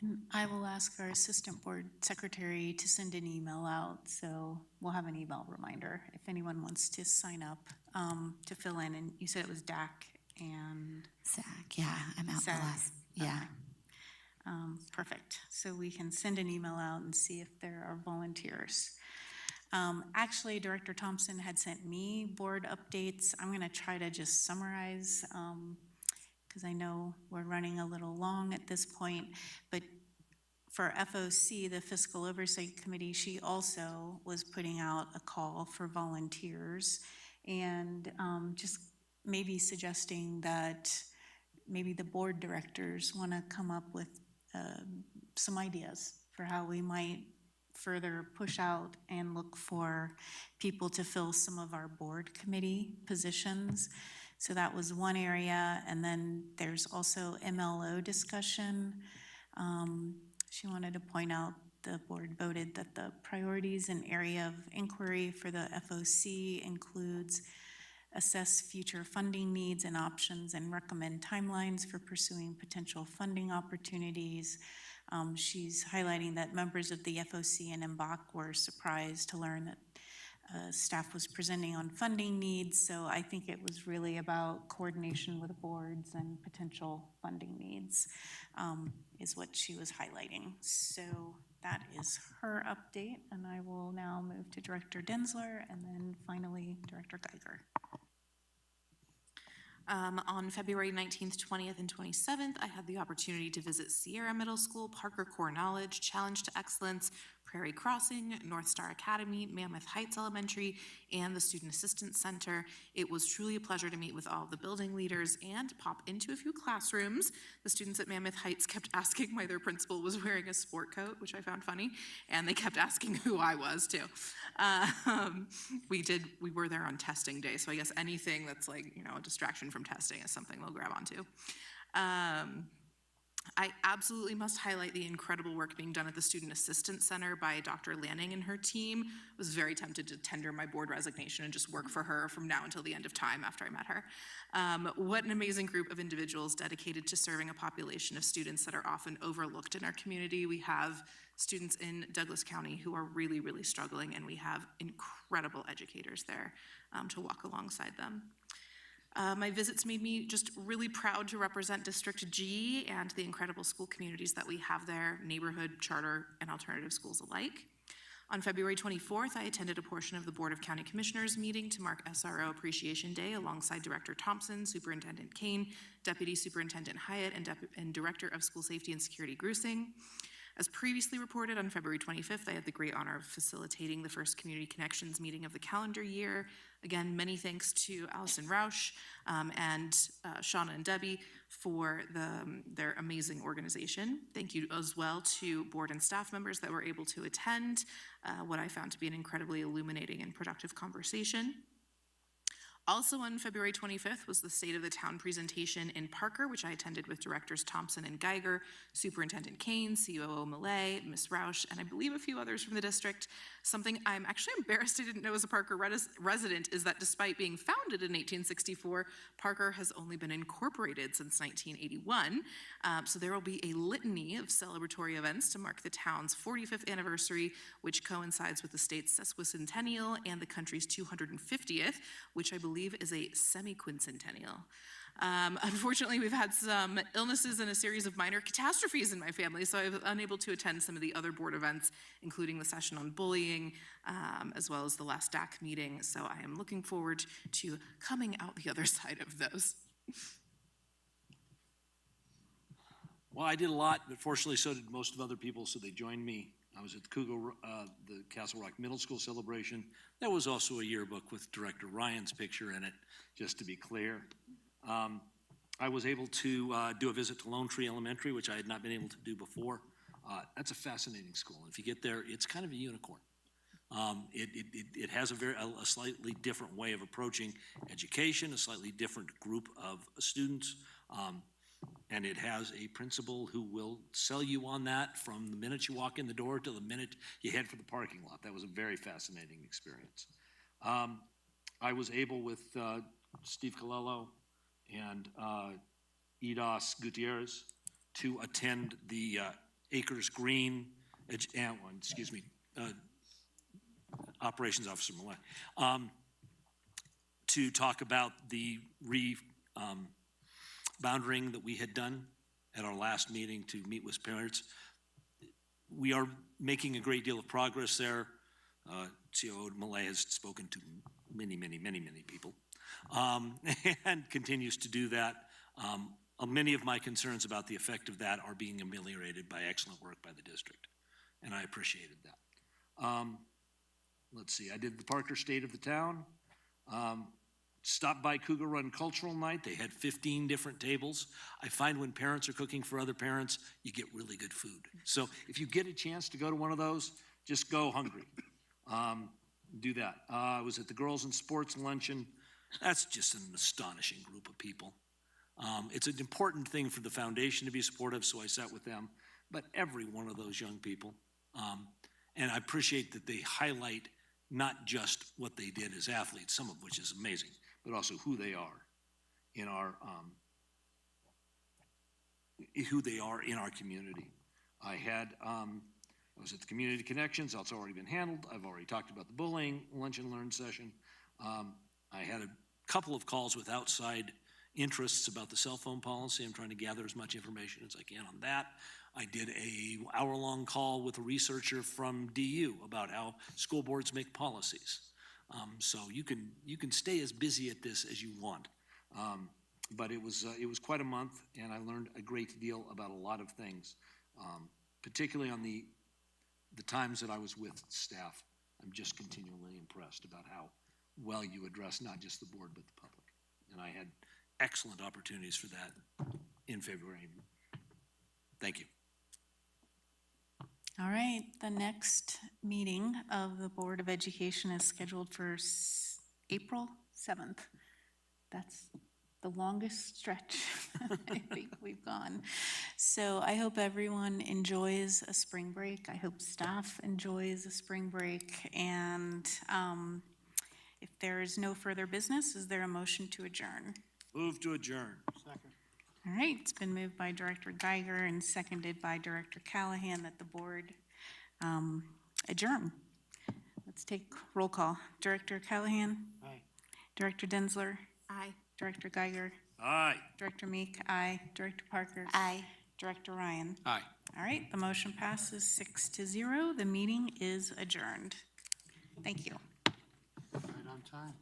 And I will ask our assistant board secretary to send an email out, so we'll have an email reminder if anyone wants to sign up to fill in. And you said it was DAC and SAC, yeah, I'm out SAC. the last, yeah. Okay. Perfect. So we can send an email out and see if there are volunteers. Actually, Director Thompson had sent me board updates. I'm going to try to just summarize because I know we're running a little long at this point. But for FOC, the Fiscal Oversight Committee, she also was putting out a call for volunteers and just maybe suggesting that maybe the board directors want to come up with some ideas for how we might further push out and look for people to fill some of our board committee positions. So that was one area. And then there's also MLO discussion. She wanted to point out the board voted that the priorities and area of inquiry for the FOC includes assess future funding needs and options and recommend timelines for pursuing potential funding opportunities. She's highlighting that members of the FOC and MBOC were surprised to learn that staff was presenting on funding needs. So I think it was really about coordination with boards and potential funding needs is what she was highlighting. So that is her update, and I will now move to Director Densler and then finally Director Geiger. On February 19th, 20th, and 27th, I had the opportunity to visit Sierra Middle School, Parker Core Knowledge, Challenge to Excellence, Prairie Crossing, North Star Academy, Mammoth Heights Elementary, and the Student Assistance Center. It was truly a pleasure to meet with all the building leaders and pop into a few classrooms. The students at Mammoth Heights kept asking why their principal was wearing a sport coat, which I found funny, and they kept asking who I was too. We were there on testing day, so I guess anything that's like, a distraction from testing is something they'll grab onto. I absolutely must highlight the incredible work being done at the Student Assistance Center by Dr. Lanning and her team. I was very tempted to tender my board resignation and just work for her from now until the end of time after I met her. What an amazing group of individuals dedicated to serving a population of students that are often overlooked in our community. We have students in Douglas County who are really, really struggling, and we have incredible educators there to walk alongside them. My visits made me just really proud to represent District G and the incredible school communities that we have there, neighborhood, charter, and alternative schools alike. On February 24th, I attended a portion of the Board of County Commissioners meeting to mark SRO Appreciation Day alongside Director Thompson, Superintendent Kane, Deputy Superintendent Hyatt, and Director of School Safety and Security Grusing. As previously reported, on February 25th, I had the great honor of facilitating the first Community Connections meeting of the calendar year. Again, many thanks to Allison Rausch and Shauna and Debbie for their amazing organization. Thank you as well to board and staff members that were able to attend what I found to be an incredibly illuminating and productive conversation. Also on February 25th was the State of the Town presentation in Parker, which I attended with Directors Thompson and Geiger, Superintendent Kane, COO Millay, Ms. Rausch, and I believe a few others from the district. Something I'm actually embarrassed I didn't know as a Parker resident is that despite being founded in 1864, Parker has only been incorporated since 1981. So there will be a litany of celebratory events to mark the town's 45th anniversary, which coincides with the state's sesquicentennial and the country's 250th, which I believe is a semi-quincentennial. Unfortunately, we've had some illnesses and a series of minor catastrophes in my family, so I was unable to attend some of the other board events, including the session on bullying, as well as the last DAC meeting. So I am looking forward to coming out the other side of those. Well, I did a lot, but fortunately so did most of other people, so they joined me. I was at the Castle Rock Middle School celebration. There was also a yearbook with Director Ryan's picture in it, just to be clear. I was able to do a visit to Lone Tree Elementary, which I had not been able to do before. That's a fascinating school. If you get there, it's kind of a unicorn. It has a slightly different way of approaching education, a slightly different group of students. And it has a principal who will sell you on that from the minute you walk in the door to the minute you head for the parking lot. That was a very fascinating experience. I was able with Steve Colello and Edos Gutierrez to attend the Acres Green, Operations Officer Millay, to talk about the boundering that we had done at our last meeting to meet with parents. We are making a great deal of progress there. CEO Millay has spoken to many people and continues to do that. Many of my concerns about the effect of that are being ameliorated by excellent work by the district, and I appreciated that. Let's see, I did the Parker State of the Town. Stopped by Cougar Run Cultural Night. They had 15 different tables. I find when parents are cooking for other parents, you get really good food. So if you get a chance to go to one of those, just go hungry. Do that. I was at the Girls in Sports Luncheon. That's just an astonishing group of people. It's an important thing for the foundation to be supportive, so I sat with them. But every one of those young people, and I appreciate that they highlight not just what they did as athletes, some of which is amazing, but also who they are in our community. I was at the Community Connections. That's already been handled. I've already talked about the bullying lunch and learn session. I had a couple of calls with outside interests about the cell phone policy. I'm trying to gather as much information as I can on that. I did an hour-long call with a researcher from DU about how school boards make policies. So you can stay as busy at this as you want. But it was quite a month, and I learned a great deal about a lot of things, particularly on the times that I was with staff. I'm just continually impressed about how well you address not just the board, but the public. And I had excellent opportunities for that in February. Thank you. All right, the next meeting of the Board of Education is scheduled for April 7th. That's the longest stretch I think we've gone. So I hope everyone enjoys a spring break. I hope staff enjoys a spring break. And if there is no further business, is there a motion to adjourn? Move to adjourn. Second. All right, it's been moved by Director Geiger and seconded by Director Callahan that the board adjourn. Let's take roll call. Director Callahan? Aye. Director Densler? Aye. Director Geiger? Aye. Director Meek? Aye. Director Parker? Aye. Director Ryan? Aye. All right, the motion passes 6-0. The meeting is adjourned. Thank you. Right on time.